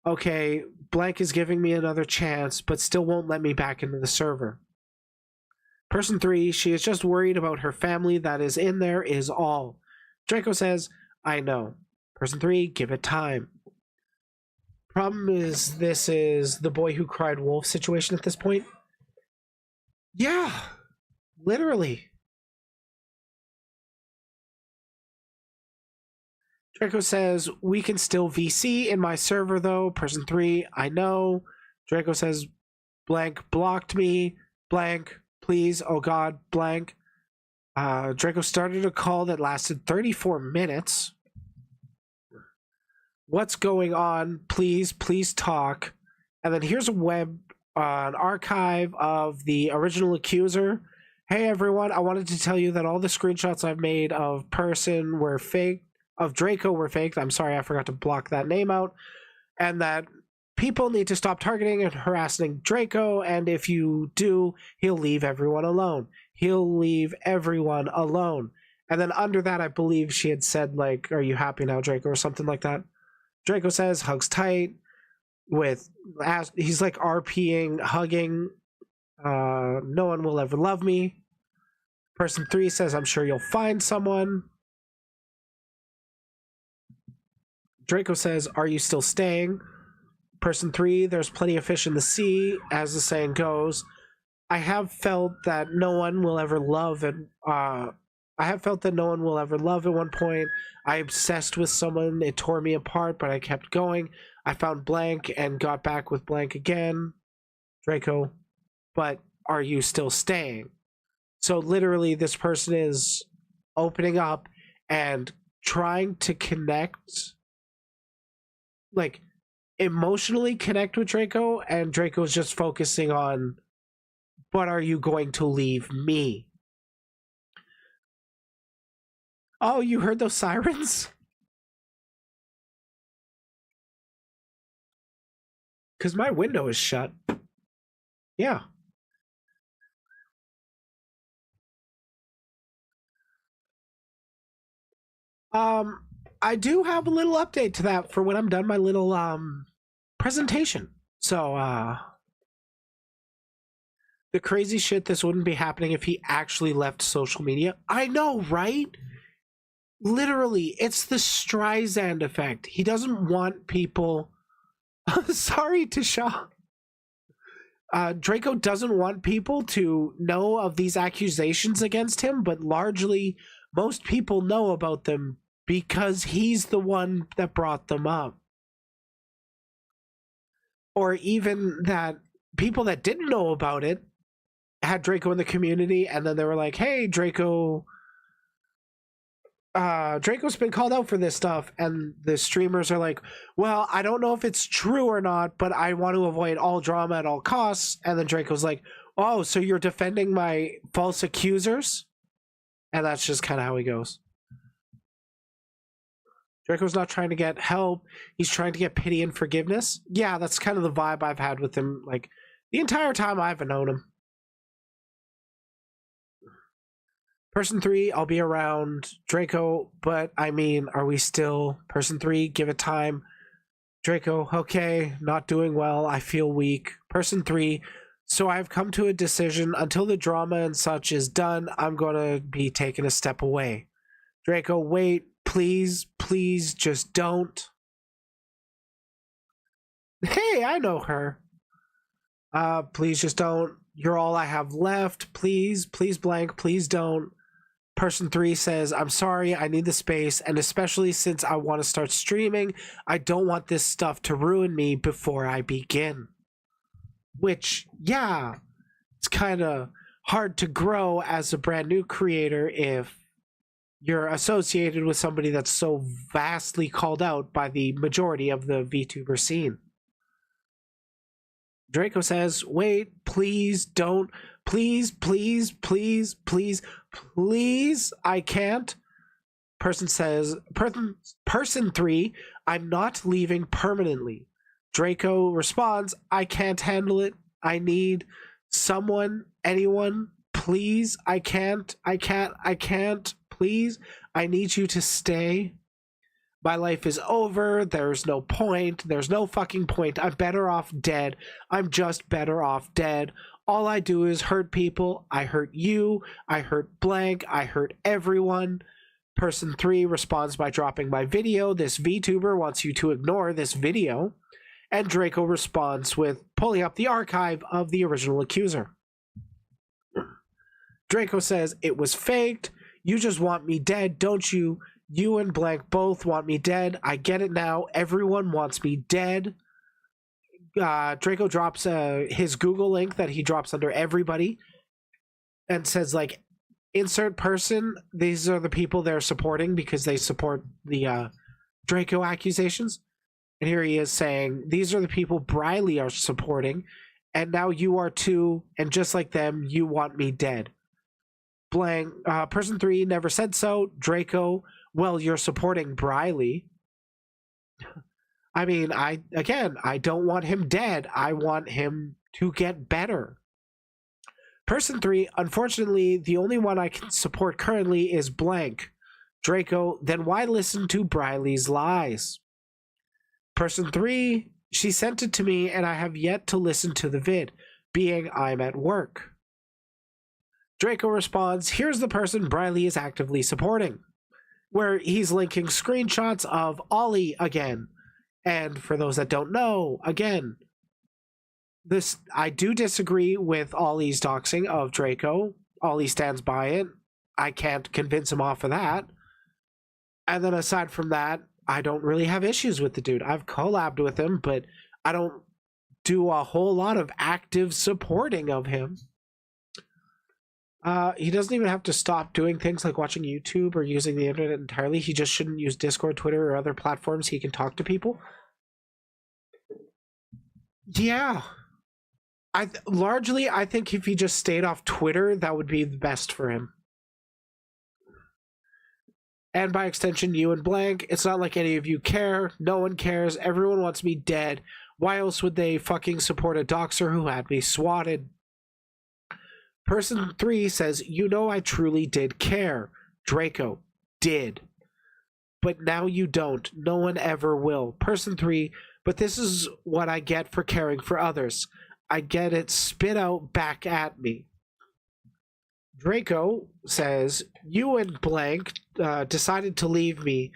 Okay, Blank is giving me another chance, but still won't let me back into the server. Person 3, she is just worried about her family that is in there is all. Draco says, I know. Person 3, give it time. Problem is, this is the boy who cried wolf situation at this point. Yeah, literally. Draco says, we can still VC in my server though. Person 3, I know. Draco says, blank blocked me. Blank, please, oh god, blank. Draco started a call that lasted 34 minutes. What's going on? Please talk. And then here's an archive of the original accuser. Hey everyone, I wanted to tell you that all the screenshots I've made of person were fake, of Draco were fake. I'm sorry, I forgot to block that name out. And that people need to stop targeting and harassing Draco, and if you do, he'll leave everyone alone. He'll leave everyone alone. And then under that, I believe she had said, like, are you happy now, Draco, or something like that. Draco says, hugs tight, he's like RPing, hugging, no one will ever love me. Person 3 says, I'm sure you'll find someone. Draco says, are you still staying? Person 3, there's plenty of fish in the sea, as the saying goes. I have felt that no one will ever love and I have felt that no one will ever love at one point. I obsessed with someone, it tore me apart, but I kept going. I found blank and got back with blank again. Draco, but are you still staying? So literally this person is opening up and trying to connect, like emotionally connect with Draco, and Draco's just focusing on, but are you going to leave me? Oh, you heard those sirens? Because my window is shut. Yeah. I do have a little update to that for when I'm done my little presentation. So the crazy shit, this wouldn't be happening if he actually left social media. I know, right? Literally, it's the Streisand effect. He doesn't want people. Sorry, Tisha. Draco doesn't want people to know of these accusations against him, but largely, most people know about them because he's the one that brought them up. Or even that people that didn't know about it had Draco in the community, and then they were like, hey, Draco's been called out for this stuff, and the streamers are like, well, I don't know if it's true or not, but I want to avoid all drama at all costs. And then Draco's like, oh, so you're defending my false accusers? And that's just kind of how he goes. Draco's not trying to get help. He's trying to get pity and forgiveness. Yeah, that's kind of the vibe I've had with him, like, the entire time I've known him. Person 3, I'll be around Draco, but I mean, are we still Person 3? Give it time. Draco, okay, not doing well. I feel weak. Person 3, so I've come to a decision. Until the drama and such is done, I'm gonna be taking a step away. Draco, wait, please, please, just don't. Hey, I know her. Please just don't. You're all I have left. Please, please blank, please don't. Person 3 says, I'm sorry, I need the space, and especially since I want to start streaming, I don't want this stuff to ruin me before I begin. Which, yeah, it's kind of hard to grow as a brand new creator if you're associated with somebody that's so vastly called out by the majority of the VTuber scene. Draco says, wait, please don't. Please, please, please, please, please, I can't. Person says, person 3, I'm not leaving permanently. Draco responds, I can't handle it. I need someone, anyone, please. I can't, please. I need you to stay. My life is over. There's no point. There's no fucking point. I'm better off dead. I'm just better off dead. All I do is hurt people. I hurt you. I hurt blank. I hurt everyone. Person 3 responds by dropping my video. This VTuber wants you to ignore this video. And Draco responds with pulling up the archive of the original accuser. Draco says, it was faked. You just want me dead, don't you? You and blank both want me dead. I get it now. Everyone wants me dead. Draco drops his Google link that he drops under everybody and says, like, insert person. These are the people they're supporting because they support the Draco accusations. And here he is saying, these are the people Briley are supporting, and now you are too, and just like them, you want me dead. Blank, person 3 never said so. Draco, well, you're supporting Briley. I mean, I don't want him dead. I want him to get better. Person 3, unfortunately, the only one I can support currently is blank. Draco, then why listen to Briley's lies? Person 3, she sent it to me and I have yet to listen to the vid, being I'm at work. Draco responds, here's the person Briley is actively supporting, where he's linking screenshots of Ollie again. And for those that don't know, again, I do disagree with Ollie's doxing of Draco. Ollie stands by it. I can't convince him off of that. And then aside from that, I don't really have issues with the dude. I've collabed with him, but I don't do a whole lot of active supporting of him. He doesn't even have to stop doing things like watching YouTube or using the internet entirely. He just shouldn't use Discord, Twitter, or other platforms he can talk to people. Yeah. I think if he just stayed off Twitter, that would be the best for him. And by extension, you and blank, it's not like any of you care. No one cares. Everyone wants me dead. Why else would they fucking support a doxer who had me swatted? Person 3 says, you know I truly did care. Draco, did. But now you don't. No one ever will. Person 3, but this is what I get for caring for others. I get it spit out back at me. Draco says, you and blank decided to leave me.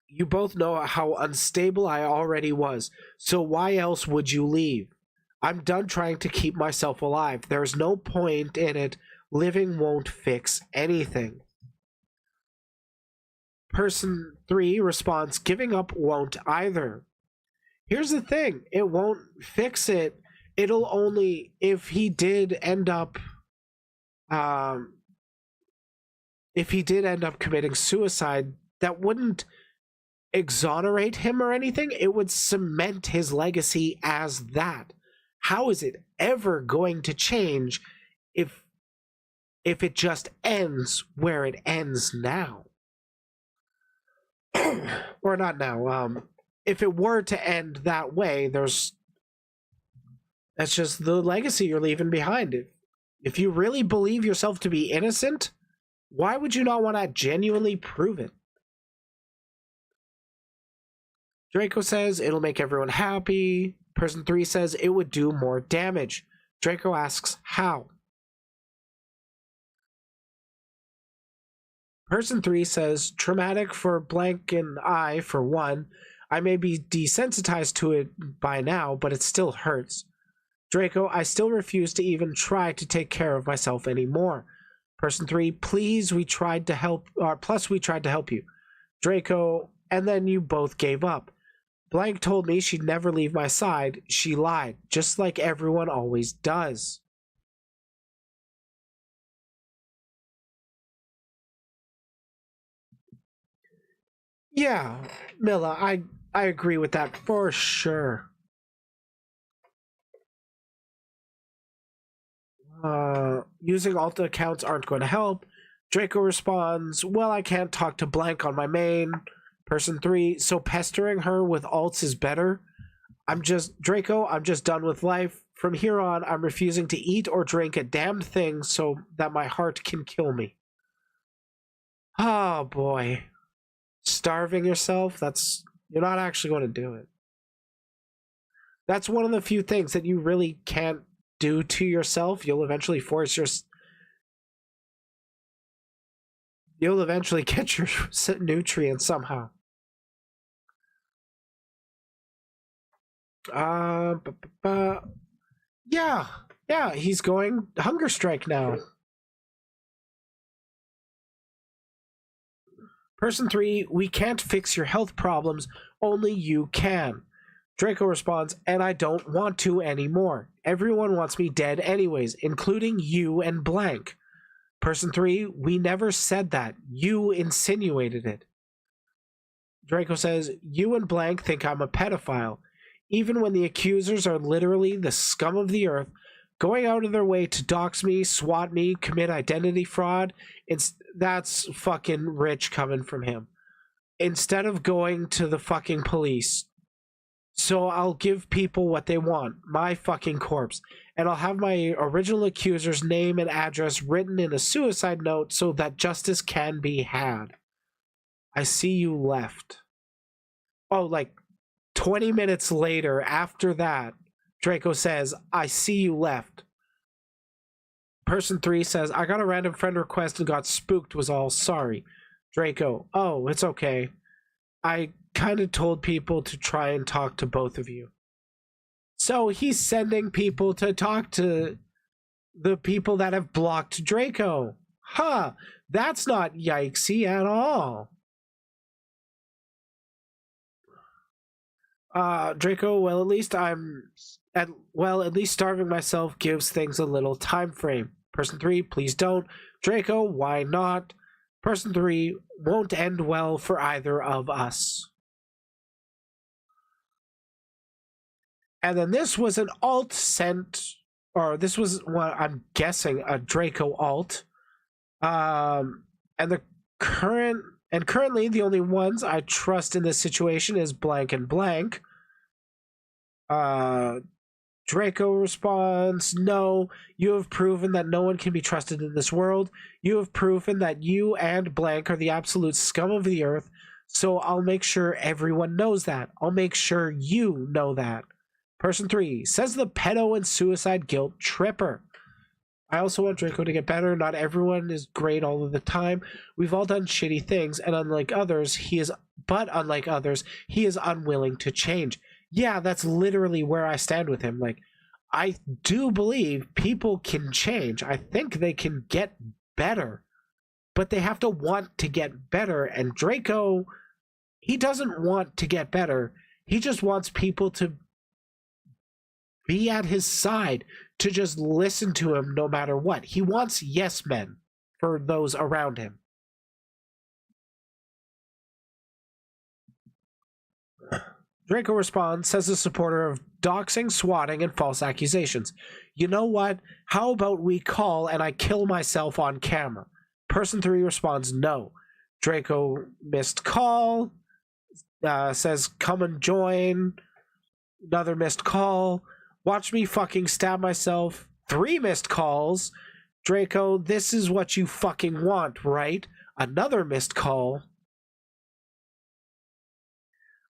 You both know how unstable I already was, so why else would you leave? I'm done trying to keep myself alive. There's no point in it. Living won't fix anything. Person 3 responds, giving up won't either. Here's the thing, it won't fix it. It'll only, if he did end up committing suicide, that wouldn't exonerate him or anything. It would cement his legacy as that. How is it ever going to change if it just ends where it ends now? Or not now. If it were to end that way, that's just the legacy you're leaving behind. If you really believe yourself to be innocent, why would you not want to genuinely prove it? Draco says it'll make everyone happy. Person 3 says it would do more damage. Draco asks how. Person 3 says traumatic for blank and I, for one. I may be desensitized to it by now, but it still hurts. Draco, I still refuse to even try to take care of myself anymore. Person 3, please, we tried to help, plus we tried to help you. Draco, and then you both gave up. Blank told me she'd never leave my side. She lied, just like everyone always does. Yeah, Milla, I agree with that for sure. Using alt accounts aren't going to help. Draco responds, well, I can't talk to blank on my main. Person 3, so pestering her with alts is better. Draco, I'm just done with life. From here on, I'm refusing to eat or drink a damned thing so that my heart can kill me. Oh boy. Starving yourself, you're not actually going to do it. That's one of the few things that you really can't do to yourself. You'll eventually get your nutrients somehow. Yeah, he's going hunger strike now. Person 3, we can't fix your health problems, only you can. Draco responds, and I don't want to anymore. Everyone wants me dead anyways, including you and blank. Person 3, we never said that. You insinuated it. Draco says, you and blank think I'm a pedophile. Even when the accusers are literally the scum of the earth, going out of their way to dox me, swat me, commit identity fraud, that's fucking rich coming from him. Instead of going to the fucking police. So I'll give people what they want, my fucking corpse. And I'll have my original accuser's name and address written in a suicide note so that justice can be had. I see you left. Oh, like 20 minutes later, after that, Draco says, I see you left. Person 3 says, I got a random friend request and got spooked, was all, sorry. Draco, oh, it's okay. I kind of told people to try and talk to both of you. So he's sending people to talk to the people that have blocked Draco. Huh, that's not yikesy at all. Draco, well, at least starving myself gives things a little time frame. Person 3, please don't. Draco, why not? Person 3, won't end well for either of us. And then this was an alt sent, or this was what I'm guessing a Draco alt. And currently the only ones I trust in this situation is blank and blank. Draco responds, no, you have proven that no one can be trusted in this world. You have proven that you and blank are the absolute scum of the earth, so I'll make sure everyone knows that. I'll make sure you know that. Person 3, says the pedo and suicide guilt tripper. I also want Draco to get better. Not everyone is great all of the time. We've all done shitty things, and unlike others, he is unwilling to change. Yeah, that's literally where I stand with him. Like, I do believe people can change. I think they can get better, but they have to want to get better. And Draco, he doesn't want to get better. He just wants people to be at his side, to just listen to him no matter what. He wants yes men for those around him. Draco responds, says a supporter of doxing, swatting, and false accusations. You know what? How about we call and I kill myself on camera? Person 3 responds, no. Draco missed call, says come and join. Another missed call. Watch me fucking stab myself. 3 missed calls. Draco, this is what you fucking want, right? Another missed call.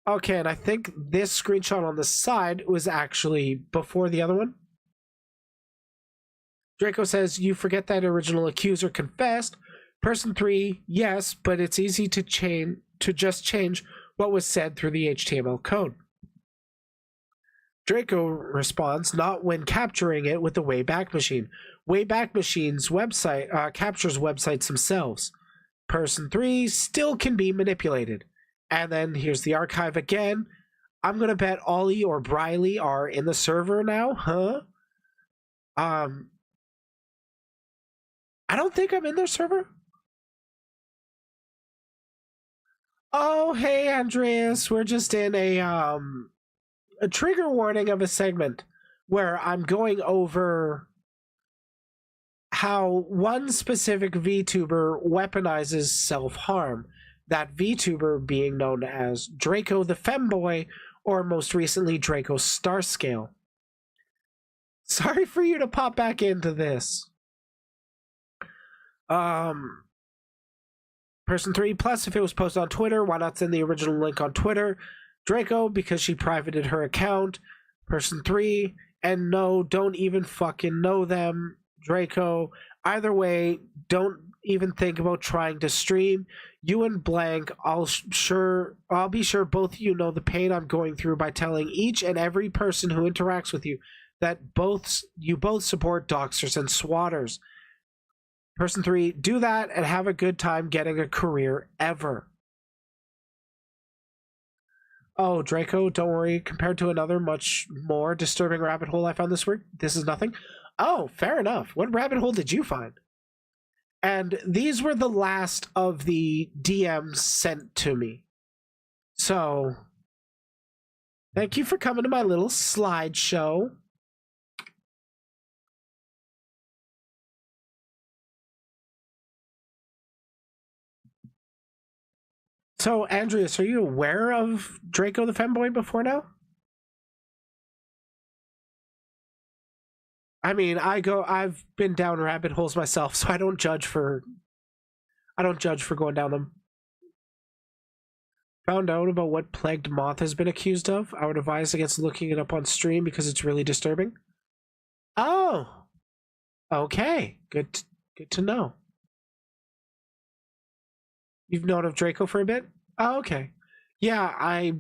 Okay, and I think this screenshot on the side was actually before the other one. Draco says, you forget that original accuser confessed. Person 3, yes, but it's easy to just change what was said through the HTML code. Draco responds, not when capturing it with the Wayback Machine. Wayback Machine's website captures websites themselves. Person 3 still can be manipulated. And then here's the archive again. I'm gonna bet Ollie or Briley are in the server now, huh? I don't think I'm in their server. Oh, hey Andreas, we're just in a trigger warning of a segment where I'm going over how one specific VTuber weaponizes self-harm. That VTuber being known as Draco the Femboy, or most recently Draco Starscale. Sorry for you to pop back into this. Person 3, plus if it was posted on Twitter, why not send the original link on Twitter? Draco, because she privated her account. Person 3, and no, don't even fucking know them. Draco, either way, don't even think about trying to stream. You and blank, I'll be sure both of you know the pain I'm going through by telling each and every person who interacts with you that you both support doxers and swatters. Person 3, do that and have a good time getting a career ever. Oh, Draco, don't worry. Compared to another much more disturbing rabbit hole I found this week, this is nothing. Oh, fair enough. What rabbit hole did you find? And these were the last of the DMs sent to me. So, thank you for coming to my little slideshow. So, Andreas, are you aware of Draco the Femboy before now? I mean, I've been down rabbit holes myself, so I don't judge for going down them. Found out about what Plagued Moth has been accused of. I would advise against looking it up on stream because it's really disturbing. Oh, okay, good to know. You've known of Draco for a bit? Oh, okay. Yeah, I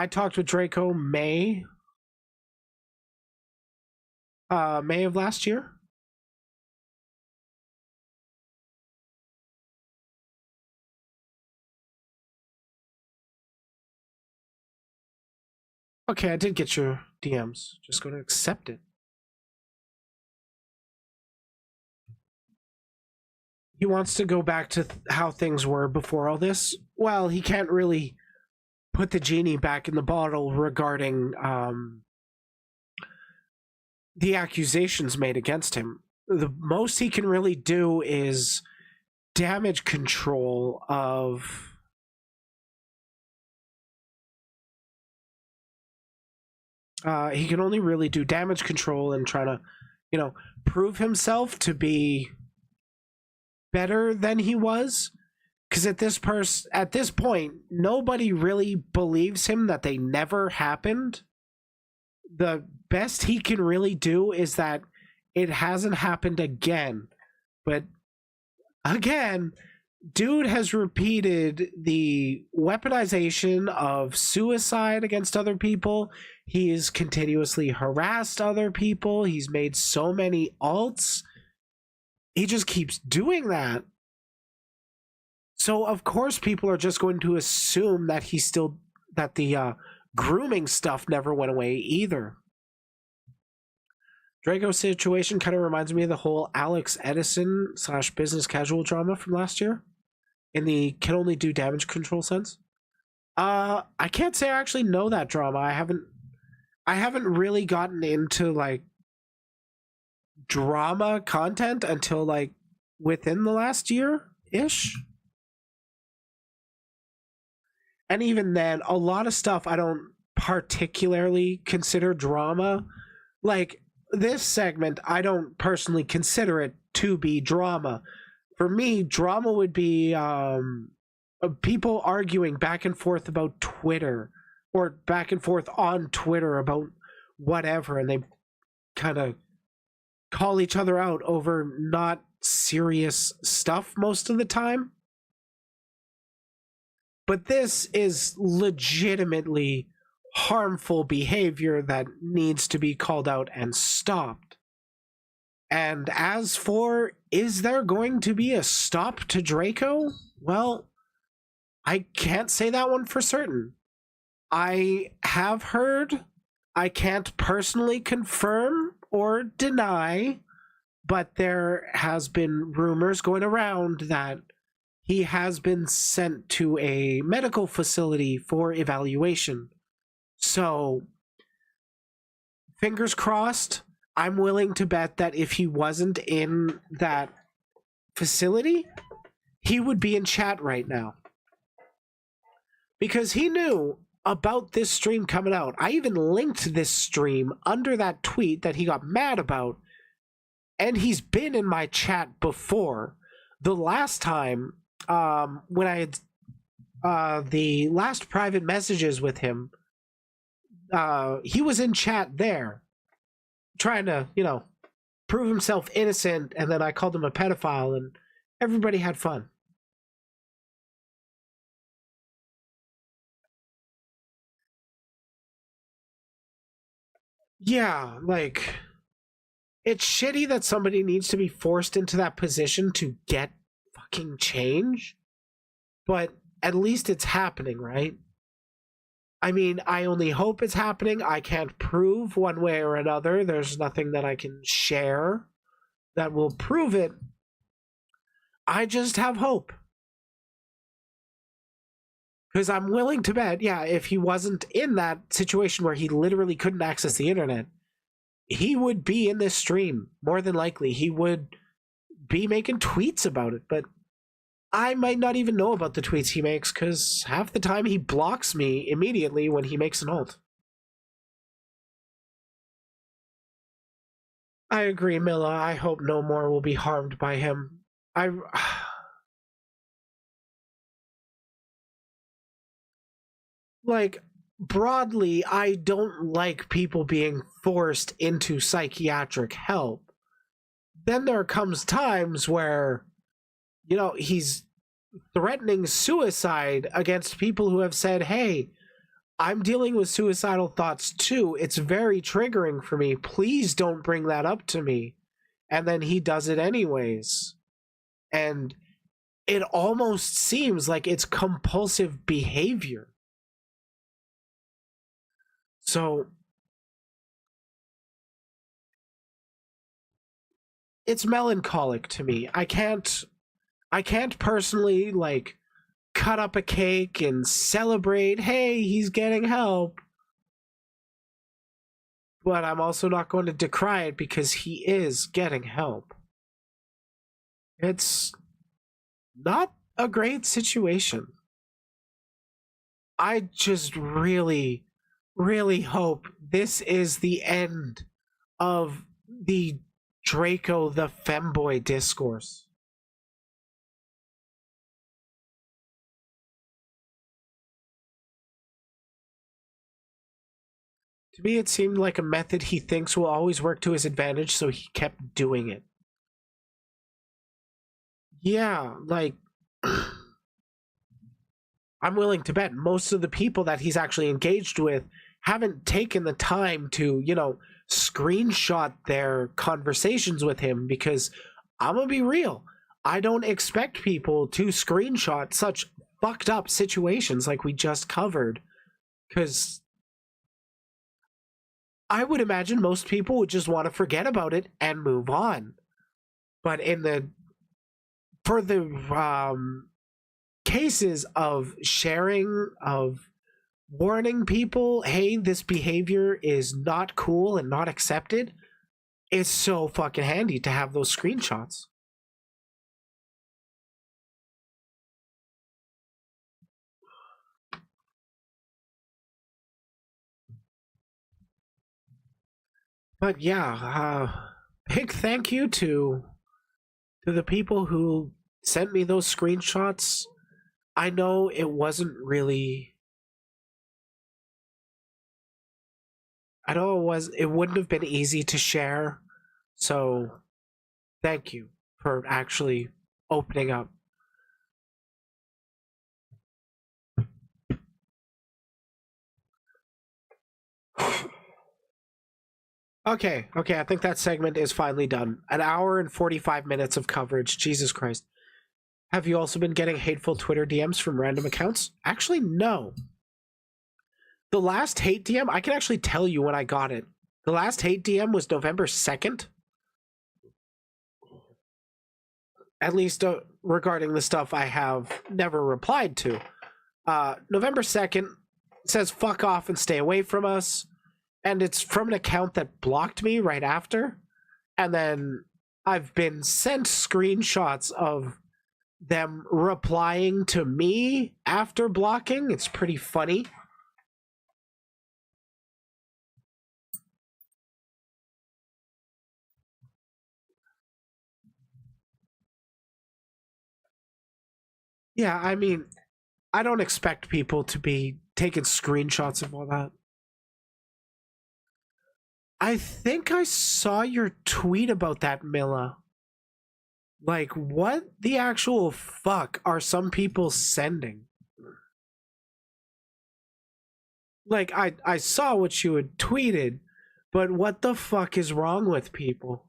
talked with Draco May of last year. Okay, I did get your DMs. Just going to accept it. He wants to go back to how things were before all this. Well, he can't really put the genie back in the bottle regarding the accusations made against him. The most he can really do is damage control of he can only really do damage control and try to, prove himself to be better than he was. Because at this point, nobody really believes him that they never happened. The best he can really do is that it hasn't happened again. But again, dude has repeated the weaponization of suicide against other people. He's continuously harassed other people. He's made so many alts. He just keeps doing that. So of course people are just going to assume that that the grooming stuff never went away either. Draco's situation kind of reminds me of the whole Alex Edison / business casual drama from last year in the can only do damage control sense. I can't say I actually know that drama. I haven't really gotten into like drama content until like within the last year-ish. And even then, a lot of stuff I don't particularly consider drama. Like this segment, I don't personally consider it to be drama. For me, drama would be people arguing back and forth about Twitter or back and forth on Twitter about whatever, and they kind of call each other out over not serious stuff most of the time. But this is legitimately harmful behavior that needs to be called out and stopped. And as for, is there going to be a stop to Draco? Well, I can't say that one for certain. I have heard, I can't personally confirm or deny, but there has been rumors going around that he has been sent to a medical facility for evaluation. So, fingers crossed. I'm willing to bet that if he wasn't in that facility, he would be in chat right now. Because he knew about this stream coming out. I even linked this stream under that tweet that he got mad about. And he's been in my chat before. The last time, when I had the last private messages with him, he was in chat there, trying to, prove himself innocent, and then I called him a pedophile, and everybody had fun. Yeah, like, it's shitty that somebody needs to be forced into that position to get fucking change, but at least it's happening, right? I mean, I only hope it's happening. I can't prove one way or another. There's nothing that I can share that will prove it. I just have hope. Because I'm willing to bet, yeah, if he wasn't in that situation where he literally couldn't access the internet, he would be in this stream. More than likely, he would be making tweets about it. But I might not even know about the tweets he makes, because half the time he blocks me immediately when he makes an ult. I agree, Milla. I hope no more will be harmed by him. Like, broadly, I don't like people being forced into psychiatric help. Then there comes times where, he's threatening suicide against people who have said, hey, I'm dealing with suicidal thoughts too. It's very triggering for me. Please don't bring that up to me. And then he does it anyways. And it almost seems like it's compulsive behavior. So it's melancholic to me. I can't personally like cut up a cake and celebrate, hey, he's getting help. But I'm also not going to decry it because he is getting help. It's not a great situation. I just really, really hope this is the end of the Draco the femboy discourse. To me, it seemed like a method he thinks will always work to his advantage, so he kept doing it. Yeah, like, I'm willing to bet most of the people that he's actually engaged with haven't taken the time to, screenshot their conversations with him, because I'm gonna be real. I don't expect people to screenshot such fucked up situations like we just covered, because I would imagine most people would just want to forget about it and move on. But for the cases of sharing, of warning people, hey, this behavior is not cool and not accepted, it's so fucking handy to have those screenshots. But yeah, big thank you to the people who sent me those screenshots. I know it wasn't really. I know it wouldn't have been easy to share, so thank you for actually opening up. Okay, I think that segment is finally done. An hour and 45 minutes of coverage. Jesus Christ. Have you also been getting hateful Twitter DMs from random accounts? Actually, no. The last hate DM, I can actually tell you when I got it. The last hate DM was November 2nd. At least regarding the stuff I have never replied to. November 2nd says fuck off and stay away from us. And it's from an account that blocked me right after. And then I've been sent screenshots of them replying to me after blocking. It's pretty funny. Yeah, I mean, I don't expect people to be taking screenshots of all that. I think I saw your tweet about that, Milla. Like, what the actual fuck are some people sending? Like, I saw what you had tweeted, but what the fuck is wrong with people?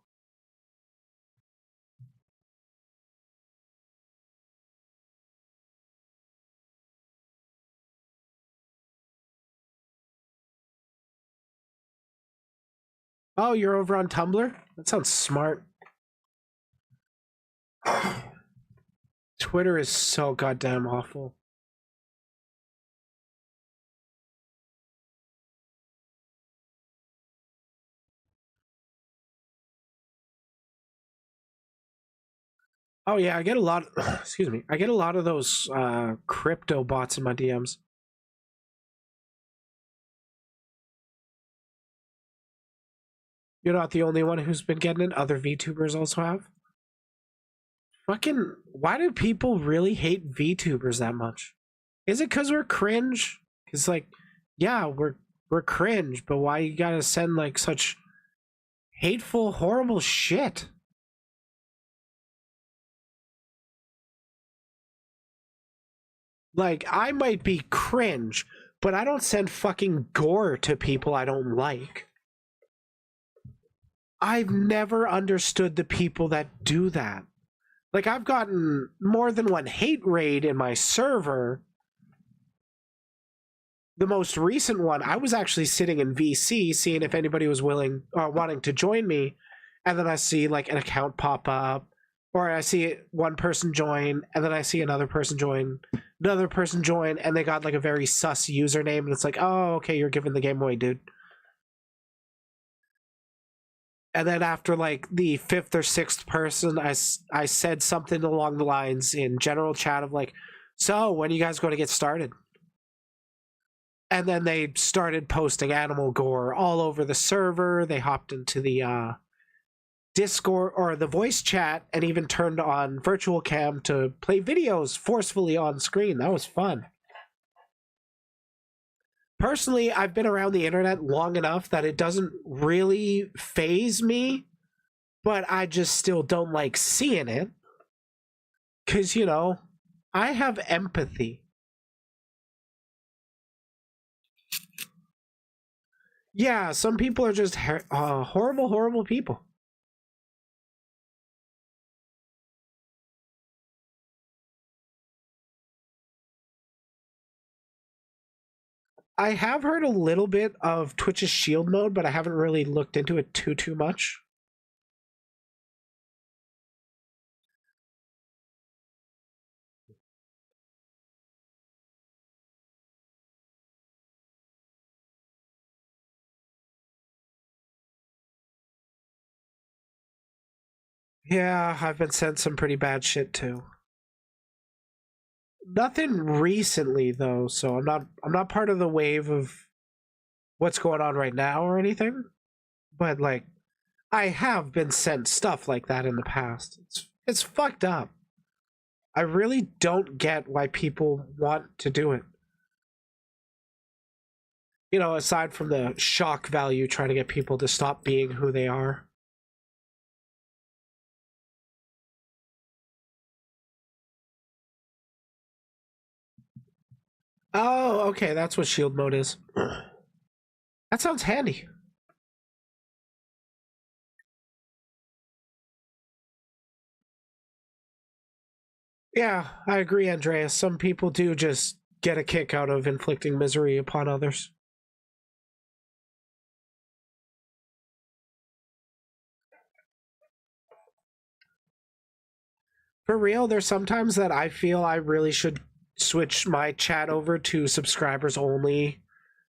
Oh, you're over on Tumblr? That sounds smart. Twitter is so goddamn awful. Oh yeah, I get a lot excuse me. I get a lot of those crypto bots in my DMs. You're not the only one who's been getting it. Other VTubers also have. Fucking, why do people really hate VTubers that much? Is it because we're cringe? Because, like, yeah, we're cringe, but why you gotta send, like, such hateful, horrible shit? Like, I might be cringe, but I don't send fucking gore to people I don't like. I've never understood the people that do that. Like, I've gotten more than one hate raid in my server. The most recent one, I was actually sitting in VC, seeing if anybody was willing or wanting to join me, and then I see, like, an account pop up, or I see one person join, and then I see another person join, and they got, like, a very sus username, and it's like, oh, okay, you're giving the game away, dude. And then after, like, the fifth or sixth person, I said something along the lines in general chat of, like, so, when are you guys going to get started? And then they started posting animal gore all over the server. They hopped into the Discord or the voice chat and even turned on virtual cam to play videos forcefully on screen. That was fun. Personally, I've been around the internet long enough that it doesn't really faze me, but I just still don't like seeing it. Because, you know, I have empathy. Yeah, some people are just horrible, horrible people. I have heard a little bit of Twitch's shield mode, but I haven't really looked into it too much. Yeah, I've been sent some pretty bad shit too. Nothing recently though, so I'm not part of the wave of what's going on right now or anything. But like I have been sent stuff like that in the past. It's fucked up. I really don't get why people want to do it. You know, aside from the shock value trying to get people to stop being who they are. Oh, okay, that's what shield mode is. That sounds handy. Yeah, I agree, Andreas. Some people do just get a kick out of inflicting misery upon others. For real, there's sometimes that I feel I really should switch my chat over to subscribers only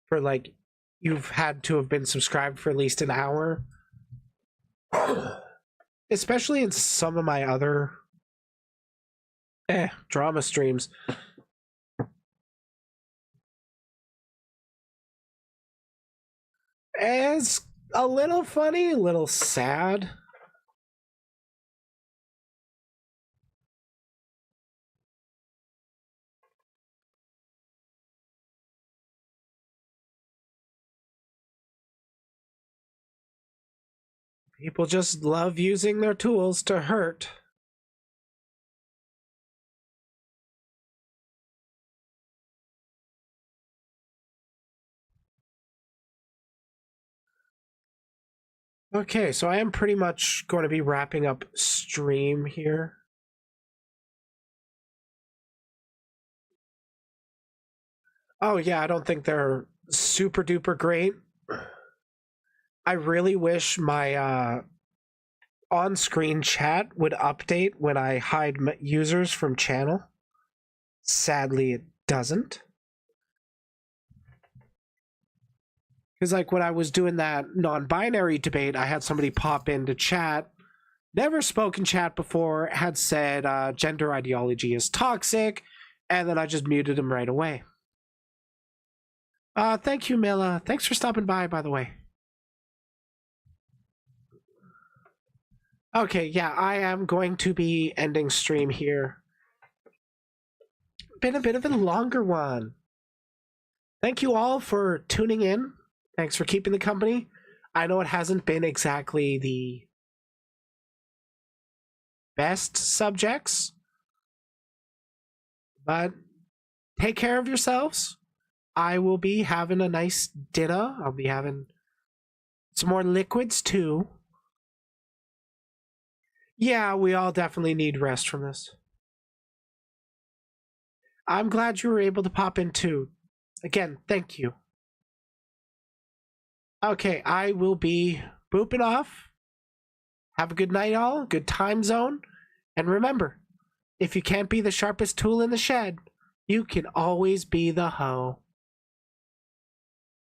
for like you've had to have been subscribed for at least an hour. Especially in some of my other drama streams. It's a little funny, a little sad. People just love using their tools to hurt. Okay, so I am pretty much going to be wrapping up stream here. Oh yeah, I don't think they're super duper great. I really wish my on-screen chat would update when I hide users from channel. Sadly, it doesn't. Because like when I was doing that non-binary debate, I had somebody pop into chat, never spoken chat before, had said gender ideology is toxic, and then I just muted him right away. Thank you, Mila. Thanks for stopping by the way. Okay, yeah, I am going to be ending stream here. Been a bit of a longer one. Thank you all for tuning in. Thanks for keeping the company. I know it hasn't been exactly the best subjects, but take care of yourselves. I will be having a nice dinner. I'll be having some more liquids too. Yeah, we all definitely need rest from this. I'm glad you were able to pop in too. Again, thank you. Okay, I will be booping off. Have a good night, all. Good time zone. And remember, if you can't be the sharpest tool in the shed, you can always be the hoe.